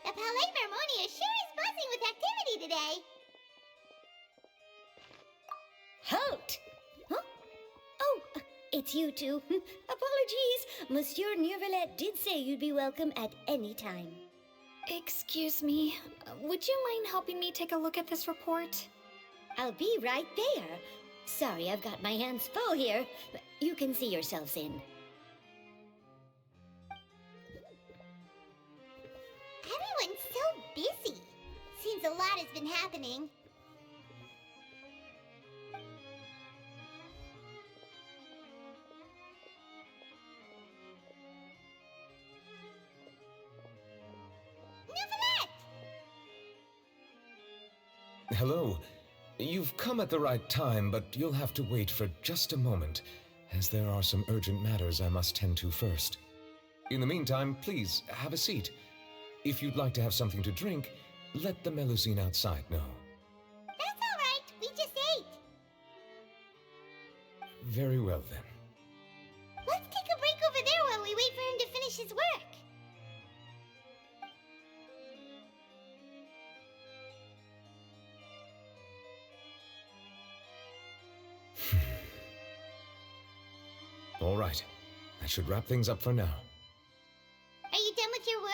The Palais Mermonia sure is buzzing with activity today. Halt! Huh? Oh, it's you two. Apologies. Monsieur Neuvillette did say you'd be welcome at any time. Excuse me, would you mind helping me take a look at this report? I'll be right there. Sorry, I've got my hands full here. You can see yourselves in. Everyone's so busy. Seems a lot has been happening. Neuvillette! Hello. You've come at the right time, but you'll have to wait for just a moment, as there are some urgent matters I must tend to first. In the meantime, please, have a seat. If you'd like to have something to drink, let the Melusine outside know. That's all right. We just ate. Very well, then. Let's take a break over there while we wait for him to finish his work. All right. That should wrap things up for now. Are you done with your work?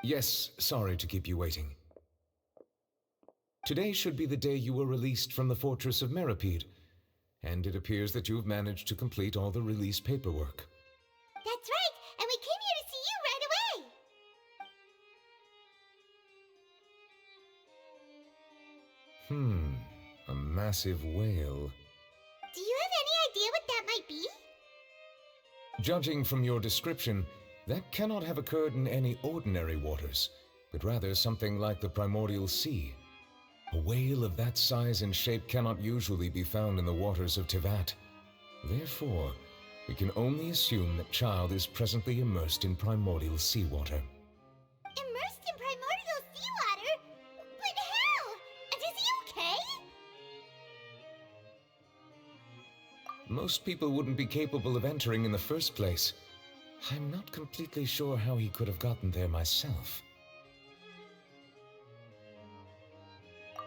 Yes, sorry to keep you waiting. Today should be the day you were released from the Fortress of Meripede, and it appears that you've managed to complete all the release paperwork. That's right, and we came here to see you right away. A massive whale. Do you have any idea what that might be? Judging from your description, that cannot have occurred in any ordinary waters, but rather something like the primordial sea. A whale of that size and shape cannot usually be found in the waters of Tivat. Therefore, we can only assume that Child is presently immersed in primordial seawater. Immersed in primordial seawater? But how? And is he okay? Most people wouldn't be capable of entering in the first place. I'm not completely sure how he could have gotten there myself.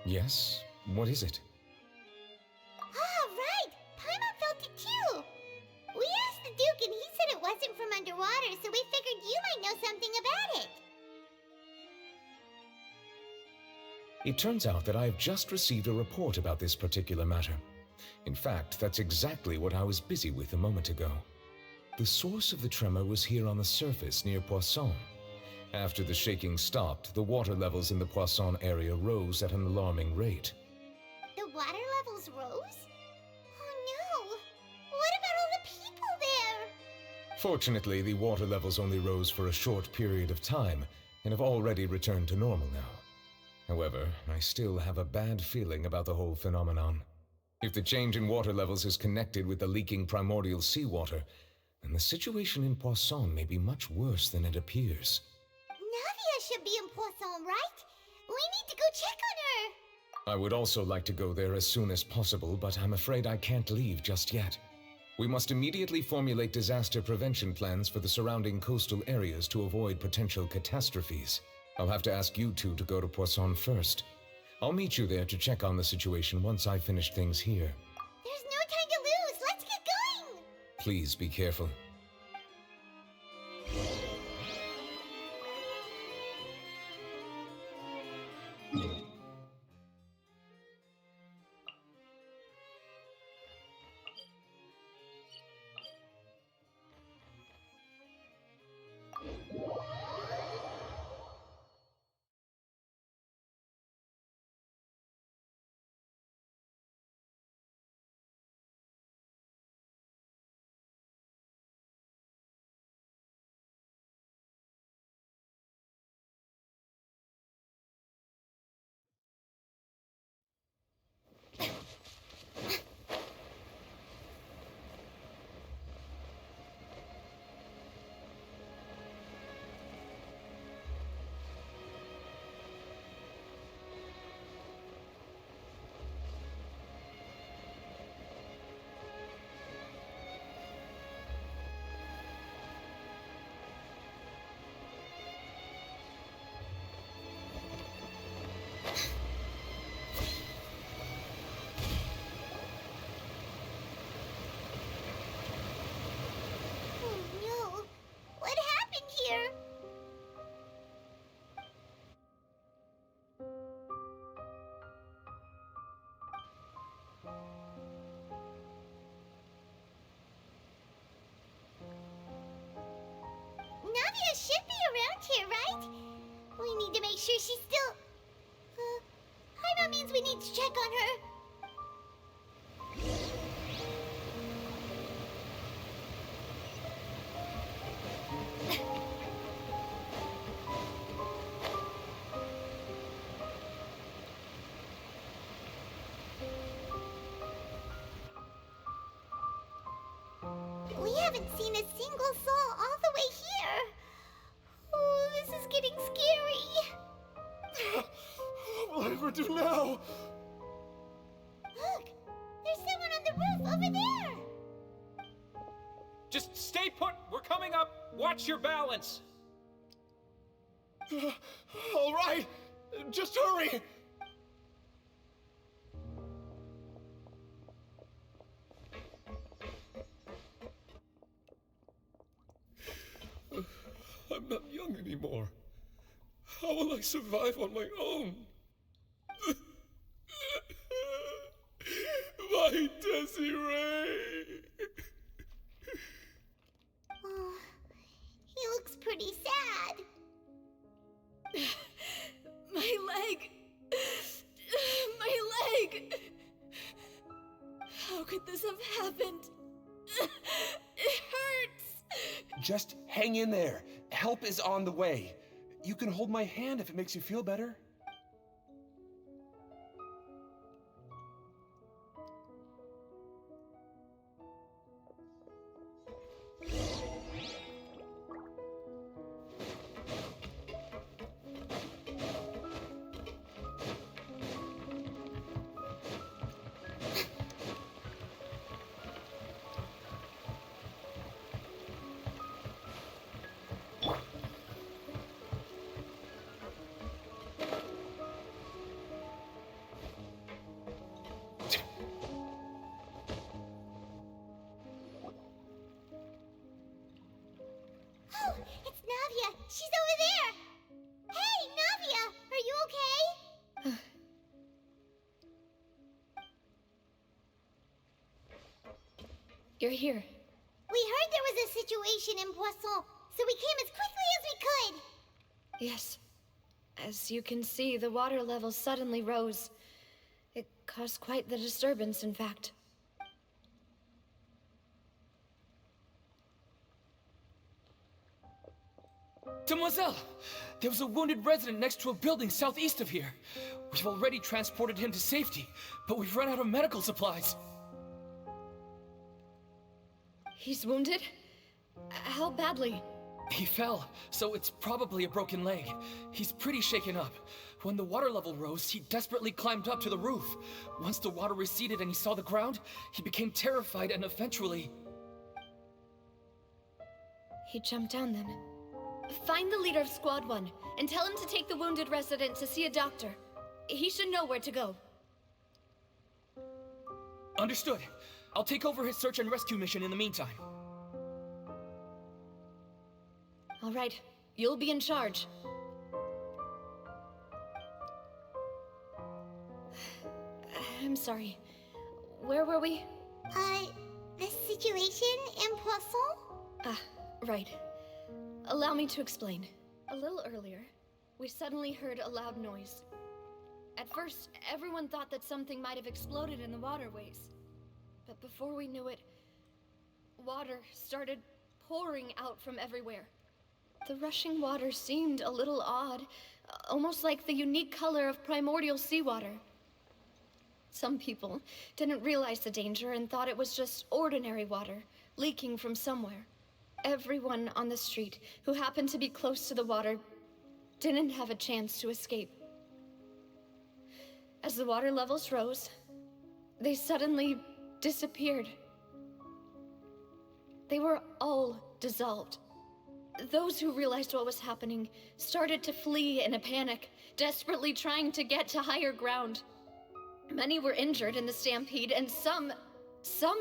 Yes? What is it? Ah, right! Paimon felt it too! We asked the Duke and he said it wasn't from underwater, so we figured you might know something about it. It turns out that I have just received a report about this particular matter. In fact, that's exactly what I was busy with a moment ago. The source of the tremor was here on the surface near Poisson. After the shaking stopped, the water levels in the Poisson area rose at an alarming rate. The water levels rose? Oh no! What about all the people there? Fortunately, the water levels only rose for a short period of time and have already returned to normal now. However, I still have a bad feeling about the whole phenomenon. If the change in water levels is connected with the leaking primordial seawater, then the situation in Poisson may be much worse than it appears. Navia should be in Poisson, right? We need to go check on her! I would also like to go there as soon as possible, but I'm afraid I can't leave just yet. We must immediately formulate disaster prevention plans for the surrounding coastal areas to avoid potential catastrophes. I'll have to ask you two to go to Poisson first. I'll meet you there to check on the situation once I finish things here. There's no time to lose! Let's get going! Please be careful. Oh no! What happened here? Navia should be around here, right? We need to make sure she's still... Paimon means we need to check on her. We haven't seen a single soul all the way here. Oh, this is getting scary. What will I ever do now? Look, there's someone on the roof over there. Just stay put! We're coming up! Watch your balance! All right, just hurry. I'm not young anymore. How will I survive on my own? My Desiree! Oh, he looks pretty sad. My leg! My leg! How could this have happened? It hurts! Just hang in there. Help is on the way. You can hold my hand if it makes you feel better. You're here. We heard there was a situation in Poisson, so we came as quickly as we could. Yes. As you can see, the water level suddenly rose. It caused quite the disturbance, in fact. Demoiselle! There was a wounded resident next to a building southeast of here. We've already transported him to safety, but we've run out of medical supplies. He's wounded? How badly? He fell, so it's probably a broken leg. He's pretty shaken up. When the water level rose, he desperately climbed up to the roof. Once the water receded and he saw the ground, he became terrified and eventually... He jumped down then. Find the leader of Squad 1 and tell him to take the wounded resident to see a doctor. He should know where to go. Understood. I'll take over his search and rescue mission in the meantime. All right, you'll be in charge. I'm sorry. Where were we? The situation in Poisson? Ah, right. Allow me to explain. A little earlier, we suddenly heard a loud noise. At first, everyone thought that something might have exploded in the waterways. But before we knew it, water started pouring out from everywhere. The rushing water seemed a little odd, almost like the unique color of primordial seawater. Some people didn't realize the danger and thought it was just ordinary water, leaking from somewhere. Everyone on the street who happened to be close to the water didn't have a chance to escape. As the water levels rose, they suddenly disappeared. They were all dissolved. Those who realized what was happening started to flee in a panic, desperately trying to get to higher ground. Many were injured in the stampede, and some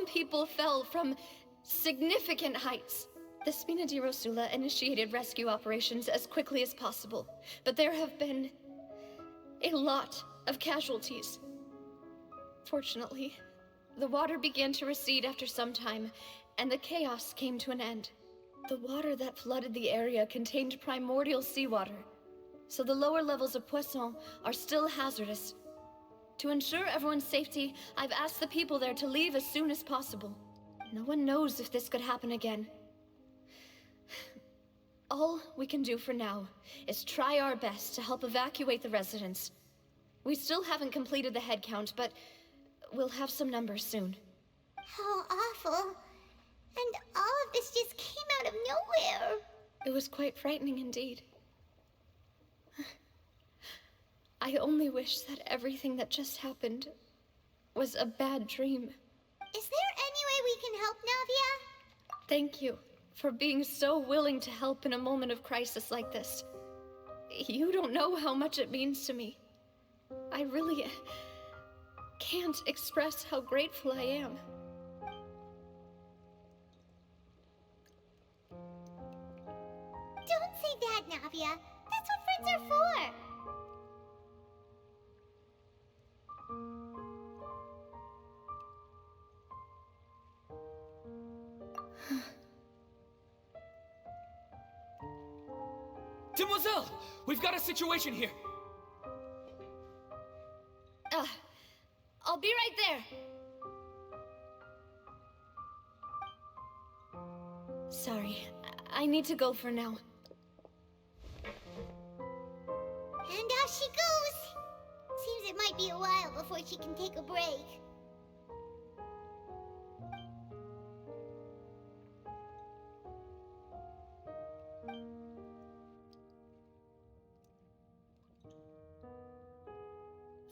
people fell from significant heights. The Spina di Rosula initiated rescue operations as quickly as possible, but there have been a lot of casualties. Fortunately, the water began to recede after some time, and the chaos came to an end. The water that flooded the area contained primordial seawater, so the lower levels of Poisson are still hazardous. To ensure everyone's safety, I've asked the people there to leave as soon as possible. No one knows if this could happen again. All we can do for now is try our best to help evacuate the residents. We still haven't completed the head count, but we'll have some numbers soon. How awful. And all of this just came out of nowhere. It was quite frightening indeed. I only wish that everything that just happened was a bad dream. Is there any way we can help, Navia? Thank you for being so willing to help in a moment of crisis like this. You don't know how much it means to me. I really can't express how grateful I am. Don't say that, Navia. That's what friends are for. Demoiselle! We've got a situation here! I'll be right there. Sorry, I need to go for now. And off she goes. Seems it might be a while before she can take a break.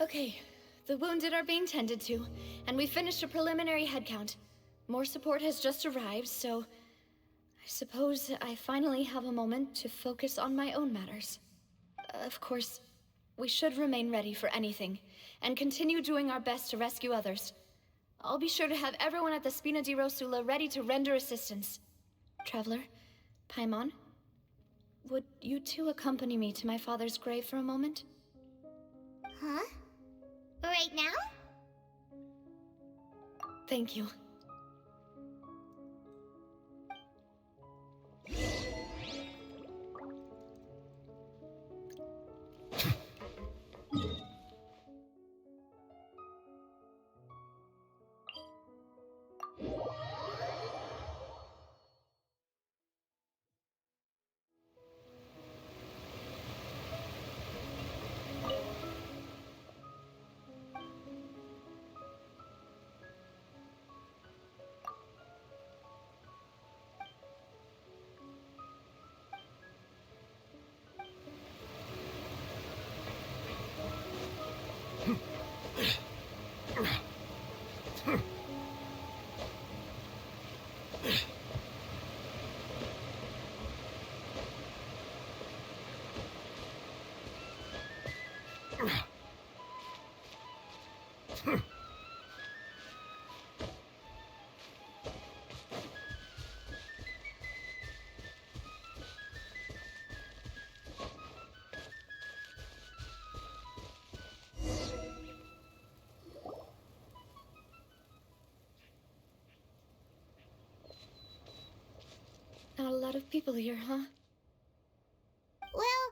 Okay, the wounded are being tended to, and we finished a preliminary head count. More support has just arrived, so I suppose I finally have a moment to focus on my own matters. Of course, we should remain ready for anything, and continue doing our best to rescue others. I'll be sure to have everyone at the Spina di Rosula ready to render assistance. Traveler, Paimon, would you two accompany me to my father's grave for a moment? Huh? Right now? Thank you. lot of people here, huh? Well,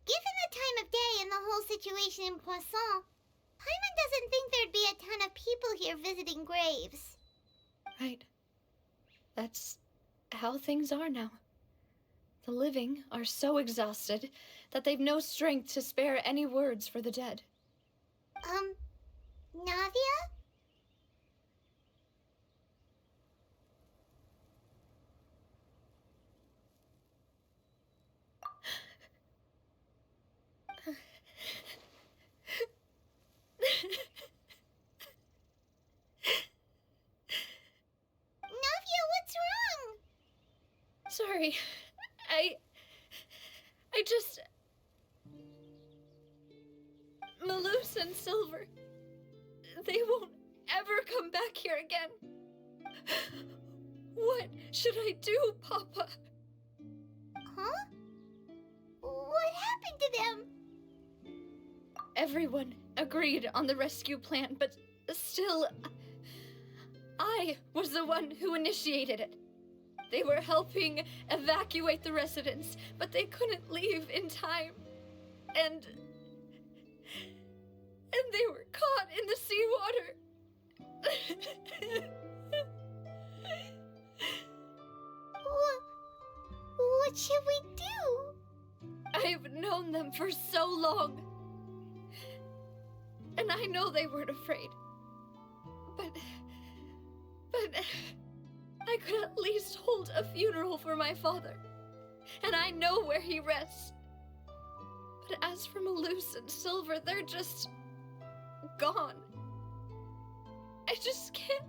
given the time of day and the whole situation in Poisson, Paimon doesn't think there'd be a ton of people here visiting graves. Right. That's how things are now. The living are so exhausted that they've no strength to spare any words for the dead. Navia? Navia, what's wrong? Sorry. I just... Malus and Silver, they won't ever come back here again. What should I do, Papa? Huh? What happened to them? Everyone agreed on the rescue plan, but still, I was the one who initiated it. They were helping evacuate the residents, but they couldn't leave in time. And they were caught in the seawater. What should we do? I've known them for so long. And I know they weren't afraid. But I could at least hold a funeral for my father. And I know where he rests. But as for Malus and Silver, they're just gone. I just can't.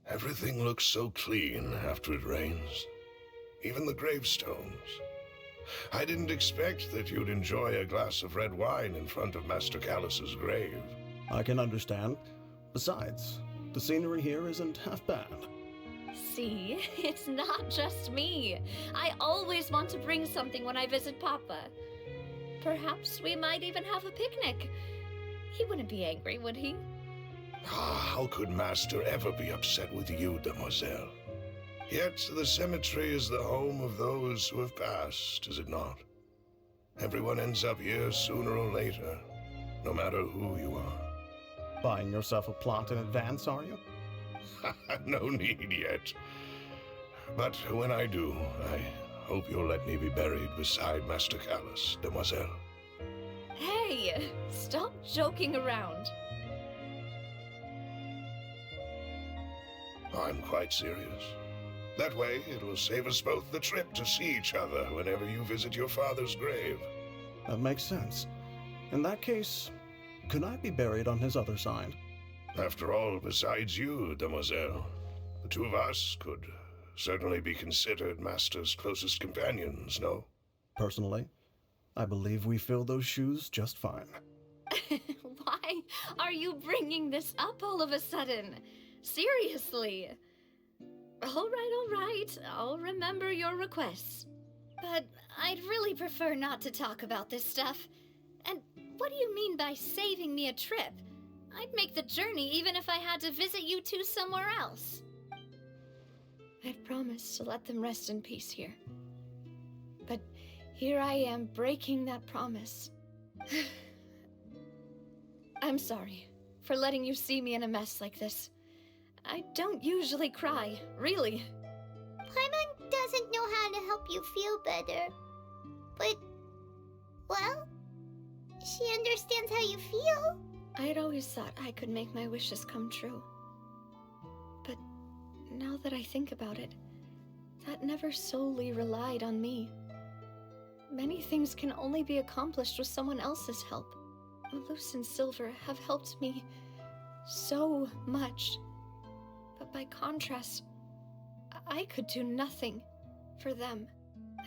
Everything looks so clean after it rains. Even the gravestones. I didn't expect that you'd enjoy a glass of red wine in front of Master Callus's grave. I can understand. Besides, the scenery here isn't half bad. See, it's not just me. I always want to bring something when I visit Papa. Perhaps we might even have a picnic. He wouldn't be angry, would he? How could Master ever be upset with you, Demoiselle? Yet the cemetery is the home of those who have passed, is it not? Everyone ends up here sooner or later, no matter who you are. Buying yourself a plot in advance, are you? No need yet. But when I do, I hope you'll let me be buried beside Master Callus, Demoiselle. Hey, stop joking around. I'm quite serious. That way, it will save us both the trip to see each other whenever you visit your father's grave. That makes sense. In that case, could I be buried on his other side? After all, besides you, Demoiselle, the two of us could certainly be considered Master's closest companions, no? Personally, I believe we fill those shoes just fine. Why are you bringing this up all of a sudden? Seriously. All right. I'll remember your requests. But I'd really prefer not to talk about this stuff. And what do you mean by saving me a trip? I'd make the journey even if I had to visit you two somewhere else. I've promised to let them rest in peace here. But here I am breaking that promise. I'm sorry for letting you see me in a mess like this. I don't usually cry, really. Paimon doesn't know how to help you feel better. But, well, she understands how you feel. I'd always thought I could make my wishes come true. But now that I think about it, that never solely relied on me. Many things can only be accomplished with someone else's help. Malus and Silver have helped me so much. But by contrast, I could do nothing for them.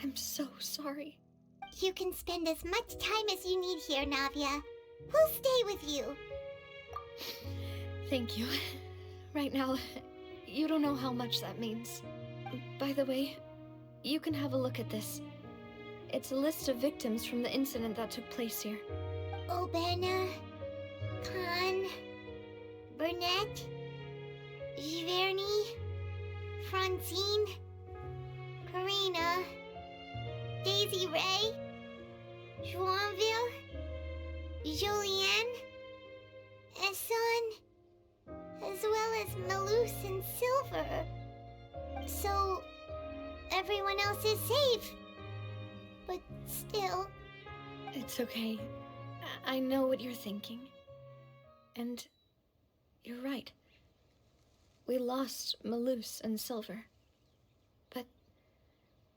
I'm so sorry. You can spend as much time as you need here, Navia. We'll stay with you. Thank you. Right now, you don't know how much that means. By the way, you can have a look at this. It's a list of victims from the incident that took place here. Obana, Khan, Burnett, Francine, Karina, Daisy Ray, Joinville, Julianne, Esson, as well as Malus and Silver. So, everyone else is safe. But still... It's okay. I know what you're thinking. And you're right. We lost Malus and Silver. But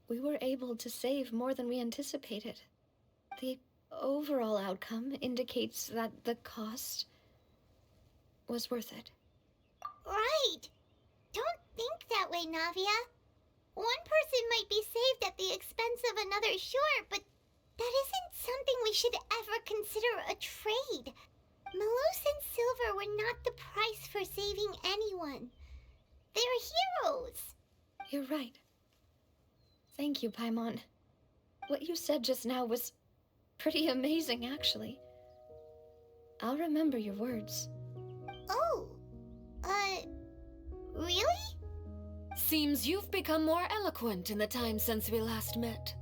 we were able to save more than we anticipated. The overall outcome indicates that the cost was worth it. Right! Don't think that way, Navia. One person might be saved at the expense of another, sure, but that isn't something we should ever consider a trade. Malus and Silver were not the price for saving anyone. They're heroes. You're right. Thank you, Paimon. What you said just now was pretty amazing, actually. I'll remember your words. Oh, really? Seems you've become more eloquent in the time since we last met.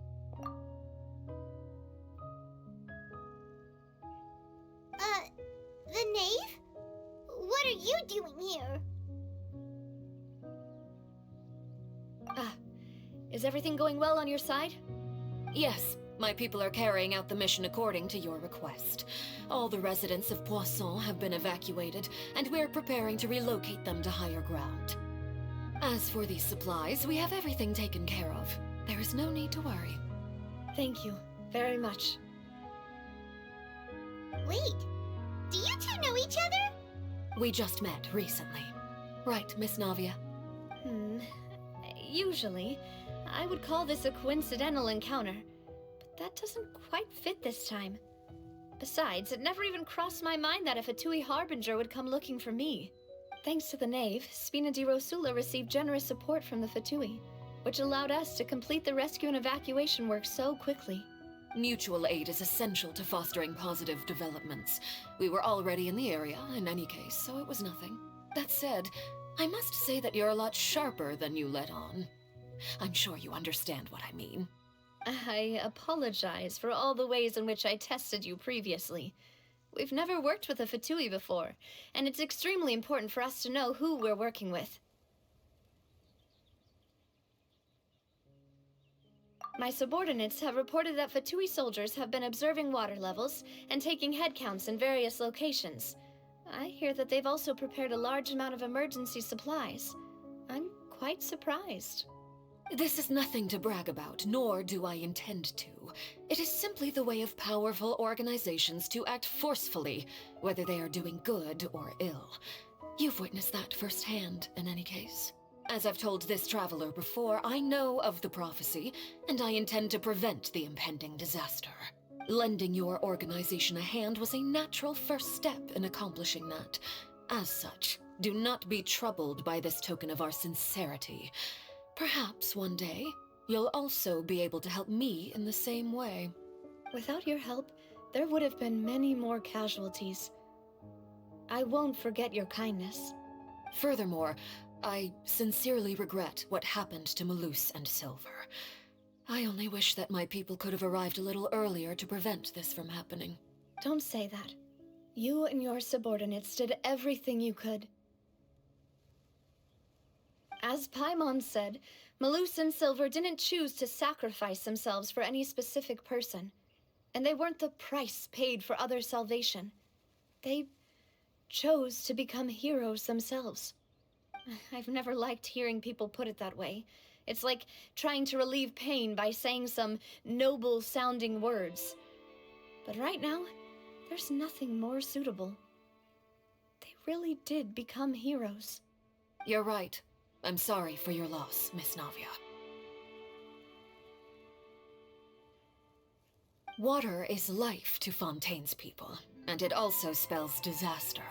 The knave? What are you doing here? Is everything going well on your side? Yes, my people are carrying out the mission according to your request. All the residents of Poisson have been evacuated, and we're preparing to relocate them to higher ground. As for these supplies, we have everything taken care of. There is no need to worry. Thank you very much. Wait, do you two know each other? We just met recently. Right, Miss Navia? Usually, I would call this a coincidental encounter, but that doesn't quite fit this time. Besides, it never even crossed my mind that a Fatui Harbinger would come looking for me. Thanks to the Knave, Spina di Rosula received generous support from the Fatui, which allowed us to complete the rescue and evacuation work so quickly. Mutual aid is essential to fostering positive developments. We were already in the area, in any case, so it was nothing. That said, I must say that you're a lot sharper than you let on. I'm sure you understand what I mean. I apologize for all the ways in which I tested you previously. We've never worked with a Fatui before, and it's extremely important for us to know who we're working with. My subordinates have reported that Fatui soldiers have been observing water levels and taking head counts in various locations. I hear that they've also prepared a large amount of emergency supplies. I'm quite surprised. This is nothing to brag about, nor do I intend to. It is simply the way of powerful organizations to act forcefully, whether they are doing good or ill. You've witnessed that firsthand, in any case. As I've told this traveler before, I know of the prophecy, and I intend to prevent the impending disaster. Lending your organization a hand was a natural first step in accomplishing that. As such, do not be troubled by this token of our sincerity. Perhaps one day, you'll also be able to help me in the same way. Without your help, there would have been many more casualties. I won't forget your kindness. Furthermore, I sincerely regret what happened to Malus and Silver. I only wish that my people could have arrived a little earlier to prevent this from happening. Don't say that. You and your subordinates did everything you could. As Paimon said, Malus and Silver didn't choose to sacrifice themselves for any specific person, and they weren't the price paid for other salvation. They chose to become heroes themselves. I've never liked hearing people put it that way. It's like trying to relieve pain by saying some noble-sounding words. But right now, there's nothing more suitable. They really did become heroes. You're right. I'm sorry for your loss, Miss Navia. Water is life to Fontaine's people, and it also spells disaster.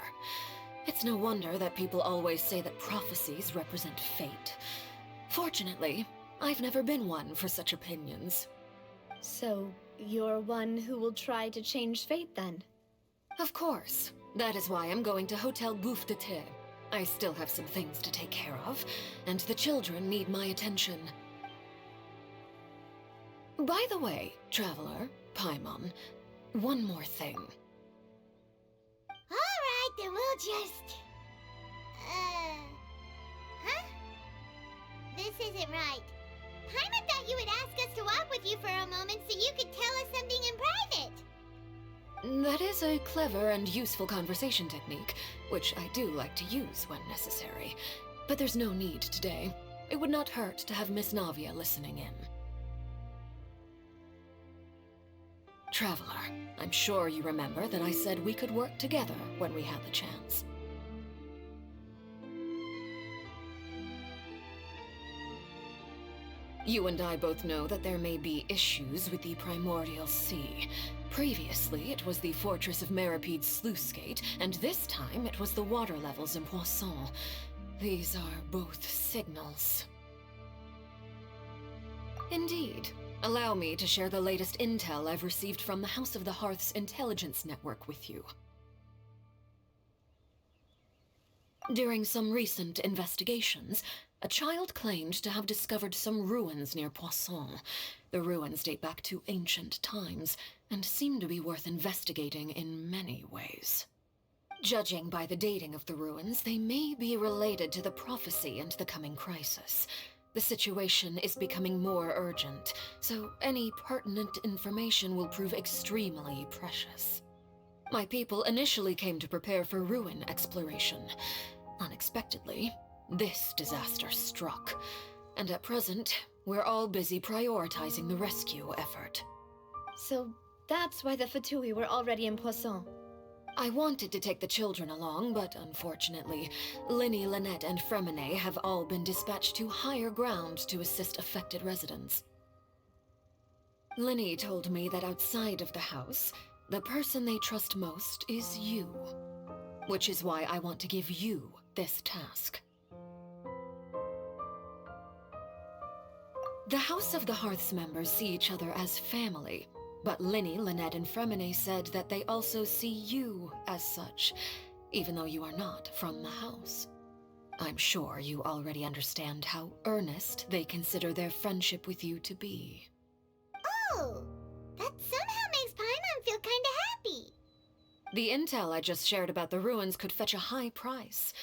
It's no wonder that people always say that prophecies represent fate. Fortunately, I've never been one for such opinions. So, you're one who will try to change fate, then? Of course. That is why I'm going to Hotel Bouffe de Thé. I still have some things to take care of, and the children need my attention. By the way, Traveler, Paimon, one more thing. Alright, then we'll just... Huh? This isn't right. Paimon thought you would ask us to walk with you for a moment so you could tell us something in private. That is a clever and useful conversation technique, which I do like to use when necessary. But there's no need today. It would not hurt to have Miss Navia listening in. Traveler, I'm sure you remember that I said we could work together when we had the chance. You and I both know that there may be issues with the Primordial Sea. Previously, it was the Fortress of Maripede's sluice gate, and this time it was the water levels in Poisson. These are both signals. Indeed. Allow me to share the latest intel I've received from the House of the Hearth's intelligence network with you. During some recent investigations, a child claimed to have discovered some ruins near Poisson. The ruins date back to ancient times, and seem to be worth investigating in many ways. Judging by the dating of the ruins, they may be related to the prophecy and the coming crisis. The situation is becoming more urgent, so any pertinent information will prove extremely precious. My people initially came to prepare for ruin exploration. Unexpectedly, this disaster struck, and at present, we're all busy prioritizing the rescue effort. So that's why the Fatui were already in Poisson. I wanted to take the children along, but unfortunately, Linny, Lynette, and Fremine have all been dispatched to higher ground to assist affected residents. Linny told me that outside of the house, the person they trust most is you. Which is why I want to give you this task. The House of the Hearth's members see each other as family, but Linny, Lynette, and Fremine said that they also see you as such, even though you are not from the house. I'm sure you already understand how earnest they consider their friendship with you to be. Oh, that somehow makes Paimon feel kinda happy. The intel I just shared about the ruins could fetch a high price.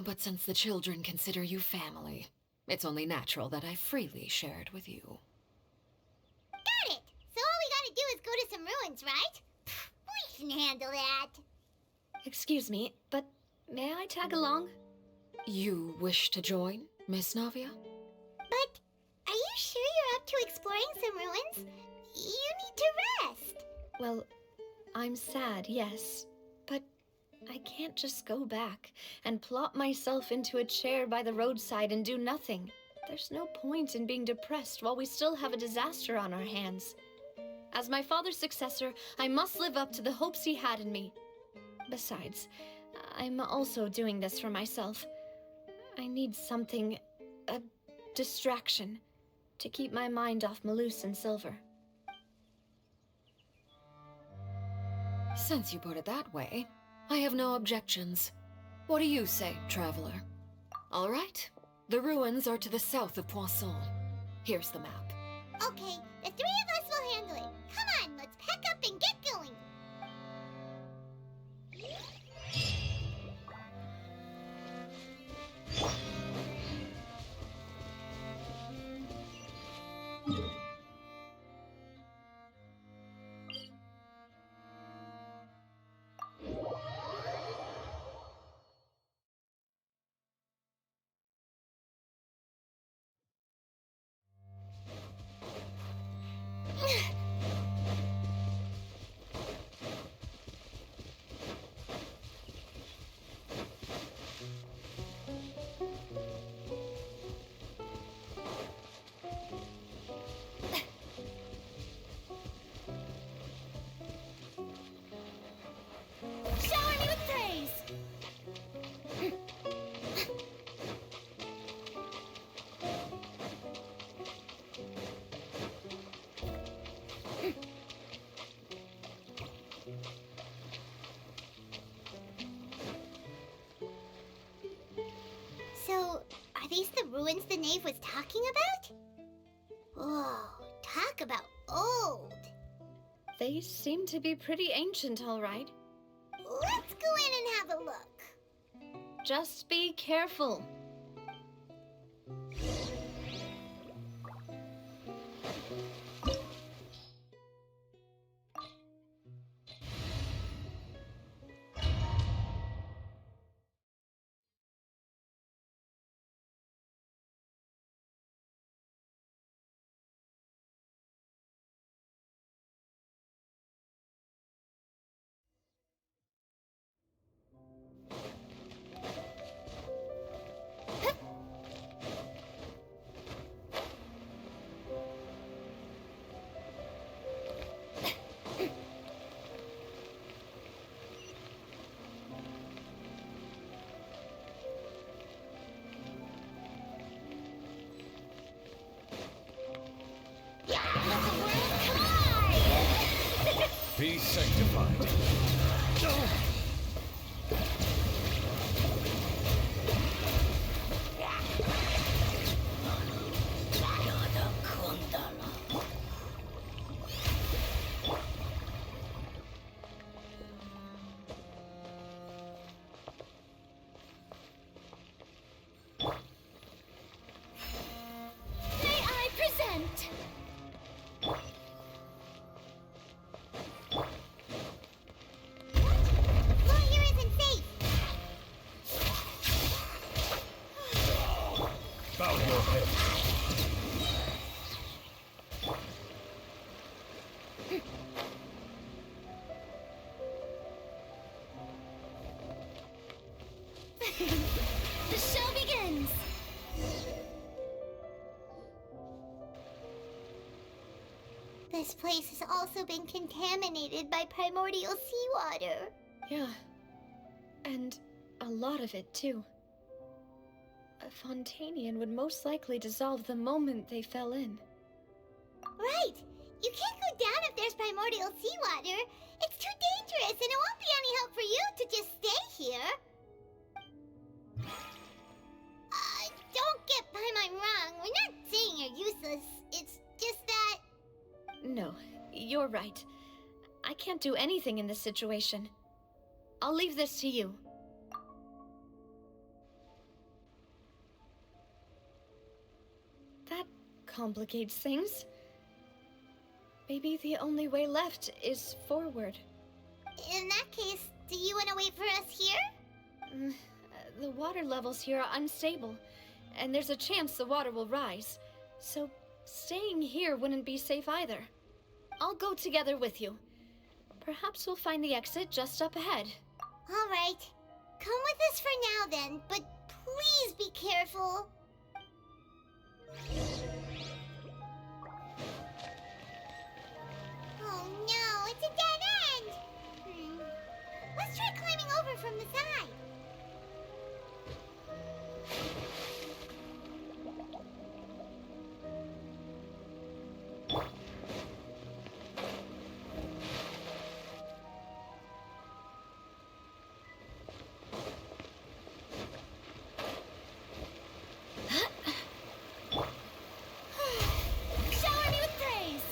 But since the children consider you family, it's only natural that I freely share it with you. Got it! So all we gotta do is go to some ruins, right? We can handle that. Excuse me, but may I tag along? You wish to join, Miss Navia? But are you sure you're up to exploring some ruins? You need to rest. Well, I'm sad, yes, but I can't just go back and plop myself into a chair by the roadside and do nothing. There's no point in being depressed while we still have a disaster on our hands. As my father's successor, I must live up to the hopes he had in me. Besides, I'm also doing this for myself. I need something, a distraction, to keep my mind off Malus and Silver. Since you put it that way, I have no objections. What do you say, Traveler? All right. The ruins are to the south of Poisson. Here's the map. Okay, the three of us will handle it. Come on, let's pack up and get going. So, are these the ruins the knave was talking about? Whoa, talk about old. They seem to be pretty ancient, all right. Let's go in and have a look. Just be careful. Be sanctified. May I present? Well, here isn't safe. Bow your head. The show begins. This place has also been contaminated by primordial seawater. Yeah. And a lot of it, too. A Fontainian would most likely dissolve the moment they fell in. Right. You can't go down if there's primordial seawater. It's too dangerous, and it won't be any help for you to just stay here. Don't get Paimon wrong. We're not saying you're useless. It's just that... No, you're right. I can't do anything in this situation. I'll leave this to you. That complicates things. Maybe the only way left is forward. In that case, do you want to wait for us here? The water levels here are unstable, and there's a chance the water will rise. So staying here wouldn't be safe either. I'll go together with you. Perhaps we'll find the exit just up ahead. All right. Come with us for now then, but please be careful. Oh no, it's a dead end! Let's try climbing over from the side. Shower me with praise!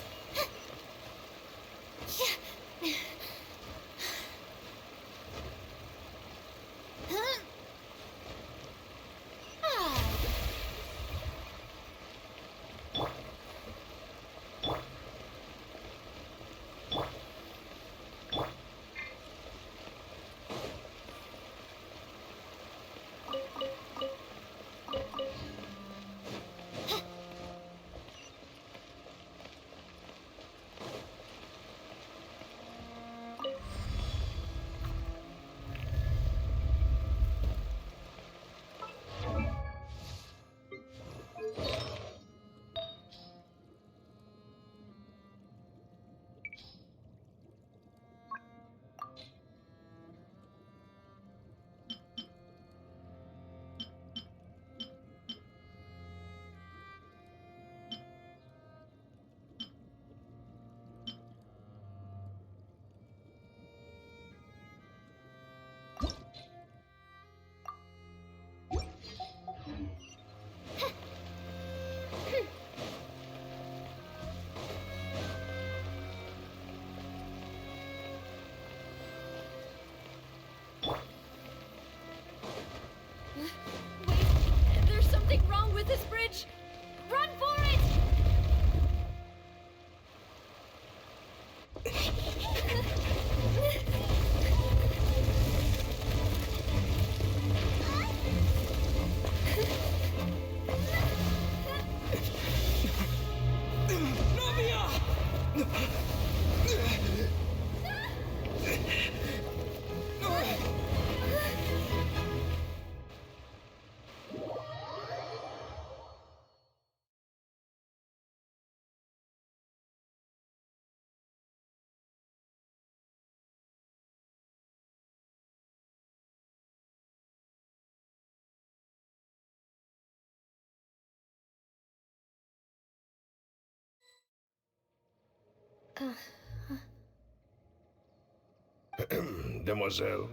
Demoiselle?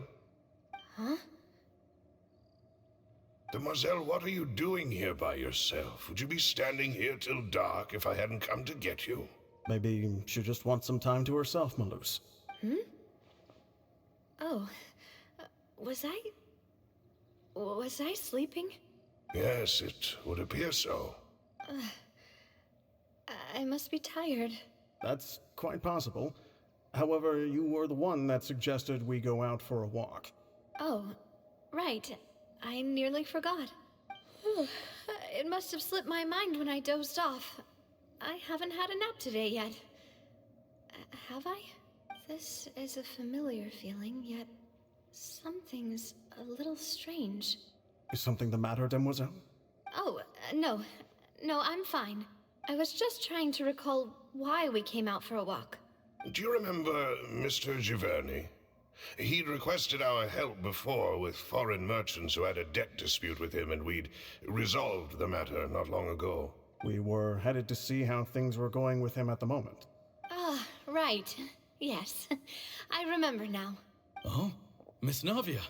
Huh? Demoiselle, what are you doing here by yourself? Would you be standing here till dark if I hadn't come to get you? Maybe she just wants some time to herself, Malus. Oh, was I sleeping? Yes, it would appear so. I must be tired. That's quite possible. However, you were the one that suggested we go out for a walk. Oh, right. I nearly forgot. It must have slipped my mind when I dozed off. I haven't had a nap today yet. Have I? This is a familiar feeling, yet something's a little strange. Is something the matter, Demoiselle? Oh, no. No, I'm fine. I was just trying to recall why we came out for a walk. Do you remember Mr. Giverny? He'd requested our help before with foreign merchants who had a debt dispute with him, and we'd resolved the matter not long ago. We were headed to see how things were going with him at the moment. Ah, right. Yes. I remember now. Oh, Miss Navia.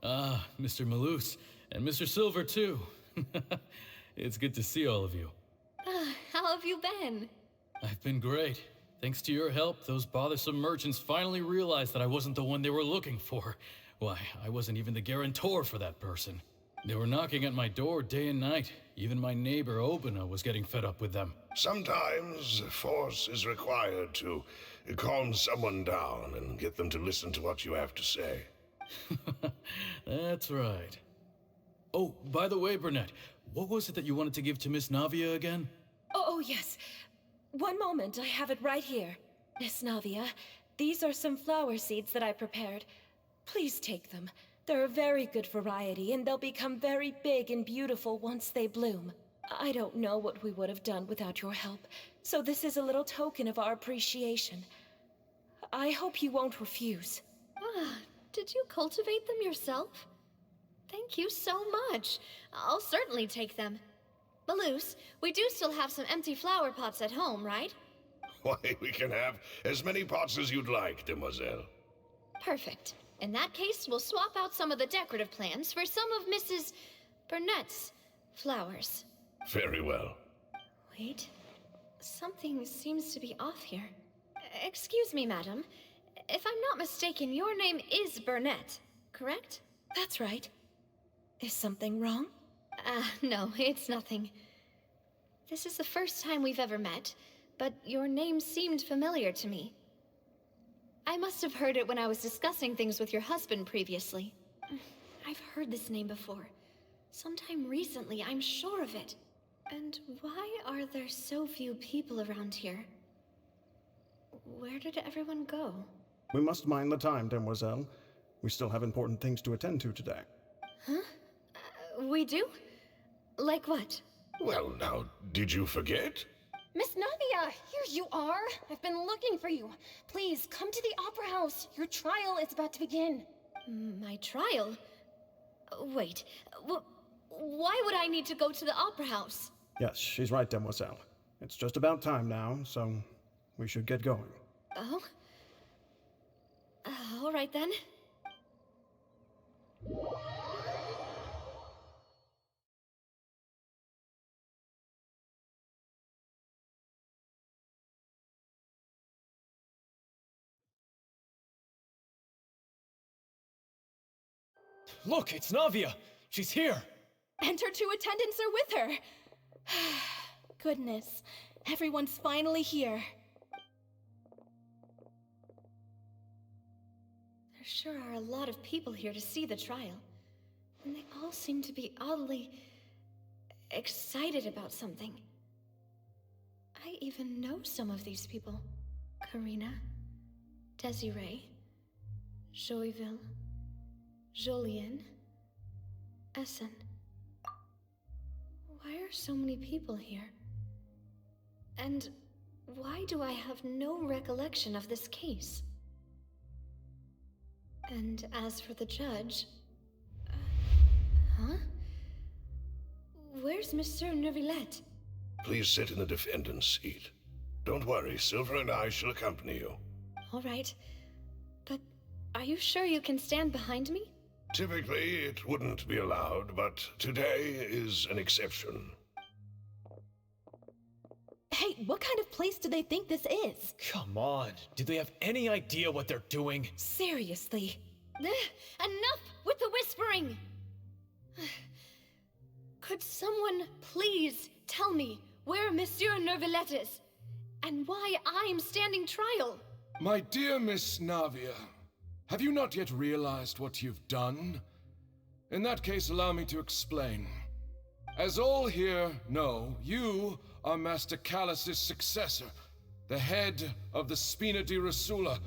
Ah, Mr. Malus. And Mr. Silver, too. It's good to see all of you. How have you been? I've been great. Thanks to your help, those bothersome merchants finally realized that I wasn't the one they were looking for. Why, I wasn't even the guarantor for that person. They were knocking at my door day and night. Even my neighbor, Obina, was getting fed up with them. Sometimes force is required to calm someone down and get them to listen to what you have to say. That's right. Oh, by the way, Burnett, what was it that you wanted to give to Miss Navia again? Oh, yes. One moment, I have it right here. Miss Navia, these are some flower seeds that I prepared. Please take them. They're a very good variety, and they'll become very big and beautiful once they bloom. I don't know what we would have done without your help, so this is a little token of our appreciation. I hope you won't refuse. Did you cultivate them yourself? Thank you so much. I'll certainly take them. Malus, we do still have some empty flower pots at home, right? Why, we can have as many pots as you'd like, Demoiselle. Perfect. In that case, we'll swap out some of the decorative plants for some of Mrs. Burnett's flowers. Very well. Wait. Something seems to be off here. Excuse me, madam. If I'm not mistaken, your name is Burnett, correct? That's right. Is something wrong? No, it's nothing. This is the first time we've ever met, but your name seemed familiar to me. I must have heard it when I was discussing things with your husband previously. I've heard this name before. Sometime recently, I'm sure of it. And why are there so few people around here? Where did everyone go? We must mind the time, Demoiselle. We still have important things to attend to today. Huh? We do? Like what? Well, now, did you forget? Miss Navia, here you are. I've been looking for you. Please, come to the Opera House. Your trial is about to begin. My trial? Wait, why would I need to go to the Opera House? Yes, she's right, Demoiselle. It's just about time now, so we should get going. Oh? All right then. Look, it's Navia! She's here! And her two attendants are with her! Goodness, everyone's finally here. There sure are a lot of people here to see the trial. And they all seem to be oddly excited about something. I even know some of these people. Karina, Desiree, Joyville, Jolien, Essen. Why are so many people here? And why do I have no recollection of this case? And as for the judge... huh? Where's Monsieur Neuvillette? Please sit in the defendant's seat. Don't worry, Silver and I shall accompany you. All right. But are you sure you can stand behind me? Typically, it wouldn't be allowed, but today is an exception. Hey, what kind of place do they think this is? Come on, do they have any idea what they're doing? Seriously. Enough with the whispering! Could someone please tell me where Monsieur Neuvillette is, and why I'm standing trial? My dear Miss Navia, have you not yet realized what you've done? In that case, allow me to explain. As all here know, you are Master Callus's successor, the head of the Spina di Rosula,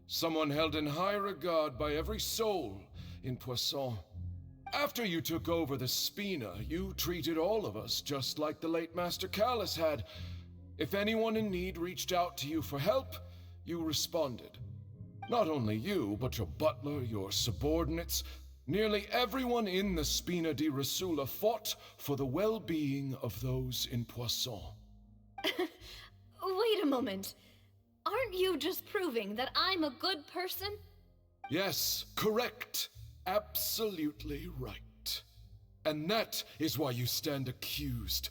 someone held in high regard by every soul in Poisson. After you took over the Spina, you treated all of us just like the late Master Callus had. If anyone in need reached out to you for help, you responded. Not only you, but your butler, your subordinates, nearly everyone in the Spina di Rosula fought for the well-being of those in Poisson. Wait a moment. Aren't you just proving that I'm a good person? Yes, correct. Absolutely right. And that is why you stand accused.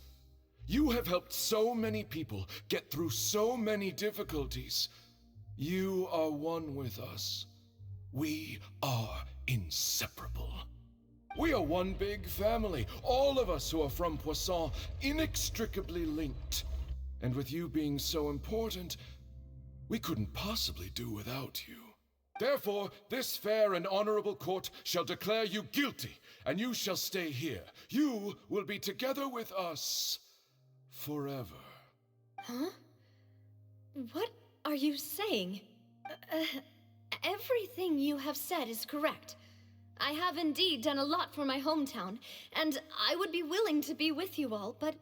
You have helped so many people get through so many difficulties. You are one with us. We are inseparable. We are one big family, all of us who are from Poisson, inextricably linked. And with you being so important, we couldn't possibly do without you. Therefore, this fair and honorable court shall declare you guilty, and you shall stay here. You will be together with us forever. Huh? What are you saying? Everything you have said is correct. I have indeed done a lot for my hometown, and I would be willing to be with you all, but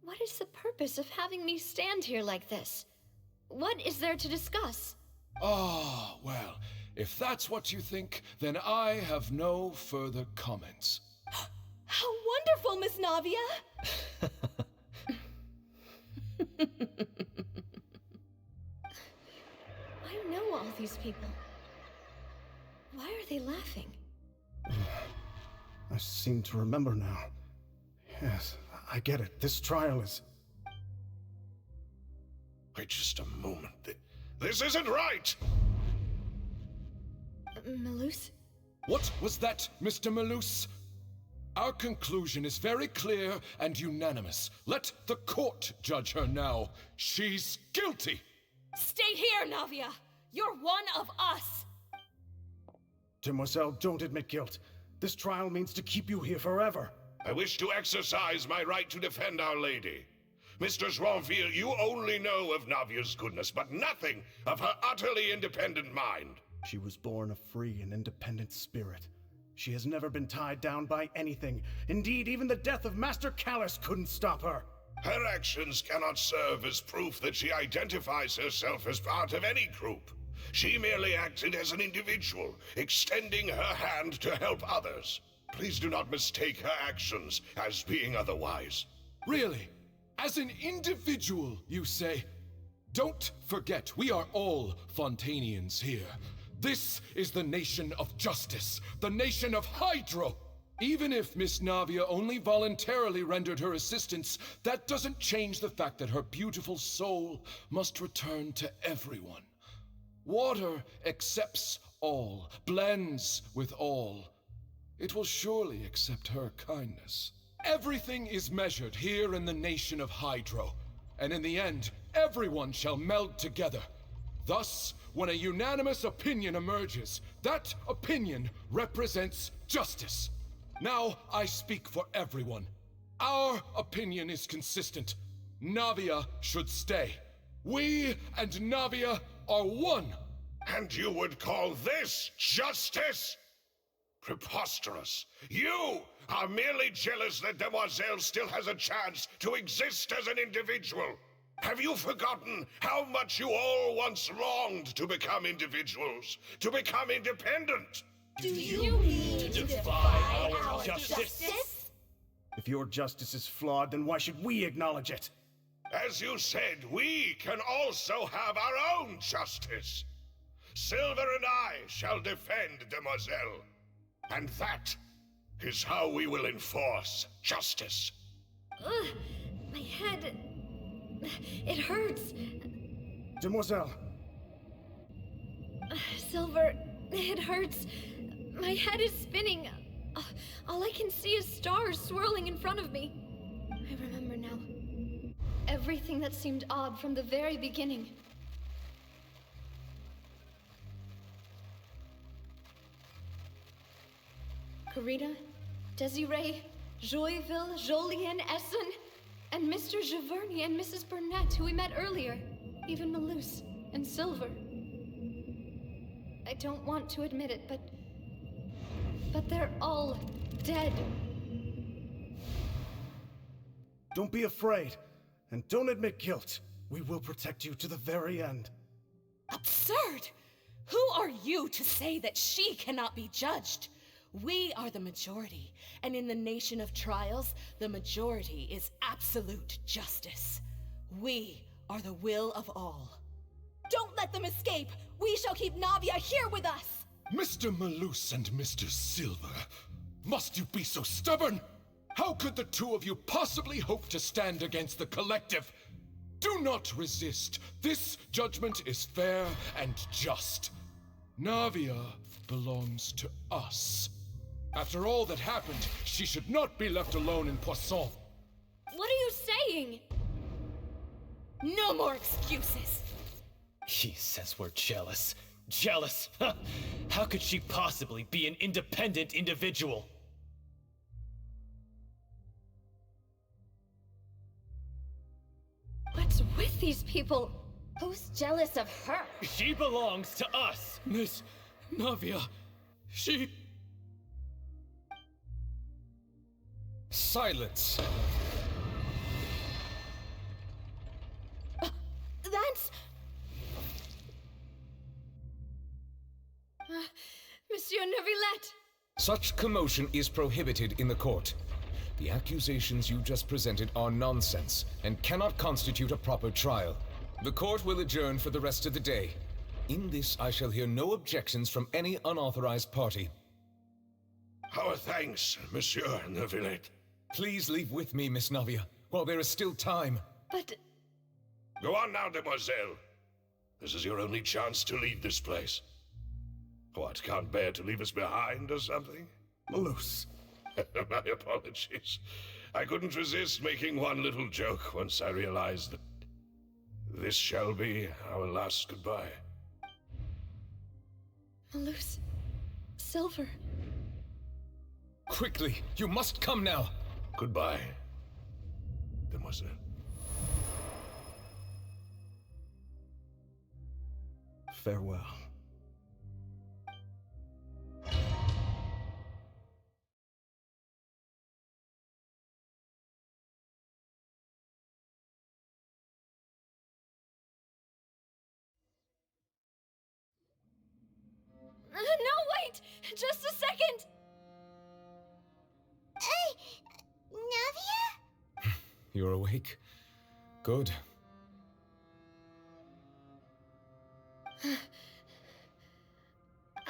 what is the purpose of having me stand here like this? What is there to discuss? Ah, well, if that's what you think, then I have no further comments. How wonderful, Miss Navia! I know all these people. Why are they laughing? I seem to remember now. Yes, I get it. This trial is... Wait just a moment. This isn't right! Malus? What was that, Mr. Malus? Our conclusion is very clear and unanimous. Let the court judge her now. She's guilty! Stay here, Navia! You're one of us! Demoiselle, don't admit guilt. This trial means to keep you here forever. I wish to exercise my right to defend Our Lady. Mr. Joinville, you only know of Navia's goodness, but nothing of her utterly independent mind. She was born a free and independent spirit. She has never been tied down by anything. Indeed, even the death of Master Callus couldn't stop her. Her actions cannot serve as proof that she identifies herself as part of any group. She merely acted as an individual, extending her hand to help others. Please do not mistake her actions as being otherwise. Really? As an individual, you say? Don't forget, we are all Fontainians here. This is the nation of justice, the nation of Hydro. Even if Miss Navia only voluntarily rendered her assistance, that doesn't change the fact that her beautiful soul must return to everyone. Water accepts all, blends with all. It will surely accept her kindness. Everything is measured here in the nation of Hydro, and in the end, everyone shall meld together. Thus, when a unanimous opinion emerges, that opinion represents justice. Now I speak for everyone. Our opinion is consistent. Navia should stay. We and Navia are one. And you would call this justice? Preposterous. You are merely jealous that Demoiselle still has a chance to exist as an individual. Have you forgotten how much you all once longed to become individuals, to become independent? Do you mean to defy our justice? If your justice is flawed, then why should we acknowledge it? As you said, we can also have our own justice. Silver and I shall defend Demoiselle. And that is how we will enforce justice. Ugh, my head... It hurts. Demoiselle. Silver, it hurts. My head is spinning. All I can see is stars swirling in front of me. I remember now. Everything that seemed odd from the very beginning. Karina, Desiree, Joyville, Jolien, Essen, and Mr. Giverny and Mrs. Burnett, who we met earlier. Even Malus and Silver. I don't want to admit it, but they're all dead. Don't be afraid, and don't admit guilt. We will protect you to the very end. Absurd! Who are you to say that she cannot be judged? We are the majority, and in the nation of trials, the majority is absolute justice. We are the will of all. Don't let them escape! We shall keep Navia here with us! Mr. Malus and Mr. Silver, must you be so stubborn? How could the two of you possibly hope to stand against the collective? Do not resist. This judgment is fair and just. Navia belongs to us. After all that happened, she should not be left alone in Poisson. What are you saying? No more excuses! He says we're jealous. Jealous? Huh. How could she possibly be an independent individual? What's with these people? Who's jealous of her? She belongs to us! Miss Navia, she... Silence! That's... Monsieur Neuvillette! Such commotion is prohibited in the court. The accusations you just presented are nonsense and cannot constitute a proper trial. The court will adjourn for the rest of the day. In this, I shall hear no objections from any unauthorized party. Our thanks, Monsieur Neuvillette. Please leave with me, Miss Navia, while there is still time. But... Go on now, Demoiselle. This is your only chance to leave this place. What, can't bear to leave us behind or something? Malus. My apologies. I couldn't resist making one little joke once I realized that this shall be our last goodbye. Malus... Silver... Quickly, you must come now! Goodbye, Demoiselle. Farewell. No, wait! Just a second! Hey! Navia? You're awake? Good.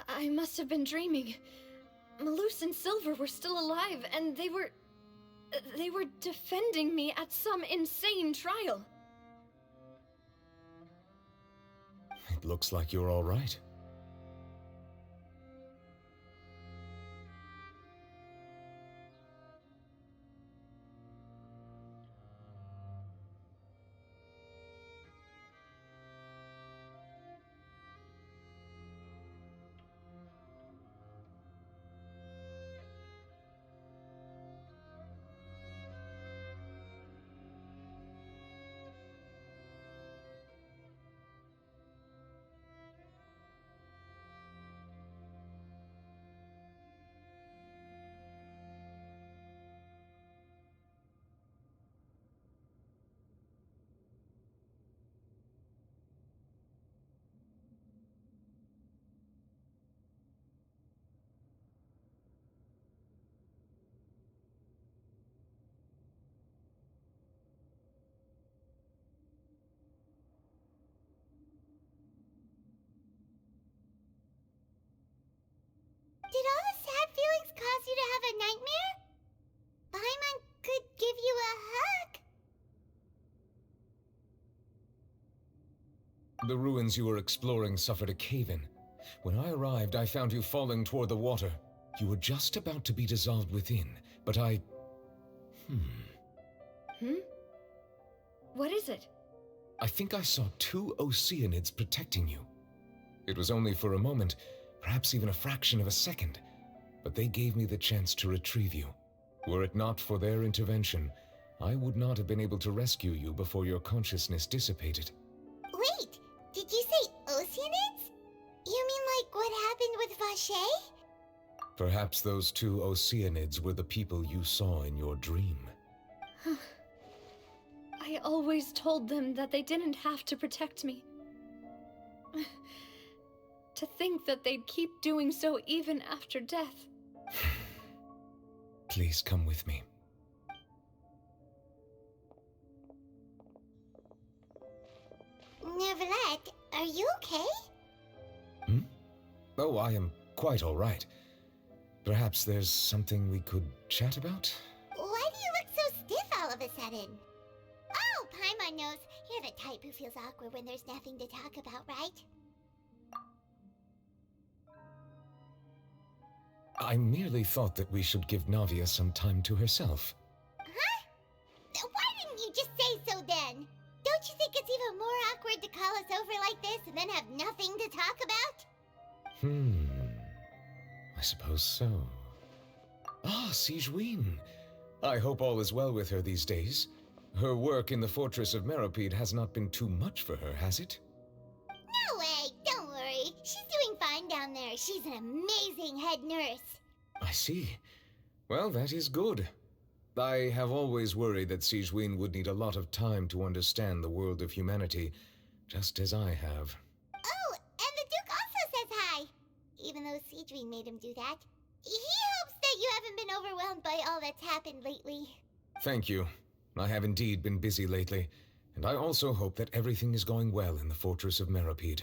I must have been dreaming. Malus and Silver were still alive, and they were defending me at some insane trial. It looks like you're all right. The ruins you were exploring suffered a cave-in. When I arrived, I found you falling toward the water. You were just about to be dissolved within, but I... What is it? I think I saw 2 Oceanids protecting you. It was only for a moment, perhaps even a fraction of a second, but they gave me the chance to retrieve you. Were it not for their intervention, I would not have been able to rescue you before your consciousness dissipated. Wait, did you say Oceanids? You mean like what happened with Vache? Perhaps those 2 Oceanids were the people you saw in your dream. I always told them that they didn't have to protect me. To think that they'd keep doing so even after death. Please come with me. Neverlet, are you okay? Oh, I am quite all right. Perhaps there's something we could chat about? Why do you look so stiff all of a sudden? Oh, Paimon knows. You're the type who feels awkward when there's nothing to talk about, right? I merely thought that we should give Navia some time to herself. Huh? Why didn't you just say so then? Don't you think it's even more awkward to call us over like this and then have nothing to talk about? I suppose so. Ah, Sigewinne. I hope all is well with her these days. Her work in the Fortress of Meropide has not been too much for her, has it? No way, don't worry. She's doing fine down there. She's an amazing head nurse. I see. Well, that is good. I have always worried that Sigewinne would need a lot of time to understand the world of humanity, just as I have. Oh, and the Duke also says hi. Even though Sigewinne made him do that. He hopes that you haven't been overwhelmed by all that's happened lately. Thank you. I have indeed been busy lately, and I also hope that everything is going well in the Fortress of Meropide.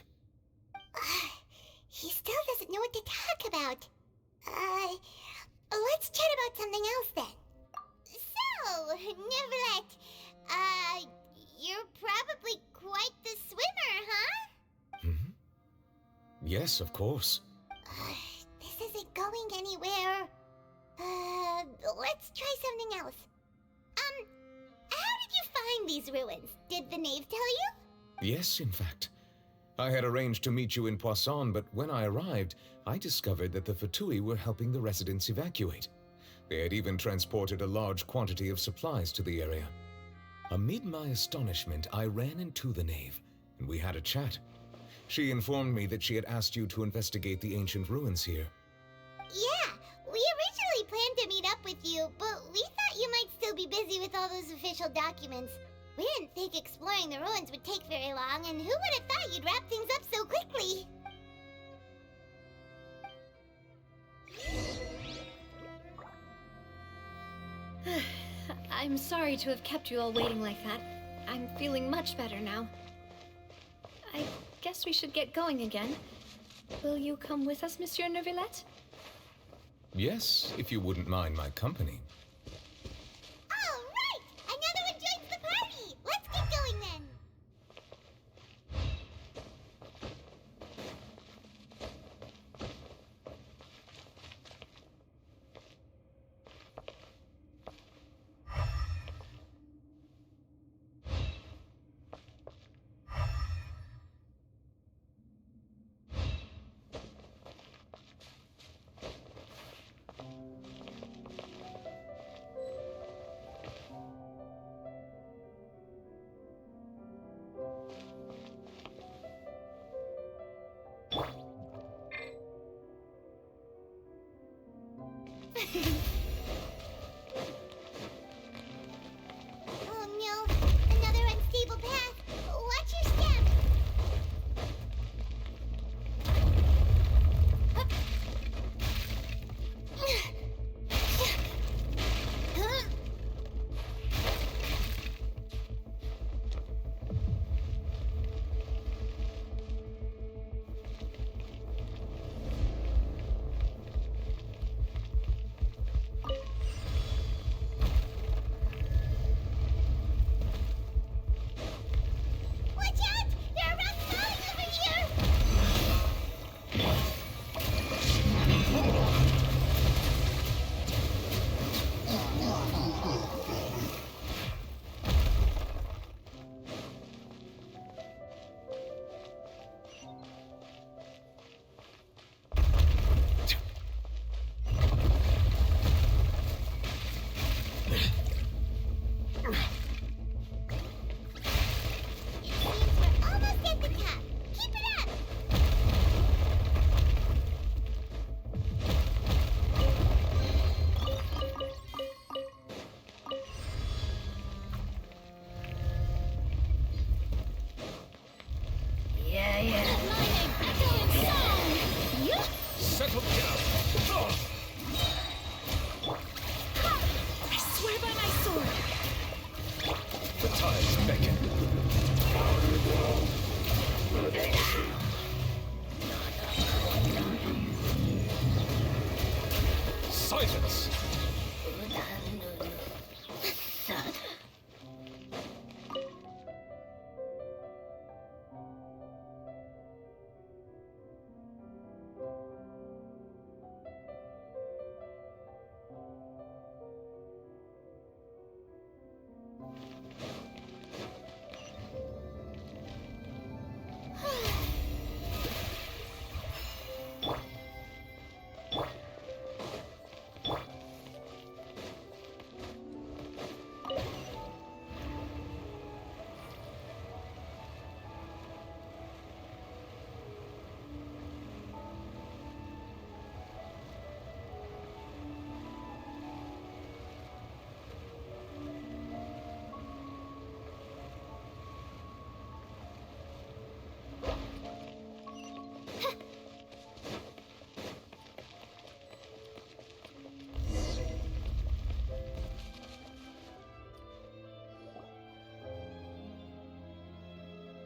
He still doesn't know what to talk about. Let's chat about something else then. So, Neverlet, you're probably quite the swimmer, huh? Yes, of course. This isn't going anywhere. Let's try something else. How did you find these ruins? Did the knave tell you? Yes, in fact. I had arranged to meet you in Poisson, but when I arrived, I discovered that the Fatui were helping the residents evacuate. They had even transported a large quantity of supplies to the area. Amid my astonishment, I ran into the knave, and we had a chat. She informed me that she had asked you to investigate the ancient ruins here. Yeah, we originally planned to meet up with you, but we thought you might still be busy with all those official documents. We didn't think exploring the ruins would take very long, and who would have thought you'd wrap things up so quickly? I'm sorry to have kept you all waiting like that. I'm feeling much better now. I guess we should get going again. Will you come with us, Monsieur Neuvillette? Yes, if you wouldn't mind my company. All right! Another one joins the party! Let's get going then! Oh no, another unstable path. Watch your step. this.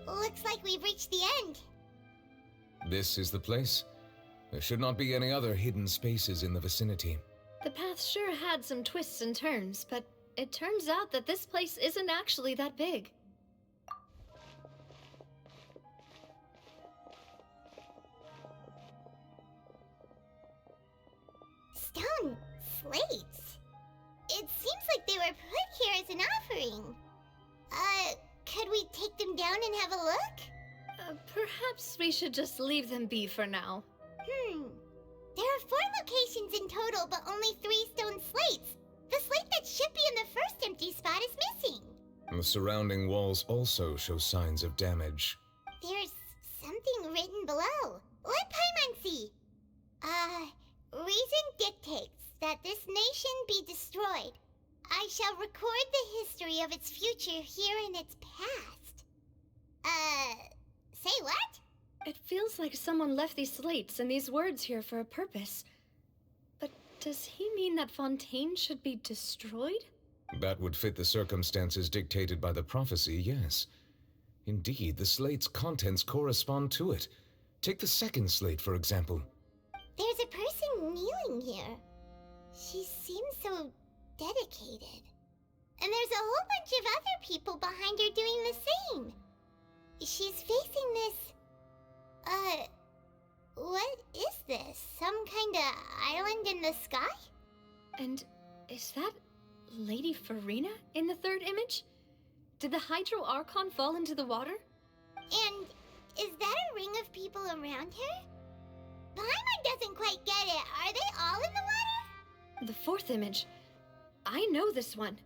Looks like we've reached the end. This is the place. There should not be any other hidden spaces in the vicinity. The path sure had some twists and turns, but it turns out that this place isn't actually that big. Stone slates. It seems like they were put here as an offering. Could we take them down and have a look? Perhaps we should just leave them be for now. There are 4 locations in total, but only 3 stone slates. The slate that should be in the first empty spot is missing. The surrounding walls also show signs of damage. There's something written below. Let Paimon see. Reason dictates that this nation be destroyed. I shall record the history of its future here in its past. Say what? It feels like someone left these slates and these words here for a purpose. But does he mean that Fontaine should be destroyed? That would fit the circumstances dictated by the prophecy, yes. Indeed, the slate's contents correspond to it. Take the second slate, for example. There's a person kneeling here. She seems so dedicated. And there's a whole bunch of other people behind her doing the same. She's facing this... what is this? Some kind of island in the sky? And is that Lady Farina in the third image? Did the Hydro Archon fall into the water? And is that a ring of people around her? Paimon doesn't quite get it. Are they all in the water? The fourth image. I know this one.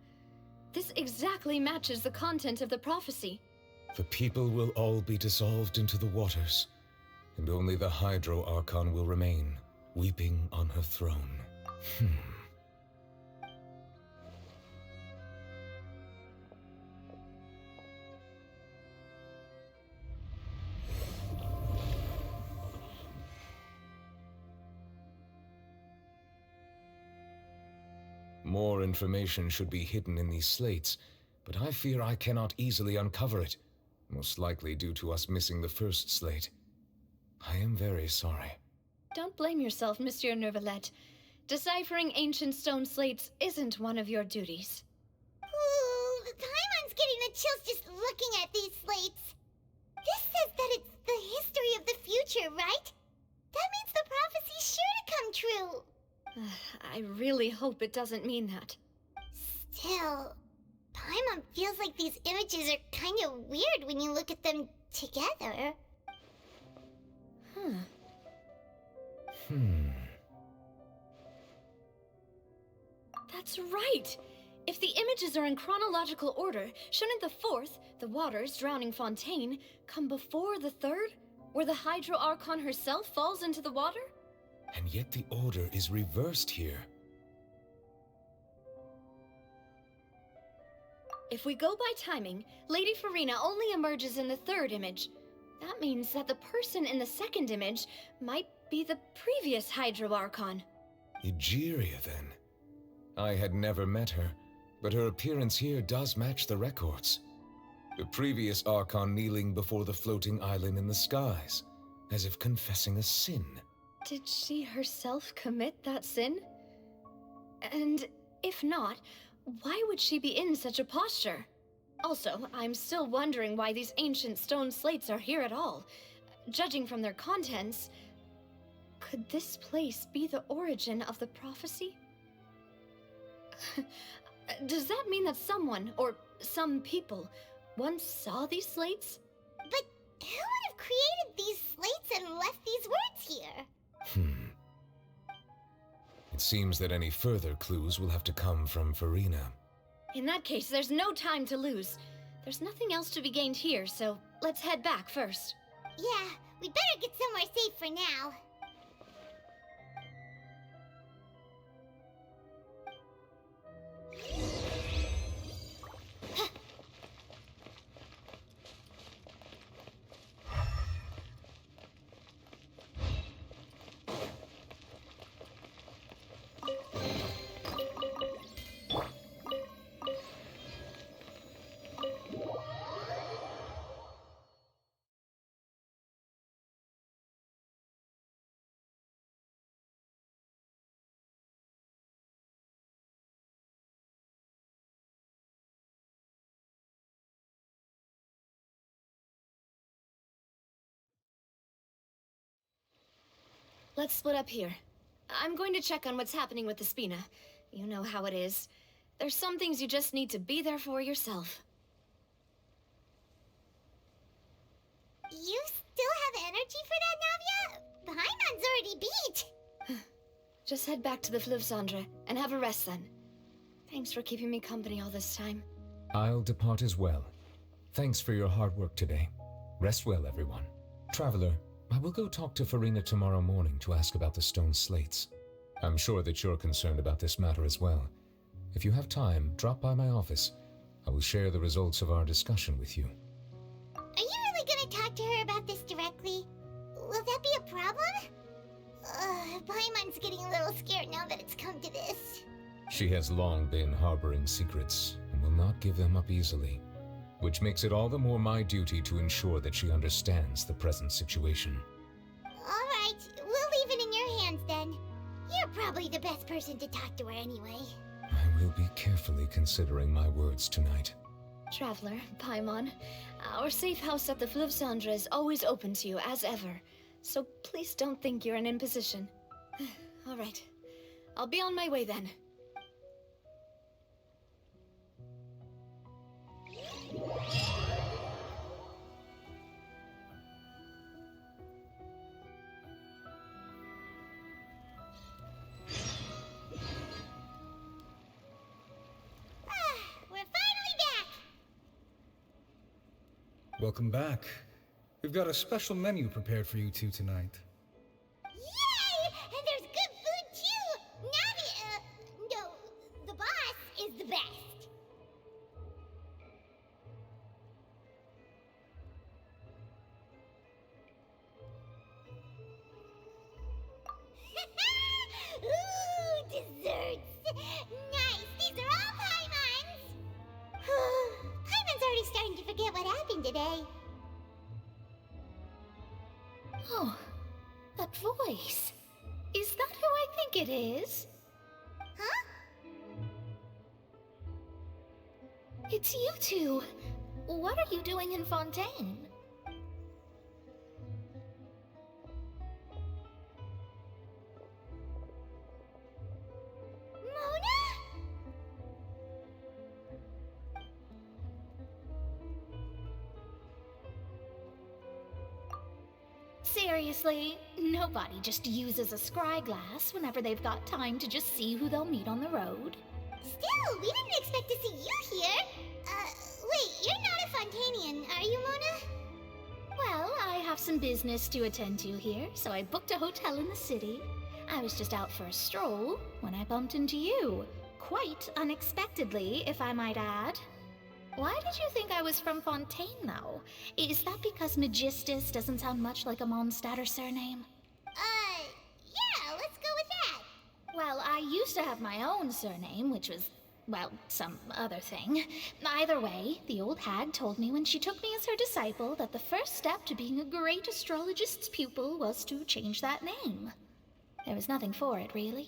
This exactly matches the content of the prophecy. The people will all be dissolved into the waters, and only the Hydro Archon will remain, weeping on her throne. More information should be hidden in these slates, but I fear I cannot easily uncover it, most likely due to us missing the first slate. I am very sorry. Don't blame yourself, Monsieur Neuvillette. Deciphering ancient stone slates isn't one of your duties. Ooh, Paimon's getting the chills just looking at these slates. This says that it's the history of the future, right? That means the prophecy's sure to come true. I really hope it doesn't mean that. Still, Paimon feels like these images are kind of weird when you look at them together. That's right! If the images are in chronological order, shouldn't the fourth, the waters drowning Fontaine, come before the third, where the Hydro Archon herself falls into the water? And yet the order is reversed here. If we go by timing, Lady Farina only emerges in the third image. That means that the person in the second image might be the previous Hydro Archon. Egeria, then. I had never met her, but her appearance here does match the records. The previous Archon kneeling before the floating island in the skies, as if confessing a sin. Did she herself commit that sin? And if not, why would she be in such a posture? Also, I'm still wondering why these ancient stone slates are here at all. Judging from their contents, could this place be the origin of the prophecy? Does that mean that someone, or some people, once saw these slates? But who would have created these slates and left these words here? It seems that any further clues will have to come from Farina. In that case, there's no time to lose. There's nothing else to be gained here, so let's head back first. Yeah, we better get somewhere safe for now. Let's split up here. I'm going to check on what's happening with the Spina. You know how it is. There's some things you just need to be there for yourself. You still have energy for that, Navia? Paimon's already beat. Just head back to the Fleuve Cendre and have a rest then. Thanks for keeping me company all this time. I'll depart as well. Thanks for your hard work today. Rest well, everyone. Traveler, I will go talk to Farina tomorrow morning to ask about the stone slates. I'm sure that you're concerned about this matter as well. If you have time, drop by my office. I will share the results of our discussion with you. Are you really gonna talk to her about this directly? Will that be a problem? Paimon's getting a little scared now that it's come to this. She has long been harboring secrets and will not give them up easily, which makes it all the more my duty to ensure that she understands the present situation. Alright, we'll leave it in your hands then. You're probably the best person to talk to her anyway. I will be carefully considering my words tonight. Traveler, Paimon, our safe house at the Fleuve Cendre is always open to you as ever, so please don't think you're an imposition. Alright, I'll be on my way then. We're finally back! Welcome back. We've got a special menu prepared for you two tonight. Yay! And there's good food too! Navi, no, the boss is the best. Ooh, desserts! Nice! These are all Paimon's! Paimon's already starting to forget what happened today. Oh, that voice. Is that who I think it is? Huh? It's you two. What are you doing in Fontaine? Seriously, nobody just uses a scry glass whenever they've got time to just see who they'll meet on the road. Still, we didn't expect to see you here. Wait, you're not a Fontainian, are you, Mona? Well, I have some business to attend to here, so I booked a hotel in the city. I was just out for a stroll when I bumped into you. Quite unexpectedly, if I might add. Why did you think I was from Fontaine, though? Is that because Magistus doesn't sound much like a Mondstatter surname? Yeah, let's go with that. Well, I used to have my own surname, which was, well, some other thing. Either way, the old hag told me when she took me as her disciple that the first step to being a great astrologist's pupil was to change that name. There was nothing for it, really.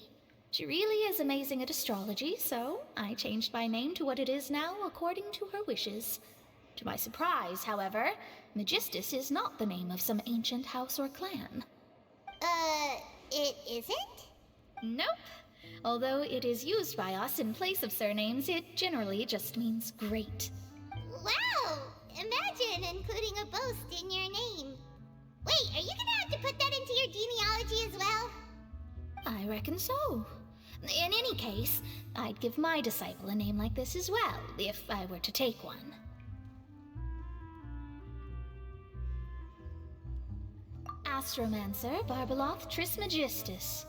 She really is amazing at astrology, so I changed my name to what it is now according to her wishes. To my surprise, however, Magistus is not the name of some ancient house or clan. It isn't? Nope. Although it is used by us in place of surnames, it generally just means great. Wow! Imagine including a boast in your name. Wait, are you gonna have to put that into your genealogy as well? I reckon so. In any case, I'd give my disciple a name like this as well, if I were to take one. Astromancer Barbeloth Trismegistus.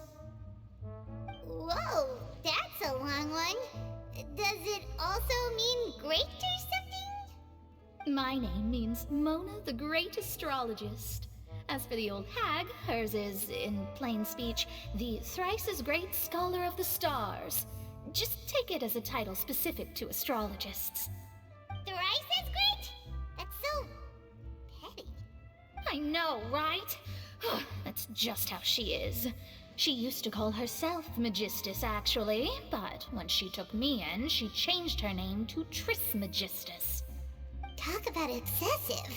Whoa, that's a long one. Does it also mean great or something? My name means Mona the Great Astrologist. As for the old hag, hers is, in plain speech, the thrice as great scholar of the stars. Just take it as a title specific to astrologists. Thrice as great? That's so petty. I know, right? That's just how she is. She used to call herself Magistus, actually, but when she took me in, she changed her name to Trismegistus. Talk about excessive.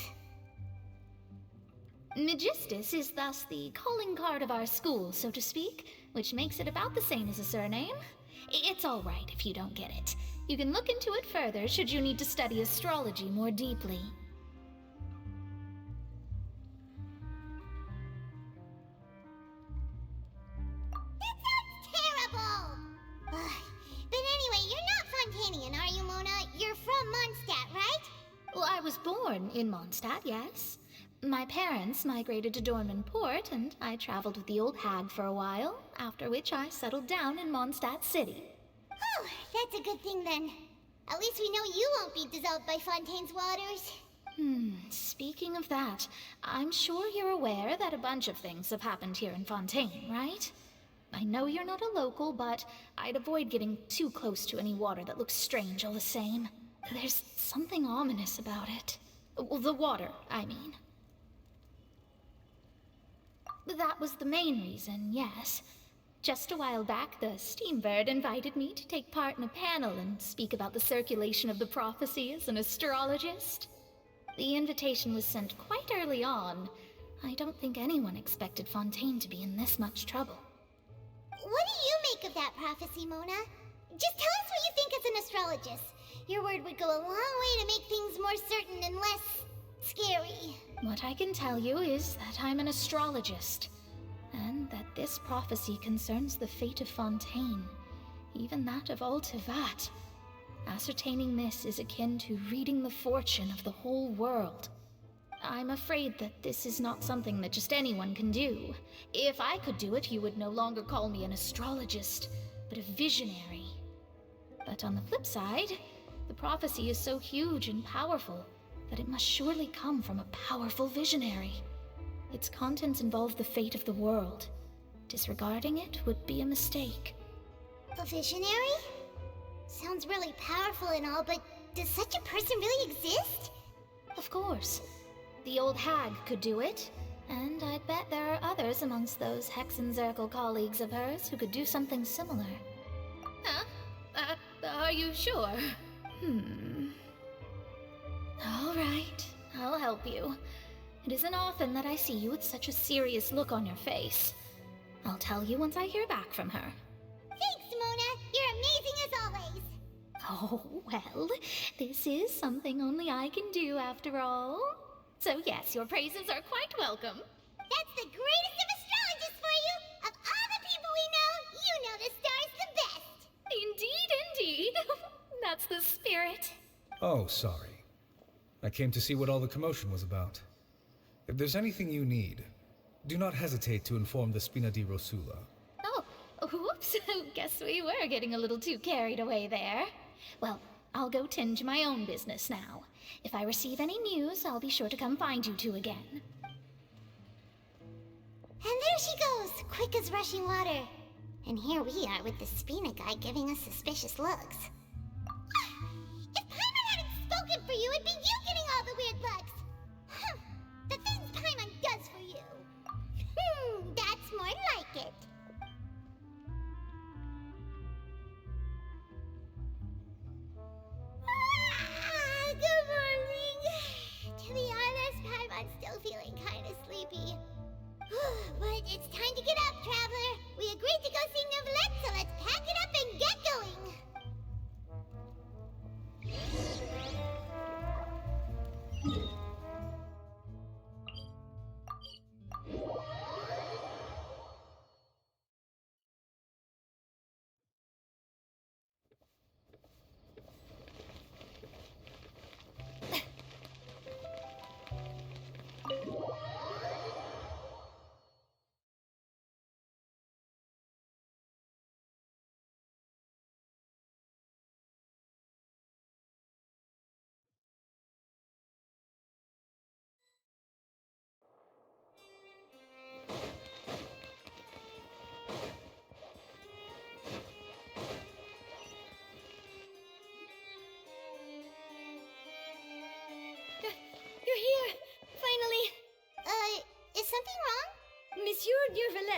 Magistus is thus the calling card of our school, so to speak, which makes it about the same as a surname. It's all right if you don't get it. You can look into it further should you need to study astrology more deeply. That sounds terrible! But anyway, you're not Fontainian, are you, Mona? You're from Mondstadt, right? Well, I was born in Mondstadt, yes. My parents migrated to Dornman Port, and I traveled with the old hag for a while, after which I settled down in Mondstadt City. Oh, that's a good thing then. At least we know you won't be dissolved by Fontaine's waters. Speaking of that, I'm sure you're aware that a bunch of things have happened here in Fontaine, right? I know you're not a local, but I'd avoid getting too close to any water that looks strange all the same. There's something ominous about it. Well, the water, I mean. That was the main reason, yes. Just a while back, the Steambird invited me to take part in a panel and speak about the circulation of the prophecy as an astrologist. The invitation was sent quite early on. I don't think anyone expected Fontaine to be in this much trouble. What do you make of that prophecy, Mona? Just tell us what you think as an astrologist. Your word would go a long way to make things more certain and less scary. What I can tell you is that I'm an astrologist, and that this prophecy concerns the fate of Fontaine, even that of Altivat. Ascertaining this is akin to reading the fortune of the whole world. I'm afraid that this is not something that just anyone can do. If I could do it, you would no longer call me an astrologist, but a visionary. But on the flip side, the prophecy is so huge and powerful that it must surely come from a powerful visionary. Its contents involve the fate of the world. Disregarding it would be a mistake. A visionary? Sounds really powerful and all, but does such a person really exist? Of course. The old hag could do it, and I'd bet there are others amongst those Hexenzirkel colleagues of hers who could do something similar. Huh? Are you sure? All right, I'll help you. It isn't often that I see you with such a serious look on your face. I'll tell you once I hear back from her. Thanks, Mona. You're amazing as always. Oh, well, this is something only I can do after all. So yes, your praises are quite welcome. That's the greatest of astrologists for you! Of all the people we know, you know the stars the best! Indeed. That's the spirit. Oh, sorry. I came to see what all the commotion was about. If there's anything you need, do not hesitate to inform the Spina di Rosula. Oh, whoops. Guess we were getting a little too carried away there. Well, I'll go tend to my own business now. If I receive any news, I'll be sure to come find you two again. And there she goes, quick as rushing water. And here we are with the Spina guy giving us suspicious looks. If Paimon hadn't spoken for you, it'd be you getting all the weird looks. The things Paimon does for you. That's more like it.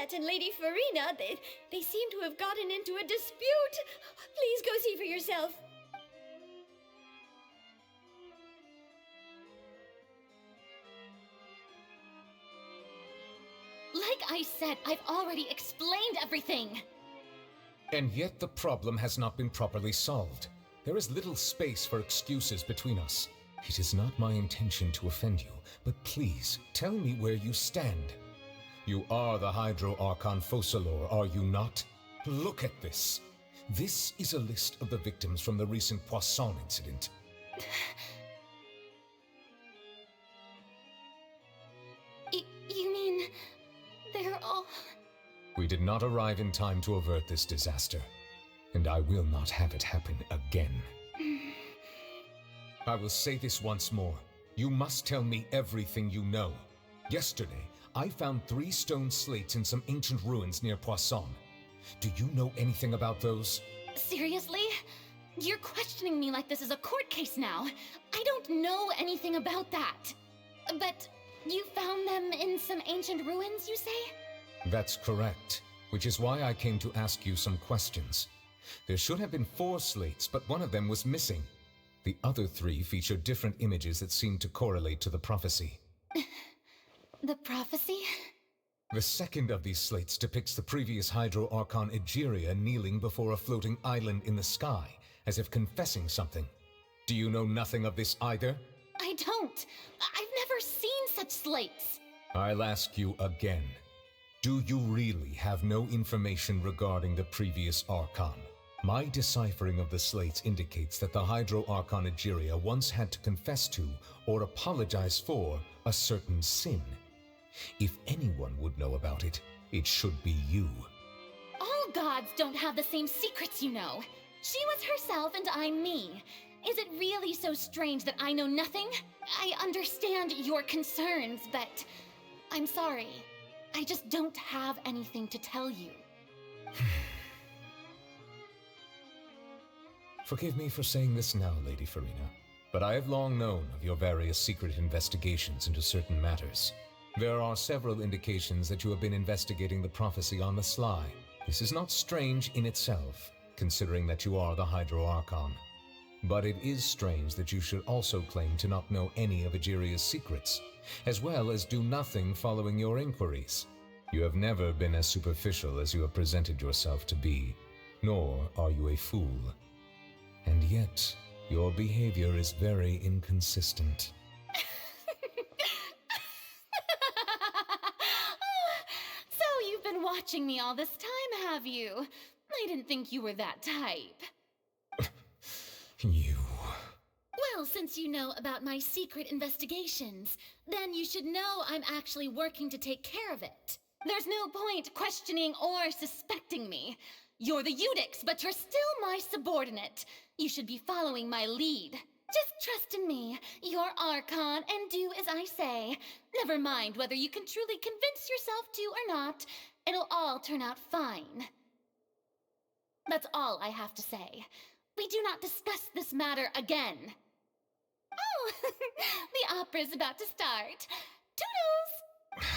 Juliet and Lady Farina, they seem to have gotten into a dispute. Please go see for yourself. Like I said, I've already explained everything. And yet the problem has not been properly solved. There is little space for excuses between us. It is not my intention to offend you, but please, tell me where you stand. You are the Hydro Archon Focalor, are you not? Look at this. This is a list of the victims from the recent Poisson incident. You mean... they're all... We did not arrive in time to avert this disaster, and I will not have it happen again. I will say this once more. You must tell me everything you know. Yesterday, I found 3 stone slates in some ancient ruins near Poisson. Do you know anything about those? Seriously? You're questioning me like this is a court case now. I don't know anything about that. But you found them in some ancient ruins, you say? That's correct, which is why I came to ask you some questions. There should have been 4 slates, but one of them was missing. The other 3 feature different images that seem to correlate to the prophecy. The prophecy? The second of these slates depicts the previous Hydro Archon Egeria kneeling before a floating island in the sky, as if confessing something. Do you know nothing of this either? I don't. I've never seen such slates. I'll ask you again. Do you really have no information regarding the previous Archon? My deciphering of the slates indicates that the Hydro Archon Egeria once had to confess to, or apologize for, a certain sin. If anyone would know about it, it should be you. All gods don't have the same secrets, you know. She was herself and I'm me. Is it really so strange that I know nothing? I understand your concerns, but I'm sorry. I just don't have anything to tell you. Forgive me for saying this now, Lady Farina, but I have long known of your various secret investigations into certain matters. There are several indications that you have been investigating the prophecy on the sly. This is not strange in itself, considering that you are the Hydro Archon. But it is strange that you should also claim to not know any of Egeria's secrets, as well as do nothing following your inquiries. You have never been as superficial as you have presented yourself to be, nor are you a fool. And yet, your behavior is very inconsistent. So you've been watching me all this time, have you? I didn't think you were that type. You... Well, since you know about my secret investigations, then you should know I'm actually working to take care of it. There's no point questioning or suspecting me. You're the Eudix, but you're still my subordinate. You should be following my lead. Just trust in me. You're Archon, and do as I say. Never mind whether you can truly convince yourself to or not. It'll all turn out fine. That's all I have to say. We do not discuss this matter again. Oh, the opera's about to start. Toodles!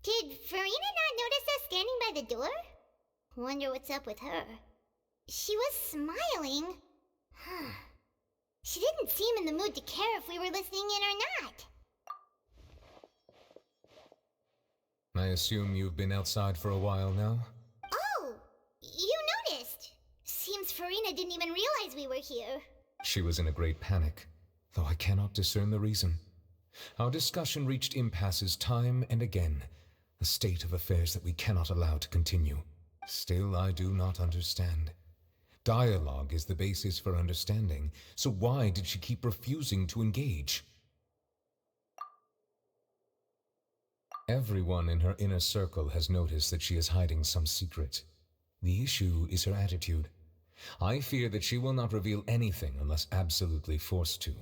Did Farina not notice us standing by the door? Wonder what's up with her. She was smiling. She didn't seem in the mood to care if we were listening in or not. I assume you've been outside for a while now? Oh, you noticed. Seems Farina didn't even realize we were here. She was in a great panic, though I cannot discern the reason. Our discussion reached impasses time and again, a state of affairs that we cannot allow to continue. Still, I do not understand. Dialogue is the basis for understanding, so why did she keep refusing to engage? Everyone in her inner circle has noticed that she is hiding some secret. The issue is her attitude. I fear that she will not reveal anything unless absolutely forced to.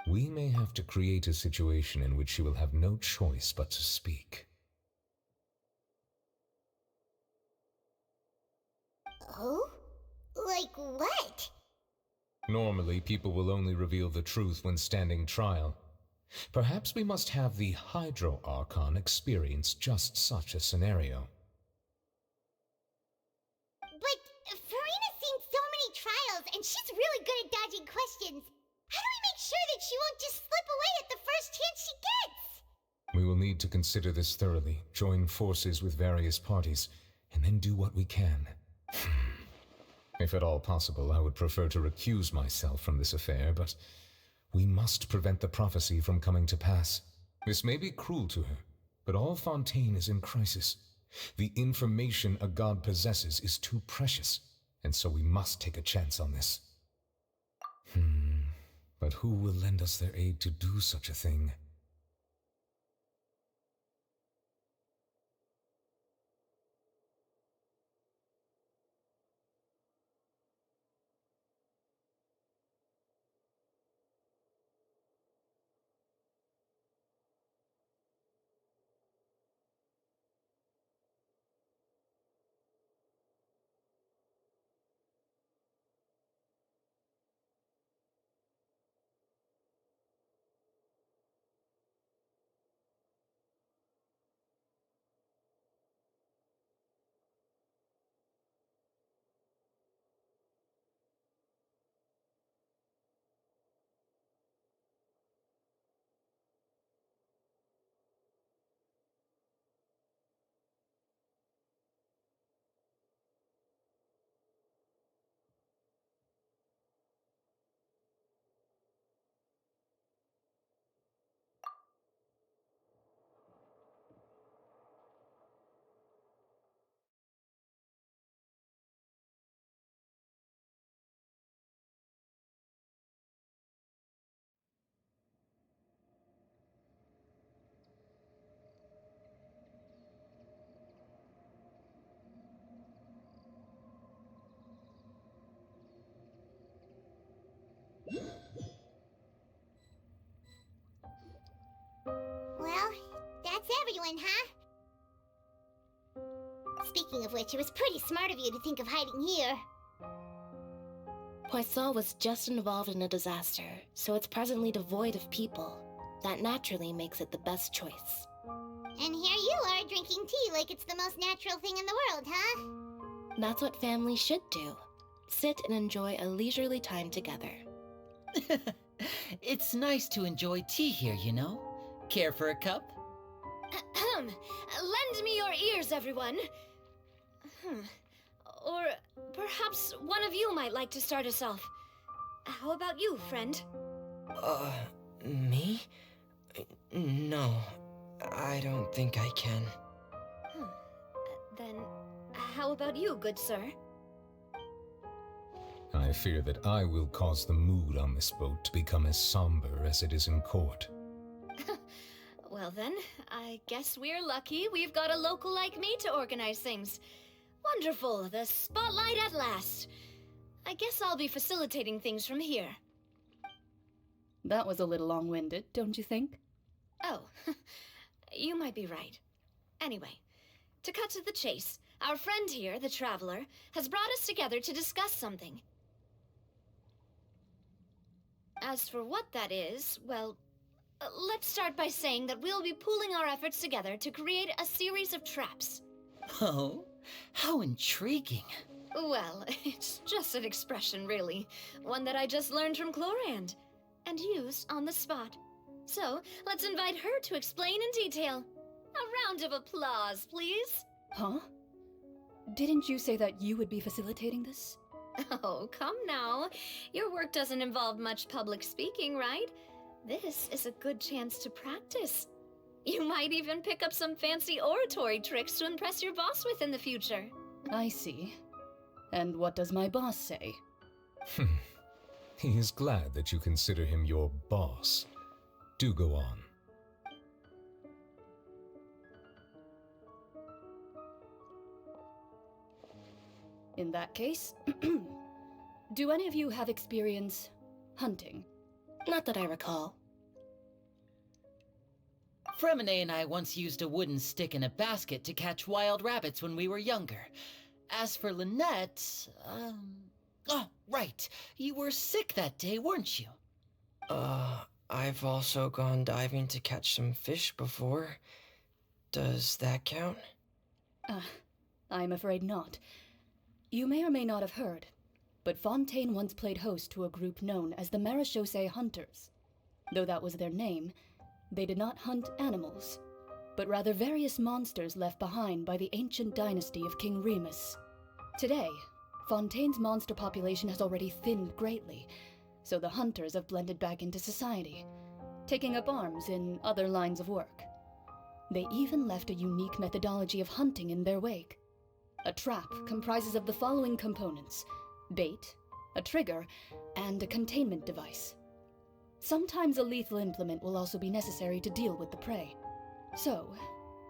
We may have to create a situation in which she will have no choice but to speak. Oh? Like what? Normally, people will only reveal the truth when standing trial. Perhaps we must have the Hydro Archon experience just such a scenario. But Farina's seen so many trials, and she's really good at dodging questions. How do we make sure that she won't just slip away at the first chance she gets? We will need to consider this thoroughly, join forces with various parties, and then do what we can. If at all possible, I would prefer to recuse myself from this affair, but we must prevent the prophecy from coming to pass. This may be cruel to her, but all Fontaine is in crisis. The information a god possesses is too precious, and so we must take a chance on this. But who will lend us their aid to do such a thing? Well, that's everyone, huh? Speaking of which, it was pretty smart of you to think of hiding here. Poisson was just involved in a disaster, so it's presently devoid of people. That naturally makes it the best choice. And here you are drinking tea like it's the most natural thing in the world, huh? That's what families should do. Sit and enjoy a leisurely time together. It's nice to enjoy tea here, you know? Care for a cup? Lend me your ears, everyone. Or perhaps one of you might like to start us off. How about you, friend? Me? No, I don't think I can. Then, how about you, good sir? I fear that I will cause the mood on this boat to become as somber as it is in court. Well then, I guess we're lucky we've got a local like me to organize things. Wonderful, the spotlight at last. I guess I'll be facilitating things from here. That was a little long-winded, don't you think? Oh, you might be right. Anyway, to cut to the chase, our friend here, the Traveler, has brought us together to discuss something. As for what that is, well, let's start by saying that we'll be pooling our efforts together to create a series of traps. Oh, how intriguing. Well, it's just an expression, really. One that I just learned from Chlorand, and used on the spot. So, let's invite her to explain in detail. A round of applause, please. Huh? Didn't you say that you would be facilitating this? Oh, come now. Your work doesn't involve much public speaking, right? This is a good chance to practice. You might even pick up some fancy oratory tricks to impress your boss with in the future. I see. And what does my boss say? He is glad that you consider him your boss. Do go on. In that case, do any of you have experience hunting? Not that I recall. Fremine and I once used a wooden stick in a basket to catch wild rabbits when we were younger. As for Lynette, Oh, right. You were sick that day, weren't you? I've also gone diving to catch some fish before. Does that count? I'm afraid not. You may or may not have heard, but Fontaine once played host to a group known as the Marechaussee Hunters. Though that was their name, they did not hunt animals, but rather various monsters left behind by the ancient dynasty of King Remus. Today, Fontaine's monster population has already thinned greatly, so the hunters have blended back into society, taking up arms in other lines of work. They even left a unique methodology of hunting in their wake. A trap comprises of the following components: bait, a trigger, and a containment device. Sometimes a lethal implement will also be necessary to deal with the prey. So,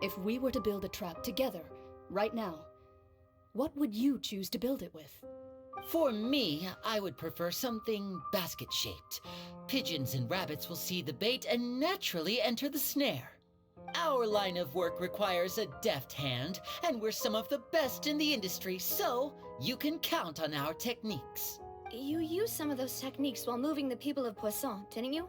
if we were to build a trap together, right now, what would you choose to build it with? For me, I would prefer something basket-shaped. Pigeons and rabbits will see the bait and naturally enter the snare. Our line of work requires a deft hand, and we're some of the best in the industry, so you can count on our techniques. You used some of those techniques while moving the people of Poisson, didn't you?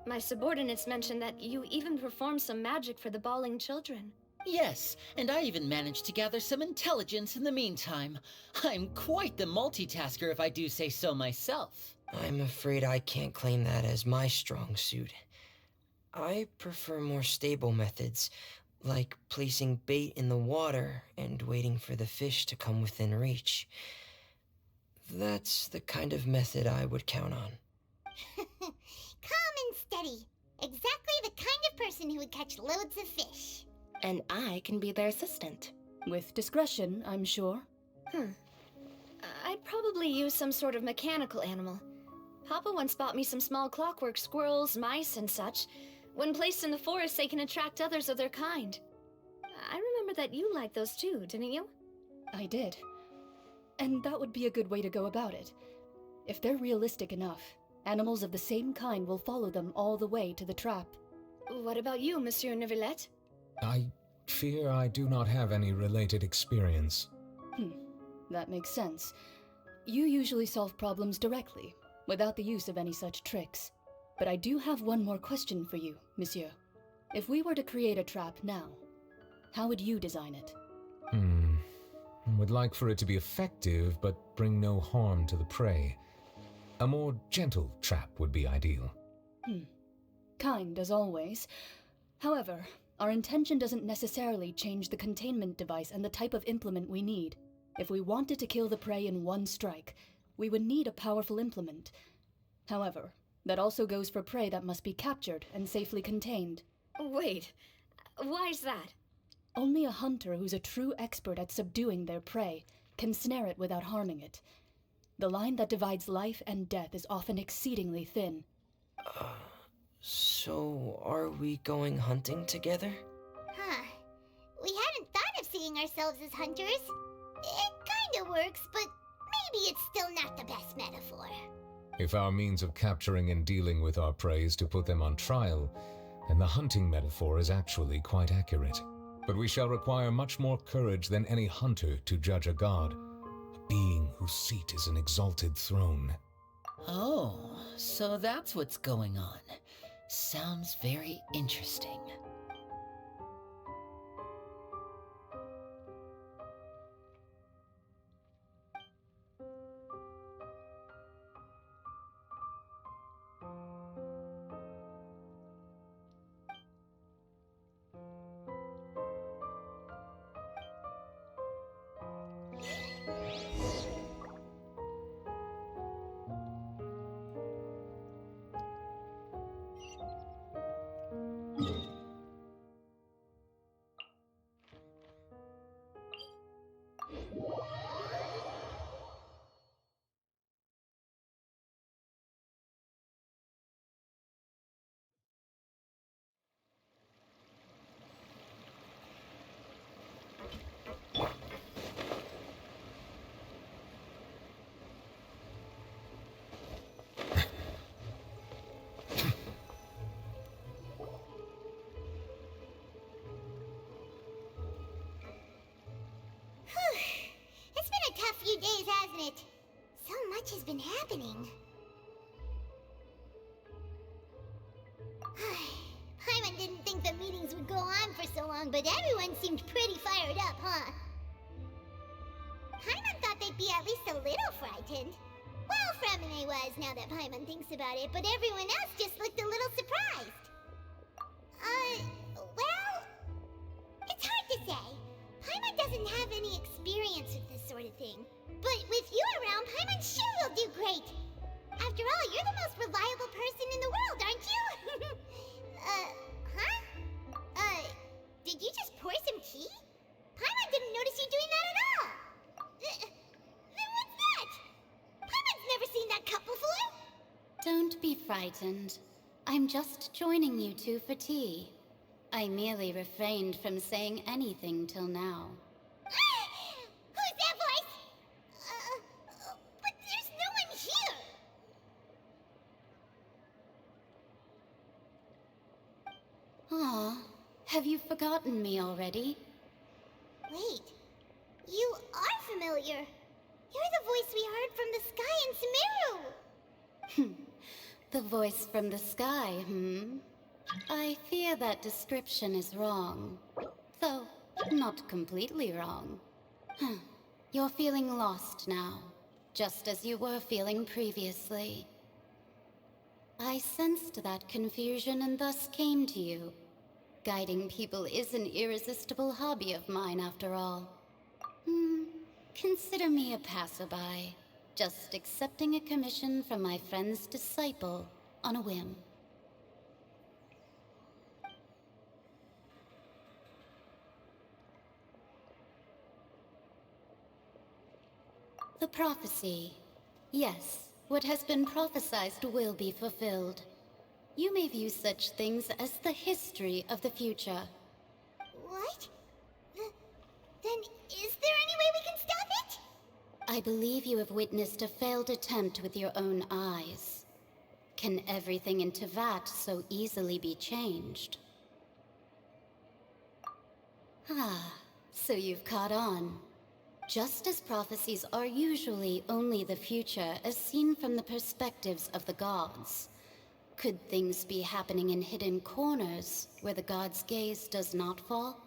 My subordinates mentioned that you even performed some magic for the bawling children. Yes, and I even managed to gather some intelligence in the meantime. I'm quite the multitasker if I do say so myself. I'm afraid I can't claim that as my strong suit. I prefer more stable methods, like placing bait in the water and waiting for the fish to come within reach. That's the kind of method I would count on. Calm and steady. Exactly the kind of person who would catch loads of fish. And I can be their assistant. With discretion, I'm sure. I'd probably use some sort of mechanical animal. Papa once bought me some small clockwork squirrels, mice, and such. When placed in the forest, they can attract others of their kind. I remember that you liked those too, didn't you? I did. And that would be a good way to go about it. If they're realistic enough, animals of the same kind will follow them all the way to the trap. What about you, Monsieur Neuvillette? I fear I do not have any related experience. That makes sense. You usually solve problems directly, without the use of any such tricks. But I do have one more question for you, Monsieur. If we were to create a trap now, how would you design it? I would like for it to be effective, but bring no harm to the prey. A more gentle trap would be ideal. Kind, as always. However, our intention doesn't necessarily change the containment device and the type of implement we need. If we wanted to kill the prey in one strike, we would need a powerful implement. However, that also goes for prey that must be captured and safely contained. Wait, why's that? Only a hunter who's a true expert at subduing their prey can snare it without harming it. The line that divides life and death is often exceedingly thin. So are we going hunting together? We hadn't thought of seeing ourselves as hunters. It kinda works, but maybe it's still not the best metaphor. If our means of capturing and dealing with our prey is to put them on trial, then the hunting metaphor is actually quite accurate. But we shall require much more courage than any hunter to judge a god, a being whose seat is an exalted throne. Oh, so that's what's going on. Sounds very interesting. has been happening. Paimon didn't think the meetings would go on for so long, but everyone seemed pretty fired up, huh? Paimon thought they'd be at least a little frightened. Well, Fremine was, now that Paimon thinks about it, but everyone else just looked a little surprised. Well, it's hard to say. Paimon doesn't have any experience with this sort of thing. But with you around, Paimon sure will do great. After all, you're the most reliable person in the world, aren't you? Did you just pour some tea? Paimon didn't notice you doing that at all. Then what's that? Paimon's never seen that cup before. Don't be frightened. I'm just joining you two for tea. I merely refrained from saying anything till now. Who's that voice? But there's no one here. Aw, have you forgotten me already? Wait, you are familiar. You're the voice we heard from the sky in Sumeru. The voice from the sky, I fear that description is wrong. Though, not completely wrong. You're feeling lost now, just as you were feeling previously. I sensed that confusion and thus came to you. Guiding people is an irresistible hobby of mine, after all. Consider me a passerby, just accepting a commission from my friend's disciple on a whim. The prophecy. Yes, what has been prophesized will be fulfilled. You may view such things as the history of the future. What? Then is there any way we can stop it? I believe you have witnessed a failed attempt with your own eyes. Can everything in Tevat so easily be changed? So you've caught on. Just as prophecies are usually only the future as seen from the perspectives of the gods, could things be happening in hidden corners where the gods' gaze does not fall?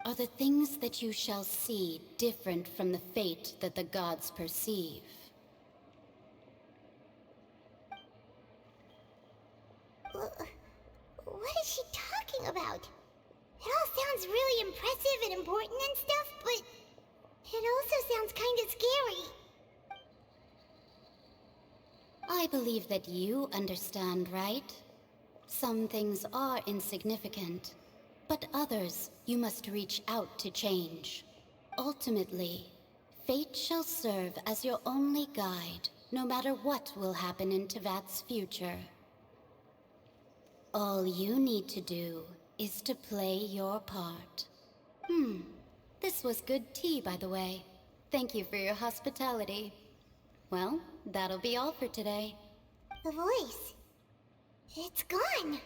Are the things that you shall see different from the fate that the gods perceive? What is she talking about? It all sounds really impressive and important and stuff, but it also sounds kind of scary. I believe that you understand, right? Some things are insignificant, but others you must reach out to change. Ultimately, fate shall serve as your only guide, no matter what will happen in Tevat's future. All you need to do is to play your part. This was good tea, by the way. Thank you for your hospitality. Well, that'll be all for today. The voice. It's gone.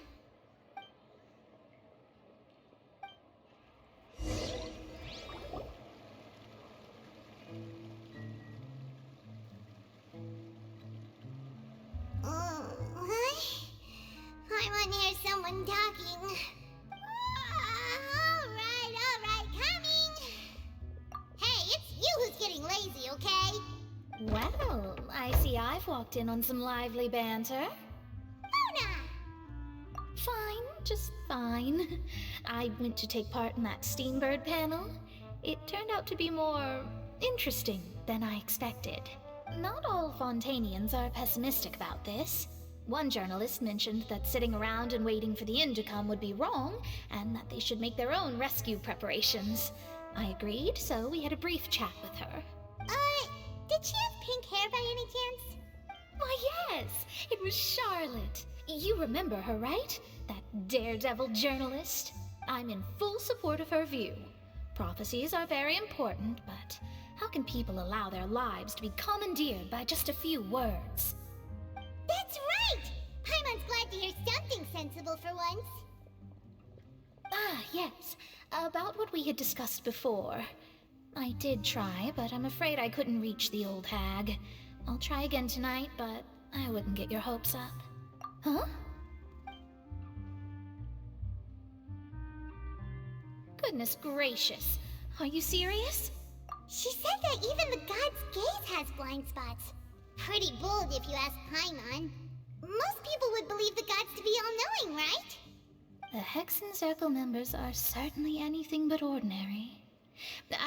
I want to hear someone talking. All right, coming. Hey, it's you who's getting lazy, okay? Well, I see I've walked in on some lively banter. Luna! Fine, just fine. I went to take part in that Steambird panel. It turned out to be more interesting than I expected. Not all Fontainians are pessimistic about this. One journalist mentioned that sitting around and waiting for the end to come would be wrong, and that they should make their own rescue preparations. I agreed, so we had a brief chat with her. Did she have pink hair by any chance? Why, yes! It was Charlotte. You remember her, right? That daredevil journalist? I'm in full support of her view. Prophecies are very important, but how can people allow their lives to be commandeered by just a few words? That's right! Paimon's glad to hear something sensible for once. Yes. About what we had discussed before. I did try, but I'm afraid I couldn't reach the old hag. I'll try again tonight, but I wouldn't get your hopes up. Huh? Goodness gracious. Are you serious? She said that even the god's gaze has blind spots. Pretty bold if you ask Paimon. Most people would believe the gods to be all-knowing, right? The Hexen Circle members are certainly anything but ordinary.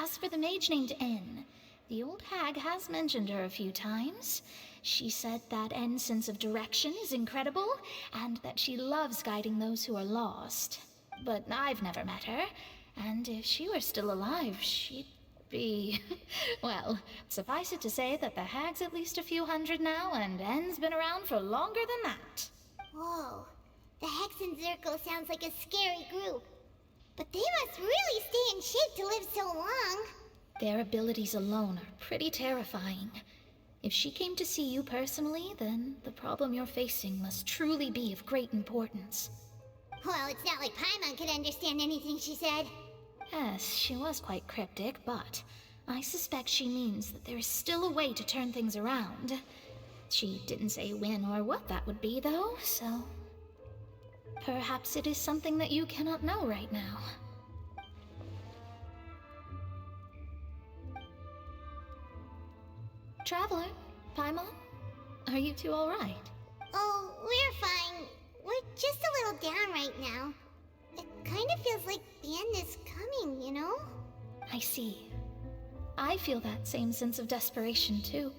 As for the mage named N, the old hag has mentioned her a few times. She said that N's sense of direction is incredible, and that she loves guiding those who are lost. But I've never met her, and if she were still alive, she'd be... well, suffice it to say that the hag's at least a few hundred now, and N's been around for longer than that. Whoa, the Hexen Circle sounds like a scary group. But they must really stay in shape to live so long. Their abilities alone are pretty terrifying. If she came to see you personally, then the problem you're facing must truly be of great importance. Well, it's not like Paimon could understand anything she said. Yes, she was quite cryptic, but I suspect she means that there is still a way to turn things around. She didn't say when or what that would be, though, so... perhaps it is something that you cannot know right now. Traveler, Paimon, are you two all right? Oh, we're fine. We're just a little down right now. It kind of feels like the end is coming, you know? I see. I feel that same sense of desperation, too.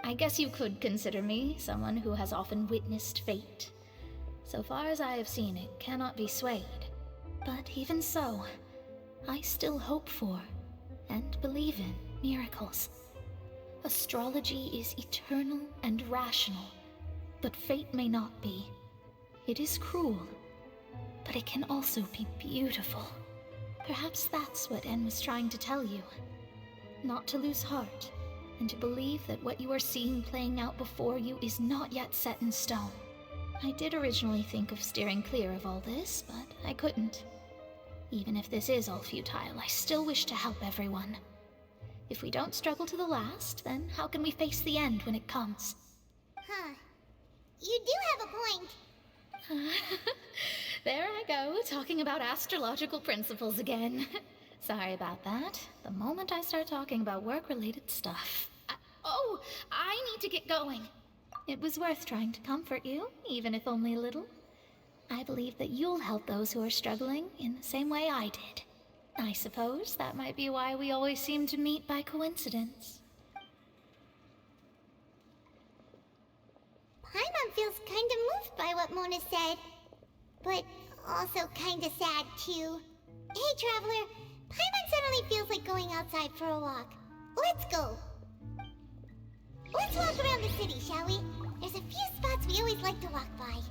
I guess you could consider me someone who has often witnessed fate. So far as I have seen, it cannot be swayed. But even so, I still hope for, and believe in, miracles. Astrology is eternal and rational, but fate may not be. It is cruel, but it can also be beautiful. Perhaps that's what N was trying to tell you. Not to lose heart, and to believe that what you are seeing playing out before you is not yet set in stone. I did originally think of steering clear of all this, but I couldn't. Even if this is all futile, I still wish to help everyone. If we don't struggle to the last, then how can we face the end when it comes? Huh. You do have a point. There I go, talking about astrological principles again. Sorry about that. The moment I start talking about work-related stuff... I need to get going. It was worth trying to comfort you, even if only a little. I believe that you'll help those who are struggling in the same way I did. I suppose that might be why we always seem to meet by coincidence. Paimon feels kinda moved by what Mona said. But also kinda sad, too. Hey, Traveler, Paimon suddenly feels like going outside for a walk. Let's go! Let's walk around the city, shall we? There's a few spots we always like to walk by.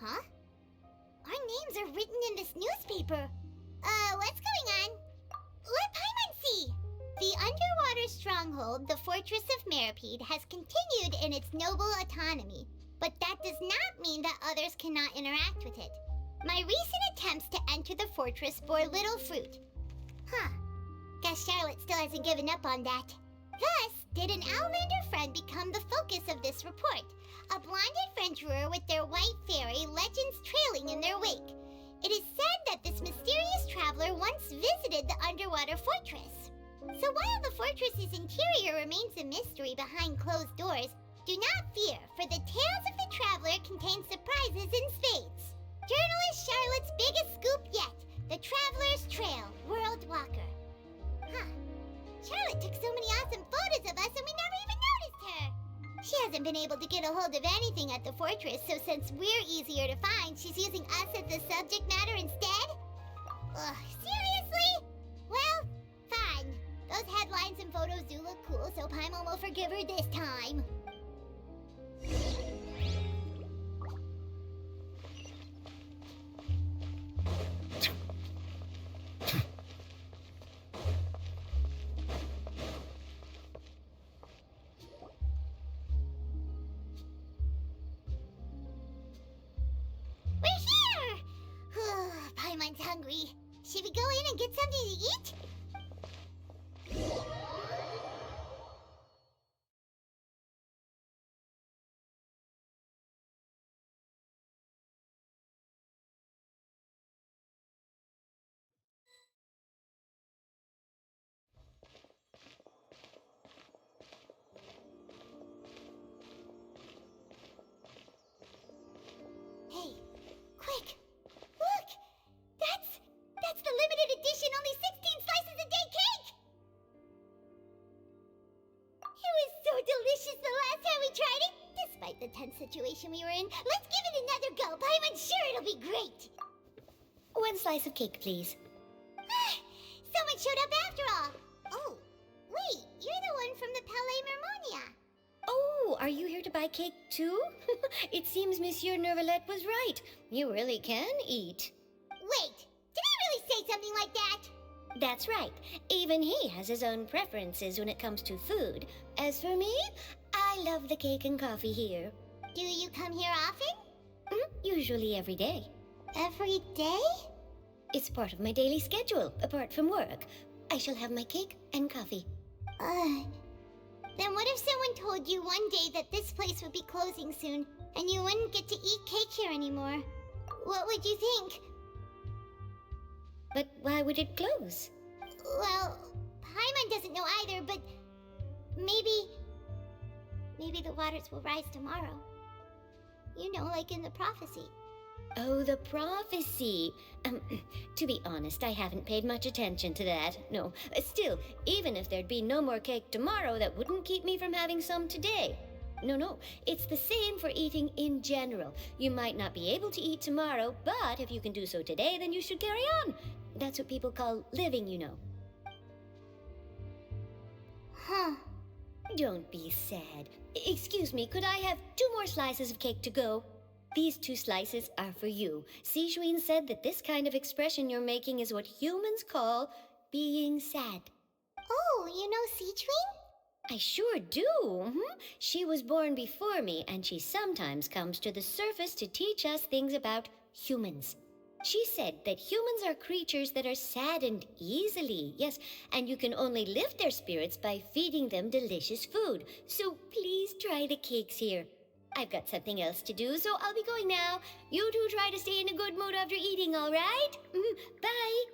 Huh? Our names are written in this newspaper. What's going on? Let Paimon see! The underwater stronghold, the Fortress of Meripede, has continued in its noble autonomy. But that does not mean that others cannot interact with it. My recent attempts to enter the fortress bore little fruit. Huh. Guess Charlotte still hasn't given up on that. Thus, did an Outlander friend become the focus of this report? A blonde adventurer with their white fairy, legends trailing in their wake. It is said that this mysterious traveler once visited the underwater fortress. So while the fortress's interior remains a mystery behind closed doors, do not fear, for the tales of the traveler contain surprises in spades. Journalist Charlotte's biggest scoop yet, the Traveler's Trail, World Walker. Huh. Charlotte took so many awesome photos of us and we never even noticed her. She has hasn't been able to get a hold of anything at the fortress, so since we're easier to find, she's using us as the subject matter instead? Ugh, seriously? Well, fine. Those headlines and photos do look cool, so Paimon will forgive her this time. We're here! Paimon's hungry. Should we go in and get something to eat? Hey, quick! Look! That's the limited edition only 16 slices a day cake! It was so delicious the last time we tried it! Despite the tense situation we were in, let's give it another go! I'm sure it'll be great! 1 slice of cake, please. Someone showed up after all! Oh, wait, you're the one from the Palais Mermonia! Oh, are you here to buy cake too? It seems Monsieur Nervalette was right. You really can eat. Wait, did I really say something like that? That's right. Even he has his own preferences when it comes to food. As for me, I love the cake and coffee here. Do you come here often? Usually every day. Every day? It's part of my daily schedule, apart from work. I shall have my cake and coffee. Then what if someone told you one day that this place would be closing soon, and you wouldn't get to eat cake here anymore? What would you think? But why would it close? Well, Paimon doesn't know either, but maybe the waters will rise tomorrow. You know, like in the prophecy. Oh, the prophecy. To be honest, I haven't paid much attention to that. No, still, even if there'd be no more cake tomorrow, that wouldn't keep me from having some today. No, it's the same for eating in general. You might not be able to eat tomorrow, but if you can do so today, then you should carry on. That's what people call living, you know. Huh. Don't be sad. Excuse me, could I have 2 more slices of cake to go? These 2 slices are for you. Sijuin said that this kind of expression you're making is what humans call being sad. Oh, you know Sijuin? I sure do. She was born before me, and she sometimes comes to the surface to teach us things about humans. She said that humans are creatures that are saddened easily, yes, and you can only lift their spirits by feeding them delicious food. So please try the cakes here. I've got something else to do, so I'll be going now. You two try to stay in a good mood after eating, all right? Bye.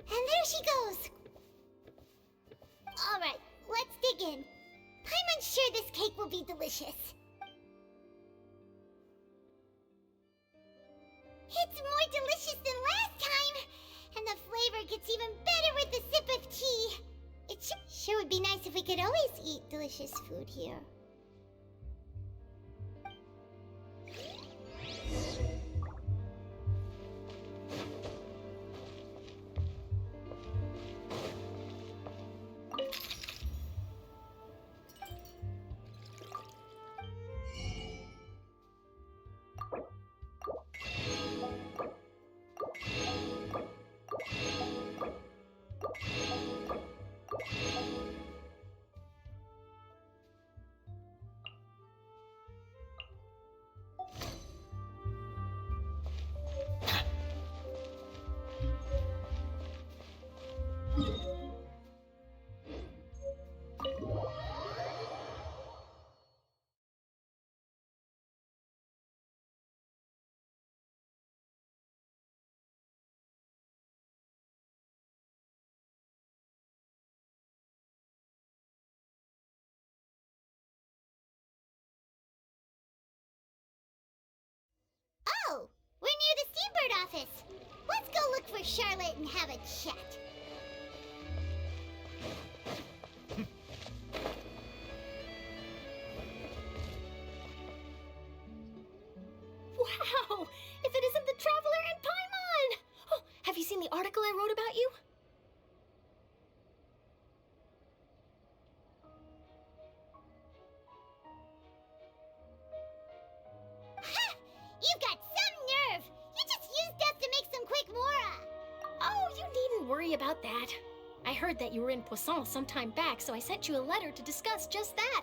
And there she goes! Alright, let's dig in. Paimon's sure this cake will be delicious. It's more delicious than last time! And the flavor gets even better with the sip of tea. It sure would be nice if we could always eat delicious food here. Oh, we're near the Steambird office. Let's go look for Charlotte and have a chat. article I wrote about you? Ha! You've got some nerve! You just used us to make some quick mora! Oh, you needn't worry about that. I heard that you were in Poisson some time back, so I sent you a letter to discuss just that.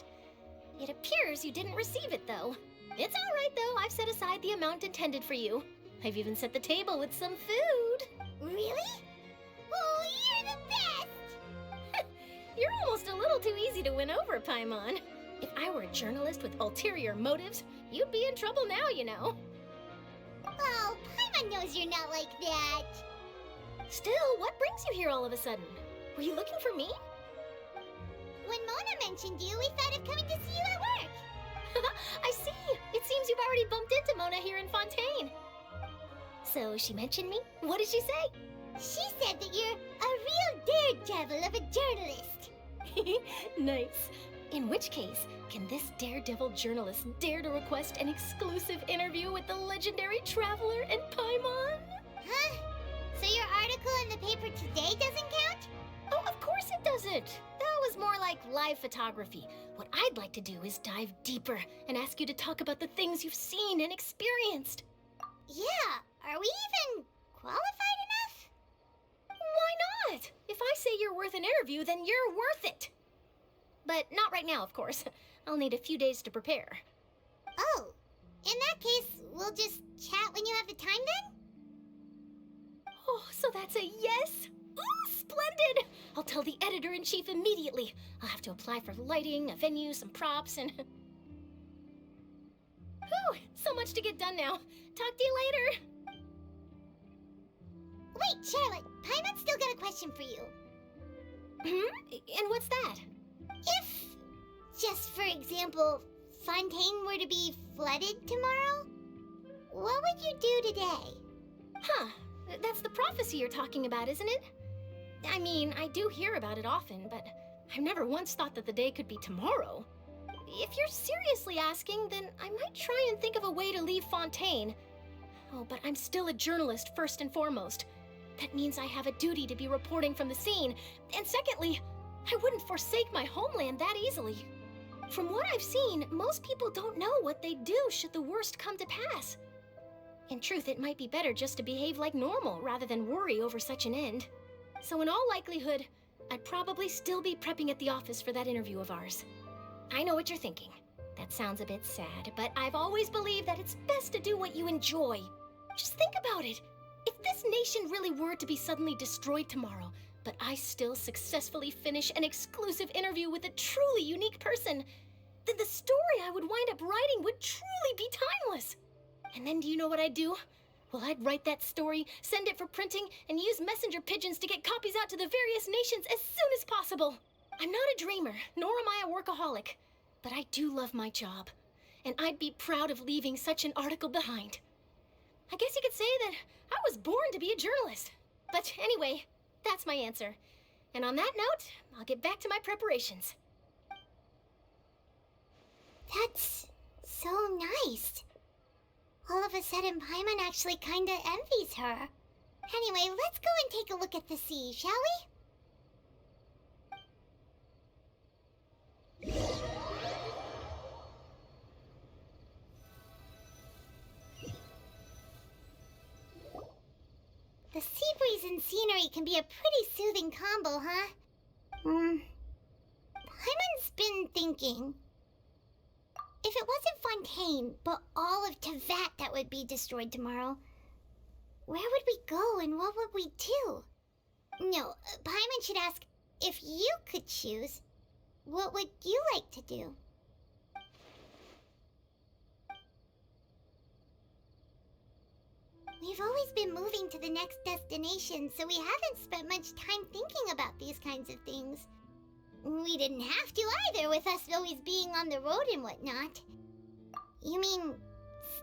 It appears you didn't receive it, though. It's all right, though. I've set aside the amount intended for you. I've even set the table with some food. Really? Oh, you're the best! You're almost a little too easy to win over, Paimon. If I were a journalist with ulterior motives, you'd be in trouble now, you know. Oh, Paimon knows you're not like that. Still, what brings you here all of a sudden? Were you looking for me? When Mona mentioned you, we thought of coming to see you at work. I see. It seems you've already bumped into Mona here in Fontaine. So she mentioned me? What did she say? She said that you're a real daredevil of a journalist. Nice. In which case, can this daredevil journalist dare to request an exclusive interview with the legendary traveler and Paimon? Huh? So your article in the paper today doesn't count? Oh, of course it doesn't. That was more like live photography. What I'd like to do is dive deeper and ask you to talk about the things you've seen and experienced. Yeah, are we even qualified enough? Why not? If I say you're worth an interview, then you're worth it. But not right now, of course. I'll need a few days to prepare. Oh, in that case, we'll just chat when you have the time then? Oh, so that's a yes? Ooh, splendid! I'll tell the editor-in-chief immediately. I'll have to apply for lighting, a venue, some props, and... Whew, so much to get done now. Talk to you later. Wait, Charlotte, Paimon's still got a question for you. And what's that? If, just for example, Fontaine were to be flooded tomorrow, what would you do today? Huh, that's the prophecy you're talking about, isn't it? I mean, I do hear about it often, but I've never once thought that the day could be tomorrow. If you're seriously asking, then I might try and think of a way to leave Fontaine. Oh, but I'm still a journalist first and foremost. That means I have a duty to be reporting from the scene. And secondly, I wouldn't forsake my homeland that easily. From what I've seen, most people don't know what they'd do should the worst come to pass. In truth, it might be better just to behave like normal rather than worry over such an end. So in all likelihood, I'd probably still be prepping at the office for that interview of ours. I know what you're thinking. That sounds a bit sad, but I've always believed that it's best to do what you enjoy. Just think about it. If this nation really were to be suddenly destroyed tomorrow, but I still successfully finish an exclusive interview with a truly unique person, then the story I would wind up writing would truly be timeless. And then do you know what I'd do? Well, I'd write that story, send it for printing, and use messenger pigeons to get copies out to the various nations as soon as possible. I'm not a dreamer, nor am I a workaholic, but I do love my job, and I'd be proud of leaving such an article behind. I guess you could say that I was born to be a journalist. But anyway, that's my answer. And on that note, I'll get back to my preparations. That's so nice. All of a sudden, Paimon actually kinda envies her. Anyway, let's go and take a look at the sea, shall we? The sea breeze and scenery can be a pretty soothing combo, huh? Paimon's been thinking. If it wasn't Fontaine, but all of Tevat that would be destroyed tomorrow, where would we go and what would we do? No, Paimon should ask, if you could choose, what would you like to do? We've always been moving to the next destination, so we haven't spent much time thinking about these kinds of things. We didn't have to either, with us always being on the road and whatnot. You mean,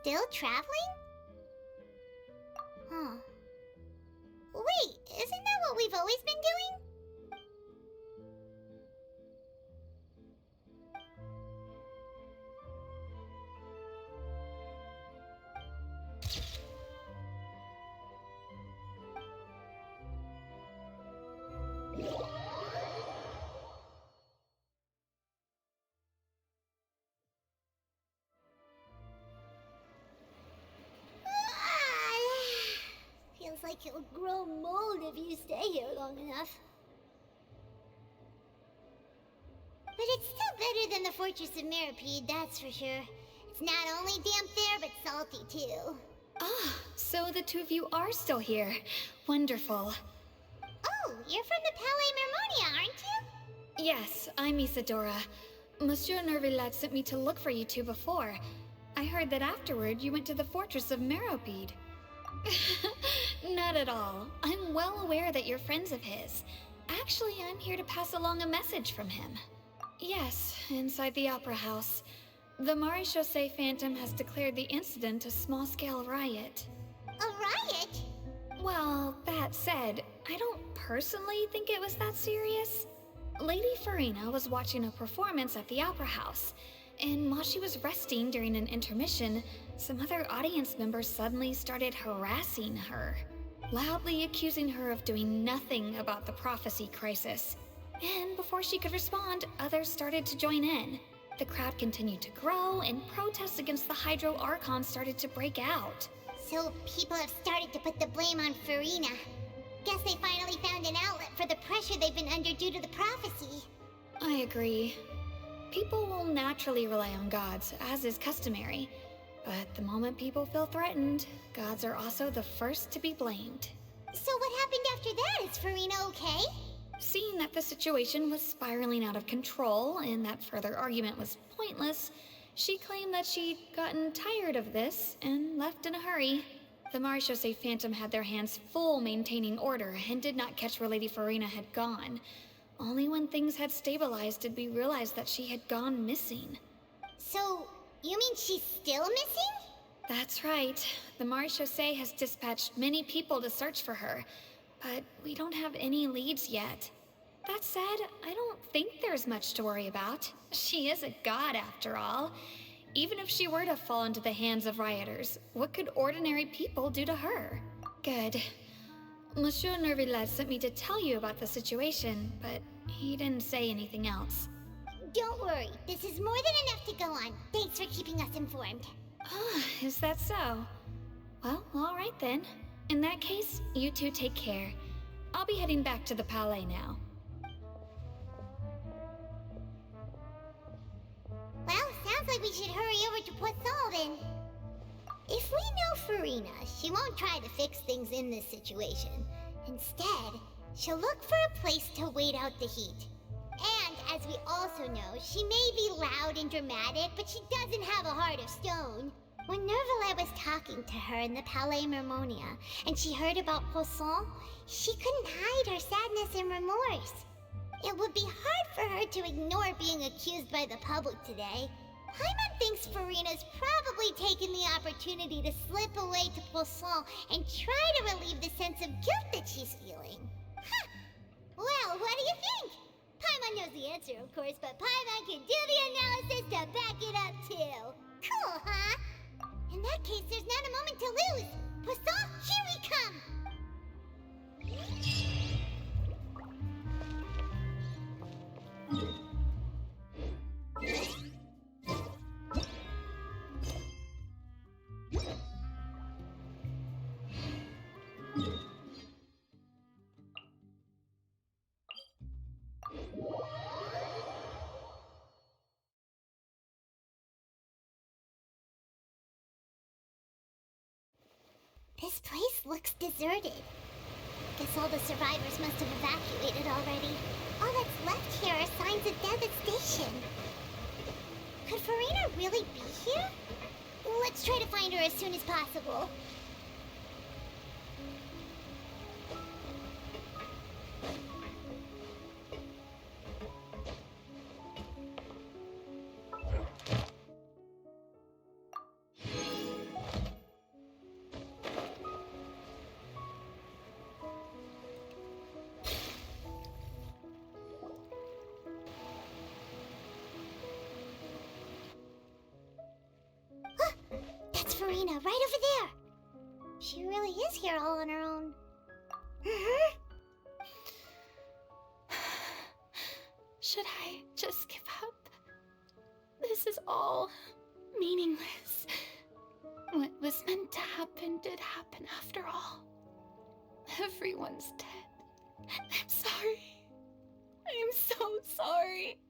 still traveling? Huh. Wait, isn't that what we've always been doing? Feels like you'll grow mold if you stay here long enough. But it's still better than the Fortress of Mirapede, that's for sure. It's not only damp there, but salty too. Ah, so the two of you are still here. Wonderful. Oh, you're from the Palais Mermonia, aren't you? Yes, I'm Isadora. Monsieur Nervillat sent me to look for you two before. I heard that afterward you went to the Fortress of Meropide. Not at all. I'm well aware that you're friends of his. Actually, I'm here to pass along a message from him. Yes, inside the Opera House. The Maréchaussée Phantom has declared the incident a small-scale riot. A riot? Well, that said, I don't personally think it was that serious. Lady Farina was watching a performance at the Opera House, and while she was resting during an intermission, some other audience members suddenly started harassing her, loudly accusing her of doing nothing about the prophecy crisis. And before she could respond, others started to join in. The crowd continued to grow, and protests against the Hydro Archon started to break out. So people have started to put the blame on Farina. Guess they finally found an outlet for the pressure they've been under due to the prophecy. I agree. People will naturally rely on gods, as is customary. But the moment people feel threatened, gods are also the first to be blamed. So what happened after that? Is Farina okay? Seeing that the situation was spiraling out of control and that further argument was pointless, she claimed that she'd gotten tired of this and left in a hurry. The Maréchaussée Phantom had their hands full maintaining order and did not catch where Lady Farina had gone. Only when things had stabilized did we realize that she had gone missing. So, you mean she's still missing? That's right. The Maréchaussée has dispatched many people to search for her, but we don't have any leads yet. That said, I don't think there's much to worry about. She is a god after all. Even if she were to fall into the hands of rioters, what could ordinary people do to her? Good. Monsieur Nervillat sent me to tell you about the situation, but he didn't say anything else. Don't worry, this is more than enough to go on. Thanks for keeping us informed. Ah, is that so? Well, all right then. In that case, you two take care. I'll be heading back to the Palais now. Well, sounds like we should hurry over to Poisson then. If we know Farina, she won't try to fix things in this situation. Instead, she'll look for a place to wait out the heat. And, as we also know, she may be loud and dramatic, but she doesn't have a heart of stone. When Nervillat was talking to her in the Palais Mermonia, and she heard about Poisson, she couldn't hide her sadness and remorse. It would be hard for her to ignore being accused by the public today. Paimon thinks Farina's probably taken the opportunity to slip away to Poisson and try to relieve the sense of guilt that she's feeling. Huh! Well, what do you think? Paimon knows the answer, of course, but Paimon can do the analysis to back it up too. Cool, huh? In that case, there's not a moment to lose. Poisson, here we come! This place looks deserted. Guess all the survivors must have evacuated already. All that's left here are signs of devastation. Could Farina really be here? Let's try to find her as soon as possible. That's Farina, right over there! She really is here all on her own. Should I just give up? This is all meaningless. What was meant to happen did happen after all. Everyone's dead. I'm sorry. I am so sorry.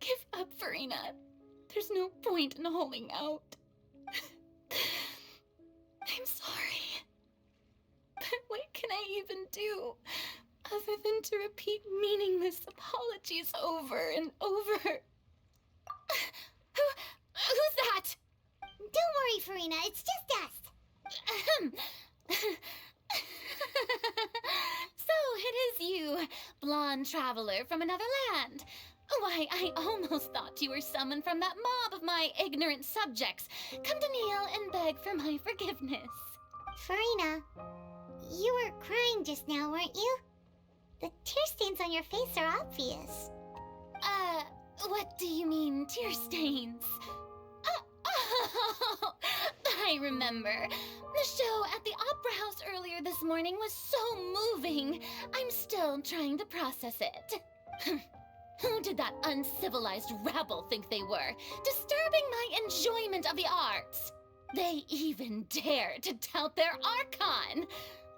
Give up, Farina. There's no point in holding out. I'm sorry. But what can I even do other than to repeat meaningless apologies over and over? Who's that? Don't worry, Farina. It's just us. So it is you, blonde traveler from another land. Why, I almost thought you were summoned from that mob of my ignorant subjects, come to kneel and beg for my forgiveness. Farina, you were crying just now, weren't you? The tear stains on your face are obvious. What do you mean, tear stains? Oh, I remember. The show at the Opera House earlier this morning was so moving. I'm still trying to process it. Who did that uncivilized rabble think they were, disturbing my enjoyment of the arts? They even dare to tout their Archon.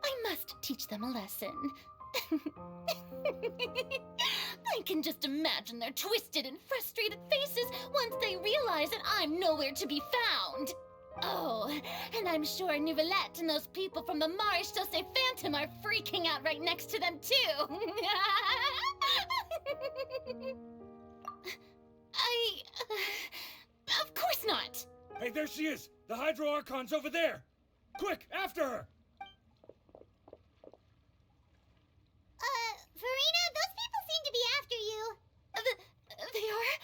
I must teach them a lesson. I can just imagine their twisted and frustrated faces once they realize that I'm nowhere to be found. Oh, and I'm sure Nouvellette and those people from the Maréchaussée Phantom are freaking out right next to them, too. Of course not. Hey, there she is! The Hydro Archon's over there! Quick, after her! Farina, those people seem to be after you. They are?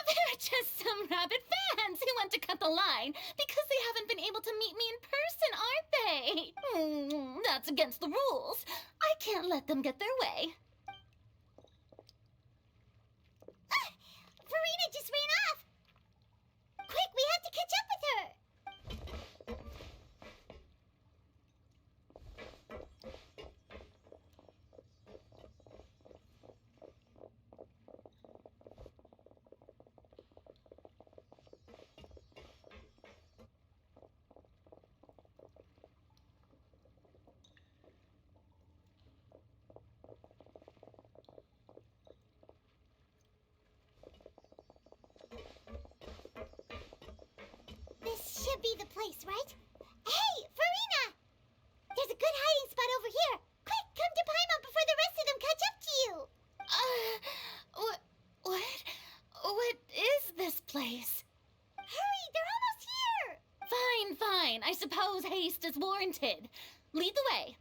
They're just some rabid fans who want to cut the line because they haven't been able to meet me in person, aren't they? That's against the rules. I can't let them get their way. Farina just ran off! Quick, we have to catch up with her! This should be the place, right? Hey, Farina! There's a good hiding spot over here. Quick, come to Paimon before the rest of them catch up to you. What is this place? Hurry, they're almost here. Fine. I suppose haste is warranted. Lead the way.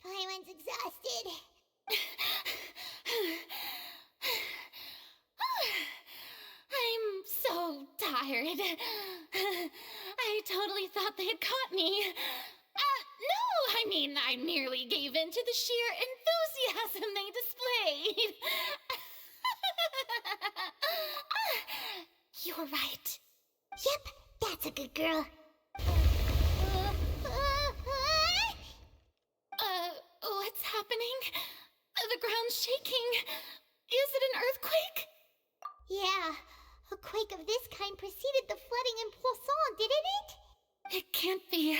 Paimon's exhausted. I'm so tired. I totally thought they had caught me. No, I mean, I merely gave in to the sheer enthusiasm they displayed. You're right. Yep, that's a good girl. What's happening? The ground's shaking. Is it an earthquake? Yeah, a quake of this kind preceded the flooding in Poisson, didn't it? It can't be.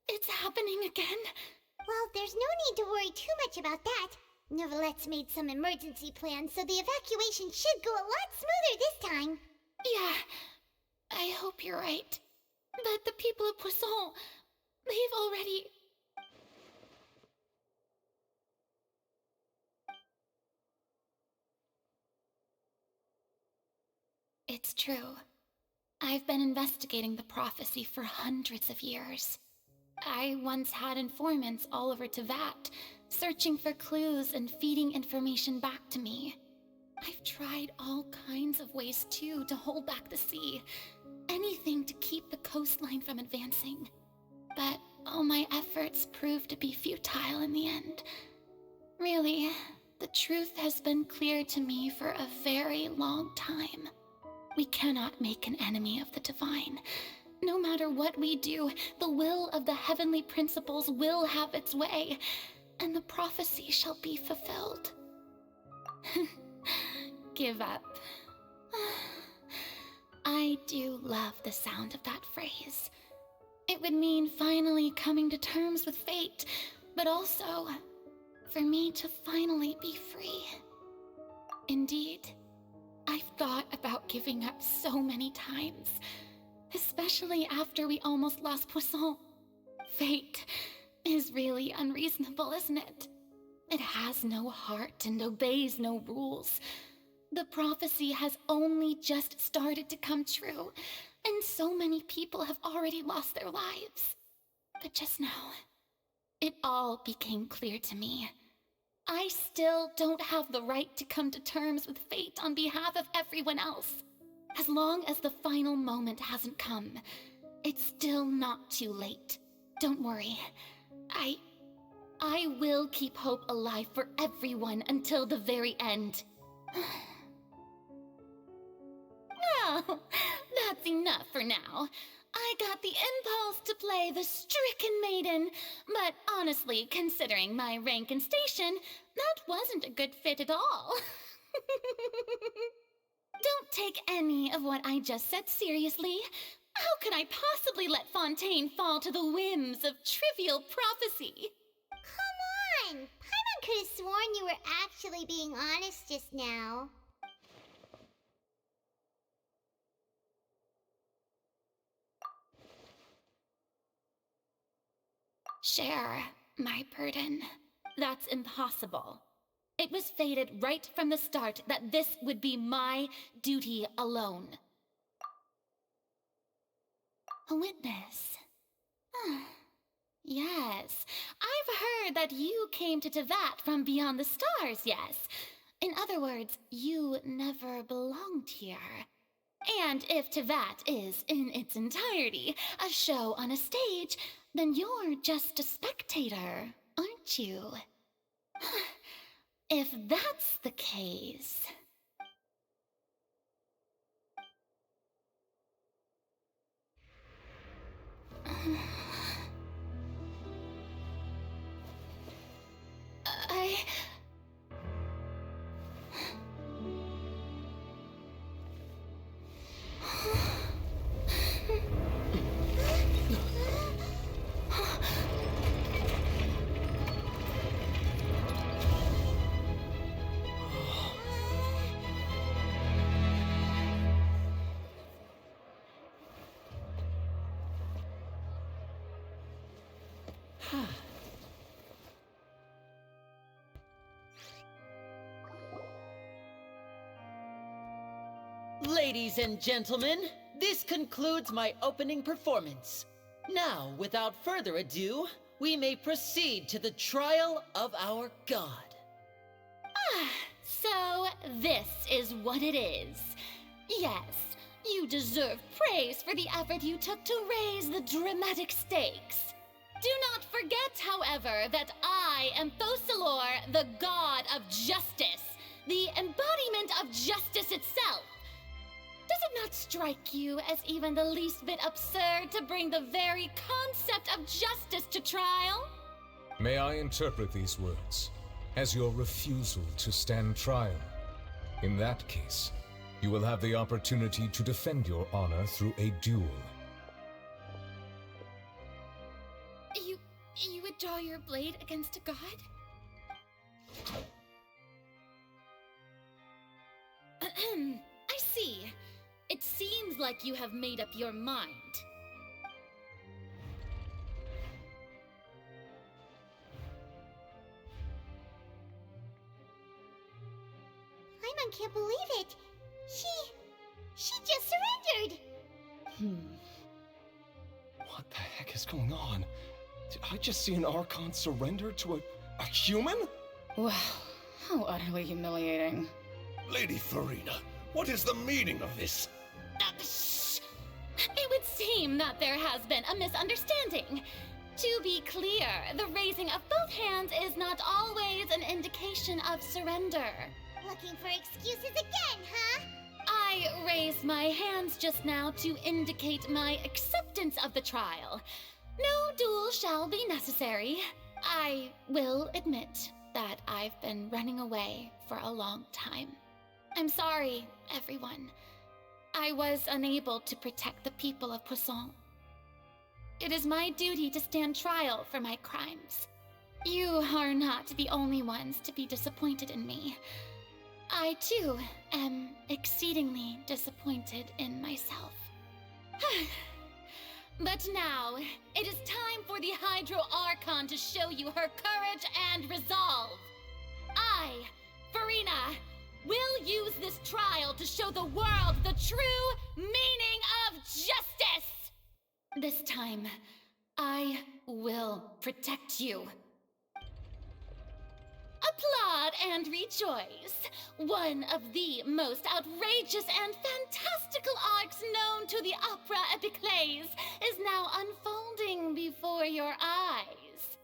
It's happening again. Well, there's no need to worry too much about that. Nouvellette's made some emergency plans, so the evacuation should go a lot smoother this time. Yeah, I hope you're right. But the people of Poisson, they've already... It's true. I've been investigating the prophecy for hundreds of years. I once had informants all over Tevat, searching for clues and feeding information back to me. I've tried all kinds of ways, too, to hold back the sea. Anything to keep the coastline from advancing. But all my efforts proved to be futile in the end. Really, the truth has been clear to me for a very long time. We cannot make an enemy of the divine. No matter what we do, the will of the heavenly principles will have its way, and the prophecy shall be fulfilled. Give up. I do love the sound of that phrase. It would mean finally coming to terms with fate, but also for me to finally be free. Indeed, I've thought about giving up so many times, especially after we almost lost Poisson. Fate is really unreasonable, isn't it? It has no heart and obeys no rules. The prophecy has only just started to come true, and so many people have already lost their lives. But just now, it all became clear to me. I still don't have the right to come to terms with fate on behalf of everyone else. As long as the final moment hasn't come, it's still not too late. Don't worry. I will keep hope alive for everyone until the very end. Well, that's enough for now. I got the impulse to play the stricken maiden, but honestly, considering my rank and station, that wasn't a good fit at all. Don't take any of what I just said seriously. How could I possibly let Fontaine fall to the whims of trivial prophecy? Come on! Paimon could have sworn you were actually being honest just now. Share my burden. That's impossible. It was fated right from the start that this would be my duty alone. A witness. Yes, I've heard that you came to Tevat from beyond the stars, yes. In other words, you never belonged here. And if Tevat is, in its entirety, a show on a stage, then you're just a spectator, aren't you? If that's the case... Ladies and gentlemen, this concludes my opening performance. Now, without further ado, we may proceed to the trial of our god. So this is what it is. Yes, you deserve praise for the effort you took to raise the dramatic stakes. Do not forget, however, that I am Fosalor, the god of justice, the embodiment of justice itself. Does it not strike you as even the least bit absurd to bring the very concept of justice to trial? May I interpret these words as your refusal to stand trial? In that case, you will have the opportunity to defend your honor through a duel. You would draw your blade against a god? I see. It seems like you have made up your mind. Paimon can't believe it. She just surrendered. What the heck is going on? Did I just see an Archon surrender to A human? Wow, how utterly humiliating. Lady Farina, what is the meaning of this? Shh! It would seem that there has been a misunderstanding. To be clear, the raising of both hands is not always an indication of surrender. Looking for excuses again, huh? I raised my hands just now to indicate my acceptance of the trial. No duel shall be necessary. I will admit that I've been running away for a long time. I'm sorry, everyone. I was unable to protect the people of Poisson. It is my duty to stand trial for my crimes. You are not the only ones to be disappointed in me. I, too, am exceedingly disappointed in myself. But now, it is time for the Hydro Archon to show you her courage and resolve. I, Farina, will use this trial to show the world the true meaning of justice! This time, I will protect you. Applaud and rejoice! One of the most outrageous and fantastical arcs known to the opera epiclese is now unfolding before your eyes.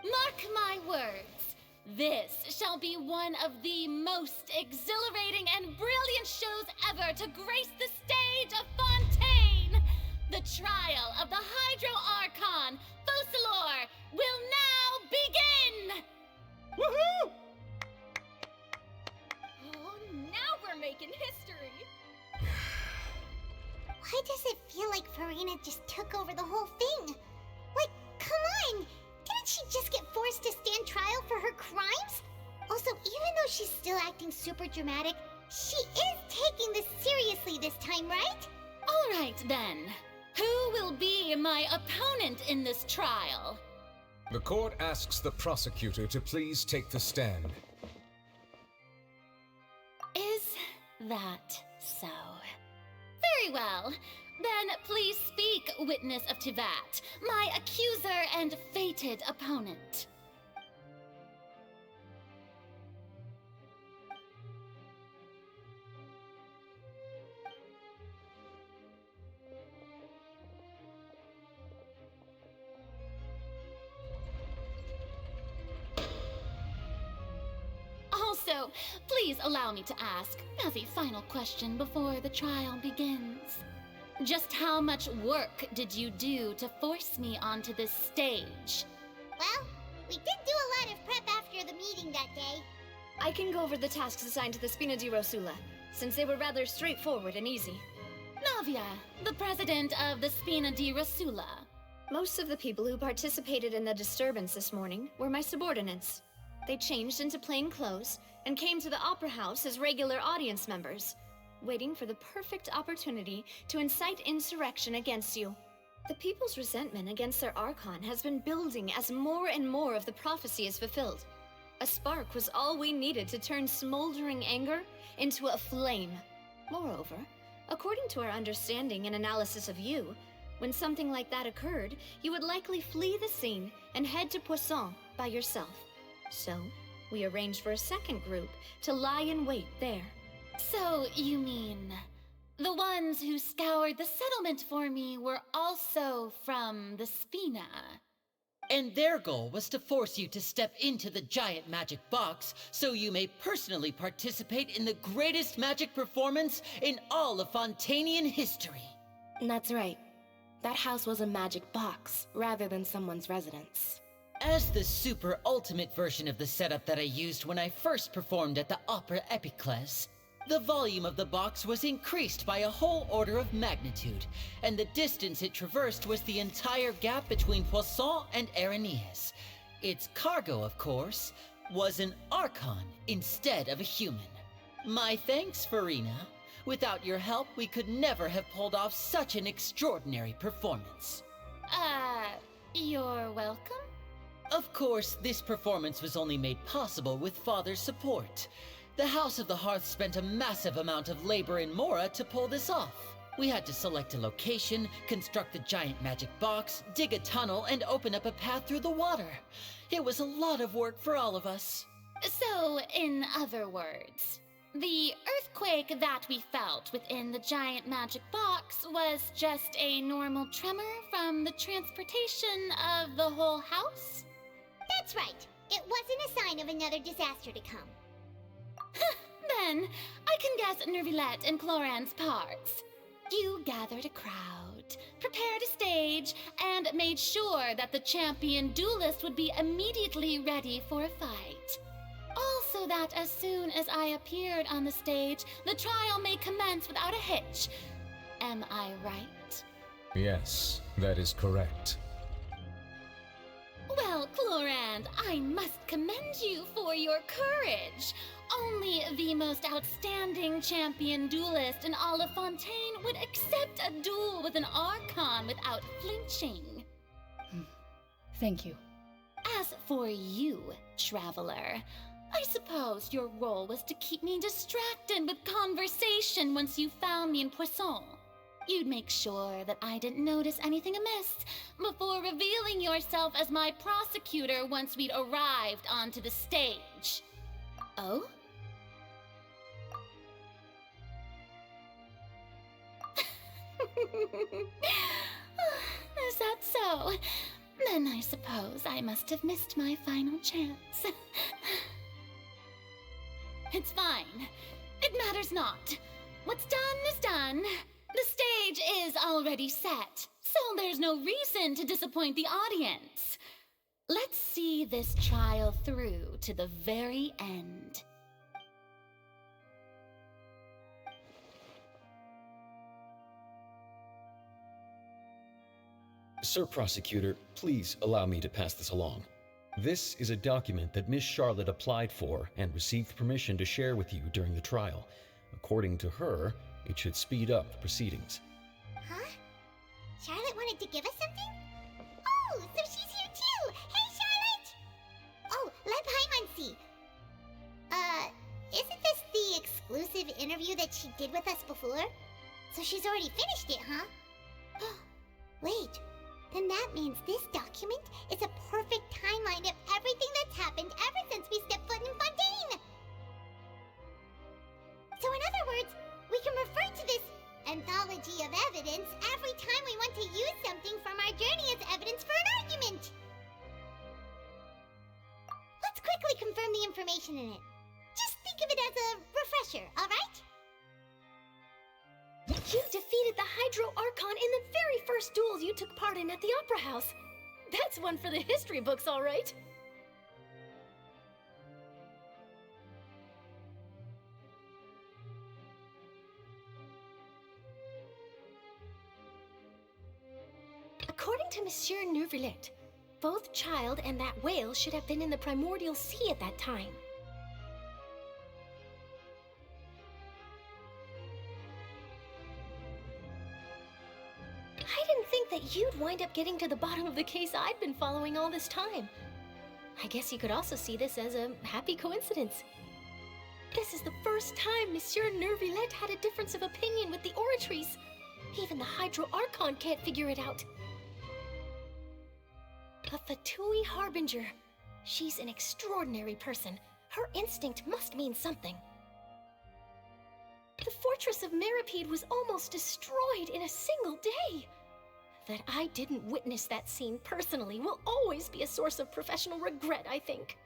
Mark my words, this shall be one of the most exhilarating and brilliant shows ever to grace the stage of Fontaine! The trial of the Hydro Archon, Focalor, will now begin! Woohoo! Oh, now we're making history! Why does it feel like Farina just took over the whole thing? Like, come on! Didn't she just get forced to stand trial for her crimes? Also, even though she's still acting super dramatic, she is taking this seriously this time, right? All right, then. Who will be my opponent in this trial? The court asks the prosecutor to please take the stand. Is that so? Very well. Then please speak, witness of Tivat, my accuser and fated opponent. Also, please allow me to ask, as a final question before the trial begins. Just how much work did you do to force me onto this stage? Well, we did do a lot of prep after the meeting that day. I can go over the tasks assigned to the Spina di Rosula, since they were rather straightforward and easy. Navia, the president of the Spina di Rosula. Most of the people who participated in the disturbance this morning were my subordinates. They changed into plain clothes and came to the Opera House as regular audience members, waiting for the perfect opportunity to incite insurrection against you. The people's resentment against their Archon has been building as more and more of the prophecy is fulfilled. A spark was all we needed to turn smoldering anger into a flame. Moreover, according to our understanding and analysis of you, when something like that occurred, you would likely flee the scene and head to Poisson by yourself. So, we arranged for a second group to lie in wait there. So, you mean, the ones who scoured the settlement for me were also from the Spina? And their goal was to force you to step into the giant magic box so you may personally participate in the greatest magic performance in all of Fontainian history. That's right. That house was a magic box, rather than someone's residence. As the super ultimate version of the setup that I used when I first performed at the Opera Epiclese, the volume of the box was increased by a whole order of magnitude, and the distance it traversed was the entire gap between Poisson and Areneas. Its cargo, of course, was an Archon instead of a human. My thanks, Farina. Without your help, we could never have pulled off such an extraordinary performance. You're welcome? Of course, this performance was only made possible with Father's support. The House of the Hearth spent a massive amount of labor in Mora to pull this off. We had to select a location, construct the giant magic box, dig a tunnel, and open up a path through the water. It was a lot of work for all of us. So, in other words, the earthquake that we felt within the giant magic box was just a normal tremor from the transportation of the whole house? That's right. It wasn't a sign of another disaster to come. Then, I can guess Nervilette and Cloran's parts. You gathered a crowd, prepared a stage, and made sure that the champion duelist would be immediately ready for a fight. Also that as soon as I appeared on the stage, the trial may commence without a hitch. Am I right? Yes, that is correct. Well, Clorand, I must commend you for your courage. Only the most outstanding champion duelist in all of Fontaine would accept a duel with an Archon without flinching. Thank you. As for you, Traveler, I suppose your role was to keep me distracted with conversation once you found me in Poisson. You'd make sure that I didn't notice anything amiss before revealing yourself as my prosecutor once we'd arrived onto the stage. Oh? Is that so? Then I suppose I must have missed my final chance. It's fine. It matters not. What's done is done. The stage is already set, so there's no reason to disappoint the audience. Let's see this trial through to the very end. Sir Prosecutor, please allow me to pass this along. This is a document that Miss Charlotte applied for and received permission to share with you during the trial. According to her, it should speed up the proceedings. Huh? Charlotte wanted to give us something? Oh, so she's here too! Hey, Charlotte! Oh, Leb Hymancy. Isn't this the exclusive interview that she did with us before? So she's already finished it, huh? Wait. Then that means this document is a perfect timeline of everything that's happened ever since we stepped foot in Fontaine! So in other words, we can refer to this anthology of evidence every time we want to use something from our journey as evidence for an argument! Let's quickly confirm the information in it. Just think of it as a refresher, alright? You defeated the Hydro Archon in the very first duel you took part in at the Opera House. That's one for the history books, all right. According to Monsieur Neuvillette, both Child and that whale should have been in the Primordial Sea at that time. I didn't think that you'd wind up getting to the bottom of the case I'd been following all this time. I guess you could also see this as a happy coincidence. This is the first time Monsieur Neuvillette had a difference of opinion with the Oratrice. Even the Hydro Archon can't figure it out. A Fatui Harbinger. She's an extraordinary person. Her instinct must mean something. The fortress of Meripede was almost destroyed in a single day. That I didn't witness that scene personally will always be a source of professional regret, I think.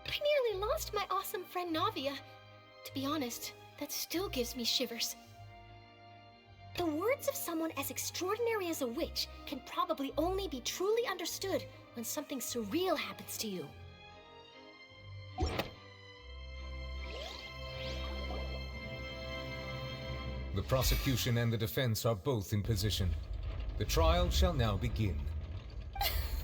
I nearly lost my awesome friend Navia. To be honest, that still gives me shivers. The words of someone as extraordinary as a witch can probably only be truly understood when something surreal happens to you. The prosecution and the defense are both in position. The trial shall now begin.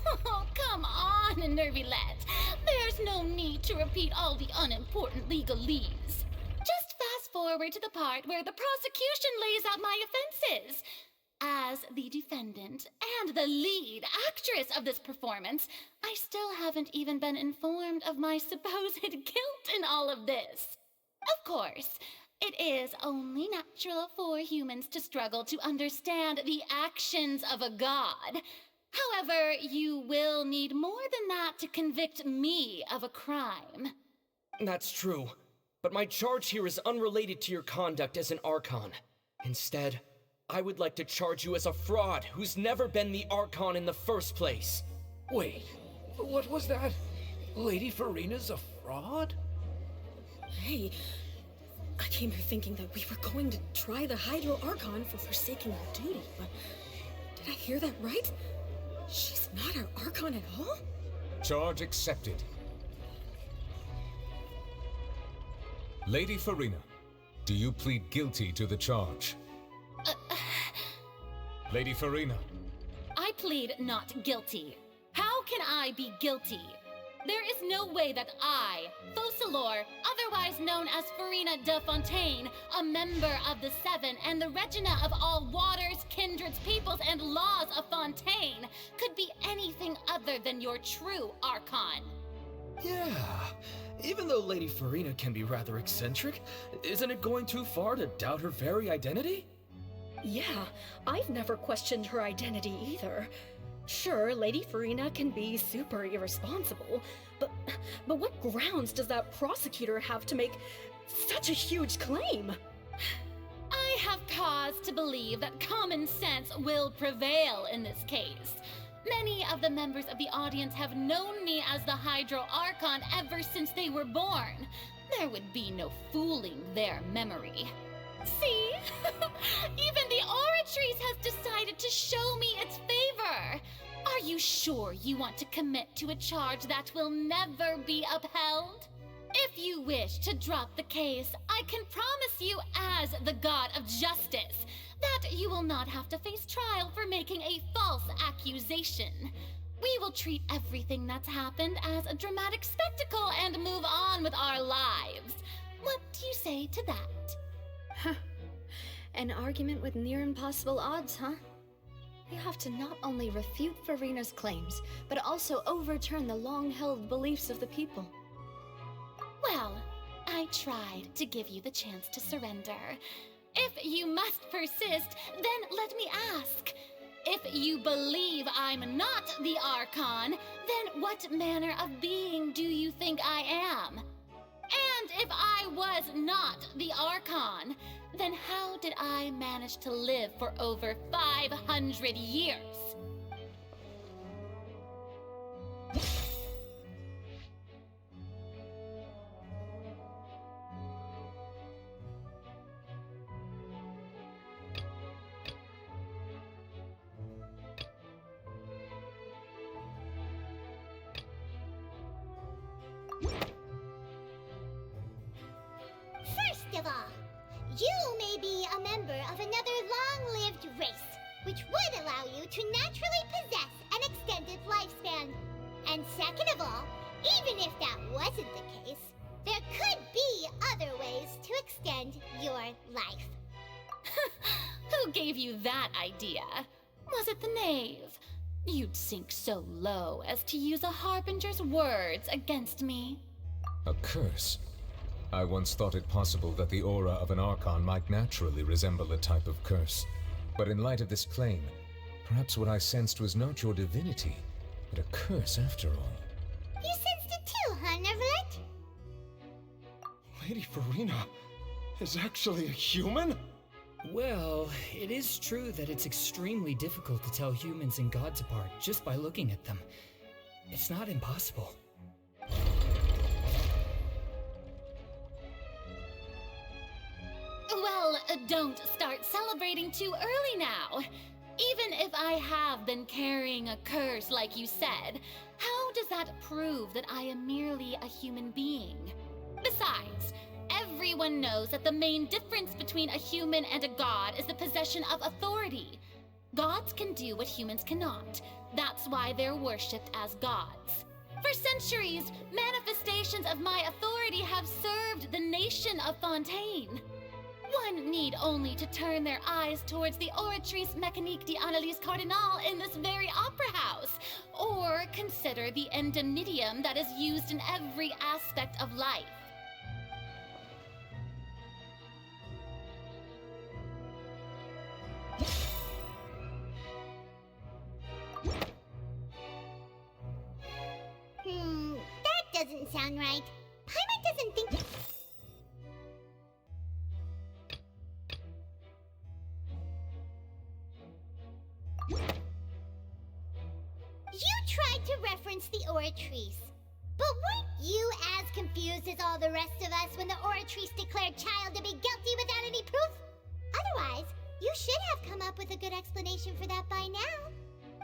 Oh, come on, Neuvillette. There's no need to repeat all the unimportant legalese. Just fast forward to the part where the prosecution lays out my offenses. As the defendant and the lead actress of this performance, I still haven't even been informed of my supposed guilt in all of this. Of course, It is only natural for humans to struggle to understand the actions of a god. However, you will need more than that to convict me of a crime. That's true, but my charge here is unrelated to your conduct as an Archon. Instead, I would like to charge you as a fraud who's never been the Archon in the first place. Wait, what was that? Lady Farina's a fraud? Hey, I came here thinking that we were going to try the Hydro Archon for forsaking her duty, but did I hear that right? She's not our Archon at all? Charge accepted. Lady Farina, do you plead guilty to the charge? Lady Farina. I plead not guilty. How can I be guilty? There is no way that I, Focalor, otherwise known as Farina de Fontaine, a member of the Seven and the Regina of all waters, kindreds, peoples, and laws of Fontaine, could be anything other than your true Archon. Yeah, even though Lady Farina can be rather eccentric, isn't it going too far to doubt her very identity? Yeah, I've never questioned her identity either. Sure, Lady Farina can be super irresponsible, but what grounds does that prosecutor have to make such a huge claim? I have cause to believe that common sense will prevail in this case. Many of the members of the audience have known me as the Hydro Archon ever since they were born. There would be no fooling their memory. See? Even the Oratrice has decided to show me its favor. Are you sure you want to commit to a charge that will never be upheld? If you wish to drop the case, I can promise you as the God of Justice that you will not have to face trial for making a false accusation. We will treat everything that's happened as a dramatic spectacle and move on with our lives. What do you say to that? Huh. An argument with near impossible odds, huh? You have to not only refute Farina's claims, but also overturn the long-held beliefs of the people. Well, I tried to give you the chance to surrender. If you must persist, then let me ask. If you believe I'm not the Archon, then what manner of being do you think I am? And if I was not the Archon, then how did I manage to live for over 500 years? First of all, you may be a member of another long-lived race, which would allow you to naturally possess an extended lifespan. And second of all, even if that wasn't the case, there could be other ways to extend your life. Who gave you that idea? Was it the knave? You'd sink so low as to use a harbinger's words against me. A curse? I once thought it possible that the aura of an Archon might naturally resemble a type of curse. But in light of this claim, perhaps what I sensed was not your divinity, but a curse after all. You sensed it too, huh, Neverlet? Lady Farina is actually a human? Well, it is true that it's extremely difficult to tell humans and gods apart just by looking at them. It's not impossible. Well, don't start celebrating too early now. Even if I have been carrying a curse like you said, how does that prove that I am merely a human being? Besides, everyone knows that the main difference between a human and a god is the possession of authority. Gods can do what humans cannot. That's why they're worshipped as gods. For centuries, manifestations of my authority have served the nation of Fontaine. One need only to turn their eyes towards the Oratrice Mécanique d'Analyse Cardinal in this very opera house, or consider the endemnitium that is used in every aspect of life. That doesn't sound right. Paimon doesn't think... You tried to reference the Oratrice. But weren't you as confused as all the rest of us when the Oratrice declared Child to be guilty without any proof? Otherwise, you should have come up with a good explanation for that by now.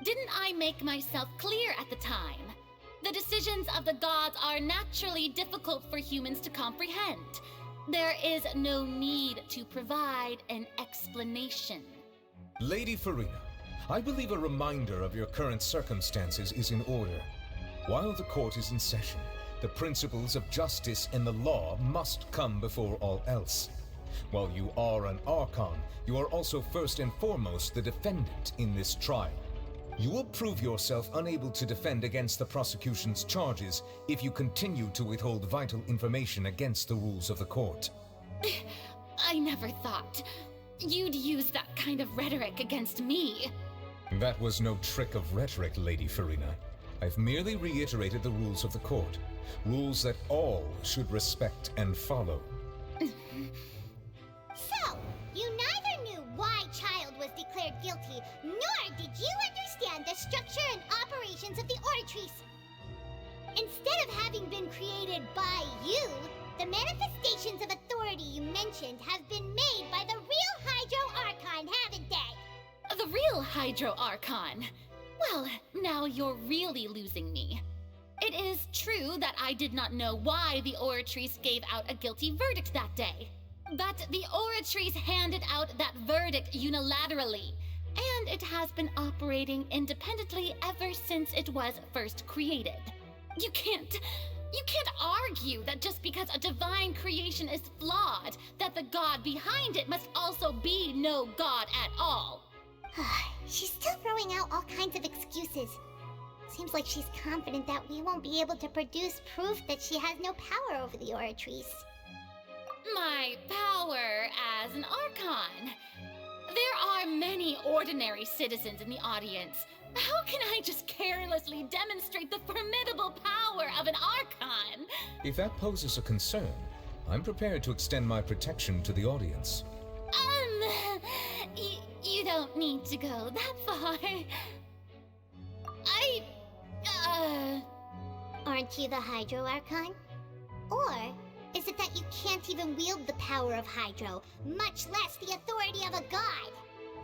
Didn't I make myself clear at the time? The decisions of the gods are naturally difficult for humans to comprehend. There is no need to provide an explanation. Lady Farina, I believe a reminder of your current circumstances is in order. While the court is in session, the principles of justice and the law must come before all else. While you are an Archon, you are also first and foremost the defendant in this trial. You will prove yourself unable to defend against the prosecution's charges if you continue to withhold vital information against the rules of the court. I never thought you'd use that kind of rhetoric against me. That was no trick of rhetoric, Lady Farina. I've merely reiterated the rules of the court. Rules that all should respect and follow. So, you neither knew why Child was declared guilty, nor did you understand the structure and operations of the Oratrice. Instead of having been created by you, the manifestations of authority you mentioned have been made by the real Hydro Archon, haven't they? The real Hydro Archon? Well, now you're really losing me. It is true that I did not know why the Oratrice gave out a guilty verdict that day. But the Oratrice handed out that verdict unilaterally, and it has been operating independently ever since it was first created. You can't argue that just because a divine creation is flawed, that the god behind it must also be no god at all. She's still throwing out all kinds of excuses. Seems like she's confident that we won't be able to produce proof that she has no power over the Oratrice. My power as an Archon. There are many ordinary citizens in the audience. How can I just carelessly demonstrate the formidable power of an Archon? If that poses a concern, I'm prepared to extend my protection to the audience. You don't need to go that far. Aren't you the Hydro Archon? Or is it that you can't even wield the power of Hydro, much less the authority of a god?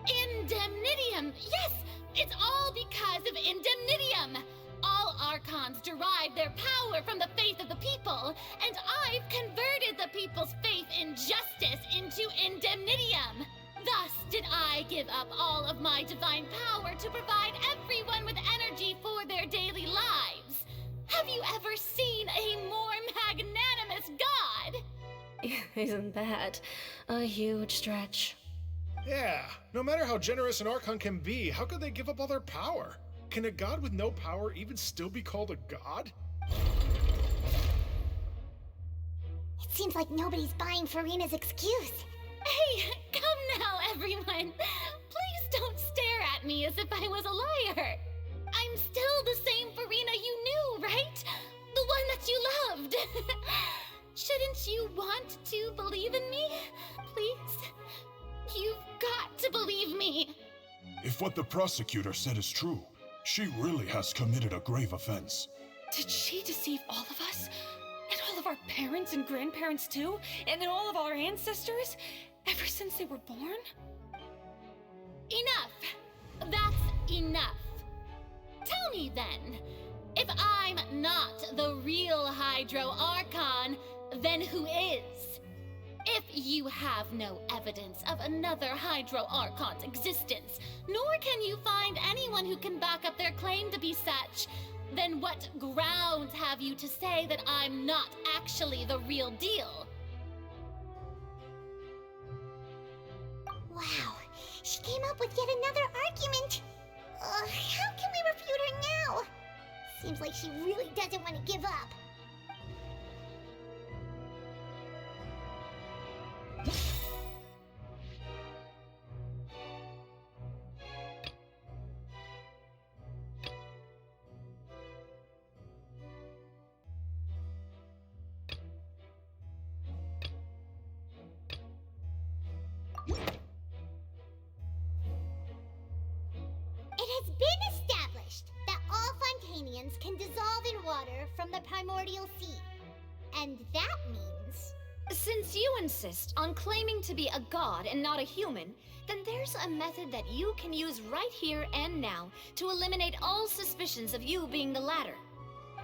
Indemnitium! Yes! It's all because of Indemnitium! All Archons derive their power from the faith of the people, and I've converted the people's faith in justice into Indemnitium! Thus did I give up all of my divine power to provide everyone with energy for their daily lives. Have you ever seen a more magnanimous god? Isn't that a huge stretch? Yeah, no matter how generous an Archon can be, how could they give up all their power? Can a god with no power even still be called a god? It seems like nobody's buying Farina's excuse. Hey, come now, everyone. Please don't stare at me as if I was a liar. I'm still the same Farina you knew, right? The one that you loved. Shouldn't you want to believe in me? Please? You've got to believe me. If what the prosecutor said is true, she really has committed a grave offense. Did she deceive all of us? And all of our parents and grandparents too? And then all of our ancestors? Ever since they were born? Enough! That's enough. Tell me then, if I'm not the real Hydro Archon, then who is? If you have no evidence of another Hydro Archon's existence, nor can you find anyone who can back up their claim to be such, then what grounds have you to say that I'm not actually the real deal? Wow, she came up with yet another argument. How can we refute her now? Seems like she really doesn't want to give up. Fontanians can dissolve in water from the primordial sea. And that means... Since you insist on claiming to be a god and not a human, then there's a method that you can use right here and now to eliminate all suspicions of you being the latter.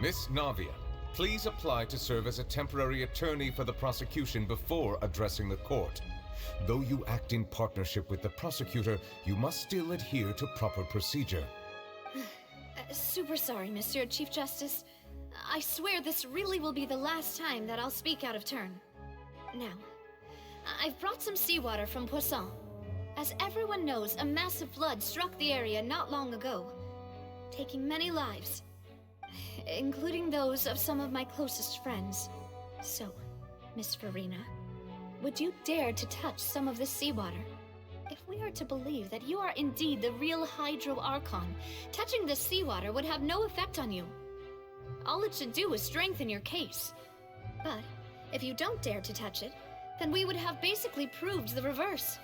Miss Navia, please apply to serve as a temporary attorney for the prosecution before addressing the court. Though you act in partnership with the prosecutor, you must still adhere to proper procedure. Super sorry, Monsieur Chief Justice. I swear this really will be the last time that I'll speak out of turn. Now, I've brought some seawater from Poisson. As everyone knows, a massive flood struck the area not long ago, taking many lives, including those of some of my closest friends. So, Miss Farina, would you dare to touch some of this seawater? If we are to believe that you are indeed the real Hydro Archon, touching this seawater would have no effect on you. All it should do is strengthen your case. But if you don't dare to touch it, then we would have basically proved the reverse.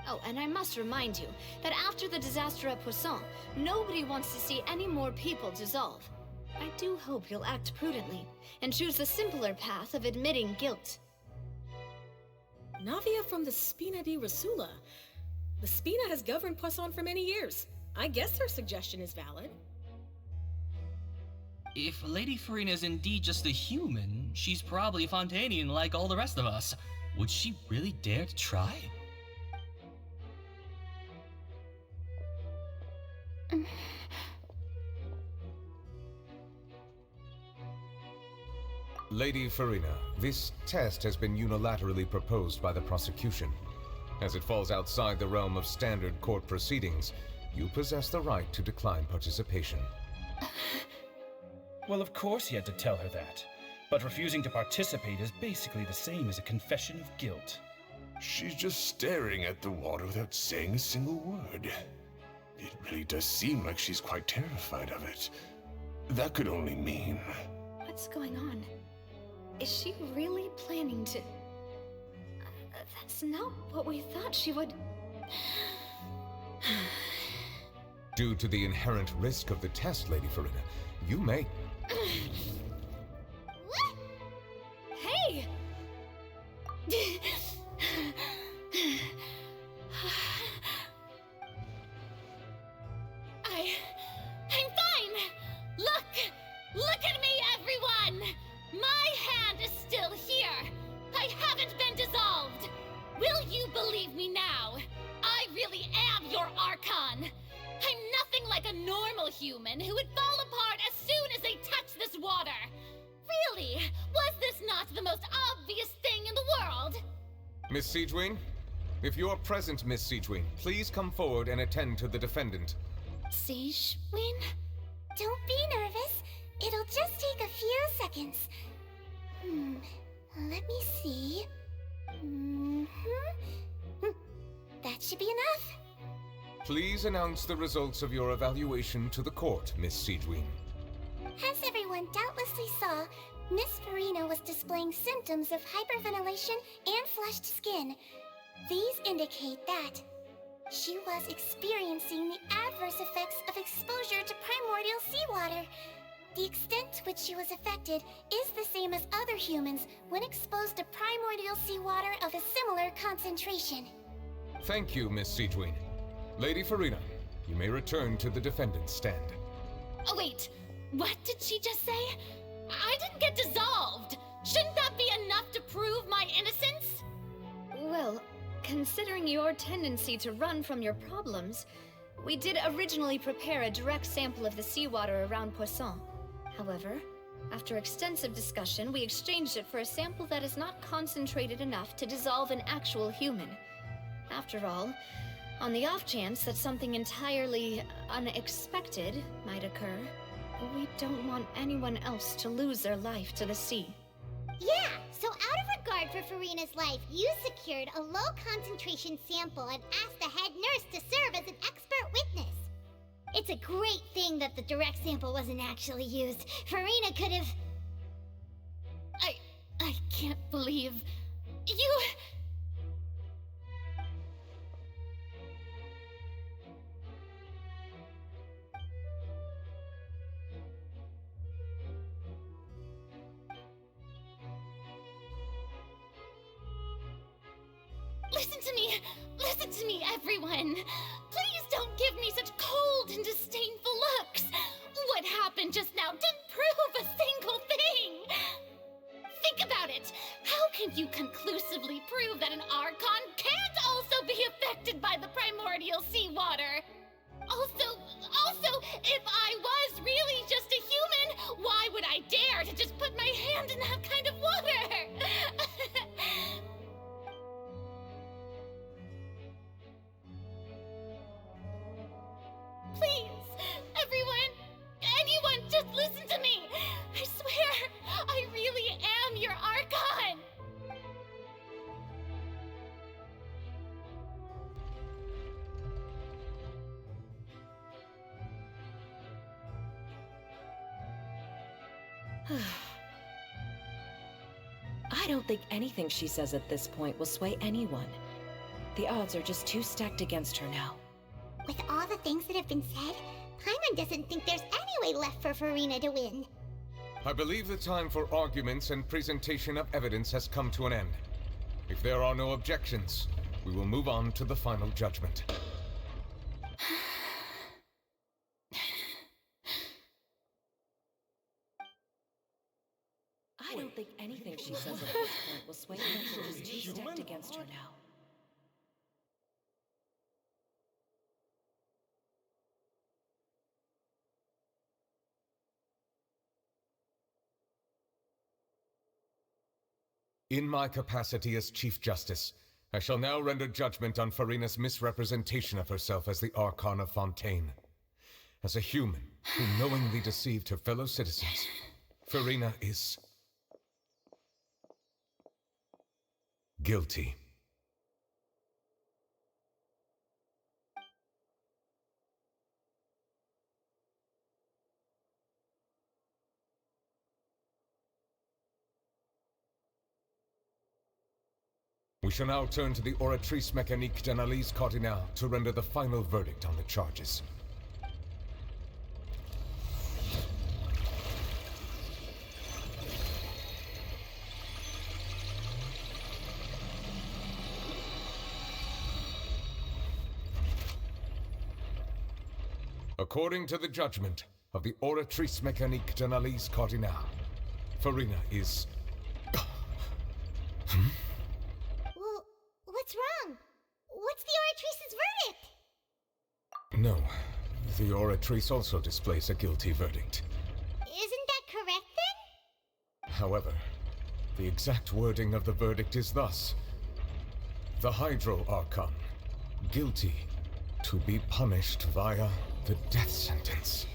Oh, and I must remind you that after the disaster at Poisson, nobody wants to see any more people dissolve. I do hope you'll act prudently and choose the simpler path of admitting guilt. Navia from the Spina di Rasula. The Spina has governed Poisson for many years. I guess her suggestion is valid. If Lady Farina is indeed just a human, she's probably Fontainian like all the rest of us. Would she really dare to try? Lady Farina, this test has been unilaterally proposed by the prosecution. As it falls outside the realm of standard court proceedings, you possess the right to decline participation. Well, of course he had to tell her that. But refusing to participate is basically the same as a confession of guilt. She's just staring at the water without saying a single word. It really does seem like she's quite terrified of it. That could only mean... What's going on? Is she really planning to... That's not what we thought she would... Due to the inherent risk of the test, Lady Farina, you may... What? Hey! I'm fine! Look at me, everyone! My hand is still here! I haven't been dissolved! Will you believe me now? I really am your Archon! I'm nothing like a normal human who would fall apart as soon as they touch this water! Really? Was this not the most obvious thing in the world? Miss Siegewing? If you're present, Miss Siegewing, please come forward and attend to the defendant. Siegewing? Don't be nervous. It'll just take a few seconds. Let me see. That should be enough. Please announce the results of your evaluation to the court, Miss Siegewing. As everyone doubtlessly saw, Miss Farina was displaying symptoms of hyperventilation and flushed skin. These indicate that she was experiencing the adverse effects of exposure to primordial seawater. The extent to which she was affected is the same as other humans when exposed to primordial seawater of a similar concentration. Thank you, Miss Siegewing. Lady Farina, you may return to the defendant's stand. Oh wait, what did she just say? I didn't get dissolved! Shouldn't that be enough to prove my innocence? Well, considering your tendency to run from your problems, we did originally prepare a direct sample of the seawater around Poisson. However, after extensive discussion, we exchanged it for a sample that is not concentrated enough to dissolve an actual human. After all, on the off chance that something entirely unexpected might occur, we don't want anyone else to lose their life to the sea. Yeah, so out of regard for Farina's life, you secured a low-concentration sample and asked the head nurse to serve as an expert witness. It's a great thing that the direct sample wasn't actually used. Farina could have... I can't believe... You... Listen to me! Listen to me, everyone! Please don't give me such cold and disdainful looks! What happened just now didn't prove a single thing! Think about it! How can you conclusively prove that an Archon can't also be affected by the primordial seawater? Also, if I was really just a human, why would I dare to just put my hand in that kind of water? Please, anyone, just listen to me! I swear, I really am your Archon! I don't think anything she says at this point will sway anyone. The odds are just too stacked against her now. With all the things that have been said, Paimon doesn't think there's any way left for Farina to win. I believe the time for arguments and presentation of evidence has come to an end. If there are no objections, we will move on to the final judgment. I don't think anything she says at this point will sway anyone. She's too stacked against her now. In my capacity as Chief Justice, I shall now render judgment on Farina's misrepresentation of herself as the Archon of Fontaine. As a human who knowingly deceived her fellow citizens, Farina is guilty. We shall now turn to the Oratrice Mécanique d'Analyse Cardinale to render the final verdict on the charges. According to the judgment of the Oratrice Mécanique d'Analyse Cardinale, Farina is... Well, what's wrong? What's the Oratrice's verdict? No, the Oratrice also displays a guilty verdict. Isn't that correct then? However, the exact wording of the verdict is thus: the Hydro Archon, guilty, to be punished via the death sentence.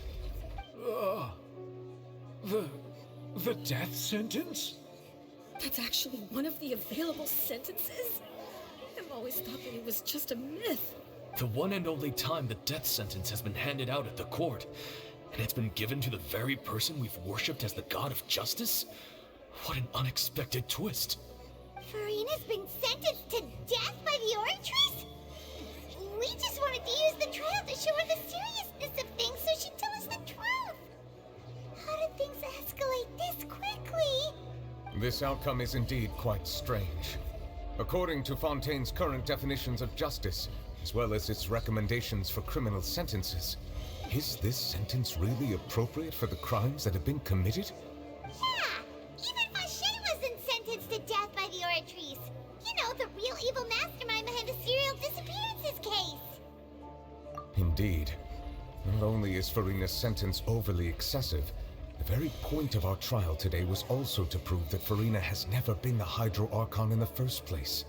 The death sentence? That's actually one of the available sentences? I've always thought that it was just a myth. The one and only time the death sentence has been handed out at the court, and it's been given to the very person we've worshipped as the god of justice? What an unexpected twist. Farina's been sentenced to death by the Oratrice? We just wanted to use the trial to show her the seriousness of things so she'd tell us the truth. How did things escalate this quickly? This outcome is indeed quite strange. According to Fontaine's current definitions of justice, as well as its recommendations for criminal sentences, is this sentence really appropriate for the crimes that have been committed? Yeah! Even Fontaine wasn't sentenced to death by the Oratrice. You know, the real evil mastermind behind the serial disappearances case. Indeed. Not only is Farina's sentence overly excessive, the very point of our trial today was also to prove that Farina has never been the Hydro Archon in the first place.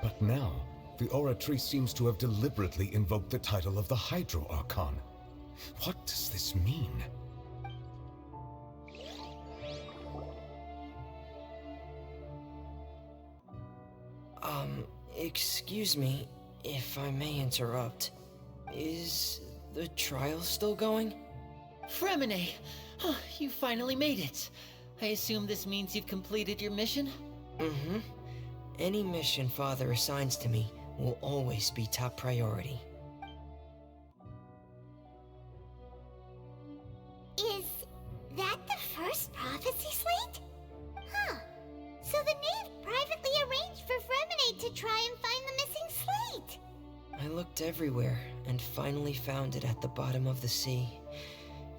But now, the Oratrice seems to have deliberately invoked the title of the Hydro Archon. What does this mean? Excuse me, if I may interrupt. Is the trial still going? Fremine! Oh, you finally made it. I assume this means you've completed your mission? Mm-hmm. Any mission Father assigns to me will always be top priority. Is that the first prophecy slate? Huh. So the knave privately arranged for Fremine to try and find the missing looked everywhere and finally found it at the bottom of the sea.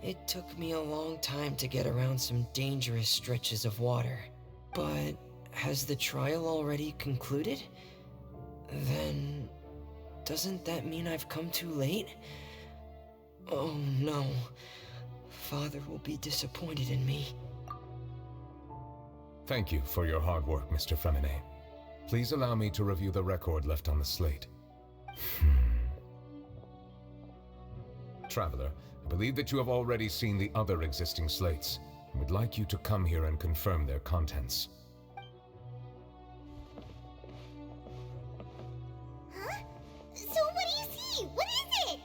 It took me a long time to get around some dangerous stretches of water. But has the trial already concluded? Then doesn't that mean I've come too late? Oh no. Father will be disappointed in me. Thank you for your hard work, Mr. Freminet. Please allow me to review the record left on the slate. Traveler, I believe that you have already seen the other existing slates, and would like you to come here and confirm their contents. Huh? So what do you see? What is it?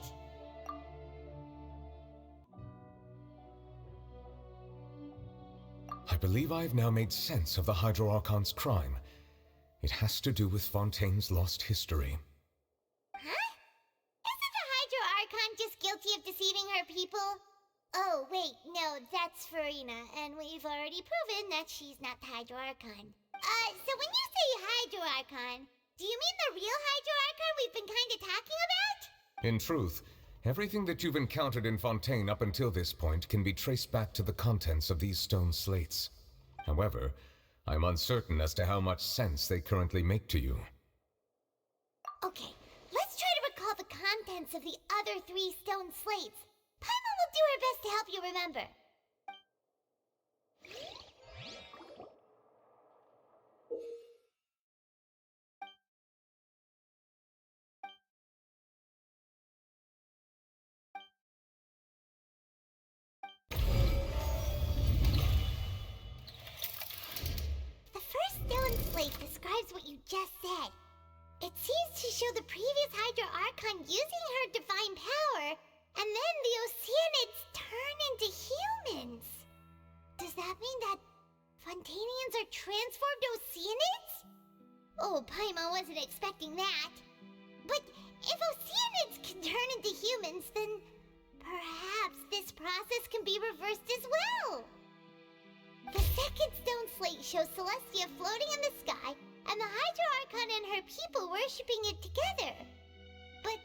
I believe I have now made sense of the Hydro Archon's crime. It has to do with Fontaine's lost history. Huh? Isn't the Hydro Archon just guilty of deceiving her people? Oh, wait, no, that's Farina, and we've already proven that she's not the Hydro Archon. So when you say Hydro Archon, do you mean the real Hydro Archon we've been kinda talking about? In truth, everything that you've encountered in Fontaine up until this point can be traced back to the contents of these stone slates. However, I'm uncertain as to how much sense they currently make to you. Okay, let's try to recall the contents of the other 3 stone slates. Paimon will do her best to help you remember. The first stone slate describes what you just said. It seems to show the previous Hydro Archon using her divine power, and then the Oceanids turn into humans. Does that mean that Fontainians are transformed Oceanids? Oh, Paimon wasn't expecting that. But if Oceanids can turn into humans, then perhaps this process can be reversed as well. The second stone slate shows Celestia floating in the sky, and the Hydro Archon and her people worshipping it together. But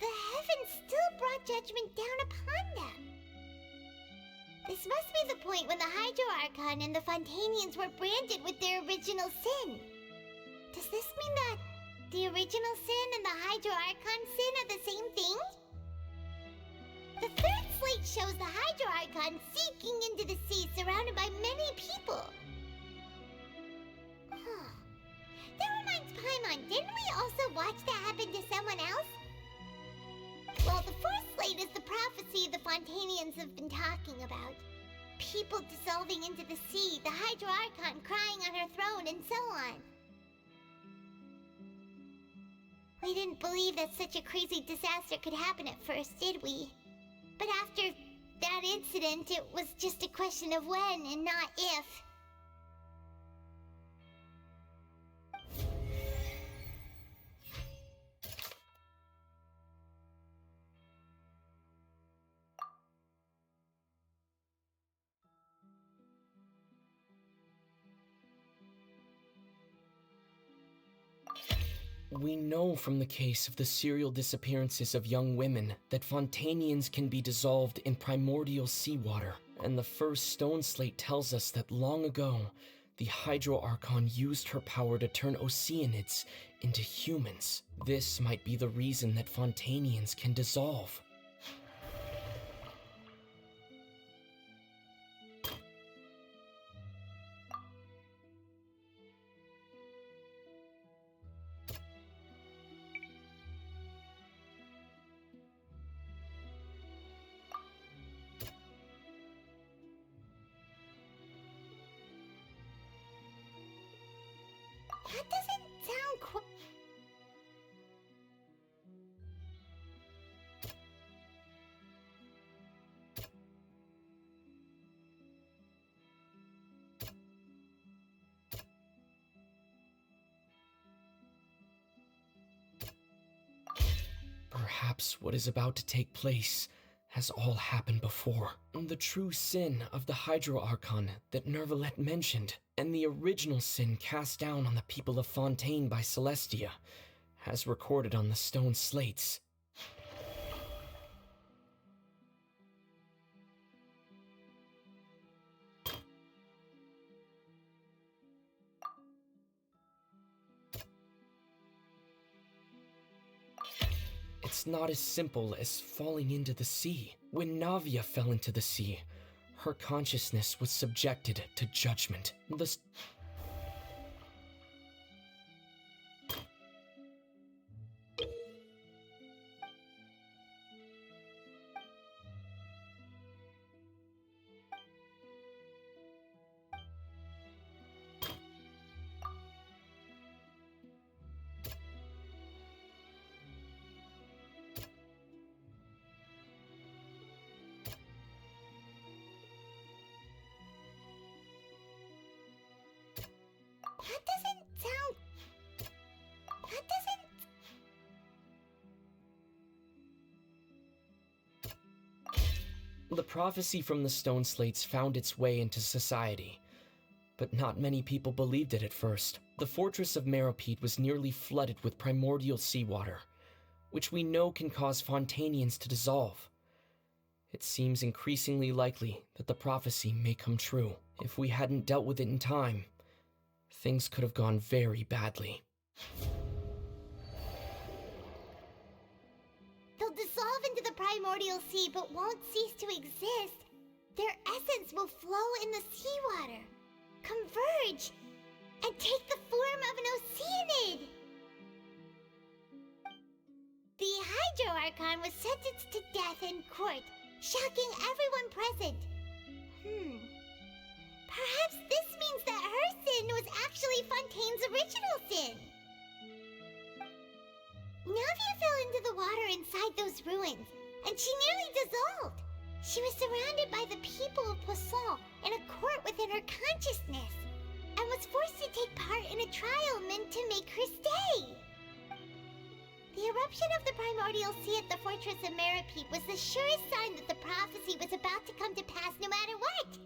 the heavens still brought judgment down upon them. This must be the point when the Hydro Archon and the Fontainians were branded with their original sin. Does this mean that the original sin and the Hydro Archon sin are the same thing? The third slate shows the Hydro Archon sinking into the sea surrounded by many people. That reminds Paimon, didn't we also watch that happen to someone else? Well, the fourth slate is the prophecy the Fontainians have been talking about. People dissolving into the sea, the Hydro Archon crying on her throne, and so on. We didn't believe that such a crazy disaster could happen at first, did we? But after that incident, it was just a question of when and not if. We know from the case of the serial disappearances of young women that Fontainians can be dissolved in primordial seawater, and the first stone slate tells us that long ago, the Hydro Archon used her power to turn Oceanids into humans. This might be the reason that Fontainians can dissolve. That doesn't sound quite... Perhaps what is about to take place has all happened before. The true sin of the Hydro Archon that Nervalette mentioned, and the original sin cast down on the people of Fontaine by Celestia, as recorded on the stone slates, It's not as simple as falling into the sea. When Navia fell into the sea, her consciousness was subjected to judgment. The prophecy from the stone slates found its way into society, but not many people believed it at first. The fortress of Meropide was nearly flooded with primordial seawater, which we know can cause Fontainians to dissolve. It seems increasingly likely that the prophecy may come true. If we hadn't dealt with it in time, things could have gone very badly. They'll dissolve into the primordial sea but won't cease to exist. Their essence will flow in the seawater, converge, and take the form of an Oceanid. The Hydro Archon was sentenced to death in court, shocking everyone present. Perhaps this means that her sin was actually Fontaine's original sin. Navia fell into the water inside those ruins, and she nearly dissolved. She was surrounded by the people of Poisson in a court within her consciousness, and was forced to take part in a trial meant to make her stay. The eruption of the primordial sea at the fortress of Meropide was the surest sign that the prophecy was about to come to pass no matter what.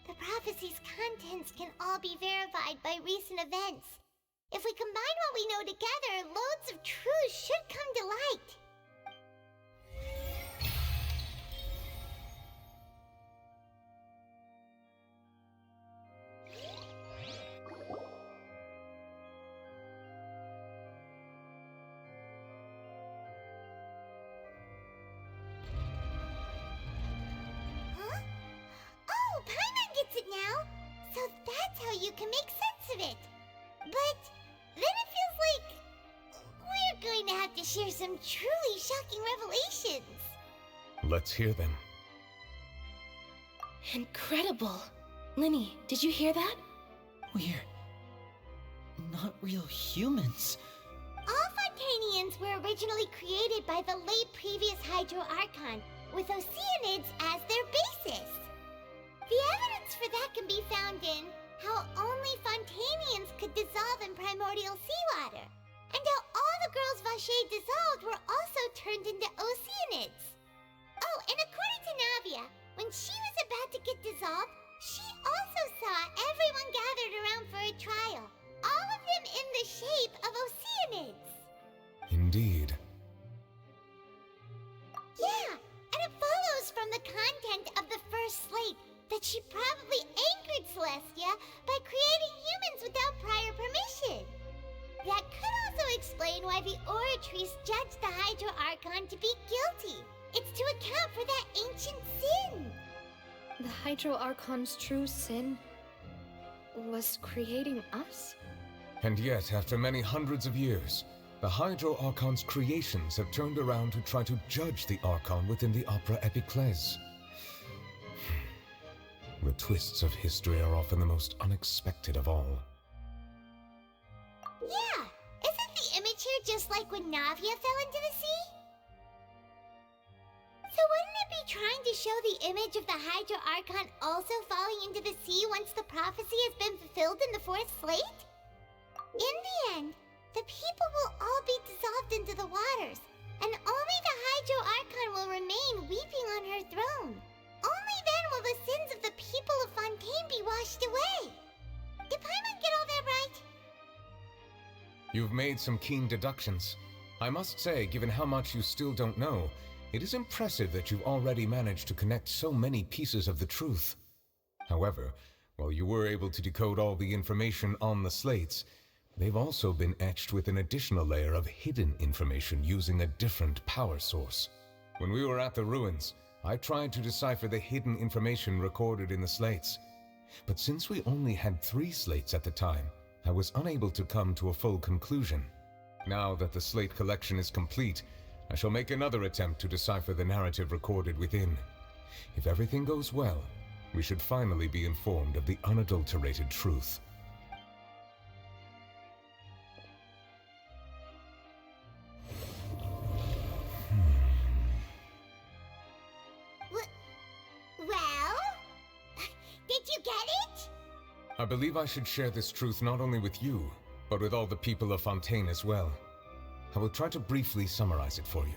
The prophecy's contents can all be verified by recent events. If we combine what we know together, loads of truth should come to light. Huh? Oh, Paimon gets it now! So that's how you can make sense of it. But then it feels like we're going to have to share some truly shocking revelations. Let's hear them. Incredible. Linny, did you hear that? We're not real humans. All Fontainians were originally created by the late previous Hydro Archon, with Oceanids as their basis. The evidence for that can be found in how only Fontainians could dissolve in primordial seawater, and how all the girls Vacher dissolved were also turned into Oceanids. Oh, and according to Navia, when she was about to get dissolved, she also saw everyone gathered around for a trial, all of them in the shape of Oceanids. Indeed. Yeah, and it follows from the content of the first slate that she probably angered Celestia by creating humans without prior permission. That could also explain why the Oratrice judged the Hydro Archon to be guilty. It's to account for that ancient sin. The Hydro Archon's true sin was creating us? And yet, after many hundreds of years, the Hydro Archon's creations have turned around to try to judge the Archon within the Opera Epiclese. The twists of history are often the most unexpected of all. Yeah, isn't the image here just like when Navia fell into the sea? So wouldn't it be trying to show the image of the Hydro Archon also falling into the sea once the prophecy has been fulfilled in the fourth slate? In the end, the people will all be dissolved into the waters, and only the Hydro Archon will remain weeping on her throne. Only then will the sins of the people of Fontaine be washed away. Did Paimon get all that right? You've made some keen deductions. I must say, given how much you still don't know, it is impressive that you've already managed to connect so many pieces of the truth. However, while you were able to decode all the information on the slates, they've also been etched with an additional layer of hidden information using a different power source. When we were at the ruins, I tried to decipher the hidden information recorded in the slates. But since we only had 3 slates at the time, I was unable to come to a full conclusion. Now that the slate collection is complete, I shall make another attempt to decipher the narrative recorded within. If everything goes well, we should finally be informed of the unadulterated truth. Well? Did you get it? I believe I should share this truth not only with you, but with all the people of Fontaine as well. I will try to briefly summarize it for you.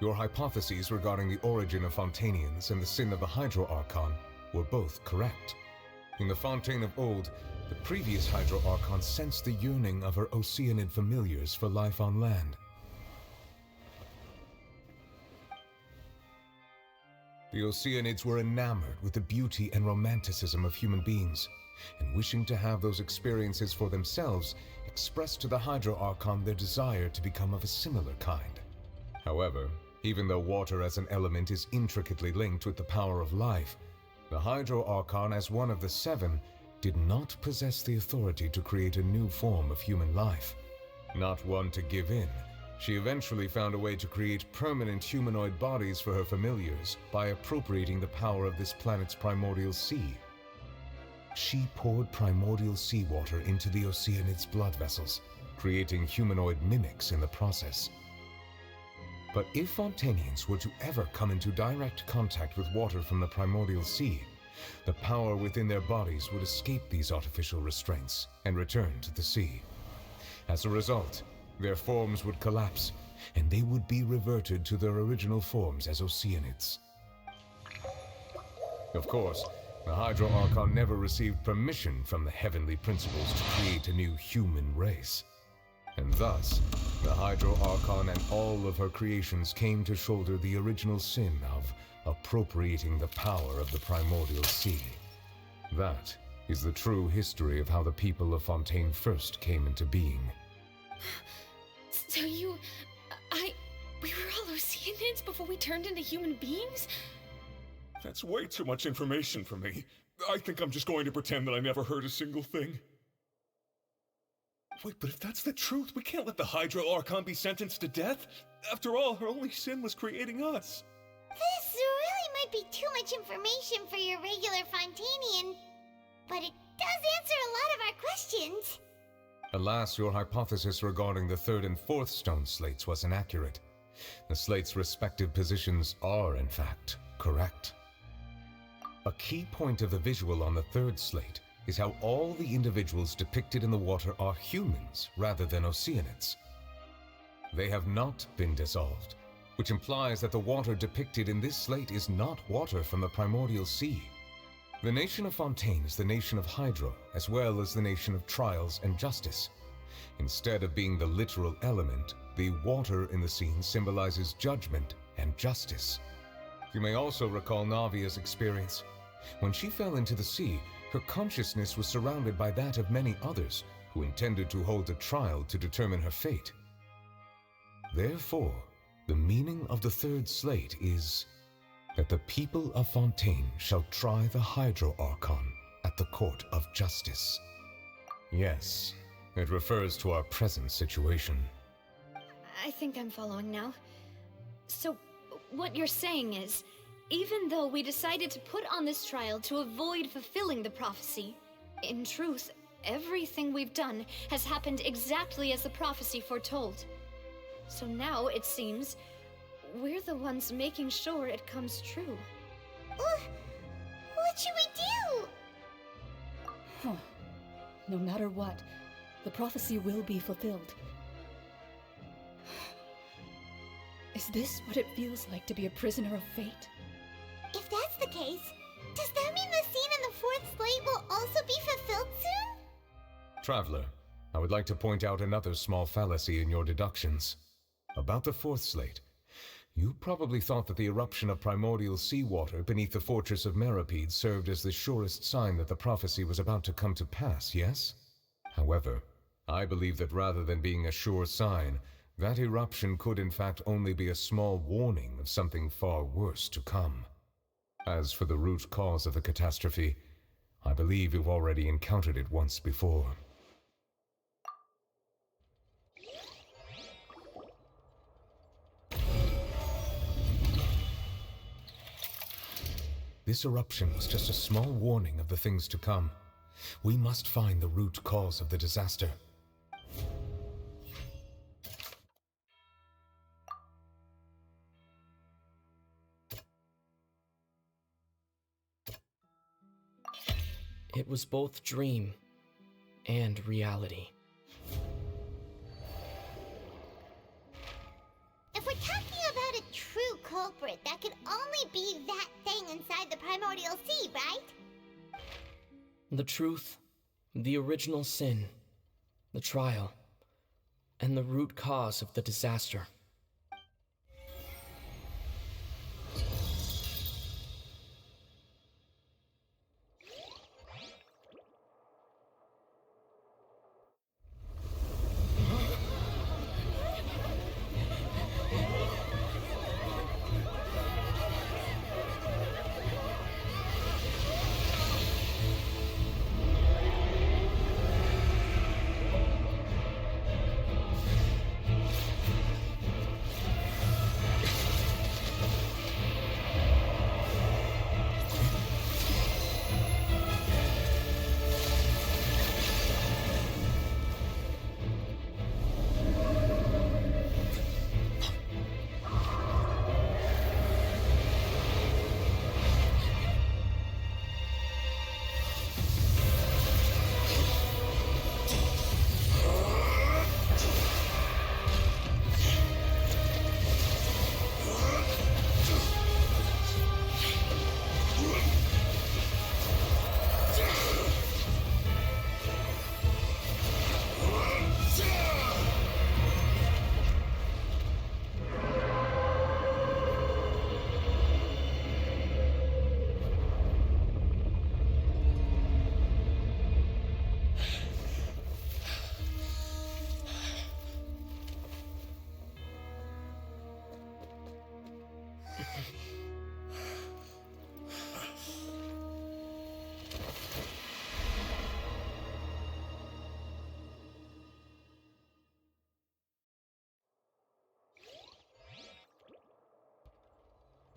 Your hypotheses regarding the origin of Fontainians and the sin of the Hydro Archon were both correct. In the Fontaine of old, the previous Hydro Archon sensed the yearning of her Oceanid familiars for life on land. The Oceanids were enamored with the beauty and romanticism of human beings, and wishing to have those experiences for themselves, expressed to the Hydro Archon their desire to become of a similar kind. However, even though water as an element is intricately linked with the power of life, the Hydro Archon, as one of the 7, did not possess the authority to create a new form of human life. Not one to give in, she eventually found a way to create permanent humanoid bodies for her familiars by appropriating the power of this planet's primordial sea. She poured primordial seawater into the Oceanid's blood vessels, creating humanoid mimics in the process. But if Fontainians were to ever come into direct contact with water from the primordial sea, the power within their bodies would escape these artificial restraints and return to the sea. As a result, their forms would collapse, and they would be reverted to their original forms as Oceanids. Of course, the Hydro Archon never received permission from the heavenly principles to create a new human race. And thus, the Hydro Archon and all of her creations came to shoulder the original sin of appropriating the power of the primordial sea. That is the true history of how the people of Fontaine first came into being. So we were all Oceanids before we turned into human beings? That's way too much information for me. I think I'm just going to pretend that I never heard a single thing. Wait, but if that's the truth, we can't let the Hydro Archon be sentenced to death. After all, her only sin was creating us. This really might be too much information for your regular Fontainian, but it does answer a lot of our questions. Alas, your hypothesis regarding the 3rd and 4th stone slates was inaccurate. The slates' respective positions are, in fact, correct. A key point of the visual on the 3rd slate is how all the individuals depicted in the water are humans rather than Oceanids. They have not been dissolved, which implies that the water depicted in this slate is not water from the primordial sea. The nation of Fontaine is the nation of Hydro, as well as the nation of trials and justice. Instead of being the literal element, the water in the scene symbolizes judgment and justice. You may also recall Navia's experience. When she fell into the sea, her consciousness was surrounded by that of many others who intended to hold a trial to determine her fate. Therefore, the meaning of the 3rd slate is that the people of Fontaine shall try the Hydro Archon at the court of justice. Yes, it refers to our present situation. I think I'm following now. So, what you're saying is, even though we decided to put on this trial to avoid fulfilling the prophecy, in truth, everything we've done has happened exactly as the prophecy foretold. So now, it seems, we're the ones making sure it comes true. What should we do? No matter what, the prophecy will be fulfilled. Is this what it feels like to be a prisoner of fate? If that's the case, does that mean the scene in the 4th slate will also be fulfilled soon? Traveler, I would like to point out another small fallacy in your deductions. About the 4th slate, you probably thought that the eruption of primordial seawater beneath the fortress of Masquerade served as the surest sign that the prophecy was about to come to pass, yes? However, I believe that rather than being a sure sign, that eruption could in fact only be a small warning of something far worse to come. As for the root cause of the catastrophe, I believe you've already encountered it once before. This eruption was just a small warning of the things to come. We must find the root cause of the disaster. It was both dream and reality. If we're talking about a true culprit, that could only be that thing inside the primordial sea, right? The truth, the original sin, the trial, and the root cause of the disaster.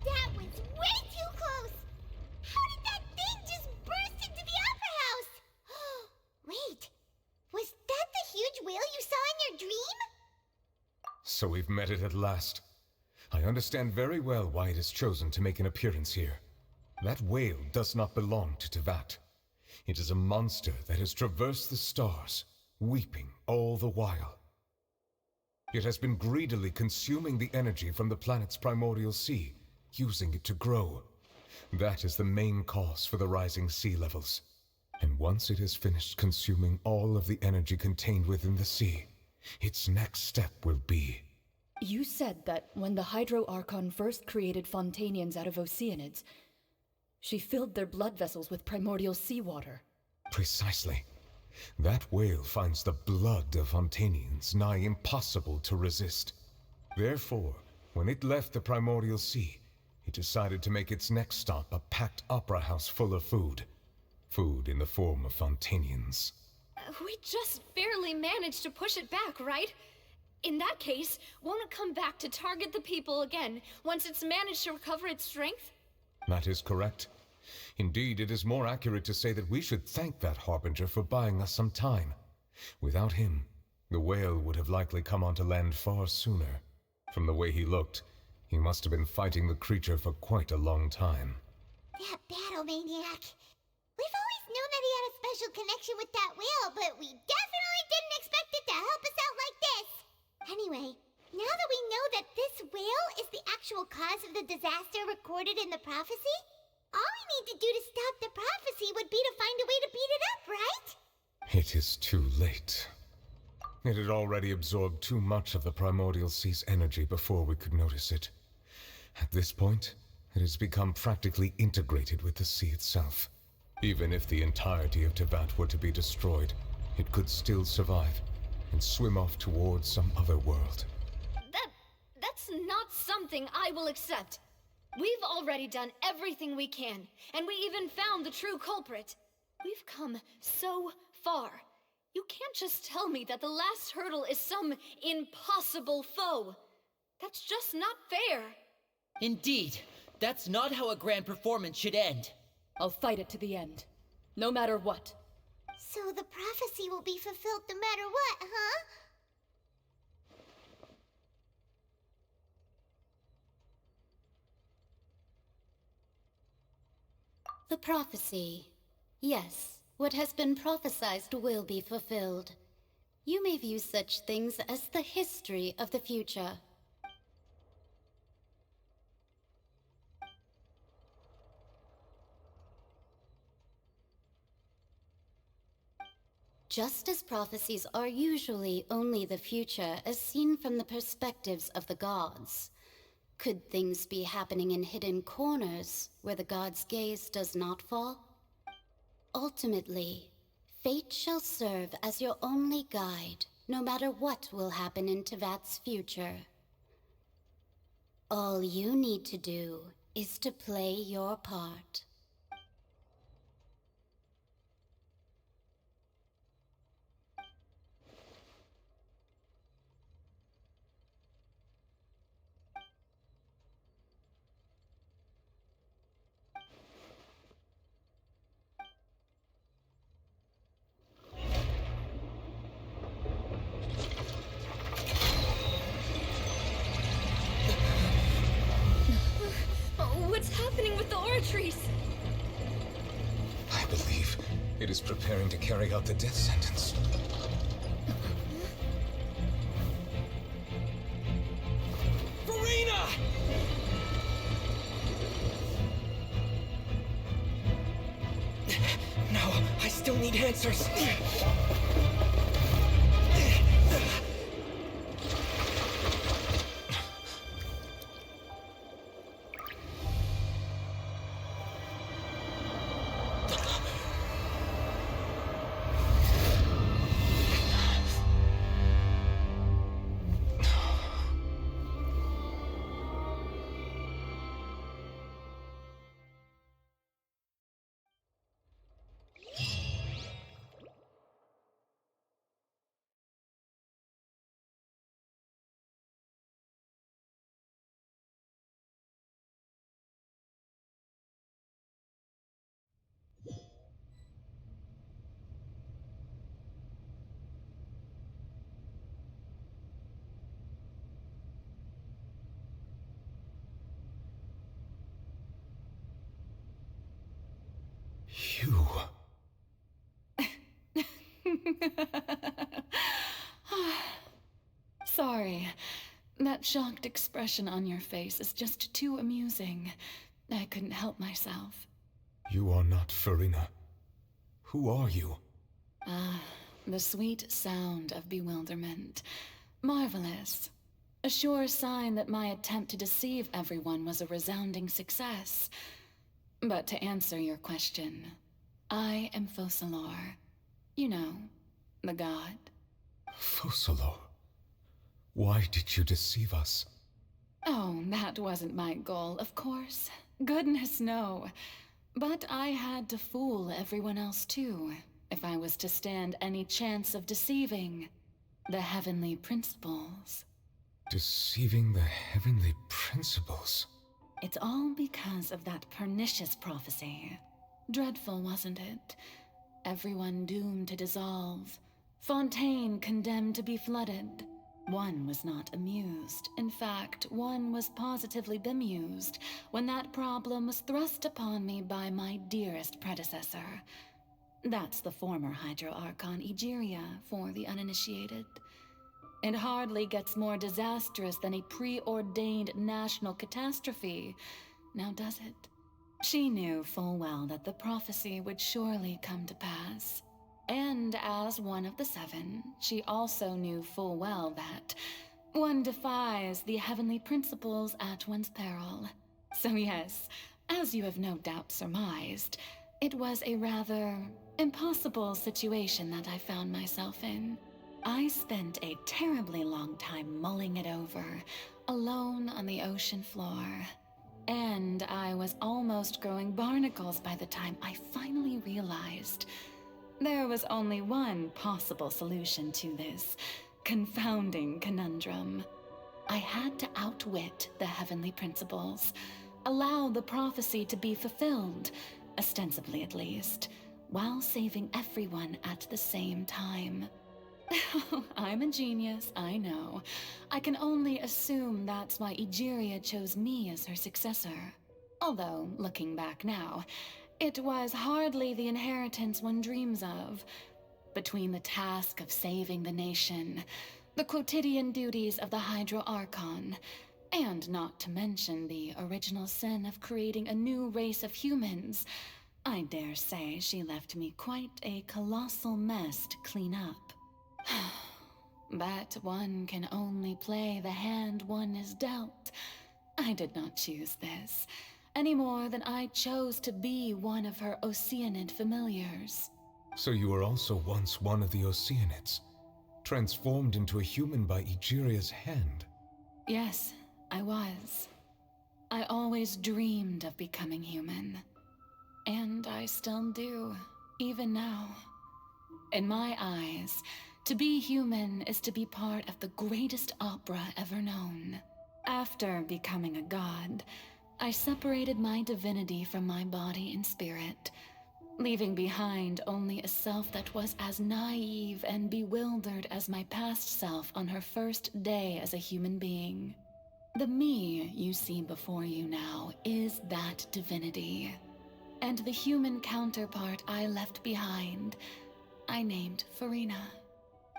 That was way too close! How did that thing just burst into the opera house? Wait, was that the huge whale you saw in your dream? So we've met it at last. I understand very well why it has chosen to make an appearance here. That whale does not belong to Tevat. It is a monster that has traversed the stars, weeping all the while. It has been greedily consuming the energy from the planet's primordial sea, using it to grow. That is the main cause for the rising sea levels. And once it has finished consuming all of the energy contained within the sea, its next step will be... You said that when the Hydro Archon first created Fontainians out of Oceanids, she filled their blood vessels with primordial seawater. Precisely. That whale finds the blood of Fontainians nigh impossible to resist. Therefore, when it left the primordial sea, it decided to make its next stop a packed opera house full of food. Food in the form of Fontainians. We just barely managed to push it back, right? In that case, won't it come back to target the people again once it's managed to recover its strength? That is correct. Indeed, it is more accurate to say that we should thank that Harbinger for buying us some time. Without him, the whale would have likely come onto land far sooner. From the way he looked, he must have been fighting the creature for quite a long time. That battle maniac. We've always known that he had a special connection with that whale, but we definitely didn't expect it to help us out like this. Anyway, now that we know that this whale is the actual cause of the disaster recorded in the prophecy, all we need to do to stop the prophecy would be to find a way to beat it up, right? It is too late. It had already absorbed too much of the primordial sea's energy before we could notice it. At this point, it has become practically integrated with the sea itself. Even if the entirety of Tevat were to be destroyed, it could still survive, and swim off towards some other world. That's not something I will accept. We've already done everything we can, and we even found the true culprit. We've come so far. You can't just tell me that the last hurdle is some impossible foe. That's just not fair. Indeed, that's not how a grand performance should end. I'll fight it to the end, no matter what. So the prophecy will be fulfilled no matter what, huh? The prophecy. Yes, what has been prophesied will be fulfilled. You may view such things as the history of the future. Just as prophecies are usually only the future as seen from the perspectives of the gods, could things be happening in hidden corners where the gods' gaze does not fall? Ultimately, fate shall serve as your only guide, no matter what will happen in Tevat's future. All you need to do is to play your part. What's happening with the Oratrice? I believe it is preparing to carry out the death sentence. Farina! No, I still need answers. You... Sorry. That shocked expression on your face is just too amusing. I couldn't help myself. You are not Farina. Who are you? The sweet sound of bewilderment. Marvelous. A sure sign that my attempt to deceive everyone was a resounding success. But to answer your question, I am Focalor. You know, the god. Focalor? Why did you deceive us? Oh, that wasn't my goal, of course. Goodness, no. But I had to fool everyone else too, if I was to stand any chance of deceiving the heavenly principles. Deceiving the heavenly principles? It's all because of that pernicious prophecy. Dreadful, wasn't it? Everyone doomed to dissolve. Fontaine condemned to be flooded. One was not amused. In fact, one was positively bemused when that problem was thrust upon me by my dearest predecessor. That's the former Hydro Archon Egeria for the uninitiated. It hardly gets more disastrous than a preordained national catastrophe, now does it? She knew full well that the prophecy would surely come to pass. And as one of the seven, she also knew full well that one defies the heavenly principles at one's peril. So yes, as you have no doubt surmised, it was a rather impossible situation that I found myself in. I spent a terribly long time mulling it over, alone on the ocean floor. And I was almost growing barnacles by the time I finally realized there was only one possible solution to this confounding conundrum. I had to outwit the heavenly principles, allow the prophecy to be fulfilled, ostensibly at least, while saving everyone at the same time. I'm a genius, I know. I can only assume that's why Egeria chose me as her successor. Although, looking back now, it was hardly the inheritance one dreams of. Between the task of saving the nation, the quotidian duties of the Hydro Archon, and not to mention the original sin of creating a new race of humans, I dare say she left me quite a colossal mess to clean up. But one can only play the hand one is dealt. I did not choose this, any more than I chose to be one of her Oceanid familiars. So you were also once one of the Oceanids, transformed into a human by Egeria's hand? Yes, I was. I always dreamed of becoming human. And I still do, even now. In my eyes, to be human is to be part of the greatest opera ever known. After becoming a god, I separated my divinity from my body and spirit, leaving behind only a self that was as naive and bewildered as my past self on her first day as a human being. The me you see before you now is that divinity. And the human counterpart I left behind, I named Farina.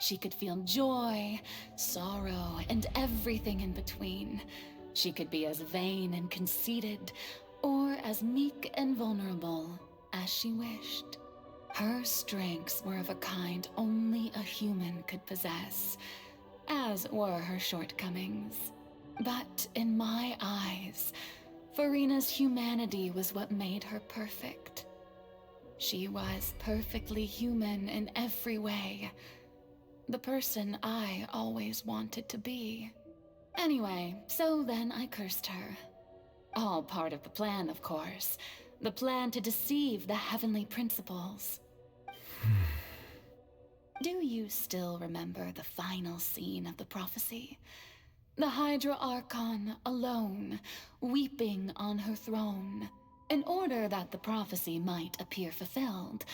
She could feel joy, sorrow, and everything in between. She could be as vain and conceited, or as meek and vulnerable as she wished. Her strengths were of a kind only a human could possess, as were her shortcomings. But in my eyes, Farina's humanity was what made her perfect. She was perfectly human in every way. The person I always wanted to be. Anyway, so then I cursed her. All part of the plan, of course. The plan to deceive the heavenly principles. Do you still remember the final scene of the prophecy? The Hydra Archon alone, weeping on her throne. In order that the prophecy might appear fulfilled,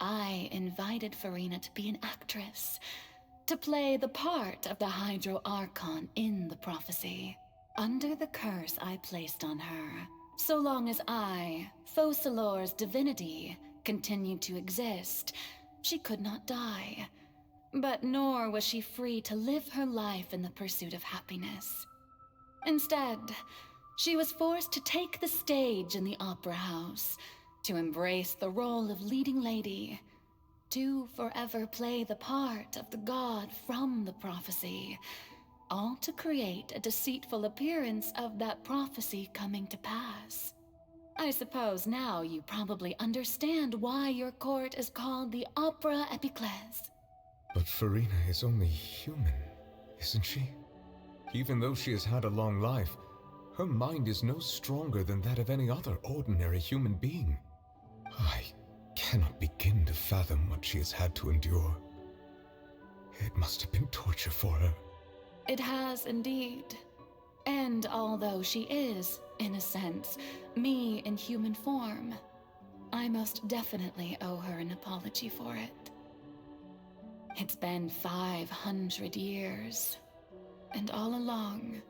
I invited Farina to be an actress, to play the part of the Hydro Archon in the prophecy. Under the curse I placed on her, so long as I, Focalor's divinity, continued to exist, she could not die. But nor was she free to live her life in the pursuit of happiness. Instead, she was forced to take the stage in the opera house, to embrace the role of leading lady, to forever play the part of the god from the prophecy, all to create a deceitful appearance of that prophecy coming to pass. I suppose now you probably understand why your court is called the Opera Epiclese. But Farina is only human, isn't she? Even though she has had a long life, her mind is no stronger than that of any other ordinary human being. I cannot begin to fathom what she has had to endure. It must have been torture for her. It has indeed. And although she is, in a sense, me in human form, I most definitely owe her an apology for it. It's been 500 years, and all along,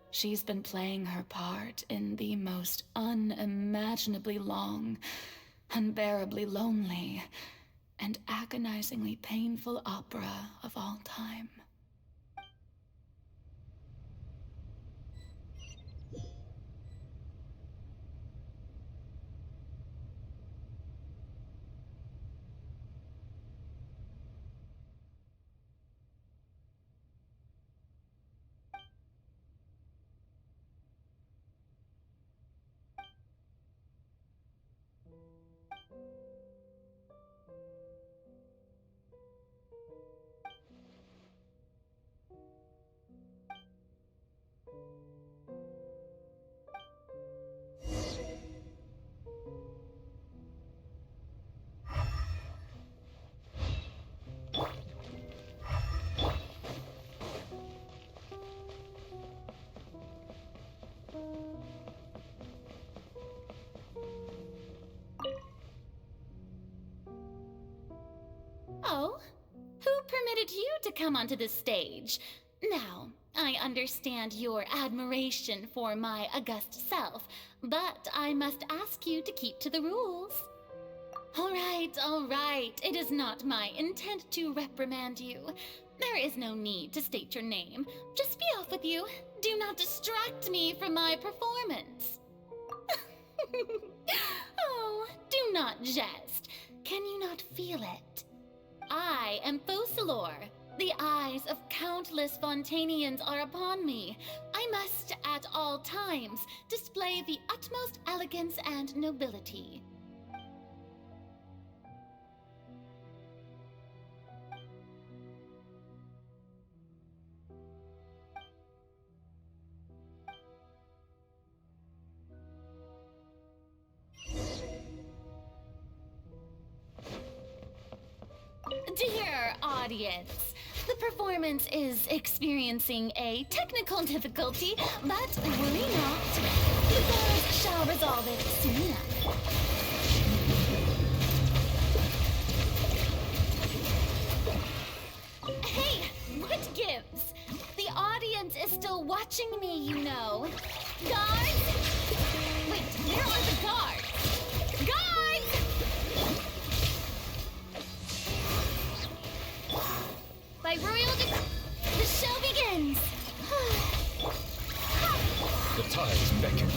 she's been playing her part in the most unimaginably long, unbearably lonely, and agonizingly painful opera of all time. Oh? Who permitted you to come onto this stage? Now, I understand your admiration for my august self, but I must ask you to keep to the rules. All right. It is not my intent to reprimand you. There is no need to state your name. Just be off with you. Do not distract me from my performance. Oh, do not jest. Can you not feel it? I am Focalor. The eyes of countless Fontainians are upon me. I must, at all times, display the utmost elegance and nobility. Dear audience, the performance is experiencing a technical difficulty, but worry not. The gods shall resolve it soon enough. Hey, what gives? The audience is still watching me, you know. Guards? Wait, where are the guards? Guards! By royal the show begins! The tides beckon.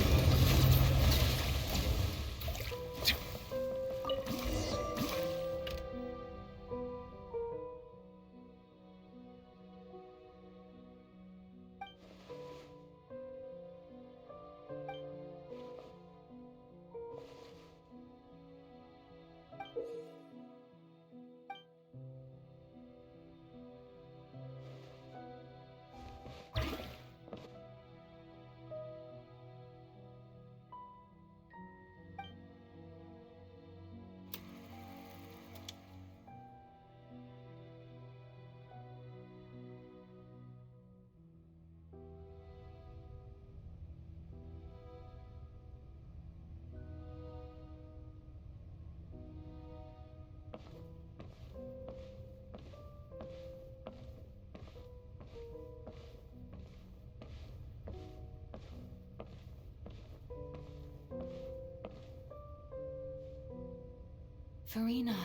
Farina.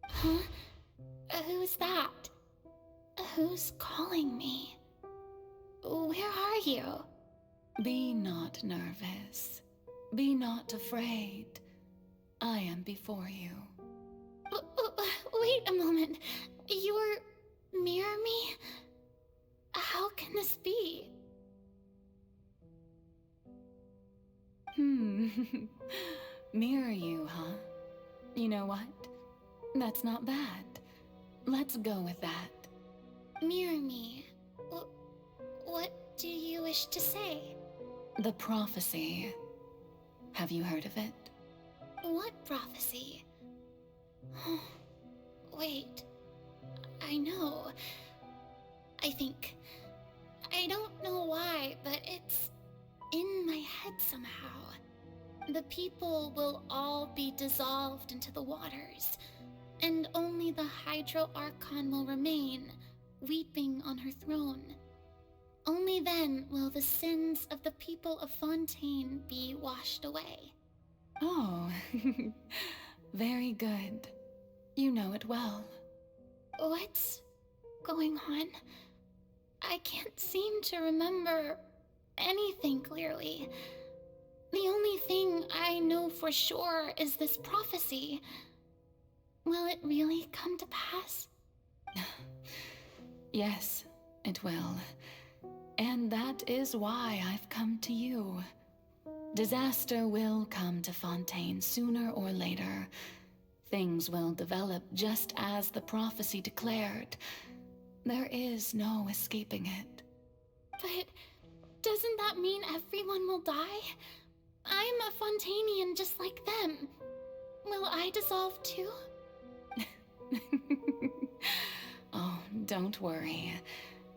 Huh? Who's that? Who's calling me? Where are you? Be not nervous. Be not afraid. I am before you. Wait a moment. You're mirror me? How can this be? Mirror you, huh? You know what? That's not bad. Let's go with that. Mirror me? What do you wish to say? The prophecy. Have you heard of it? What prophecy? Wait. I know. I think. I don't know why, but it's in my head somehow. The people will all be dissolved into the waters, and only the Hydro Archon will remain, weeping on her throne. Only then will the sins of the people of Fontaine be washed away. Oh, very good. You know it well. What's going on? I can't seem to remember anything clearly. The only thing I know for sure is this prophecy. Will it really come to pass? Yes, it will. And that is why I've come to you. Disaster will come to Fontaine sooner or later. Things will develop just as the prophecy declared. There is no escaping it. But doesn't that mean everyone will die? I'm a Fontainian just like them. Will I dissolve too? Oh, don't worry.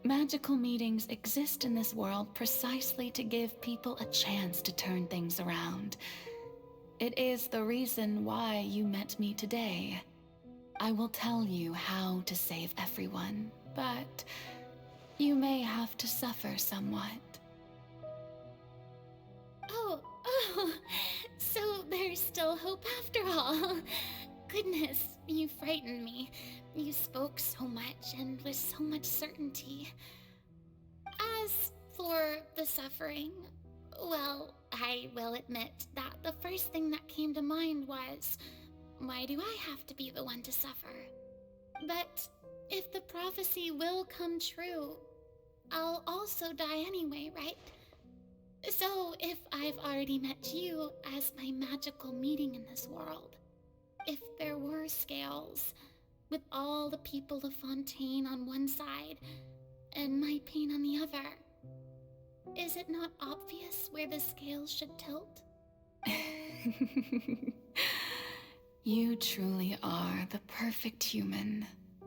Magical meetings exist in this world precisely to give people a chance to turn things around. it is the reason why you met me today. I will tell you how to save everyone, but you may have to suffer somewhat. Oh, so there's still hope after all. Goodness, you frightened me. You spoke so much and with so much certainty. As for the suffering, well, I will admit that the first thing that came to mind was, why do I have to be the one to suffer? But if the prophecy will come true, I'll also die anyway, right? So if I've already met you as my magical meeting in this world, if there were scales, with all the people of Fontaine on one side and my pain on the other, is it not obvious where the scales should tilt? You truly are the perfect human,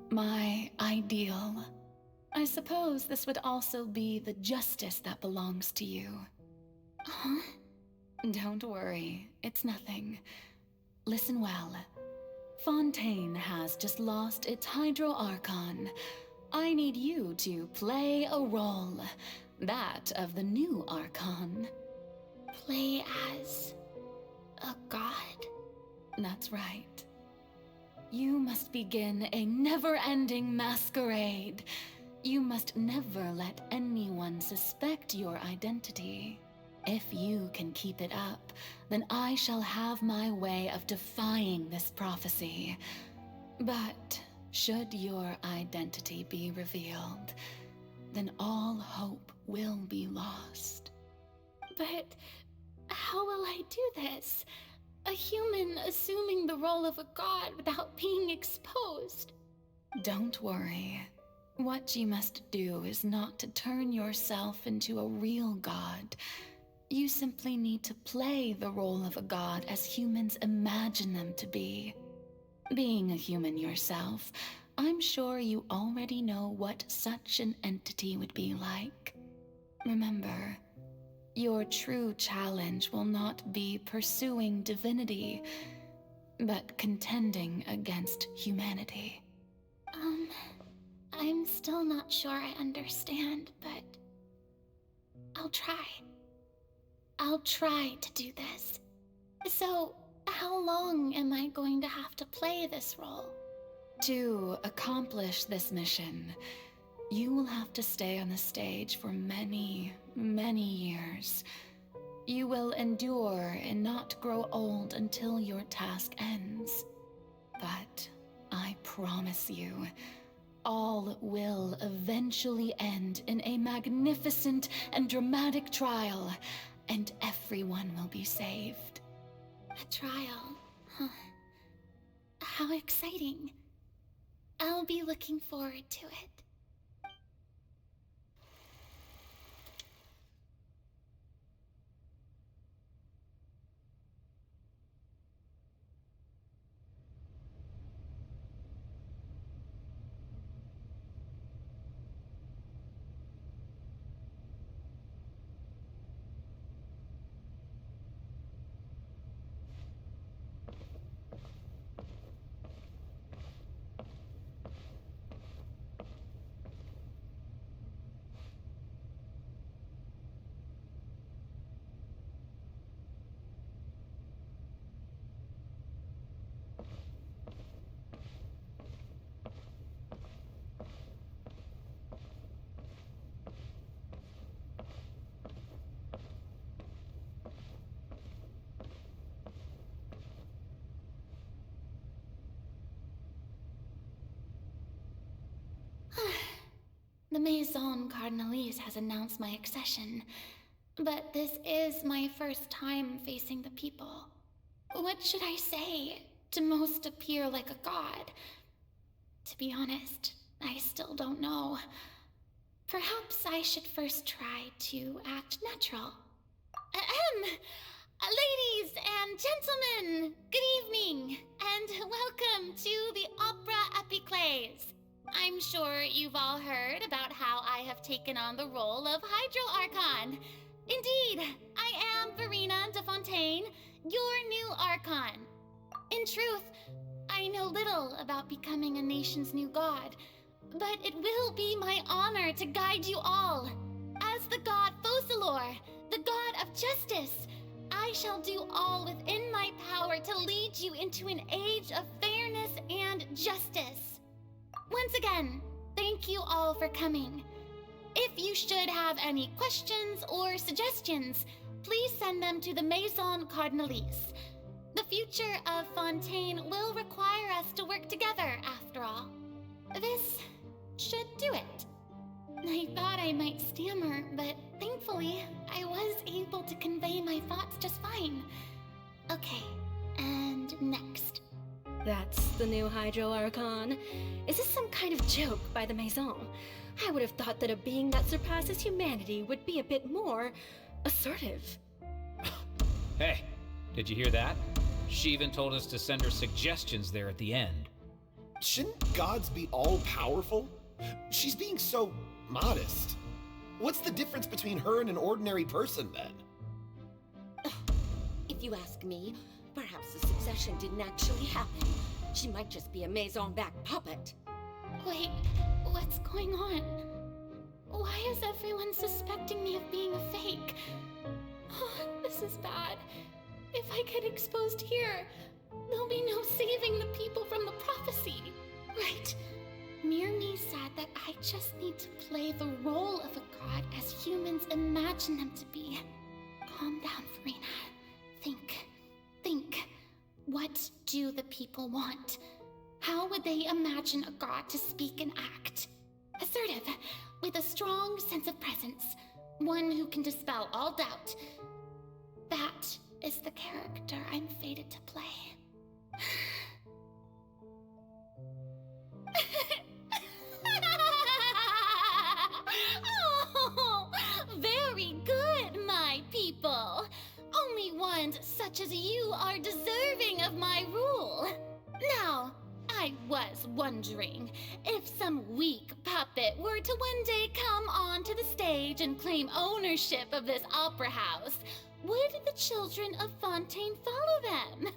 my ideal. I suppose this would also be the justice that belongs to you. Huh? Don't worry, it's nothing. Listen well. Fontaine has just lost its Hydro Archon. I need you to play a role, that of the new Archon. Play as a god? That's right. You must begin a never-ending masquerade. You must never let anyone suspect your identity. If you can keep it up, then I shall have my way of defying this prophecy. But should your identity be revealed, then all hope will be lost. But how will I do this? A human assuming the role of a god without being exposed? Don't worry. What you must do is not to turn yourself into a real god. You simply need to play the role of a god as humans imagine them to be. Being a human yourself, I'm sure you already know what such an entity would be like. Remember, your true challenge will not be pursuing divinity, but contending against humanity. I'm still not sure I understand, but I'll try. I'll try to do this. So, how long am I going to have to play this role? To accomplish this mission, you will have to stay on the stage for many, many years. You will endure and not grow old until your task ends. But I promise you, all will eventually end in a magnificent and dramatic trial, and everyone will be saved. A trial, huh? How exciting. I'll be looking forward to it. The Maison Cardinalise has announced my accession, but this is my first time facing the people. What should I say to most appear like a god? To be honest, I still don't know. Perhaps I should first try to act natural. Ladies and gentlemen, good evening, and welcome to the Opera Epiclese. I'm sure you've all heard about how I have taken on the role of Hydro Archon. Indeed, I am Verena de Fontaine, your new Archon. In truth, I know little about becoming a nation's new god, but it will be my honor to guide you all. As the god Focalor, the god of justice, I shall do all within my power to lead you into an age of fairness and justice. Once again, thank you all for coming. If you should have any questions or suggestions, please send them to the Maison Cardinalise. The future of Fontaine will require us to work together, after all. This should do it. I thought I might stammer, but thankfully, I was able to convey my thoughts just fine. Okay, and next. That's the new Hydro Archon. Is this some kind of joke by the Maison? I would have thought that a being that surpasses humanity would be a bit more assertive. Hey, did you hear that? She even told us to send her suggestions there at the end. Shouldn't gods be all-powerful? She's being so modest. What's the difference between her and an ordinary person, then? If you ask me, perhaps the succession didn't actually happen. She might just be a Maison-back puppet. Wait, what's going on? Why is everyone suspecting me of being a fake? Oh, this is bad. If I get exposed here, there'll be no saving the people from the prophecy. Right. Mirmi said that I just need to play the role of a god as humans imagine them to be. Calm down, Farina. Think. What do the people want? How would they imagine a god to speak and act? Assertive, with a strong sense of presence. One who can dispel all doubt. That is the character I'm fated to play. Oh, very good, my people. Only ones such as you are deserving of my rule. Now, I was wondering if some weak puppet were to one day come onto the stage and claim ownership of this opera house, would the children of Fontaine follow them?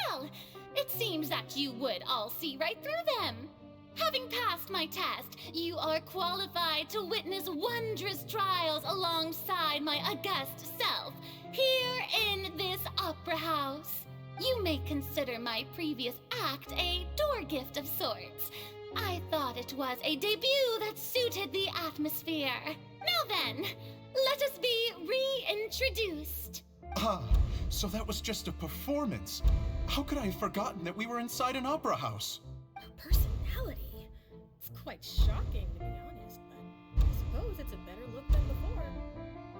Well, it seems that you would all see right through them. Having passed my test, you are qualified to witness wondrous trials alongside my august self, here in this opera house. You may consider my previous act a door gift of sorts. I thought it was a debut that suited the atmosphere. Now then, let us be reintroduced. Ah, so that was just a performance. How could I have forgotten that we were inside an opera house? Her personality? It's quite shocking, to be honest, but I suppose it's a better look than before.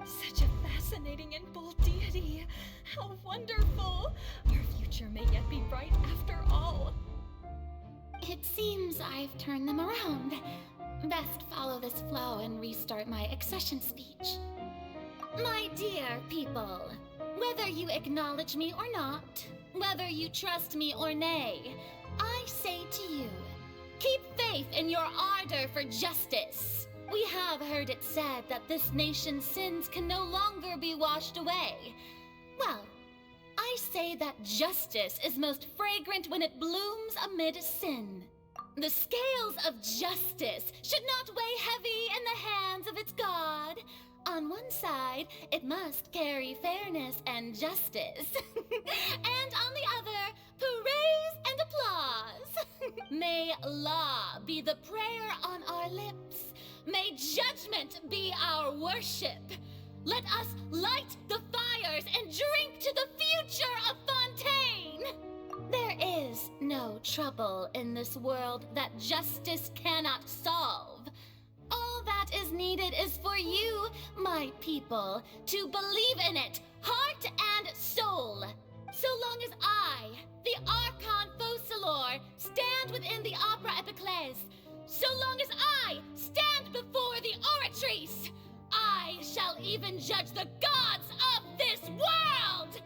Such a fascinating and bold deity. How wonderful! Our future may yet be bright after all. It seems I've turned them around. Best follow this flow and restart my accession speech. My dear people, whether you acknowledge me or not, whether you trust me or nay, I say to you, keep faith in your ardor for justice. We have heard it said that this nation's sins can no longer be washed away. Well, I say that justice is most fragrant when it blooms amid sin. The scales of justice should not weigh heavy in the hands of its god. On one side, it must carry fairness and justice. And on the other, praise and applause. May law be the prayer on our lips. May judgment be our worship. Let us light the fires and drink to the future of Fontaine. There is no trouble in this world that justice cannot solve. All that is needed is for you, my people, to believe in it, heart and soul. So long as I, the Archon Focalor, stand within the Opera Epiclese, so long as I stand before the Oratrice, I shall even judge the gods of this world!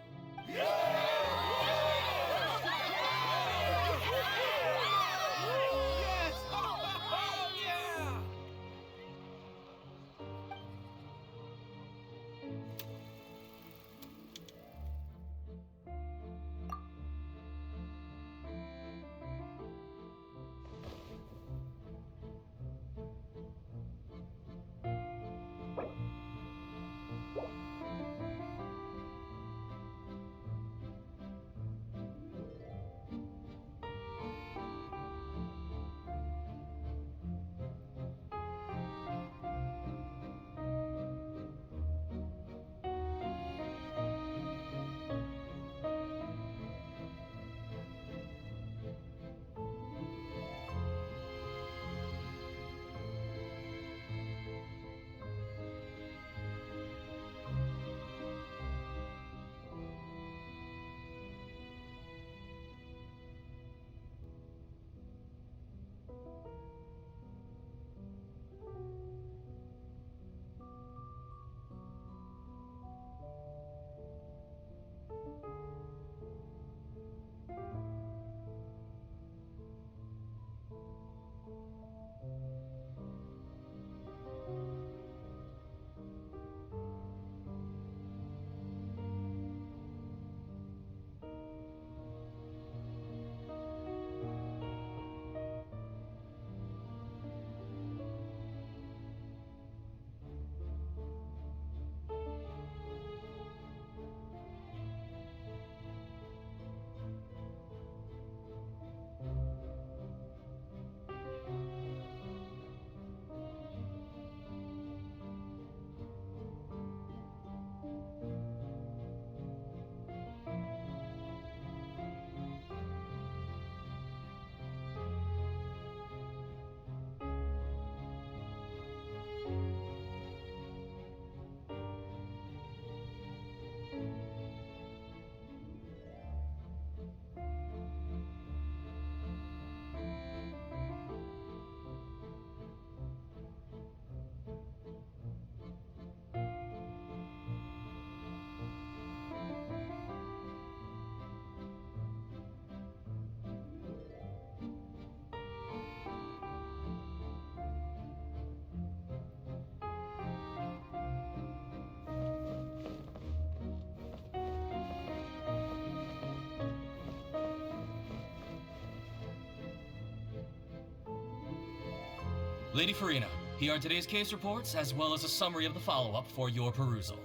Lady Farina, here are today's case reports, as well as a summary of the follow-up for your perusal.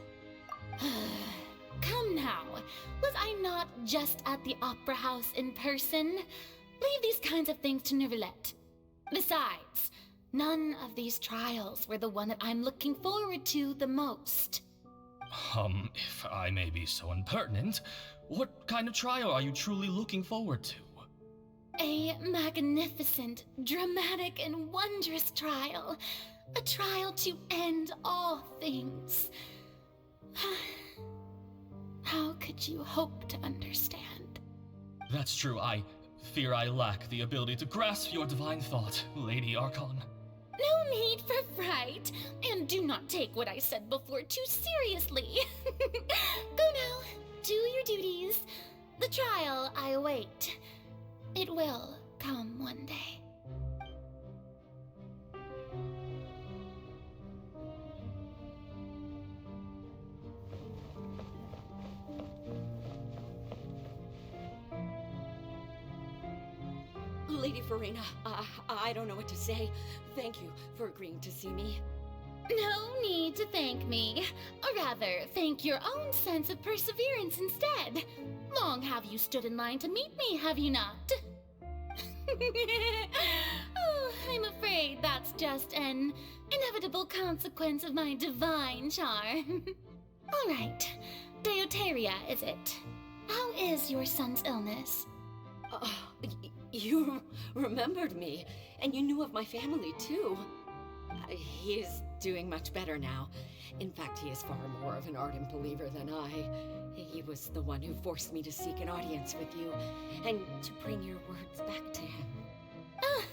Come now, was I not just at the Opera House in person? Leave these kinds of things to Neuvillette. Besides, none of these trials were the one that I'm looking forward to the most. If I may be so impertinent, what kind of trial are you truly looking forward to? A magnificent, dramatic, and wondrous trial. A trial to end all things. How could you hope to understand? That's true. I fear I lack the ability to grasp your divine thought, Lady Archon. No need for fright, and do not take what I said before too seriously. Go now, do your duties. The trial I await. It will come one day. Lady Farina, I don't know what to say. Thank you for agreeing to see me. No need to thank me. Or rather, thank your own sense of perseverance instead. Long have you stood in line to meet me, have you not? Oh, I'm afraid that's just an inevitable consequence of my divine charm. All right, Deoteria, is it? How is your son's illness? You remembered me, and you knew of my family, too. He is doing much better now. In fact, he is far more of an ardent believer than I. He was the one who forced me to seek an audience with you, and to bring your words back to him. Oh,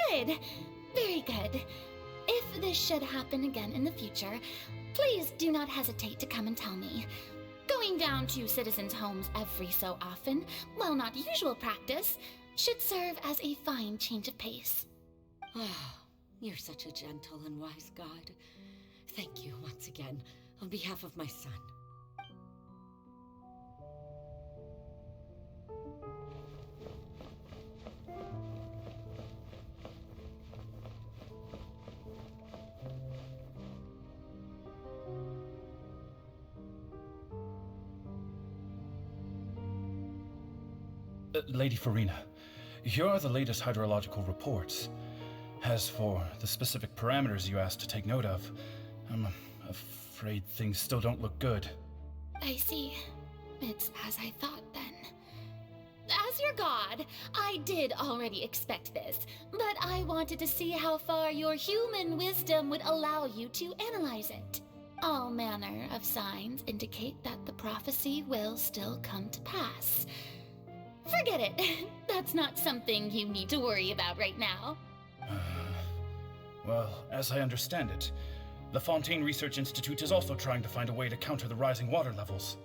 good. Very good. If this should happen again in the future, please do not hesitate to come and tell me. Going down to citizens' homes every so often, while not usual practice, should serve as a fine change of pace. You're such a gentle and wise God. Thank you once again, on behalf of my son. Lady Farina, here are the latest hydrological reports. As for the specific parameters you asked to take note of, I'm afraid things still don't look good. I see. It's as I thought then. As your god, I did already expect this, but I wanted to see how far your human wisdom would allow you to analyze it. All manner of signs indicate that the prophecy will still come to pass. Forget it. That's not something you need to worry about right now. Well, as I understand it, the Fontaine Research Institute is also trying to find a way to counter the rising water levels.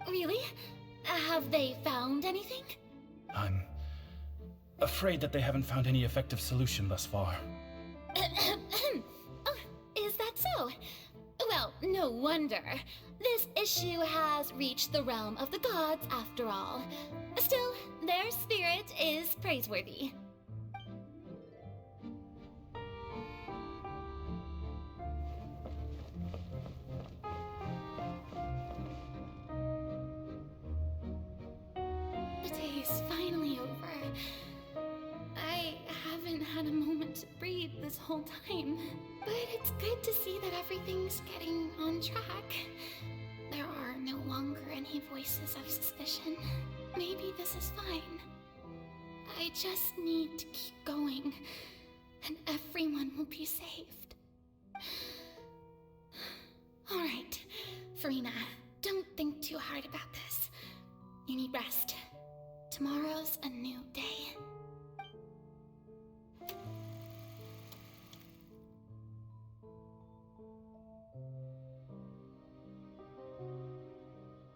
Really? Have they found anything? I'm afraid that they haven't found any effective solution thus far. Oh, is that so? Well, no wonder. This issue has reached the realm of the gods, after all. Still, their spirit is praiseworthy. The day is finally over. I haven't had a moment to breathe this whole time, but it's good to see that everything's getting on track. There are no longer any voices of suspicion. Maybe this is fine. I just need to keep going, and everyone will be saved. All right, Farina, don't think too hard about this. You need rest. Tomorrow's a new day.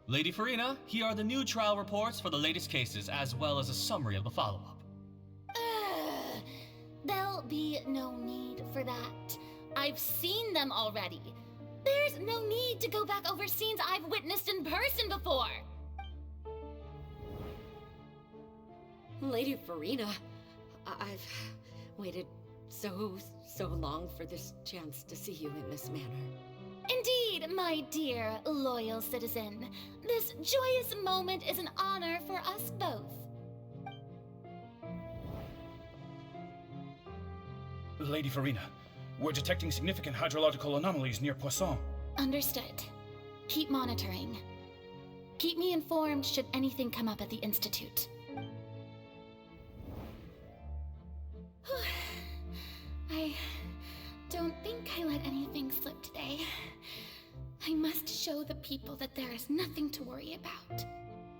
Lady Farina, here are the new trial reports for the latest cases, as well as a summary of the follow-up. There'll be no need for that. I've seen them already. There's no need to go back over scenes I've witnessed in person before. Lady Farina, I've waited so long for this chance to see you in this manner. Indeed, my dear, loyal citizen. This joyous moment is an honor for us both. Lady Farina, we're detecting significant hydrological anomalies near Poisson. Understood. Keep monitoring. Keep me informed should anything come up at the Institute. I don't think I let anything slip today. I must show the people that there is nothing to worry about.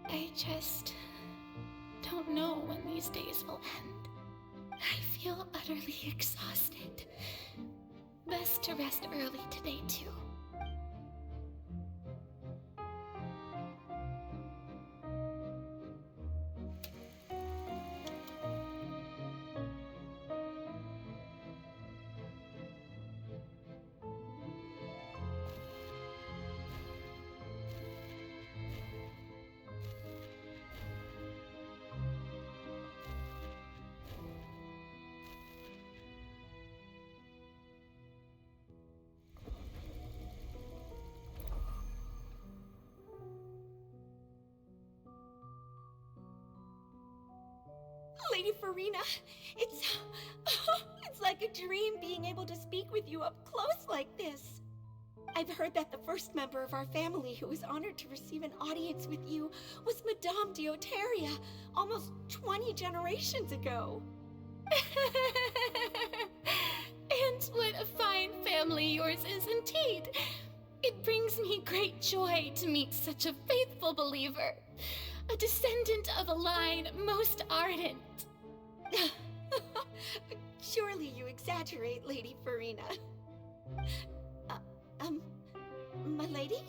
I just don't know when these days will end. I feel utterly exhausted. Best to rest early today, too. Lady Farina, it's like a dream being able to speak with you up close like this. I've heard that the first member of our family who was honored to receive an audience with you was Madame Deoteria, almost 20 generations ago. And what a fine family yours is indeed. It brings me great joy to meet such a faithful believer. A descendant of a line most ardent. Surely you exaggerate, Lady Farina. My lady?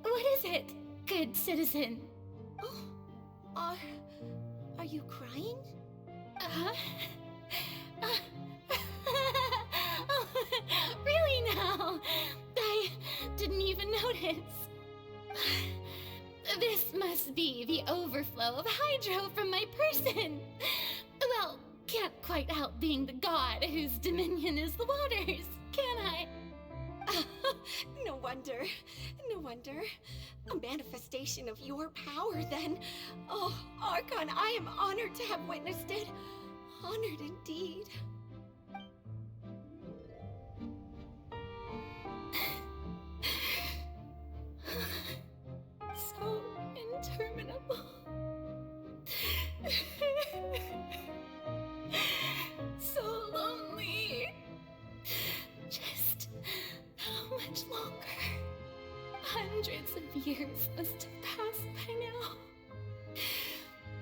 What is it, good citizen? Oh, are you crying? Really now? I didn't even notice. This must be the overflow of hydro from my person. Well, can't quite help being the god whose dominion is the waters, can I? No wonder. No wonder. A manifestation of your power, then. Oh, Archon, I am honored to have witnessed it. Honored indeed. So interminable. So lonely. Just how much longer? Hundreds of years must have passed by now.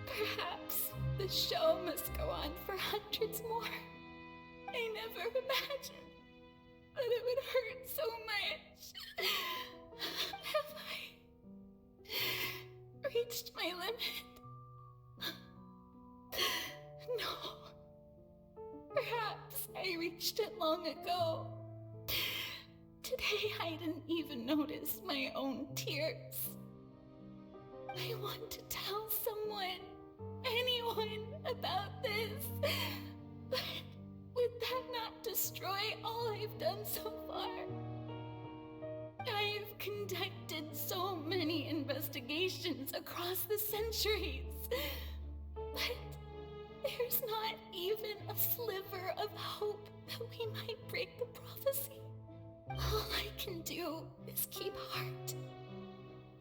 Perhaps the show must go on for hundreds more. I never imagined that it would hurt so much. Have I reached my limit? No. Perhaps I reached it long ago. Today I didn't even notice my own tears. I want to tell someone, anyone, about this. But would that not destroy all I've done so far? I've conducted so many investigations across the centuries. But there's not even a sliver of hope that we might break the prophecy. All I can do is keep heart.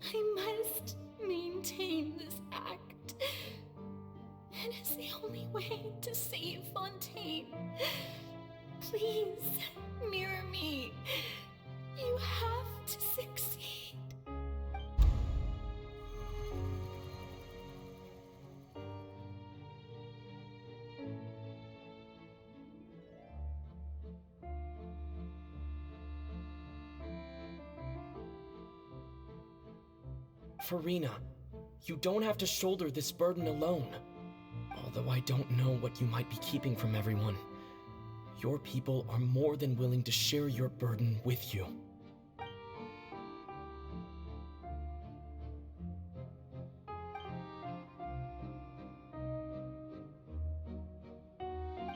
I must maintain this act. It is the only way to save Fontaine. Please, mirror me. You have to succeed. Farina, you don't have to shoulder this burden alone. Although I don't know what you might be keeping from everyone. Your people are more than willing to share your burden with you.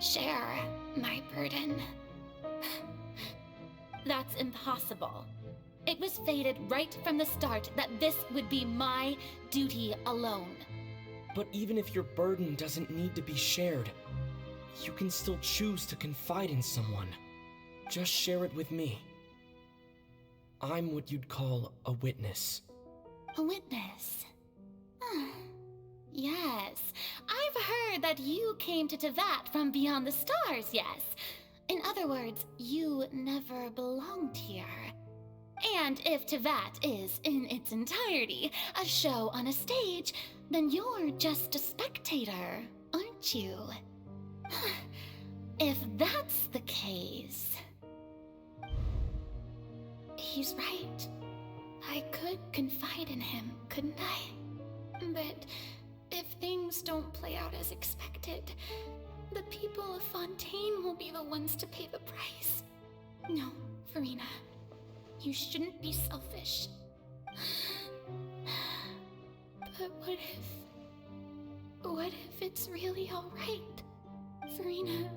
share my burden. That's impossible. It was fated right from the start that this would be my duty alone. But even if your burden doesn't need to be shared, you can still choose to confide in someone. Just share it with me. I'm what you'd call a witness. A witness? Yes, I've heard that you came to Tevat from beyond the stars, yes. In other words, you never belonged here. And if Tevat is, in its entirety, a show on a stage, then you're just a spectator, aren't you? If that's the case... He's right. I could confide in him, couldn't I? But if things don't play out as expected, the people of Fontaine will be the ones to pay the price. No, Farina. You shouldn't be selfish. But what if it's really alright? Farina,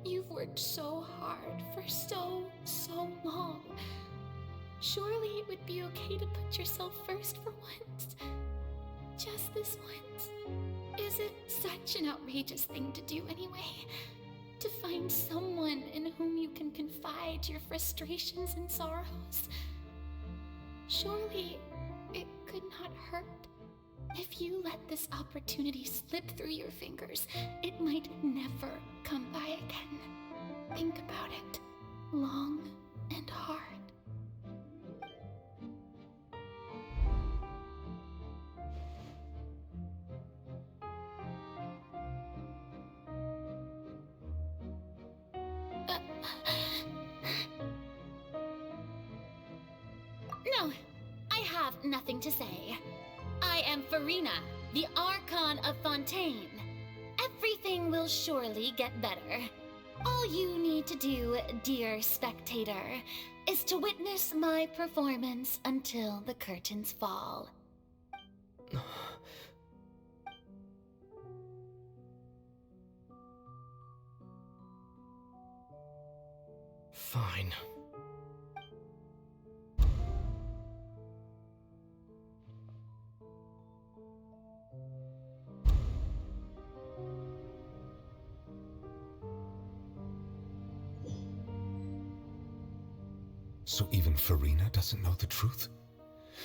you've worked so hard for so long. Surely it would be okay to put yourself first for once. Just this once. Is it such an outrageous thing to do anyway? To find someone in whom you can confide your frustrations and sorrows? Surely it could not hurt. If you let this opportunity slip through your fingers, it might never come by again. Think about it long and hard. No, I have nothing to say. I am Farina, the Archon of Fontaine. Everything will surely get better. All you need to do, dear spectator, is to witness my performance until the curtains fall. Fine. So even Farina doesn't know the truth?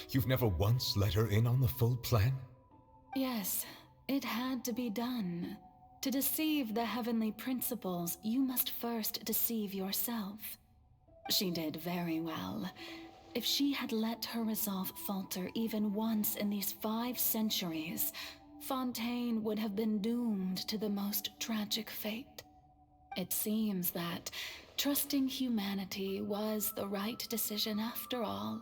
You've never once let her in on the full plan? Yes, it had to be done. To deceive the heavenly principles, you must first deceive yourself. She did very well. If she had let her resolve falter even once in these 5 centuries, Fontaine would have been doomed to the most tragic fate. It seems that trusting humanity was the right decision after all.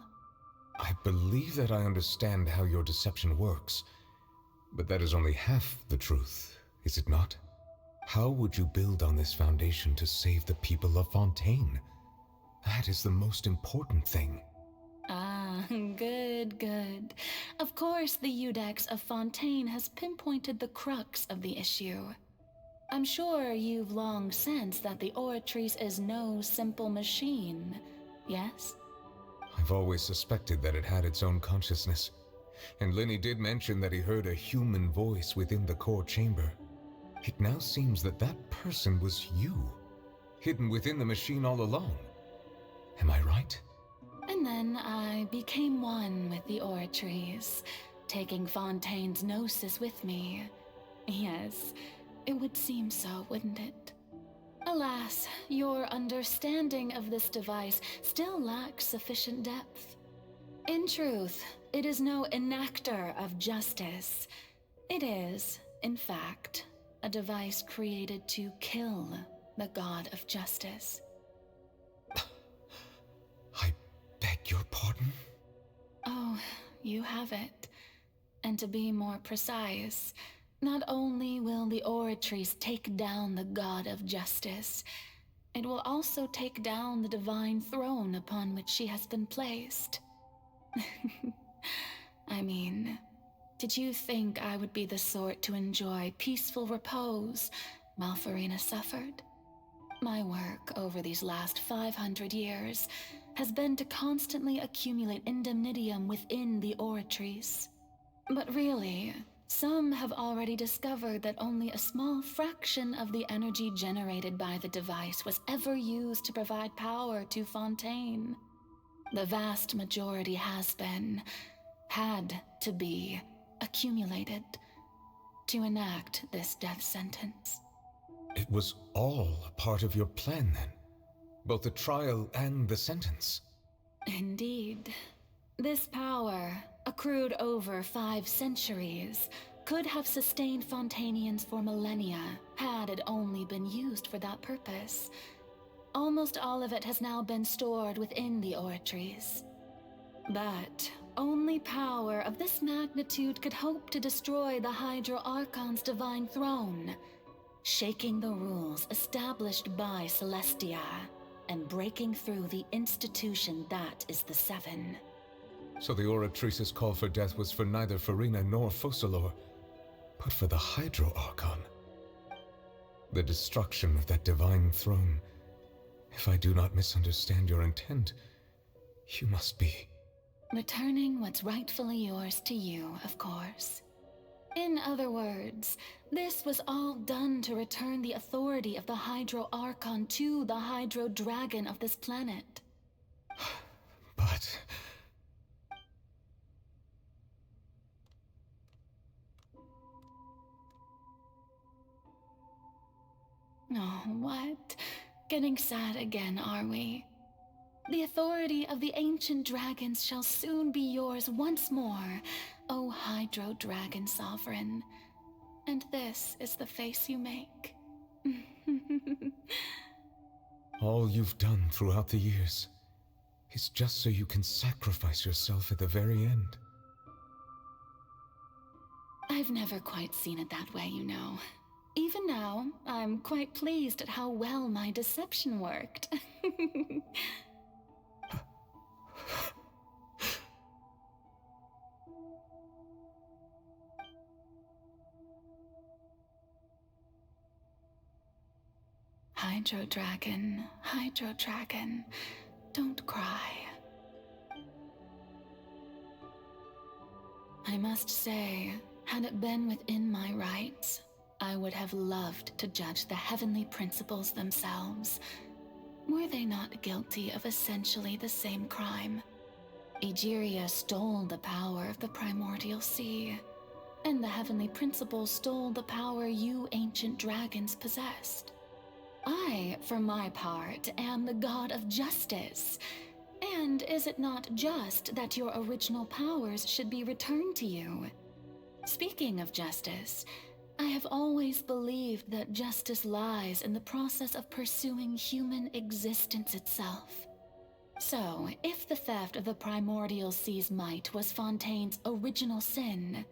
I believe that I understand how your deception works, but that is only half the truth, is it not? How would you build on this foundation to save the people of Fontaine? That is the most important thing. Ah, good. Of course, the Iudex of Fontaine has pinpointed the crux of the issue. I'm sure you've long sensed that the Oratrice is no simple machine, yes? I've always suspected that it had its own consciousness, and Lenny did mention that he heard a human voice within the core chamber. It now seems that that person was you, hidden within the machine all along. Am I right? And then I became one with the Oratrice, taking Fontaine's gnosis with me. Yes, it would seem so, wouldn't it? Alas, your understanding of this device still lacks sufficient depth. In truth, it is no enactor of justice. It is, in fact, a device created to kill the god of justice. I beg your pardon? Oh, you have it. And to be more precise, not only will the Oratrice take down the god of justice, it will also take down the divine throne upon which she has been placed. I mean, did you think I would be the sort to enjoy peaceful repose while Farina suffered. My work over these last 500 years has been to constantly accumulate indemnitium within the Oratrice. But really, some have already discovered that only a small fraction of the energy generated by the device was ever used to provide power to Fontaine. The vast majority had to be, accumulated to enact this death sentence. It was all a part of your plan, then? Both the trial and the sentence? Indeed. This power, accrued over 5 centuries, could have sustained Fontainians for millennia had it only been used for that purpose. Almost all of it has now been stored within the Oratrice. But only power of this magnitude could hope to destroy the Hydro Archon's divine throne, shaking the rules established by Celestia and breaking through the institution that is the Seven. So the Oratrice's call for death was for neither Farina nor Focalor, but for the Hydro Archon. The destruction of that divine throne. If I do not misunderstand your intent, you must be... returning what's rightfully yours to you, of course. In other words, this was all done to return the authority of the Hydro Archon to the Hydro Dragon of this planet. But... Oh, what? Getting sad again, are we? The authority of the ancient dragons shall soon be yours once more, O Hydro Dragon Sovereign. And this is the face you make. all you've done throughout the years is just so you can sacrifice yourself at the very end. I've never quite seen it that way, you know. Even now, I'm quite pleased at how well my deception worked. Hydro Dragon, don't cry. I must say, had it been within my rights, I would have loved to judge the heavenly principles themselves. Were they not guilty of essentially the same crime? Egeria stole the power of the primordial sea, and the heavenly principles stole the power you ancient dragons possessed. I, for my part, am the god of justice. And is it not just that your original powers should be returned to you? Speaking of justice, I have always believed that justice lies in the process of pursuing human existence itself. So, if the theft of the primordial sea's might was Fontaine's original sin,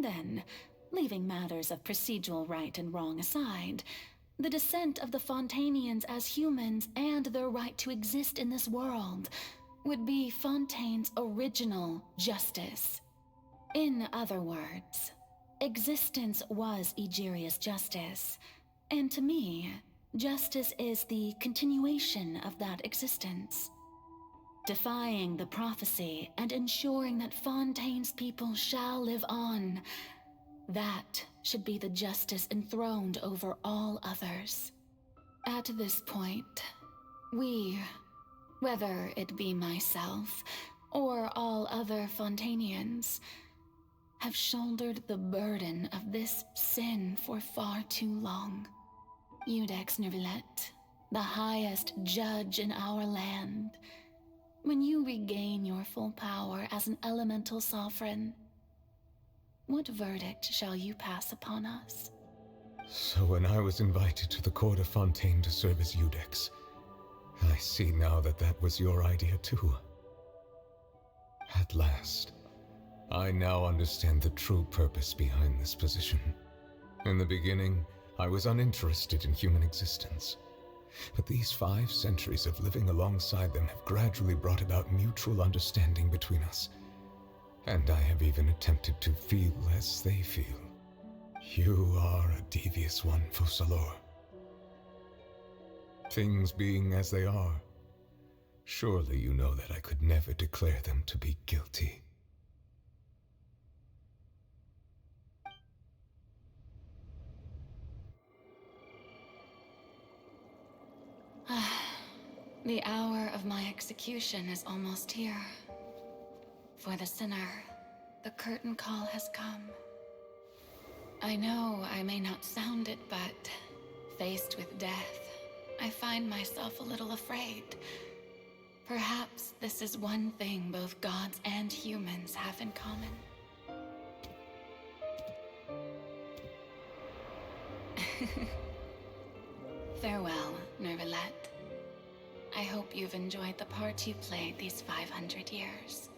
then, leaving matters of procedural right and wrong aside, the descent of the Fontainians as humans and their right to exist in this world would be Fontaine's original justice. In other words, existence was Egeria's justice, and to me, justice is the continuation of that existence. Defying the prophecy and ensuring that Fontaine's people shall live on, that should be the justice enthroned over all others. At this point, we, whether it be myself or all other Fontainians, have shouldered the burden of this sin for far too long. Iudex Nervillet, the highest judge in our land, when you regain your full power as an elemental sovereign, what verdict shall you pass upon us? So when I was invited to the court of Fontaine to serve as Iudex, I see now that that was your idea too. At last, I now understand the true purpose behind this position. In the beginning, I was uninterested in human existence. But these 5 centuries of living alongside them have gradually brought about mutual understanding between us. And I have even attempted to feel as they feel. You are a devious one, Fussalor. Things being as they are, surely you know that I could never declare them to be guilty. The hour of my execution is almost here. For the sinner, the curtain call has come. I know I may not sound it, but faced with death, I find myself a little afraid. Perhaps this is one thing both gods and humans have in common. Farewell, Nervalette. I hope you've enjoyed the part you played these 500 years.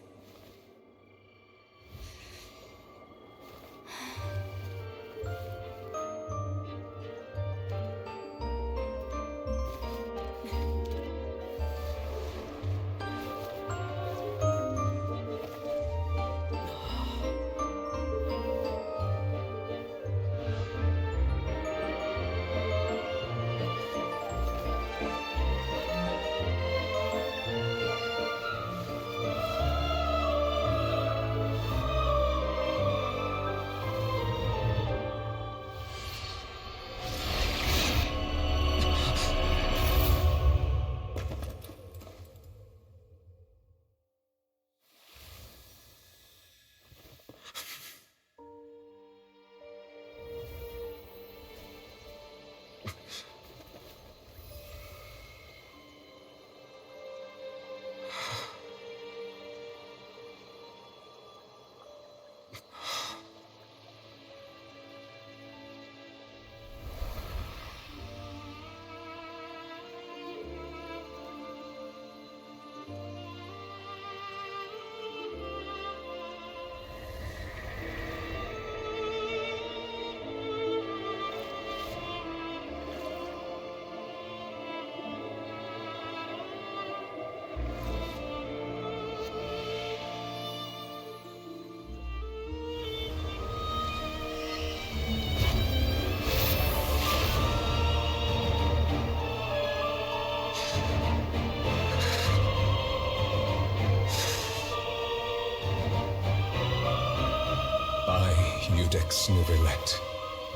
Judex Nervalette,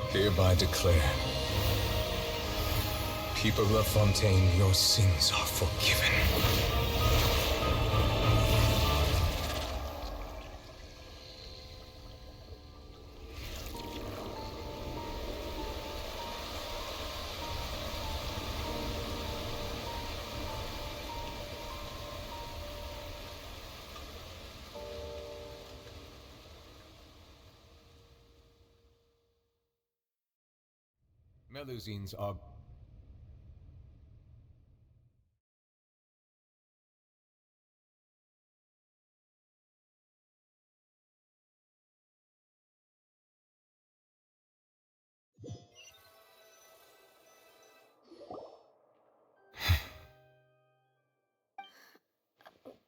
hereby declare, people of Fontaine, your sins are forgiven. Melusines are...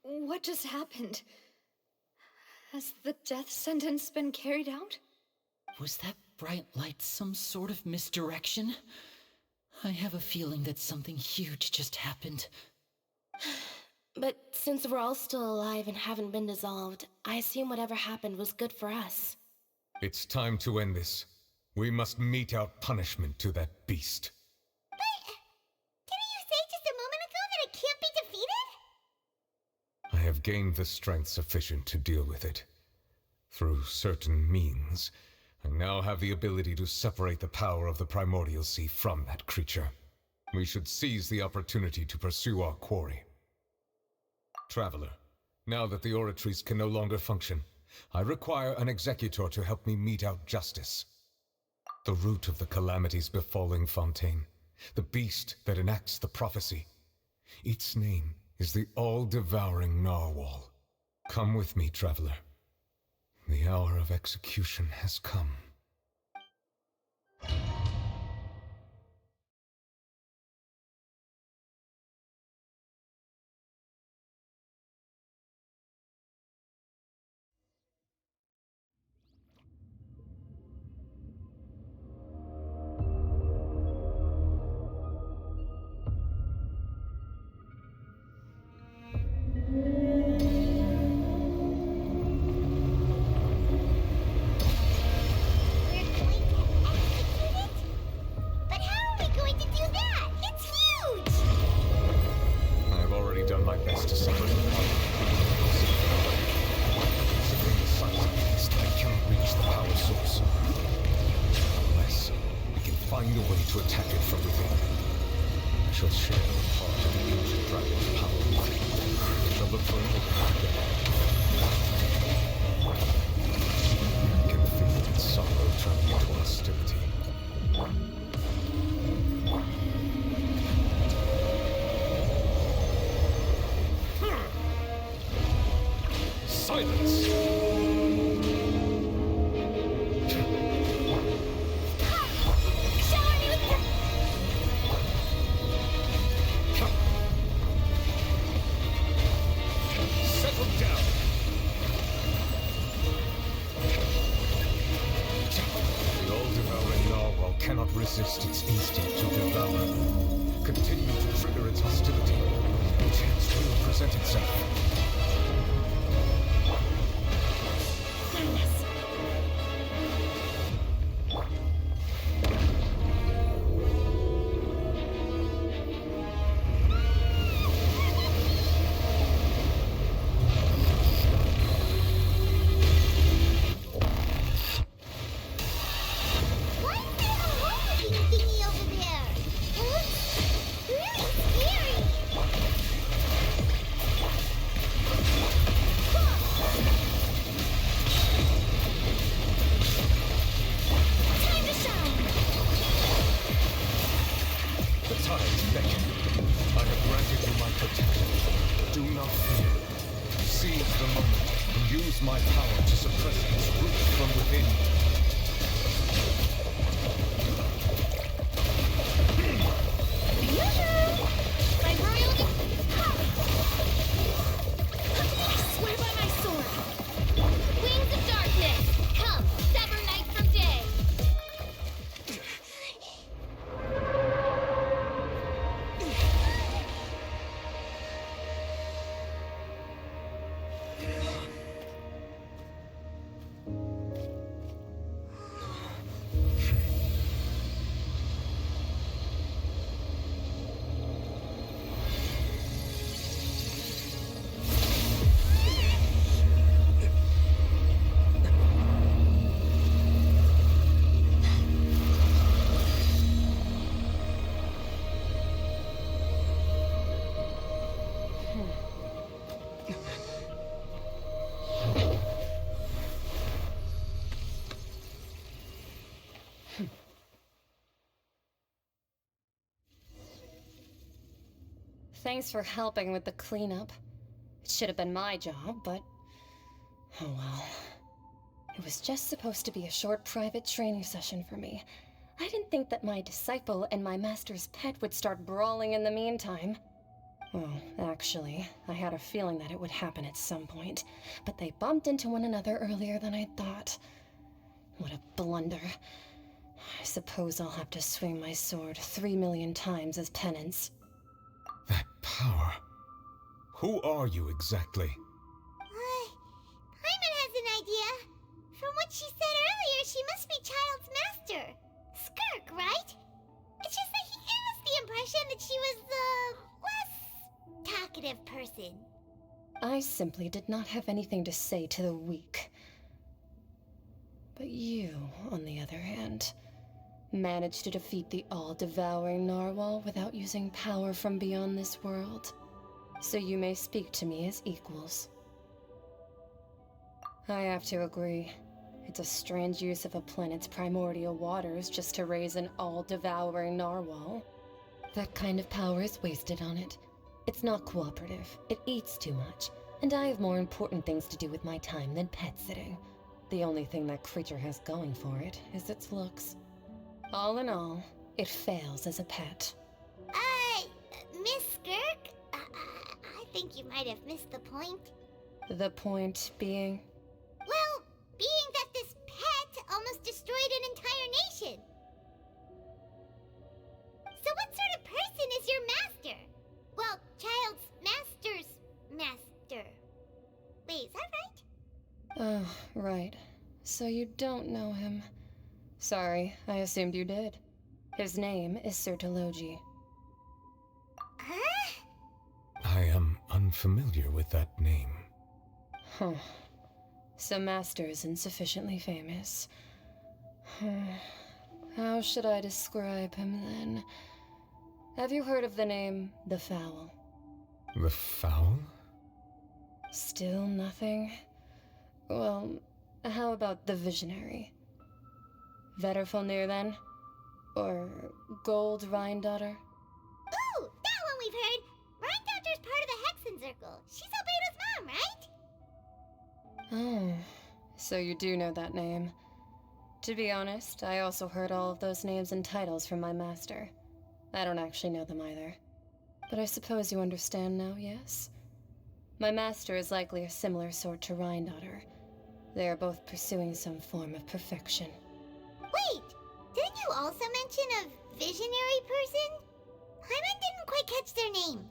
What just happened? Has the death sentence been carried out? Was that bright light some sort of misdirection? I have a feeling that something huge just happened. But since we're all still alive and haven't been dissolved, I assume whatever happened was good for us. It's time to end this. We must mete out punishment to that beast. Didn't you say just a moment ago that it can't be defeated? I have gained the strength sufficient to deal with it. Through certain means, I now have the ability to separate the power of the Primordial Sea from that creature. We should seize the opportunity to pursue our quarry. Traveler, now that the oratories can no longer function, I require an executor to help me mete out justice. The root of the calamities befalling Fontaine, the beast that enacts the prophecy. Its name is the all-devouring Narwhal. Come with me, traveler. The hour of execution has come. to attack it from within. I shall share a part of the ancient dragon's power with it. I shall look for another after. I can feel its sorrow turning into hostility. Silence! Settle down! The all-devouring narwhal cannot resist its instinct to devour. Continue to trigger its hostility. A chance will present itself. Thanks for helping with the cleanup. It should have been my job, but... oh well. It was just supposed to be a short private training session for me. I didn't think that my disciple and my master's pet would start brawling in the meantime. Well, actually, I had a feeling that it would happen at some point, but they bumped into one another earlier than I thought. What a blunder. I suppose I'll have to swing my sword 3 million times as penance. That power. Who are you exactly? Paimon has an idea. From what she said earlier, she must be Child's master. Skirk, right? It's just that he gave us the impression that she was the less talkative person. I simply did not have anything to say to the weak. But you, on the other hand, managed to defeat the all-devouring narwhal without using power from beyond this world. So you may speak to me as equals. I have to agree. It's a strange use of a planet's primordial waters just to raise an all-devouring narwhal. That kind of power is wasted on it. It's not cooperative. It eats too much. And I have more important things to do with my time than pet sitting. The only thing that creature has going for it is its looks. All in all, it fails as a pet. Miss Skirk? I think you might have missed the point. The point being? Well, being that this pet almost destroyed an entire nation. So what sort of person is your master? Well, Child's master's master. Wait, is that right? Oh, right. So you don't know him. Sorry, I assumed you did. His name is Sir Telogi. Huh? I am unfamiliar with that name. Huh. So Master is insufficiently famous. How should I describe him then? Have you heard of the name The Fowl? The Fowl? Still nothing? Well, how about the Visionary? Vetterfulnir then? Or Gold Rhindaughter? Ooh, that one we've heard! Rhindaughter's part of the Hexen Circle. She's Albedo's mom, right? Oh, so you do know that name. To be honest, I also heard all of those names and titles from my master. I don't actually know them either. But I suppose you understand now, yes? My master is likely a similar sort to Rhindaughter. They are both pursuing some form of perfection. Wait, didn't you also mention a visionary person? Hyman didn't quite catch their name.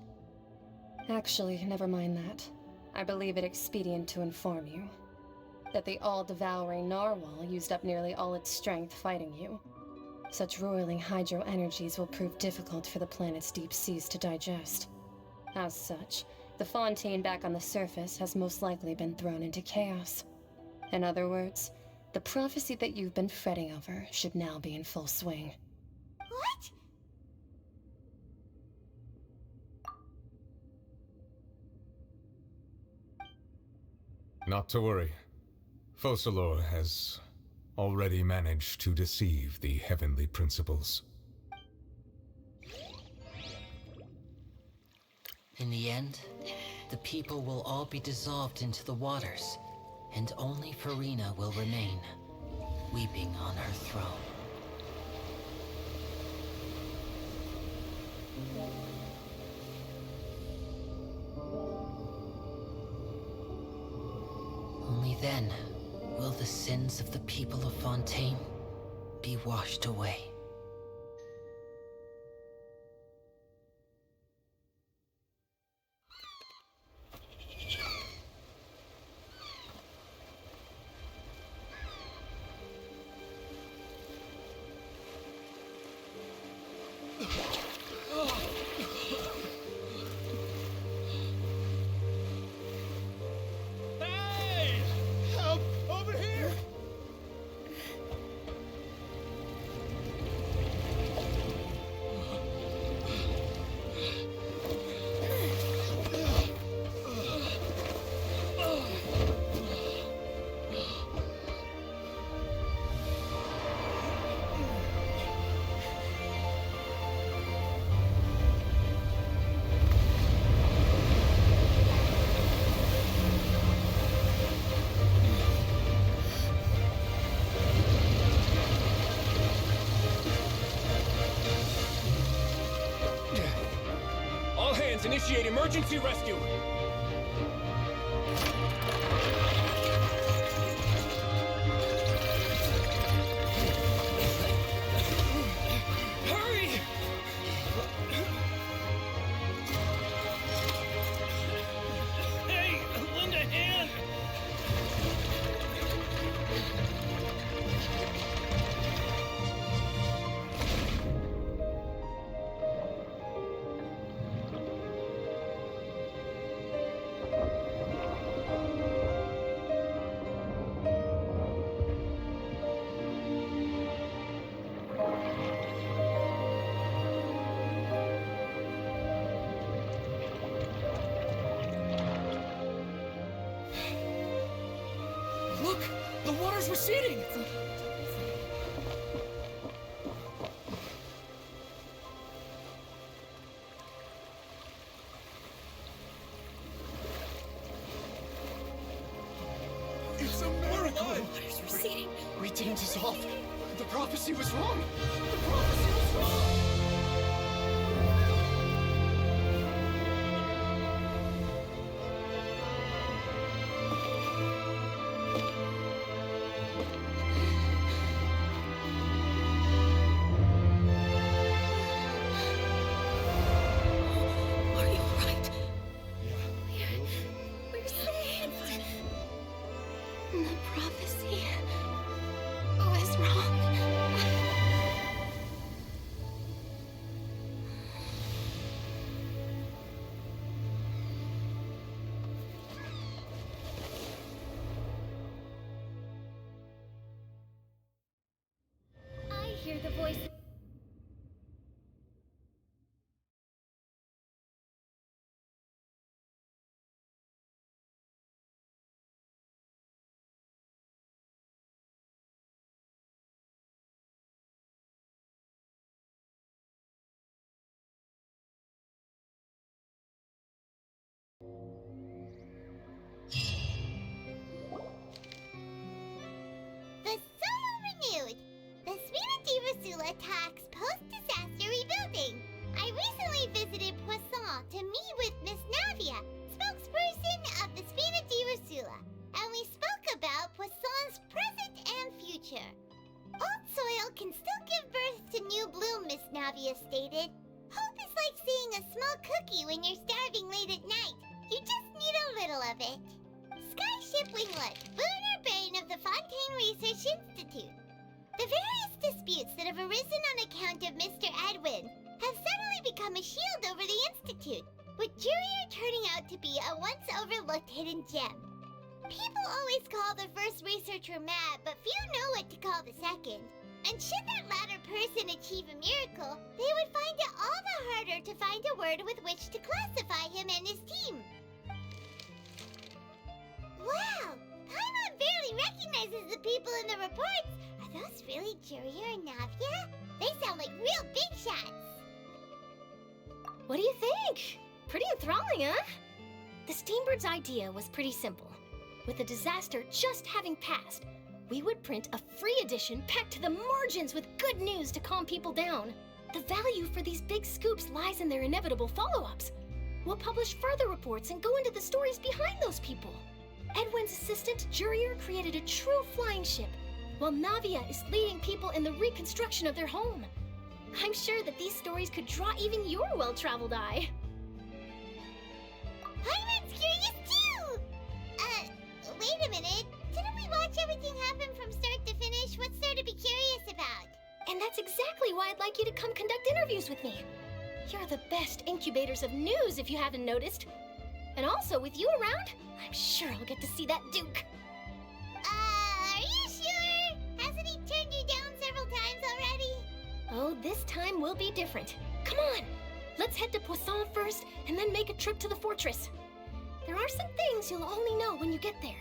Actually, never mind that. I believe it expedient to inform you that the all-devouring narwhal used up nearly all its strength fighting you. Such roiling hydro energies will prove difficult for the planet's deep seas to digest. As such, the Fontaine back on the surface has most likely been thrown into chaos. In other words, the prophecy that you've been fretting over should now be in full swing. What? Not to worry. Focalor has already managed to deceive the heavenly principles. In the end, the people will all be dissolved into the waters, and only Farina will remain, weeping on her throne. Only then will the sins of the people of Fontaine be washed away. Hey! Help! Over here! All hands, initiate emergency rescue! Hurry! Hey, lend a hand! Look! The water's receding! It's a miracle! Water's receding. We didn't dissolve. The prophecy was wrong. The prophecy was wrong. Are you alright? Yeah. We're saved. The prophecy was wrong. can still give birth to new bloom, Miss Navia stated. Hope is like seeing a small cookie when you're starving late at night. You just need a little of it. Skyship Winglet, boon or bane of the Fontaine Research Institute. The various disputes that have arisen on account of Mr. Edwin have suddenly become a shield over the Institute, with Jurier turning out to be a once overlooked hidden gem. People always call the first researcher mad, but few know what to call the second. And should that latter person achieve a miracle, they would find it all the harder to find a word with which to classify him and his team. Wow! Paimon barely recognizes the people in the reports. Are those really Jurier and Navia? They sound like real big shots. What do you think? Pretty enthralling, huh? The Steambird's idea was pretty simple. With the disaster just having passed, we would print a free edition packed to the margins with good news to calm people down. The value for these big scoops lies in their inevitable follow-ups. We'll publish further reports and go into the stories behind those people. Edwin's assistant, Jurier, created a true flying ship, while Navia is leading people in the reconstruction of their home. I'm sure that these stories could draw even your well-traveled eye. Paimon's curious too! Wait a minute. Didn't we watch everything happen from start to finish? What's there to be curious about? And that's exactly why I'd like you to come conduct interviews with me. You're the best incubators of news, if you haven't noticed. And also, with you around, I'm sure I'll get to see that Duke. Are you sure? Hasn't he turned you down several times already? Oh, this time will be different. Come on! Let's head to Poisson first, and then make a trip to the fortress. There are some things you'll only know when you get there.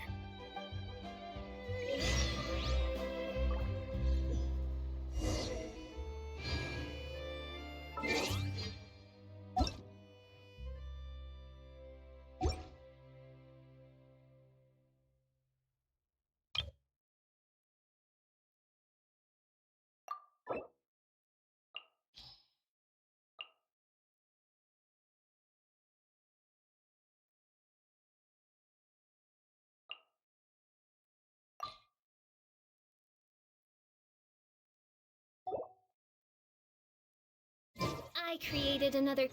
I created another...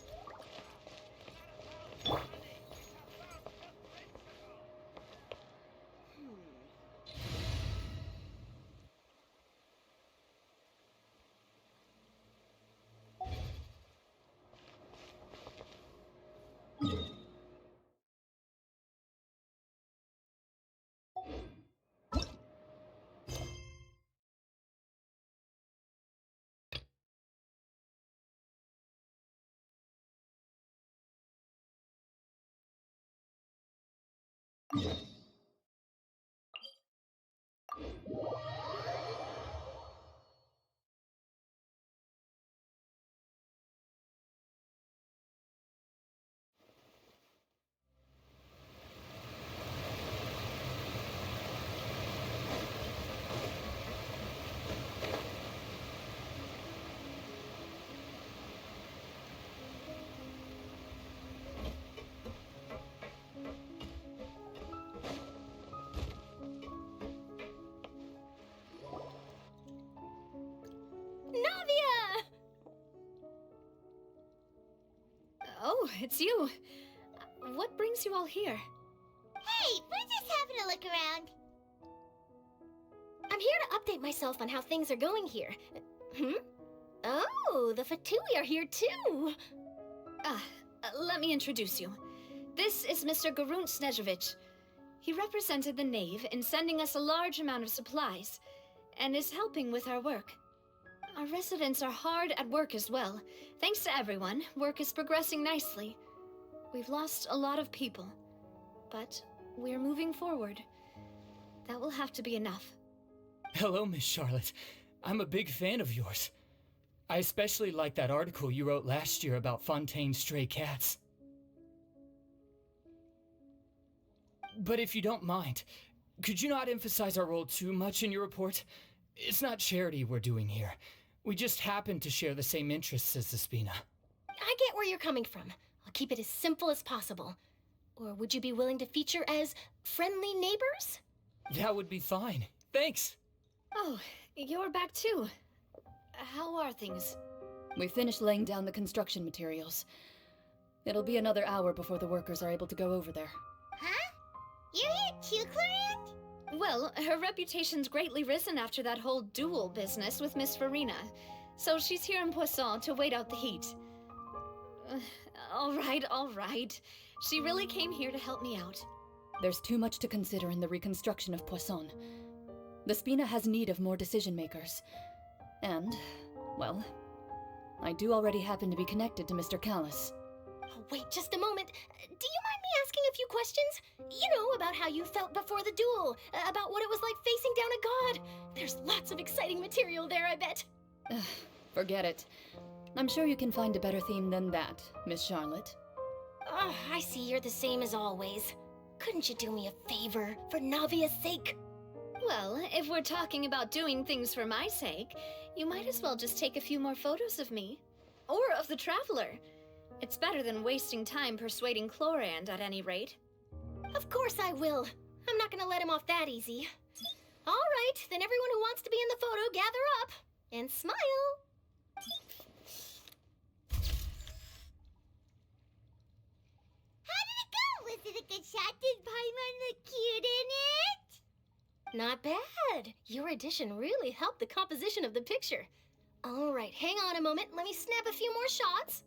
Navia! Oh, it's you. What brings you all here? Hey, we're just having a look around. I'm here to update myself on how things are going here. Oh, the Fatui are here too! Let me introduce you. This is Mr. Garunt Snezhevich. He represented the Knave in sending us a large amount of supplies, and is helping with our work. Our residents are hard at work as well. Thanks to everyone, work is progressing nicely. We've lost a lot of people, but we're moving forward. That will have to be enough. Hello, Miss Charlotte. I'm a big fan of yours. I especially like that article you wrote last year about Fontaine's stray cats. But if you don't mind, could you not emphasize our role too much in your report? It's not charity we're doing here. We just happen to share the same interests as the Spina. I get where you're coming from. I'll keep it as simple as possible. Or would you be willing to feature as friendly neighbors? That would be fine. Thanks. Oh, you're back too. how are things? We finished laying down the construction materials. It'll be another hour before the workers are able to go over there. Huh? You're here too, Clorinde? Well, her reputation's greatly risen after that whole duel business with Miss Farina, so she's here in Poisson to wait out the heat. All right. She really came here to help me out. There's too much to consider in the reconstruction of Poisson. The Spina has need of more decision-makers. And, well, I do already happen to be connected to Mr. Callis. Oh, wait just a moment. Do you mind me asking a few questions? You know, about how you felt before the duel, about what it was like facing down a god. There's lots of exciting material there, I bet. Forget it. I'm sure you can find a better theme than that, Miss Charlotte. Oh, I see you're the same as always. Couldn't you do me a favor, for Navia's sake? Well, if we're talking about doing things for my sake, you might as well just take a few more photos of me. Or of the Traveler. It's better than wasting time persuading Clorinde, at any rate. Of course I will. I'm not gonna let him off that easy. All right, then everyone who wants to be in the photo, gather up. And smile. How did it go? Was it a good shot? Did Paimon look cute in it? Not bad. Your addition really helped the composition of the picture. All right, hang on a moment. Let me snap a few more shots.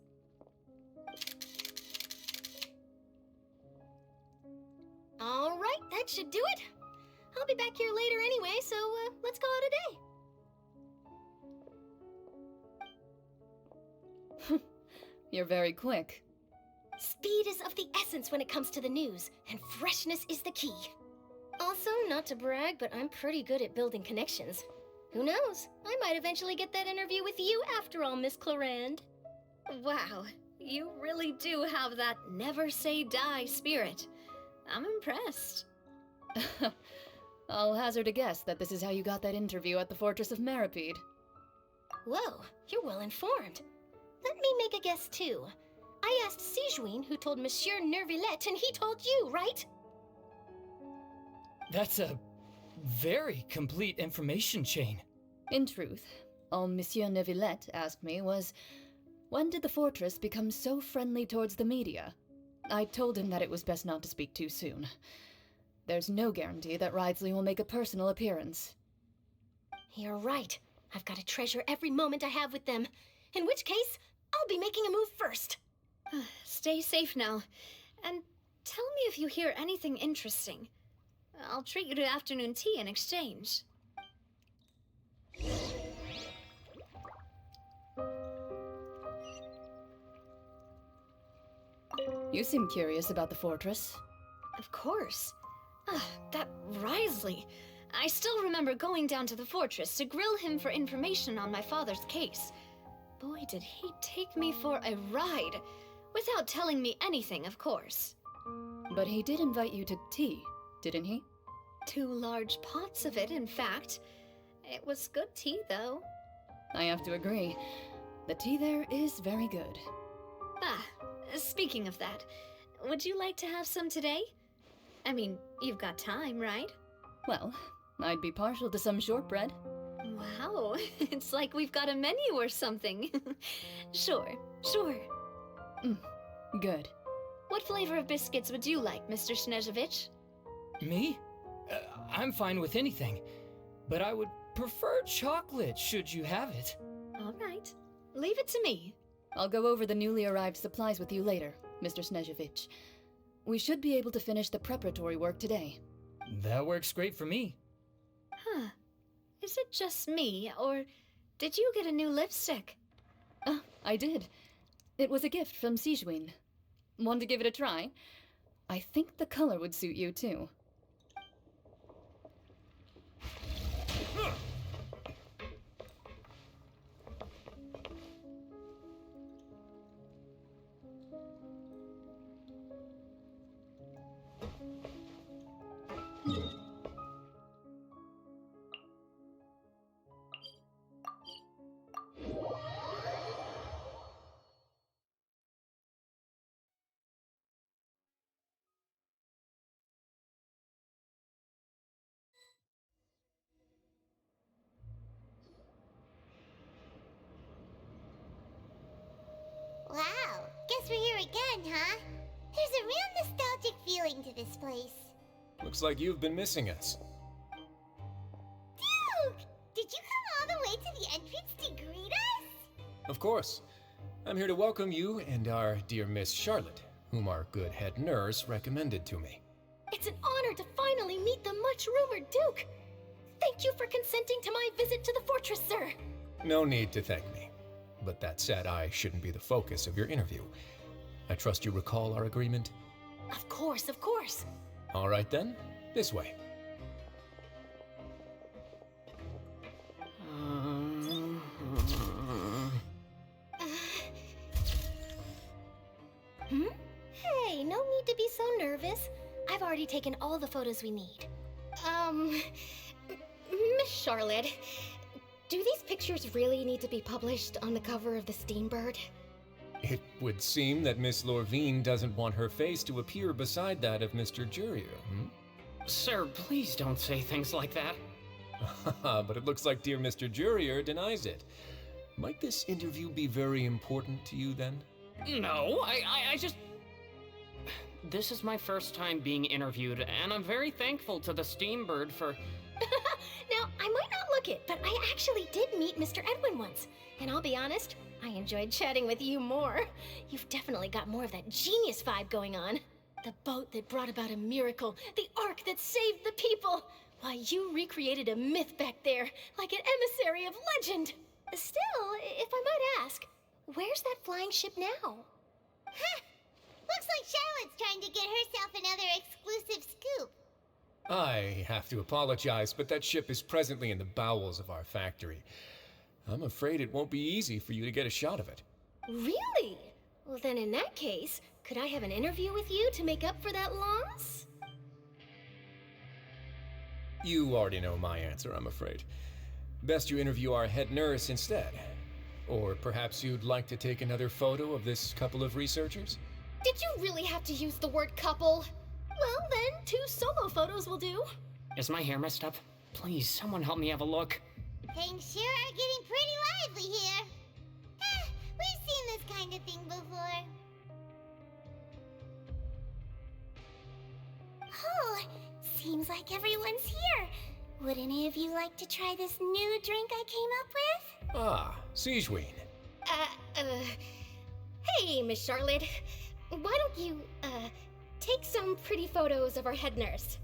All right, that should do it. I'll be back here later anyway, so let's call it a day. You're very quick. Speed is of the essence when it comes to the news, and freshness is the key. Also, not to brag, but I'm pretty good at building connections. Who knows? I might eventually get that interview with you after all, Miss Clorinde. Wow, you really do have that never say die spirit. I'm impressed. I'll hazard a guess that this is how you got that interview at the Fortress of Meripede. Whoa, you're well informed. Let me make a guess too. I asked Sigewinne, who told Monsieur Neuvillette, and he told you, right? That's a very complete information chain. In truth, all Monsieur Neuvillette asked me was, when did the fortress become so friendly towards the media? I told him that it was best not to speak too soon. There's no guarantee that Ridesley will make a personal appearance. You're right. I've got to treasure every moment I have with them. In which case, I'll be making a move first. Stay safe now. And tell me if you hear anything interesting. I'll treat you to afternoon tea in exchange. You seem curious about the fortress. Of course. That Ridesley. I still remember going down to the fortress to grill him for information on my father's case. Boy, did he take me for a ride. Without telling me anything, of course. But he did invite you to tea, didn't he? 2 large pots of it, in fact. It was good tea, though. I have to agree. The tea there is very good. Speaking of that, would you like to have some today? I mean, you've got time, right? Well, I'd be partial to some shortbread. Wow, it's like we've got a menu or something. Sure. Good. What flavor of biscuits would you like, Mr. Snezhevich? Me? I'm fine with anything, but I would prefer chocolate, should you have it. All right. Leave it to me. I'll go over the newly arrived supplies with you later, Mr. Snezhevich. We should be able to finish the preparatory work today. That works great for me. Huh. Is it just me, or did you get a new lipstick? I did. It was a gift from Sigewinne. Want to give it a try? I think the color would suit you, too. huh? There's a real nostalgic feeling to this place. Looks like you've been missing us. Duke! Did you come all the way to the entrance to greet us? Of course. I'm here to welcome you and our dear Miss Charlotte, whom our good head nurse recommended to me. It's an honor to finally meet the much-rumored Duke. Thank you for consenting to my visit to the fortress, sir. No need to thank me. But that said, I shouldn't be the focus of your interview. I trust you recall our agreement? Of course, of course. All right then, this way. Hey, no need to be so nervous. I've already taken all the photos we need. Miss Charlotte, do these pictures really need to be published on the cover of the Steambird? It would seem that Miss Lorvine doesn't want her face to appear beside that of Mr. Jurier, Sir, please don't say things like that. But it looks like dear Mr. Jurier denies it. Might this interview be very important to you then? No, I just... This is my first time being interviewed, and I'm very thankful to the Steambird for... Now, I might not look it, but I actually did meet Mr. Edwin once. And I'll be honest, I enjoyed chatting with you more. You've definitely got more of that genius vibe going on. The boat that brought about a miracle, the ark that saved the people. Why, you recreated a myth back there, like an emissary of legend. Still, if I might ask, where's that flying ship now? Huh! Looks like Charlotte's trying to get herself another exclusive scoop. I have to apologize, but that ship is presently in the bowels of our factory. I'm afraid it won't be easy for you to get a shot of it. Really? Well, then in that case, could I have an interview with you to make up for that loss? You already know my answer, I'm afraid. Best you interview our head nurse instead. Or perhaps you'd like to take another photo of this couple of researchers? Did you really have to use the word couple? Well, then, 2 solo photos will do. Is my hair messed up? Please, someone help me have a look. Things sure are getting pretty lively here. We've seen this kind of thing before. Oh, seems like everyone's here. Would any of you like to try this new drink I came up with? Ah, Siegeween. Hey, Miss Charlotte. Why don't you, take some pretty photos of our head nurse?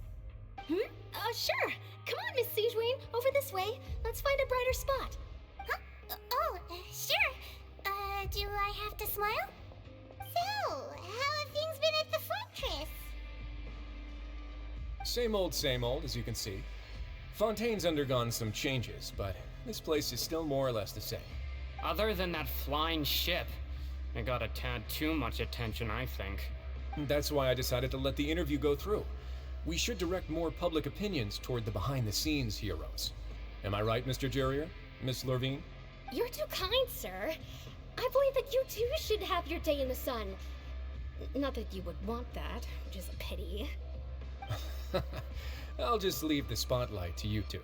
Sure. Come on, Miss Siegeween, over this way. Let's find a brighter spot. Huh? Sure. Do I have to smile? So, how have things been at the fortress? Same old, as you can see. Fontaine's undergone some changes, but this place is still more or less the same. Other than that flying ship, it got a tad too much attention, I think. That's why I decided to let the interview go through. We should direct more public opinions toward the behind-the-scenes heroes. Am I right, Mr. Jurier? Miss Lorvine? You're too kind, sir. I believe that you too should have your day in the sun. Not that you would want that, which is a pity. I'll just leave the spotlight to you two.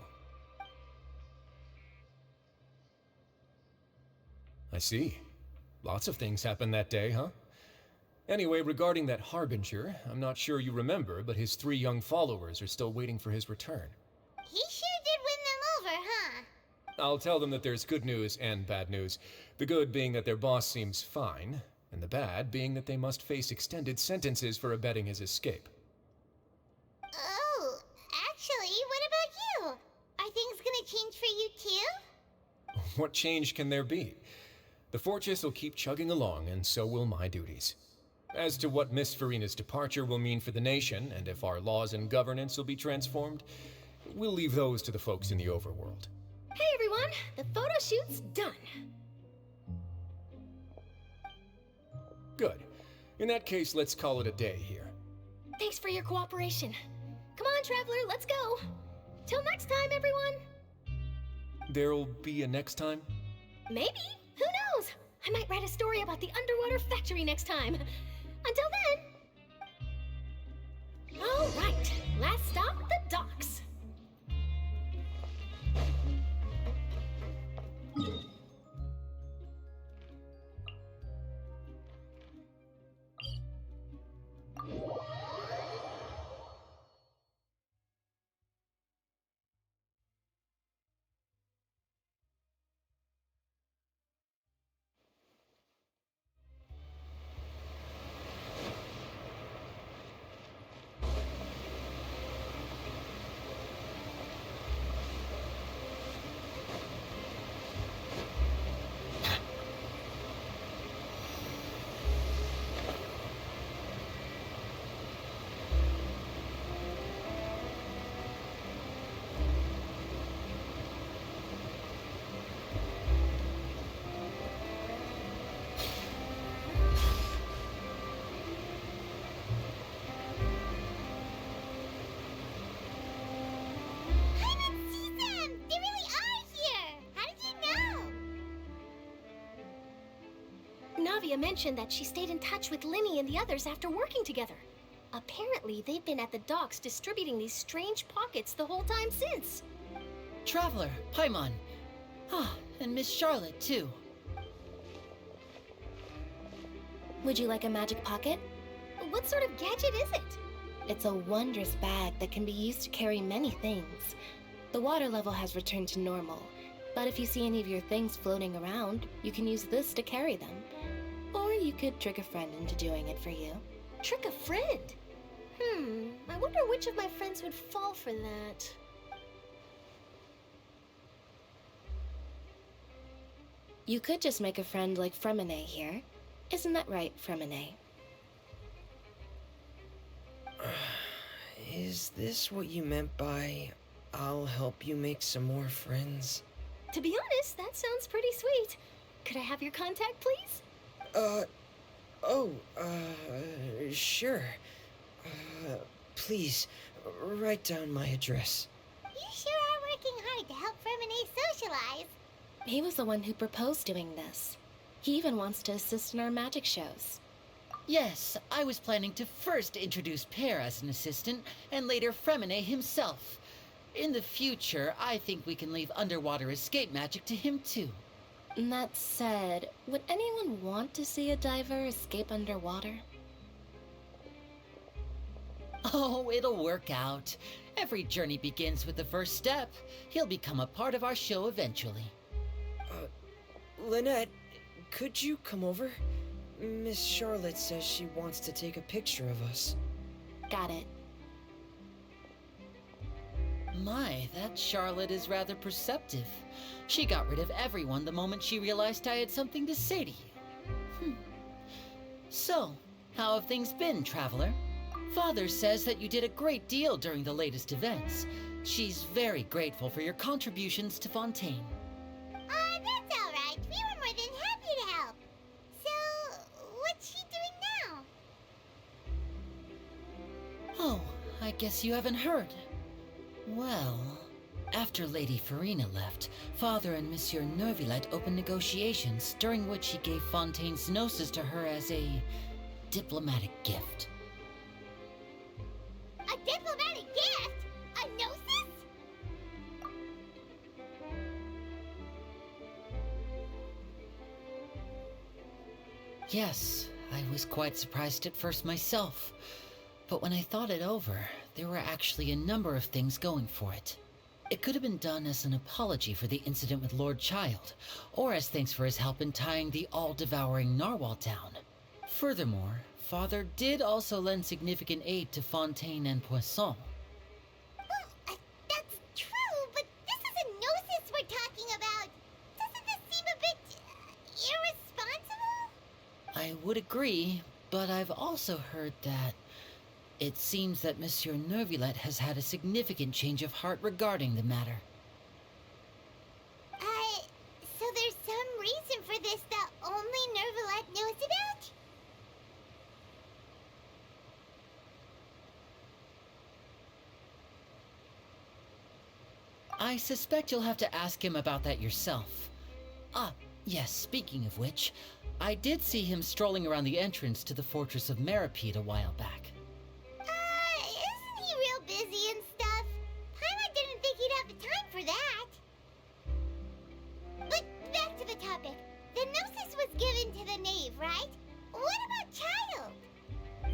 I see. Lots of things happened that day, huh? Anyway, regarding that Harbinger, I'm not sure you remember, but his 3 young followers are still waiting for his return. He sure did win them over, huh? I'll tell them that there's good news and bad news. The good being that their boss seems fine, and the bad being that they must face extended sentences for abetting his escape. Oh, actually, what about you? Are things gonna change for you too? What change can there be? The fortress will keep chugging along, and so will my duties. As to what Miss Farina's departure will mean for the nation, and if our laws and governance will be transformed, we'll leave those to the folks in the overworld. Hey everyone, the photo shoot's done. Good. In that case, let's call it a day here. Thanks for your cooperation. Come on, Traveler, let's go. Till next time, everyone. There'll be a next time? Maybe. Who knows? I might write a story about the underwater factory next time. Until then. All right, last stop, the docks. Navia mentioned that she stayed in touch with Linny and the others after working together. Apparently, they've been at the docks distributing these strange pockets the whole time since. Traveler, Paimon. Ah, and Miss Charlotte, too. Would you like a magic pocket? What sort of gadget is it? It's a wondrous bag that can be used to carry many things. The water level has returned to normal, but if you see any of your things floating around, you can use this to carry them. Or you could trick a friend into doing it for you. Trick a friend? I wonder which of my friends would fall for that. You could just make a friend like Fremine here. Isn't that right, Fremine? Is this what you meant by, I'll help you make some more friends? To be honest, that sounds pretty sweet. Could I have your contact, please? Sure. Please, write down my address. You sure are working hard to help Fremine socialize. He was the one who proposed doing this. He even wants to assist in our magic shows. Yes, I was planning to first introduce Pear as an assistant, and later Fremine himself. In the future, I think we can leave underwater escape magic to him too. That said, would anyone want to see a diver escape underwater? Oh, it'll work out. Every journey begins with the first step. He'll become a part of our show eventually. Lynette, could you come over? Miss Charlotte says she wants to take a picture of us. Got it. My, that Charlotte is rather perceptive. She got rid of everyone the moment she realized I had something to say to you. So, how have things been, Traveler? Father says that you did a great deal during the latest events. She's very grateful for your contributions to Fontaine. That's all right. We were more than happy to help. So, what's she doing now? Oh, I guess you haven't heard. Well, after Lady Farina left, Father and Monsieur Neuvillette opened negotiations, during which he gave Fontaine's gnosis to her as a diplomatic gift. A diplomatic gift? A gnosis? Yes, I was quite surprised at first myself. But when I thought it over, there were actually a number of things going for it. It could have been done as an apology for the incident with Lord Child, or as thanks for his help in tying the all-devouring narwhal down. Furthermore, Father did also lend significant aid to Fontaine and Poisson. That's true, but this is a gnosis we're talking about. Doesn't this seem a bit irresponsible? I would agree, but I've also heard that it seems that Monsieur Neuvillette has had a significant change of heart regarding the matter. So there's some reason for this that only Neuvillette knows about? I suspect you'll have to ask him about that yourself. Ah, yes, speaking of which, I did see him strolling around the entrance to the Fortress of Meripede a while back. Isn't he real busy and stuff? Paimon didn't think he'd have the time for that. But back to the topic. The gnosis was given to the knave, right? What about Child?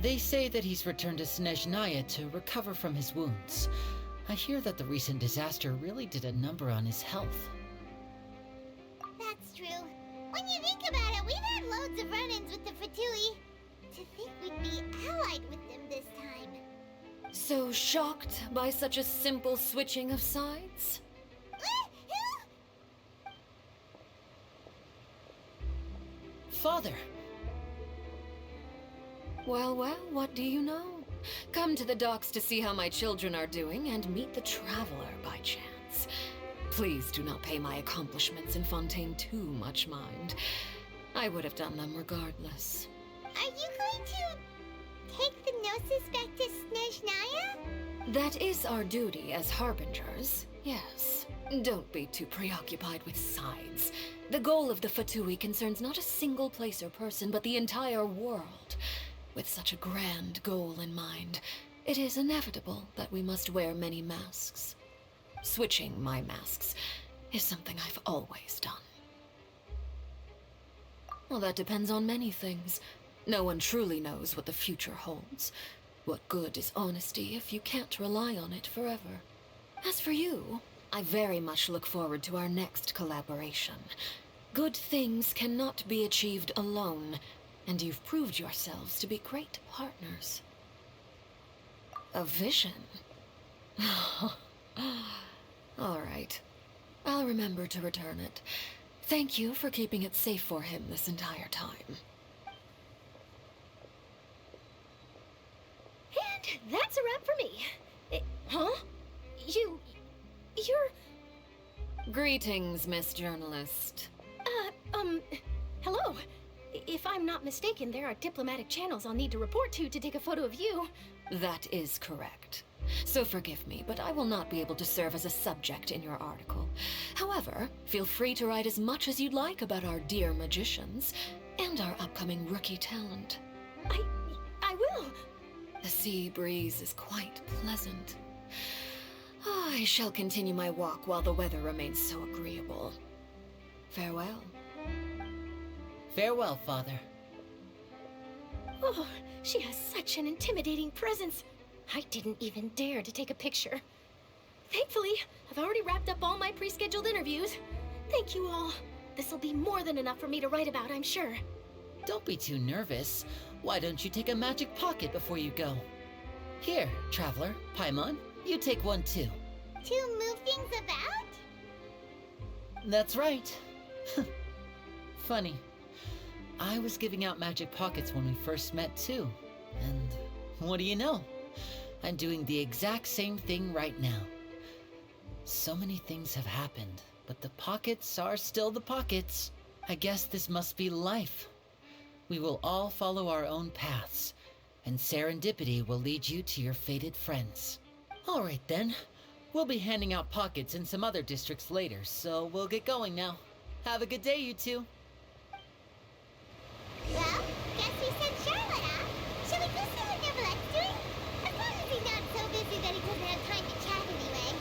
They say that he's returned to Snezhnaya to recover from his wounds. I hear that the recent disaster really did a number on his health. That's true. When you think about it, we've had loads of run-ins with the Fatui. To think we'd be allied with them this time. So shocked by such a simple switching of sides? Father! Well, what do you know? Come to the docks to see how my children are doing and meet the Traveler by chance. Please do not pay my accomplishments in Fontaine too much mind. I would have done them regardless. Are you going to take the gnosis back to Snezhnaya? That is our duty as harbingers. Yes, don't be too preoccupied with sides. The goal of the Fatui concerns not a single place or person, but the entire world. With such a grand goal in mind, it is inevitable that we must wear many masks. Switching my masks is something I've always done. Well, that depends on many things. No one truly knows what the future holds. What good is honesty if you can't rely on it forever? As for you, I very much look forward to our next collaboration. Good things cannot be achieved alone, and you've proved yourselves to be great partners. A vision? All right. I'll remember to return it. Thank you for keeping it safe for him this entire time. And that's a wrap for me. Huh? You're... Greetings, Miss Journalist. Hello. If I'm not mistaken, there are diplomatic channels I'll need to report to take a photo of you. That is correct. So forgive me, but I will not be able to serve as a subject in your article. However, feel free to write as much as you'd like about our dear magicians and our upcoming rookie talent. I will. The sea breeze is quite pleasant. I shall continue my walk while the weather remains so agreeable. Farewell. Farewell, Father. Oh, she has such an intimidating presence. I didn't even dare to take a picture. Thankfully, I've already wrapped up all my pre-scheduled interviews. Thank you all. This'll be more than enough for me to write about, I'm sure. Don't be too nervous. Why don't you take a magic pocket before you go? Here, Traveler, Paimon, you take one too. To move things about? That's right. Funny. I was giving out magic pockets when we first met too. And what do you know? I'm doing the exact same thing right now. So many things have happened, but the pockets are still the pockets. I guess this must be life. We will all follow our own paths, and serendipity will lead you to your fated friends. All right then. We'll be handing out pockets in some other districts later, so we'll get going now. Have a good day, you two. Well, guess we sent Charlotte off. Shall we go see what Neverlette's doing? As long as he's not so busy that he doesn't have time to chat anyway.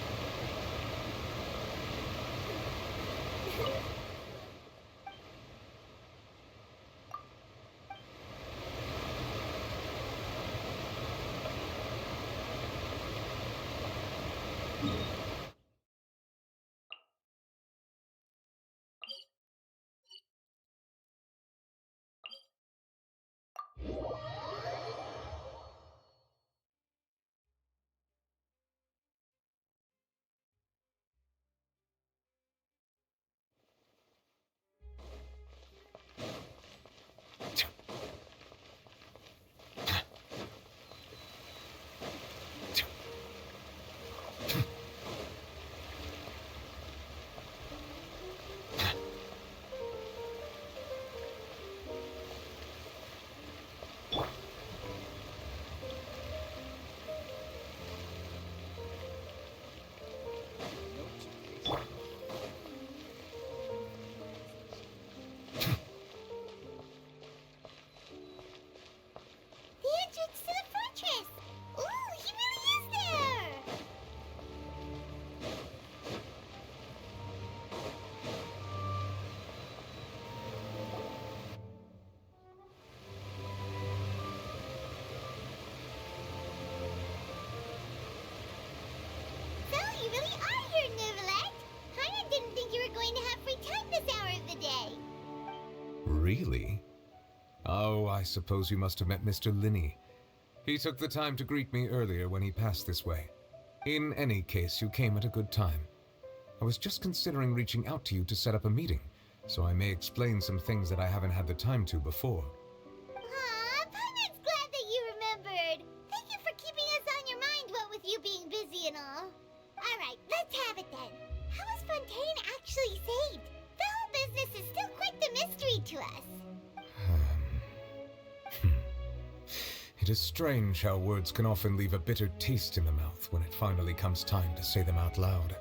You really are here, Neverlette. I didn't think you were going to have free time this hour of the day. Really? Oh, I suppose you must have met Mr. Linney. He took the time to greet me earlier when he passed this way. In any case, you came at a good time. I was just considering reaching out to you to set up a meeting, so I may explain some things that I haven't had the time to before. Aw, Paimon's glad that you remembered. Thank you for keeping us on your mind, what with you being busy and all. Alright, let's have it then. How was Fontaine actually saved? The whole business is still quite the mystery to us. It is strange how words can often leave a bitter taste in the mouth when it finally comes time to say them out loud.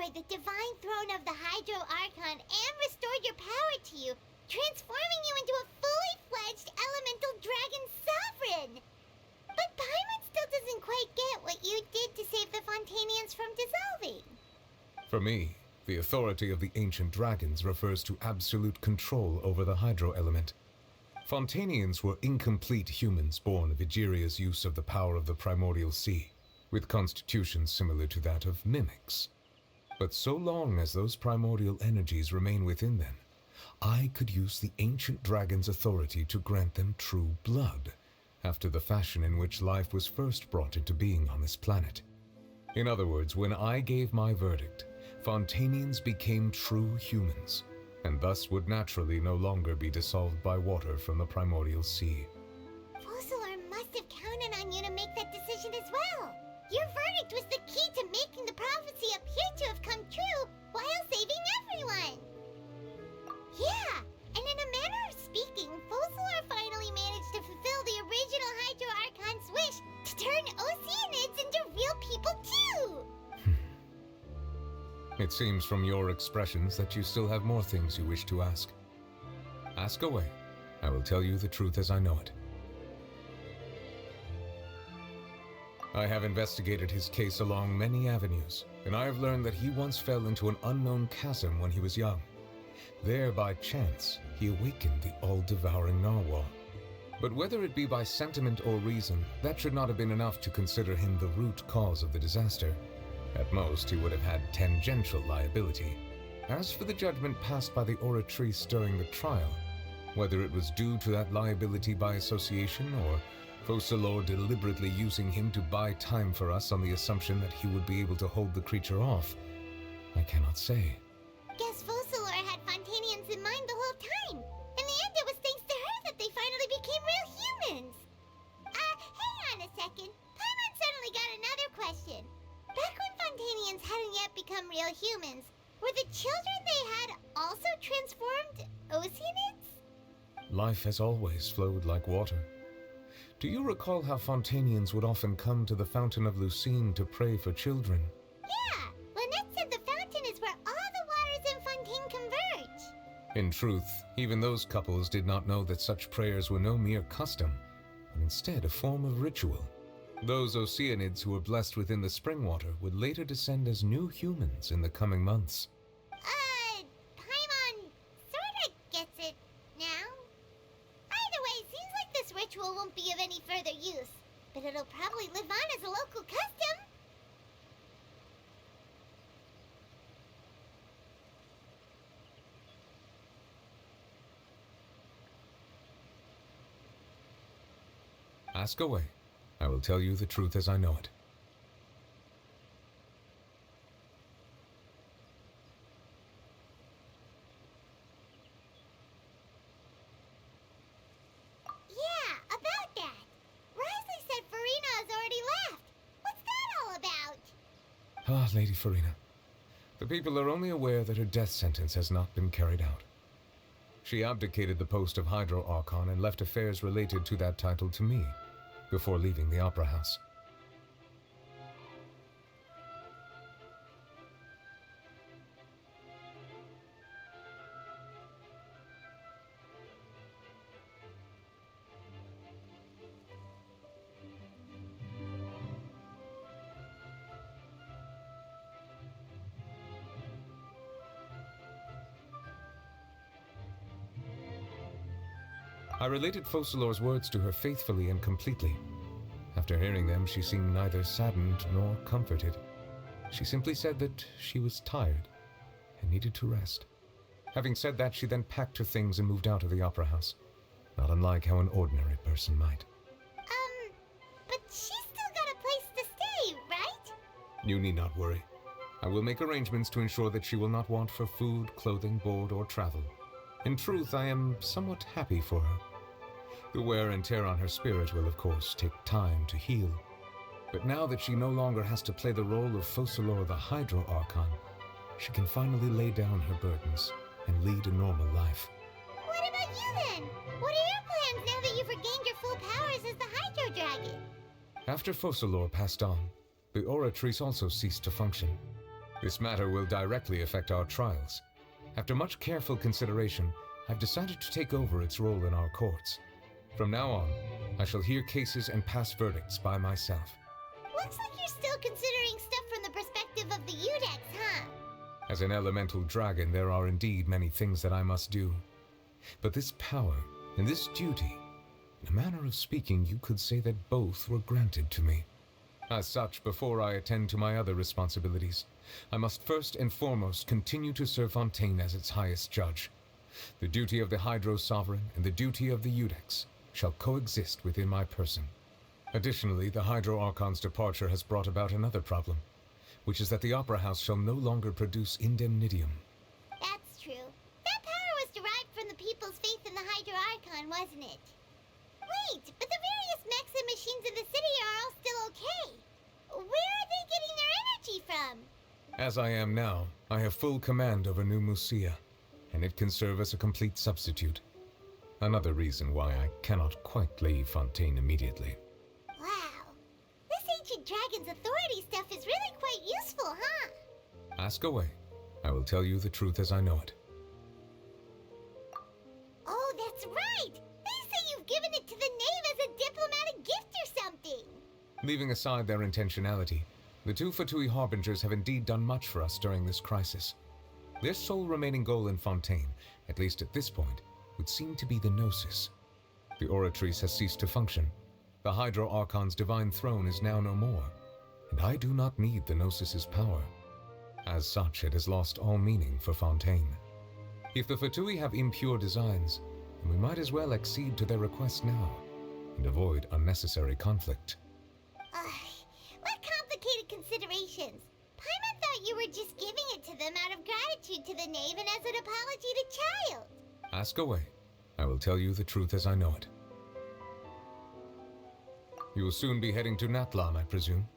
destroyed the divine throne of the Hydro Archon and restored your power to you, transforming you into a fully fledged elemental dragon sovereign. But Paimon still doesn't quite get what you did to save the Fontainians from dissolving. For me, the authority of the ancient dragons refers to absolute control over the hydro element. Fontainians were incomplete humans born of Egeria's use of the power of the primordial sea, with constitutions similar to that of mimics. But so long as those primordial energies remain within them, I could use the ancient dragon's authority to grant them true blood, after the fashion in which life was first brought into being on this planet. In other words, when I gave my verdict, Fontainians became true humans, and thus would naturally no longer be dissolved by water from the primordial sea. Fossilor must have counted on you to make that decision as well. Your verdict was the key to making the prophecy appear to have come true while saving everyone. Yeah, and in a manner of speaking, Fossilor finally managed to fulfill the original Hydro Archon's wish to turn Oceanids into real people too! It seems from your expressions that you still have more things you wish to ask. Ask away. I will tell you the truth as I know it. I have investigated his case along many avenues, and I have learned that he once fell into an unknown chasm when he was young. There, by chance, he awakened the all-devouring narwhal. But whether it be by sentiment or reason, that should not have been enough to consider him the root cause of the disaster. At most, he would have had tangential liability. As for the judgment passed by the oratrice during the trial, whether it was due to that liability by association or Fossilor deliberately using him to buy time for us on the assumption that he would be able to hold the creature off, I cannot say. Guess Fossilor had Fontainians in mind the whole time. In the end, it was thanks to her that they finally became real humans. Hang on a second. Paimon suddenly got another question. Back when Fontainians hadn't yet become real humans, were the children they had also transformed Oceanids? Life has always flowed like water. Do you recall how Fontainians would often come to the Fountain of Lucine to pray for children? Yeah, Lynette said the fountain is where all the waters in Fontaine converge. In truth, even those couples did not know that such prayers were no mere custom, but instead a form of ritual. Those Oceanids who were blessed within the spring water would later descend as new humans in the coming months. Paimon sorta gets it now. Either way, seems like this ritual won't be of any further use, but it'll probably live on as a local custom. Ask away. I will tell you the truth as I know it. Yeah, about that. Risley said Farina has already left. What's that all about? Ah, Lady Farina. The people are only aware that her death sentence has not been carried out. She abdicated the post of Hydro Archon and left affairs related to that title to me, before leaving the Opera House. I related Fossilor's words to her faithfully and completely. After hearing them, she seemed neither saddened nor comforted. She simply said that she was tired and needed to rest. Having said that, she then packed her things and moved out of the Opera House, not unlike how an ordinary person might. But she's still got a place to stay, right? You need not worry. I will make arrangements to ensure that she will not want for food, clothing, board, or travel. In truth, I am somewhat happy for her. The wear and tear on her spirit will, of course, take time to heal. But now that she no longer has to play the role of Fossilor the Hydro Archon, she can finally lay down her burdens and lead a normal life. What about you then? What are your plans now that you've regained your full powers as the Hydro Dragon? After Fossilor passed on, the Oratrice also ceased to function. This matter will directly affect our trials. After much careful consideration, I've decided to take over its role in our courts. From now on, I shall hear cases and pass verdicts by myself. Looks like you're still considering stuff from the perspective of the Udex, huh? As an elemental dragon, there are indeed many things that I must do. But this power and this duty, in a manner of speaking, you could say that both were granted to me. As such, before I attend to my other responsibilities, I must first and foremost continue to serve Fontaine as its highest judge. The duty of the Hydro Sovereign and the duty of the Udex shall coexist within my person. Additionally, the Hydro Archon's departure has brought about another problem, which is that the Opera House shall no longer produce indemnitium. That's true. That power was derived from the people's faith in the Hydro Archon, wasn't it? Wait, but the various mechs and machines in the city are all still okay. Where are they getting their energy from? As I am now, I have full command over New Musia, and it can serve as a complete substitute. Another reason why I cannot quite leave Fontaine immediately. Wow. This ancient dragon's authority stuff is really quite useful, huh? Ask away. I will tell you the truth as I know it. Oh, that's right! They say you've given it to the knave as a diplomatic gift or something! Leaving aside their intentionality, the two Fatui Harbingers have indeed done much for us during this crisis. Their sole remaining goal in Fontaine, at least at this point, would seem to be the Gnosis. The Oratrice has ceased to function. The Hydro Archon's divine throne is now no more, and I do not need the Gnosis's power. As such, it has lost all meaning for Fontaine. If the Fatui have impure designs, then we might as well accede to their request now, and avoid unnecessary conflict. What complicated considerations? Paimon thought you were just giving it to them out of gratitude to the knave and as an apology to Child. Ask away. I will tell you the truth as I know it. You will soon be heading to Natlan, I presume?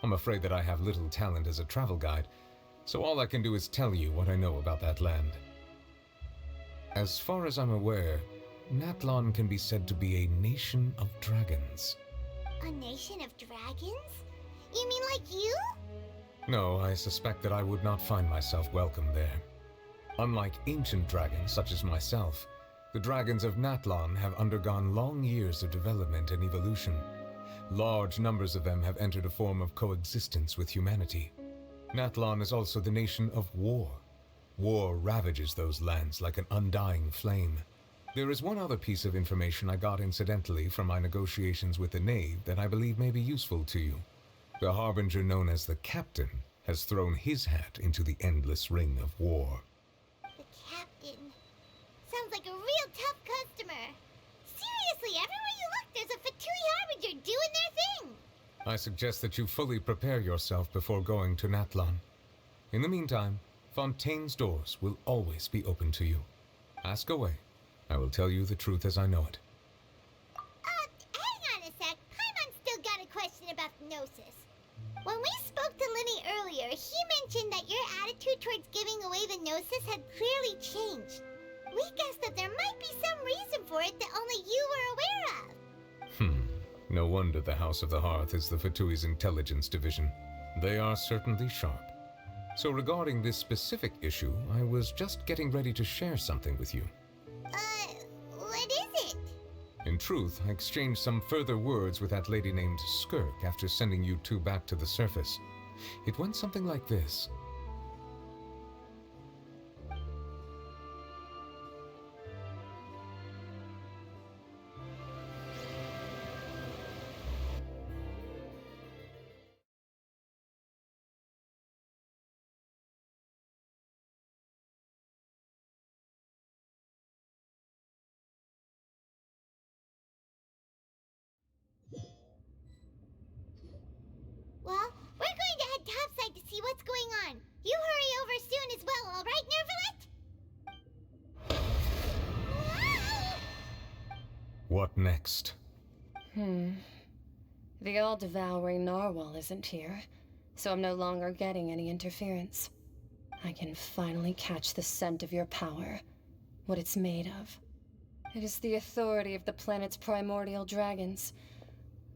I'm afraid that I have little talent as a travel guide, so all I can do is tell you what I know about that land. As far as I'm aware, Natlan can be said to be a nation of dragons. A nation of dragons? You mean like you? No, I suspect that I would not find myself welcome there. Unlike ancient dragons such as myself, the dragons of Natlan have undergone long years of development and evolution. Large numbers of them have entered a form of coexistence with humanity. Natlan is also the nation of war. War ravages those lands like an undying flame. There is one other piece of information I got incidentally from my negotiations with the knave that I believe may be useful to you. The harbinger known as the Captain has thrown his hat into the endless ring of war. The Captain. Sounds like a real tough customer. Seriously, everywhere you look, there's a Fatui Harbinger doing their thing. I suggest that you fully prepare yourself before going to Natlan. In the meantime, Fontaine's doors will always be open to you. Ask away. I will tell you the truth as I know it. Hang on a sec. Paimon's still got a question about Gnosis. When we spoke to Linny earlier, he mentioned that your attitude towards giving away the Gnosis had clearly changed. We guessed that there might be some reason for it that only you were aware of. No wonder the House of the Hearth is the Fatui's intelligence division. They are certainly sharp. So regarding this specific issue, I was just getting ready to share something with you. What is it? In truth, I exchanged some further words with that lady named Skirk after sending you two back to the surface. It went something like this. Well, we're going to head topside to see what's going on. You hurry over soon as well, all right, Nervalet? What next? The all-devouring narwhal isn't here, so I'm no longer getting any interference. I can finally catch the scent of your power, what it's made of. It is the authority of the planet's primordial dragons,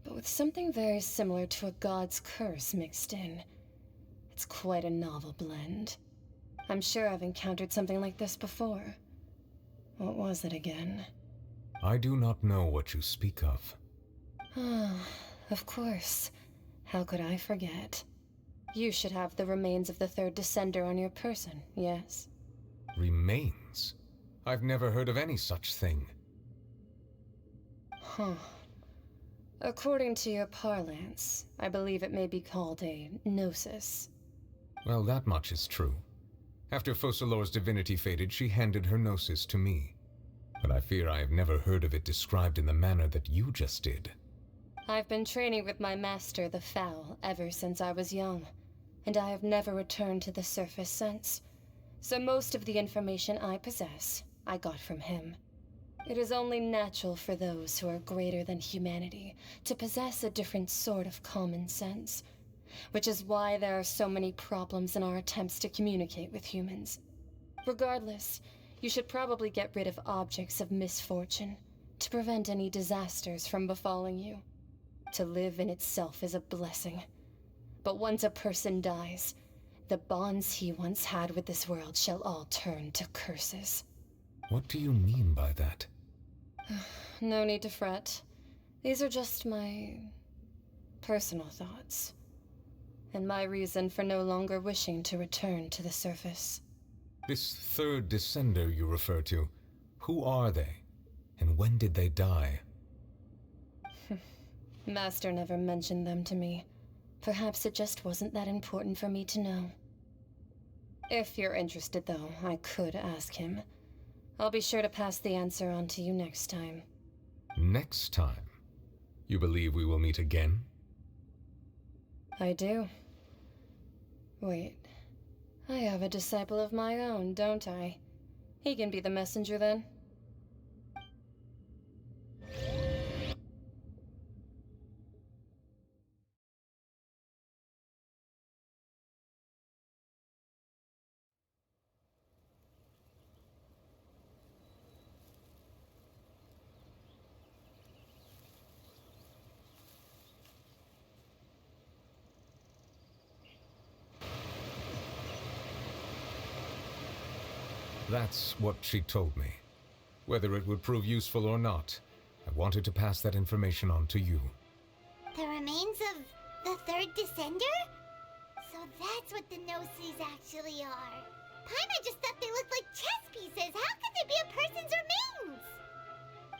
but with something very similar to a god's curse mixed in. It's quite a novel blend. I'm sure I've encountered something like this before. What was it again? I do not know what you speak of. Of course. How could I forget? You should have the remains of the third Descender on your person, yes? Remains? I've never heard of any such thing. Huh. According to your parlance, I believe it may be called a gnosis. Well, that much is true. After Focalor's divinity faded, she handed her gnosis to me. But I fear I have never heard of it described in the manner that you just did. I've been training with my master, the Foul, ever since I was young, and I have never returned to the surface since. So most of the information I possess, I got from him. It is only natural for those who are greater than humanity to possess a different sort of common sense, which is why there are so many problems in our attempts to communicate with humans. Regardless, you should probably get rid of objects of misfortune to prevent any disasters from befalling you. To live in itself is a blessing. But once a person dies, the bonds he once had with this world shall all turn to curses. What do you mean by that? No need to fret. These are just my personal thoughts, and my reason for no longer wishing to return to the surface. This third Descender you refer to, who are they? And when did they die? Master never mentioned them to me. Perhaps it just wasn't that important for me to know. If you're interested, though, I could ask him. I'll be sure to pass the answer on to you next time. Next time? You believe we will meet again? I do. Wait. I have a disciple of my own, don't I? He can be the messenger then. That's what she told me. Whether it would prove useful or not, I wanted to pass that information on to you. The remains of the third Descender? So that's what the Gnosis actually are. Paimon just thought they looked like chess pieces. How could they be a person's remains?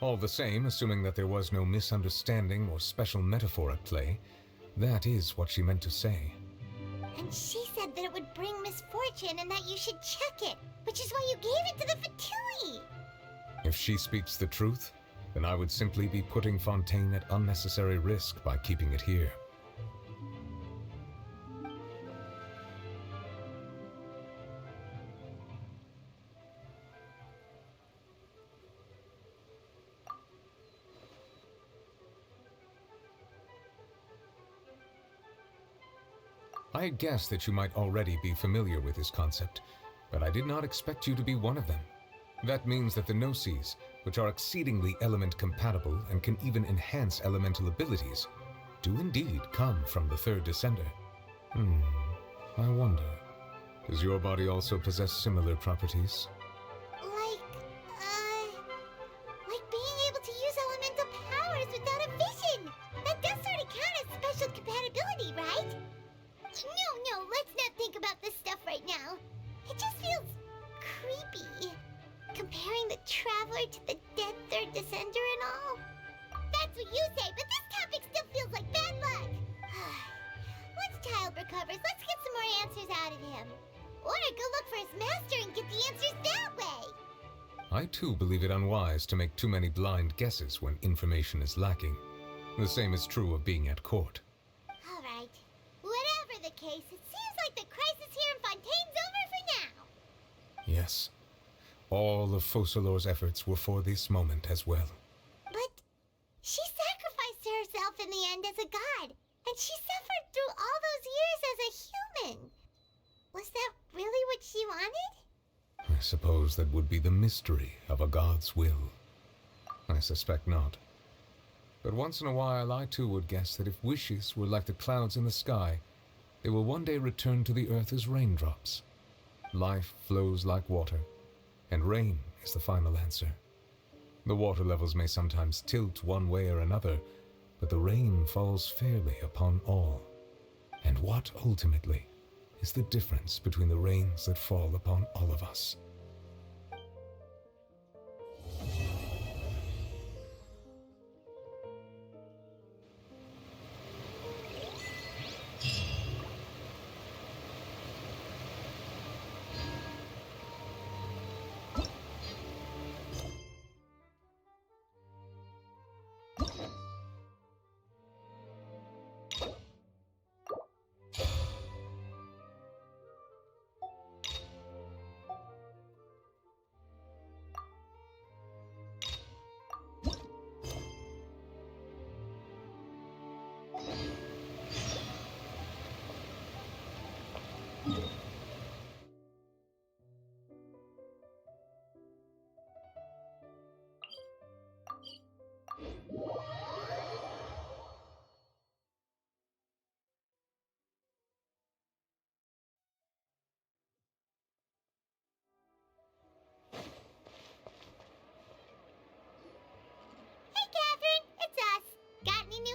All the same, assuming that there was no misunderstanding or special metaphor at play, that is what she meant to say. And she said that it would bring misfortune and that you should check it, which is why you gave it to the Fatui. If she speaks the truth, then I would simply be putting Fontaine at unnecessary risk by keeping it here. I guessed that you might already be familiar with this concept, but I did not expect you to be one of them. That means that the Gnosis, which are exceedingly element-compatible and can even enhance elemental abilities, do indeed come from the third Descender. I wonder, does your body also possess similar properties? Like being able to use elemental powers without a vision. That does sort of count as special compatibility, right? No, let's not think about this stuff right now. It just feels creepy. Comparing the Traveler to the dead third Descender and all. That's what you say, but this topic still feels like bad luck. Once Child recovers, let's get some more answers out of him. Or go look for his master and get the answers that way. I too believe it unwise to make too many blind guesses when information is lacking. The same is true of being at court. Alright. Whatever the case, it seems like the crisis here in Fontaine's over for now. Yes. All of Focalor's efforts were for this moment as well. But she sacrificed herself in the end as a god, and she suffered through all those years as a human. Was that really what she wanted? I suppose that would be the mystery of a god's will. I suspect not. But once in a while I too would guess that if wishes were like the clouds in the sky, they will one day return to the earth as raindrops. Life flows like water, and rain is the final answer. The water levels may sometimes tilt one way or another, but the rain falls fairly upon all. And what, ultimately, is the difference between the rains that fall upon all of us?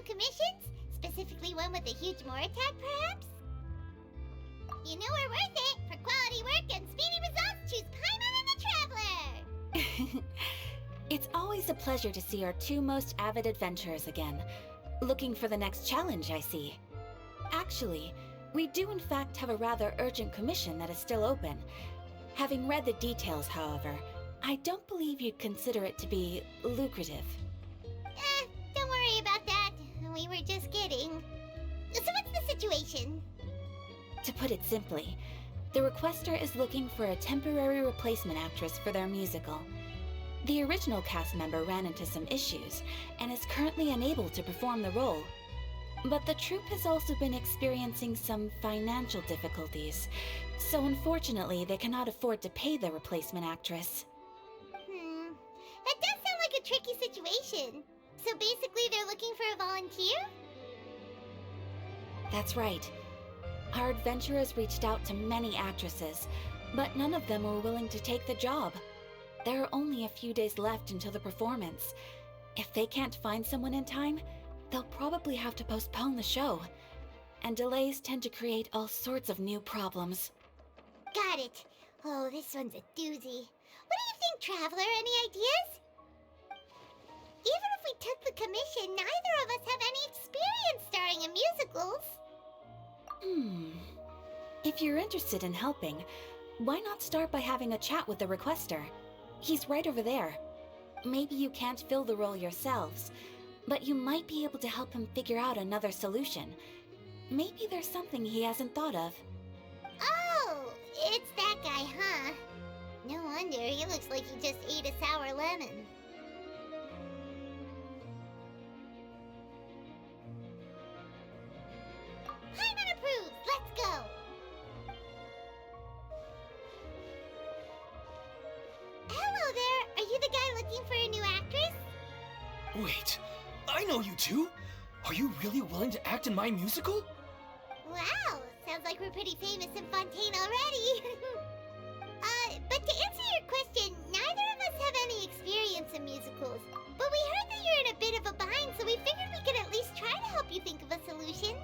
Commissions? Specifically one with a huge attack, perhaps? You know we're worth it! For quality work and speedy results, choose Paimon and the Traveler! It's always a pleasure to see our two most avid adventurers again. Looking for the next challenge, I see. Actually, we do in fact have a rather urgent commission that is still open. Having read the details, however, I don't believe you'd consider it to be lucrative. Don't worry about that. We were just kidding. So what's the situation? To put it simply, the requester is looking for a temporary replacement actress for their musical. The original cast member ran into some issues and is currently unable to perform the role. But the troupe has also been experiencing some financial difficulties, so unfortunately they cannot afford to pay the replacement actress. That does sound like a tricky situation. So basically they're looking for a volunteer? That's right. Our adventurers reached out to many actresses, but none of them were willing to take the job. There are only a few days left until the performance. If they can't find someone in time, they'll probably have to postpone the show. And delays tend to create all sorts of new problems. Got it. Oh, this one's a doozy. What do you think, Traveler? Any ideas? Even if we took the commission, neither of us have any experience starring in musicals. If you're interested in helping, why not start by having a chat with the requester? He's right over there. Maybe you can't fill the role yourselves, but you might be able to help him figure out another solution. Maybe there's something he hasn't thought of. Oh, it's that guy, huh? No wonder, he looks like he just ate a sour lemon. Paimon approves! Let's go! Hello there! Are you the guy looking for a new actress? Wait, I know you two! Are you really willing to act in my musical? Wow, sounds like we're pretty famous in Fontaine already. But to answer your question, neither of us have any experience in musicals. But we heard that you're in a bit of a bind, so we figured we could at least try to help you think of a solution.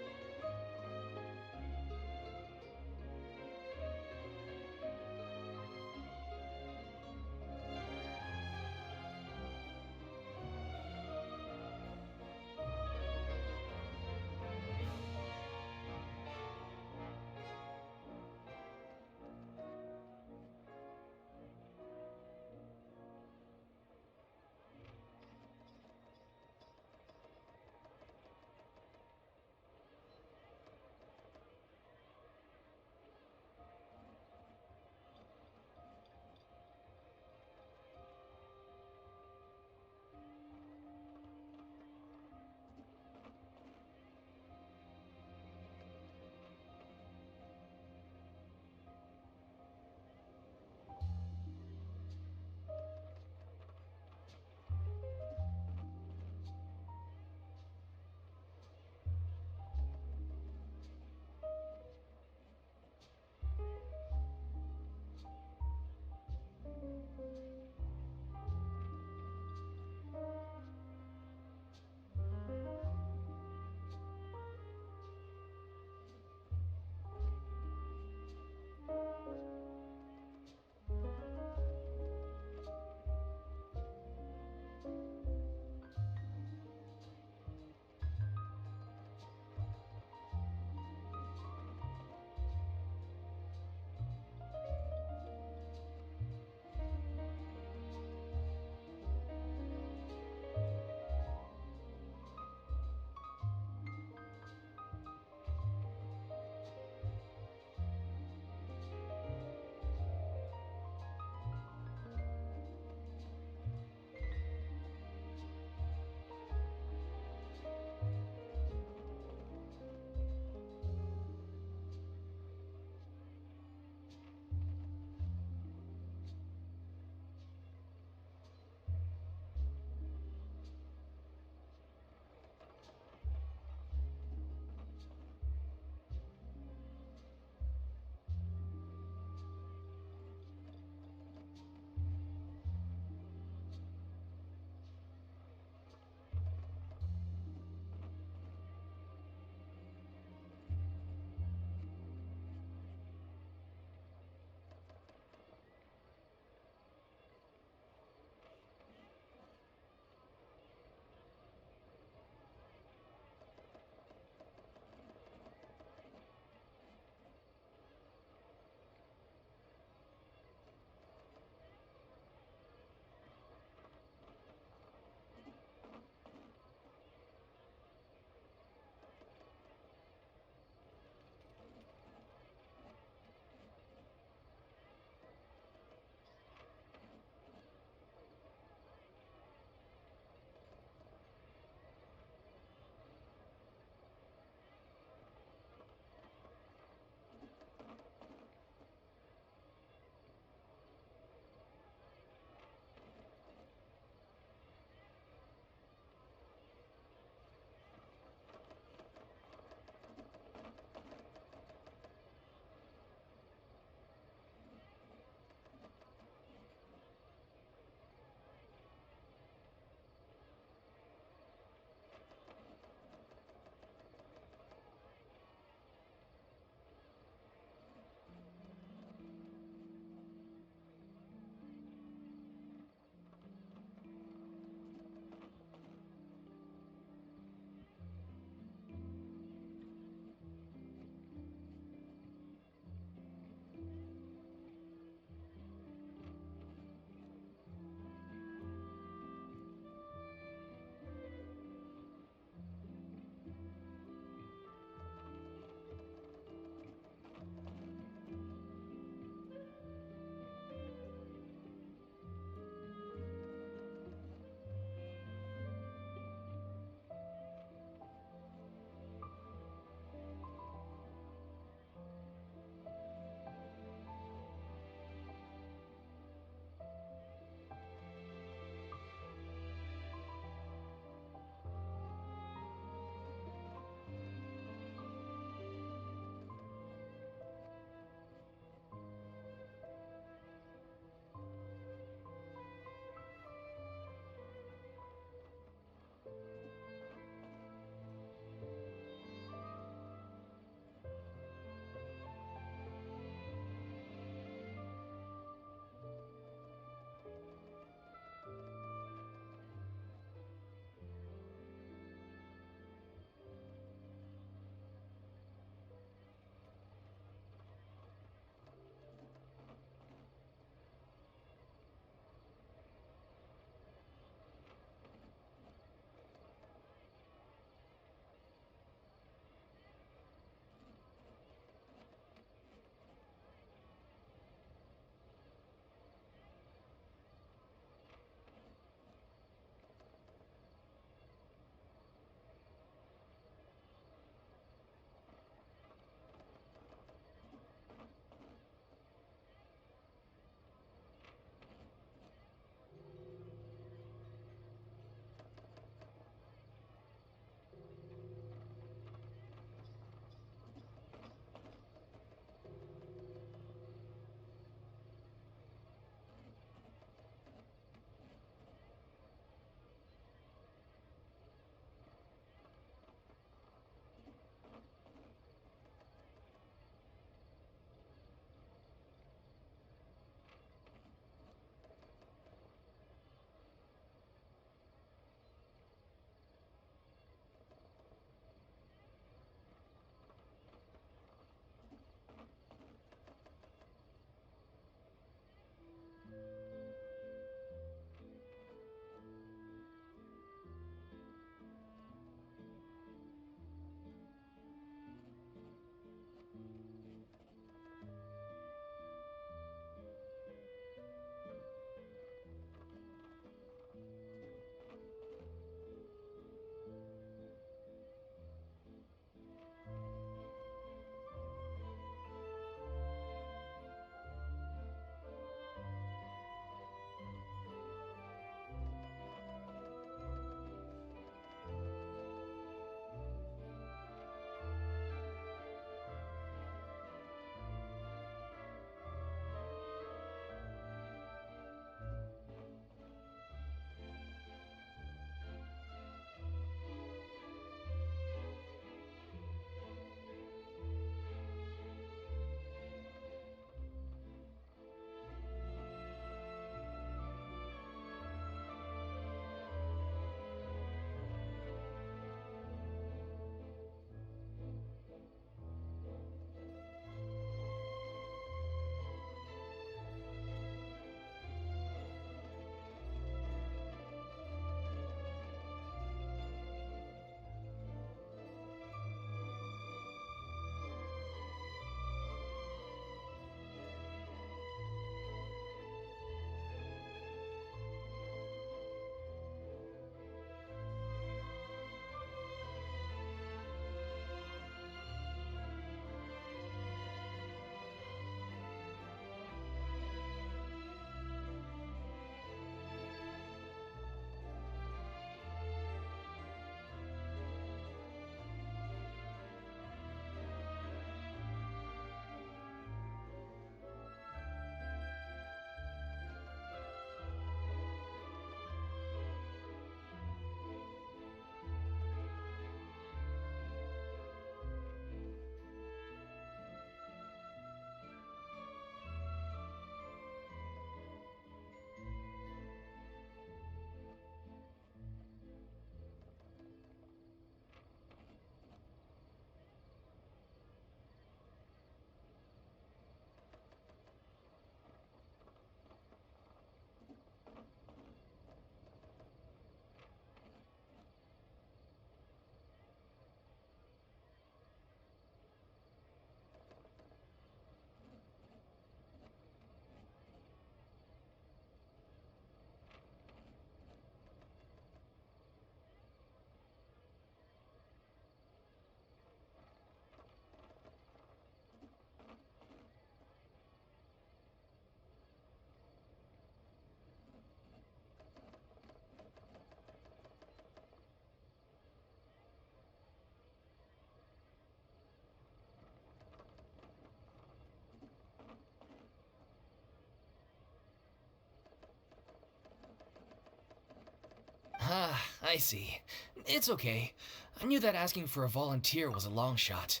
I see. It's okay. I knew that asking for a volunteer was a long shot.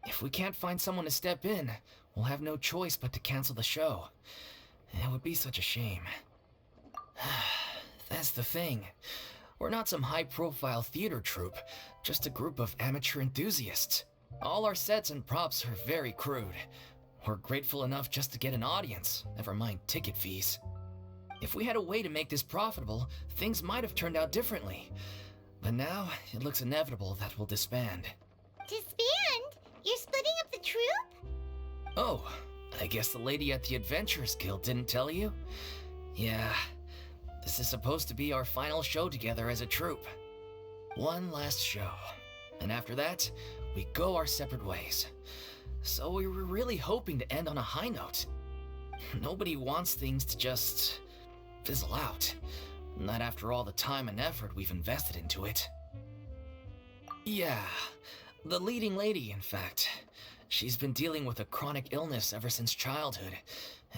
If we can't find someone to step in, we'll have no choice but to cancel the show. It would be such a shame. That's the thing. We're not some high-profile theater troupe, just a group of amateur enthusiasts. All our sets and props are very crude. We're grateful enough just to get an audience, never mind ticket fees. If we had a way to make this profitable, things might have turned out differently. But now, it looks inevitable that we'll disband. Disband? You're splitting up the troupe? Oh, I guess the lady at the Adventurers Guild didn't tell you? Yeah, this is supposed to be our final show together as a troupe. One last show. And after that, we go our separate ways. So we were really hoping to end on a high note. Nobody wants things to just fizzle out. Not after all the time and effort we've invested into it. Yeah, the leading lady, in fact. She's been dealing with a chronic illness ever since childhood,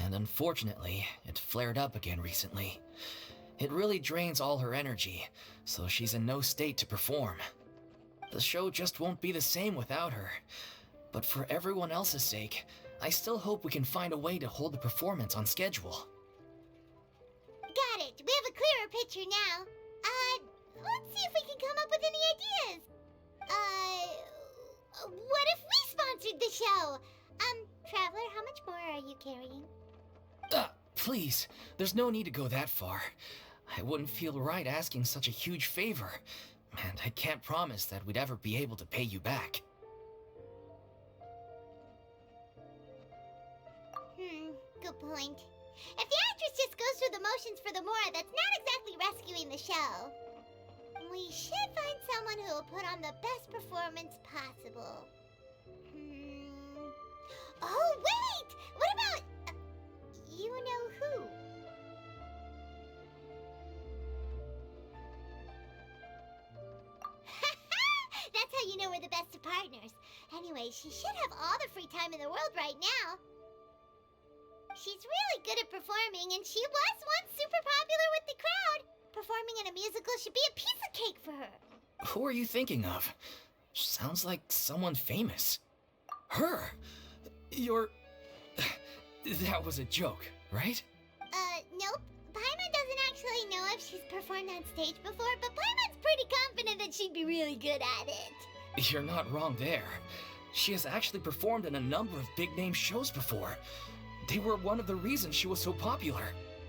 and unfortunately, it flared up again recently. It really drains all her energy, so she's in no state to perform. The show just won't be the same without her. But for everyone else's sake, I still hope we can find a way to hold the performance on schedule. Got it. We have a clearer picture now. Let's see if we can come up with any ideas. What if we sponsored the show? Traveler, how much more are you carrying? Please, there's no need to go that far. I wouldn't feel right asking such a huge favor, and I can't promise that we'd ever be able to pay you back. Good point. If the actress just goes through the motions for the Mora, that's not exactly rescuing the show. We should find someone who will put on the best performance possible. Oh, wait! What about... you know who? That's how you know we're the best of partners. Anyway, she should have all the free time in the world right now. She's really good at performing, and she was once super popular with the crowd. Performing in a musical should be a piece of cake for her. Who are you thinking of? Sounds like someone famous. Her? You're... That was a joke, right? Nope. Paimon doesn't actually know if she's performed on stage before, but Paimon's pretty confident that she'd be really good at it. You're not wrong there. She has actually performed in a number of big-name shows before. They were one of the reasons she was so popular.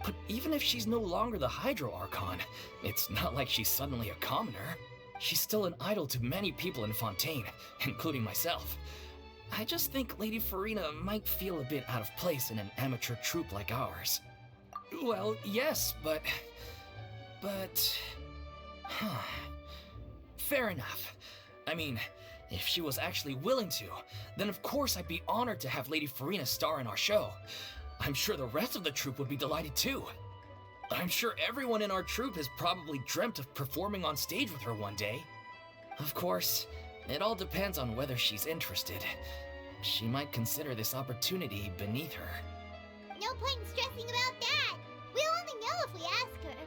But even if she's no longer the Hydro Archon, it's not like she's suddenly a commoner. She's still an idol to many people in Fontaine, including myself. I just think Lady Farina might feel a bit out of place in an amateur troupe like ours. Well, yes, but... Fair enough. I mean, if she was actually willing to, then of course I'd be honored to have Lady Farina star in our show. I'm sure the rest of the troupe would be delighted too. I'm sure everyone in our troupe has probably dreamt of performing on stage with her one day. Of course, it all depends on whether she's interested. She might consider this opportunity beneath her. No point in stressing about that. We'll only know if we ask her.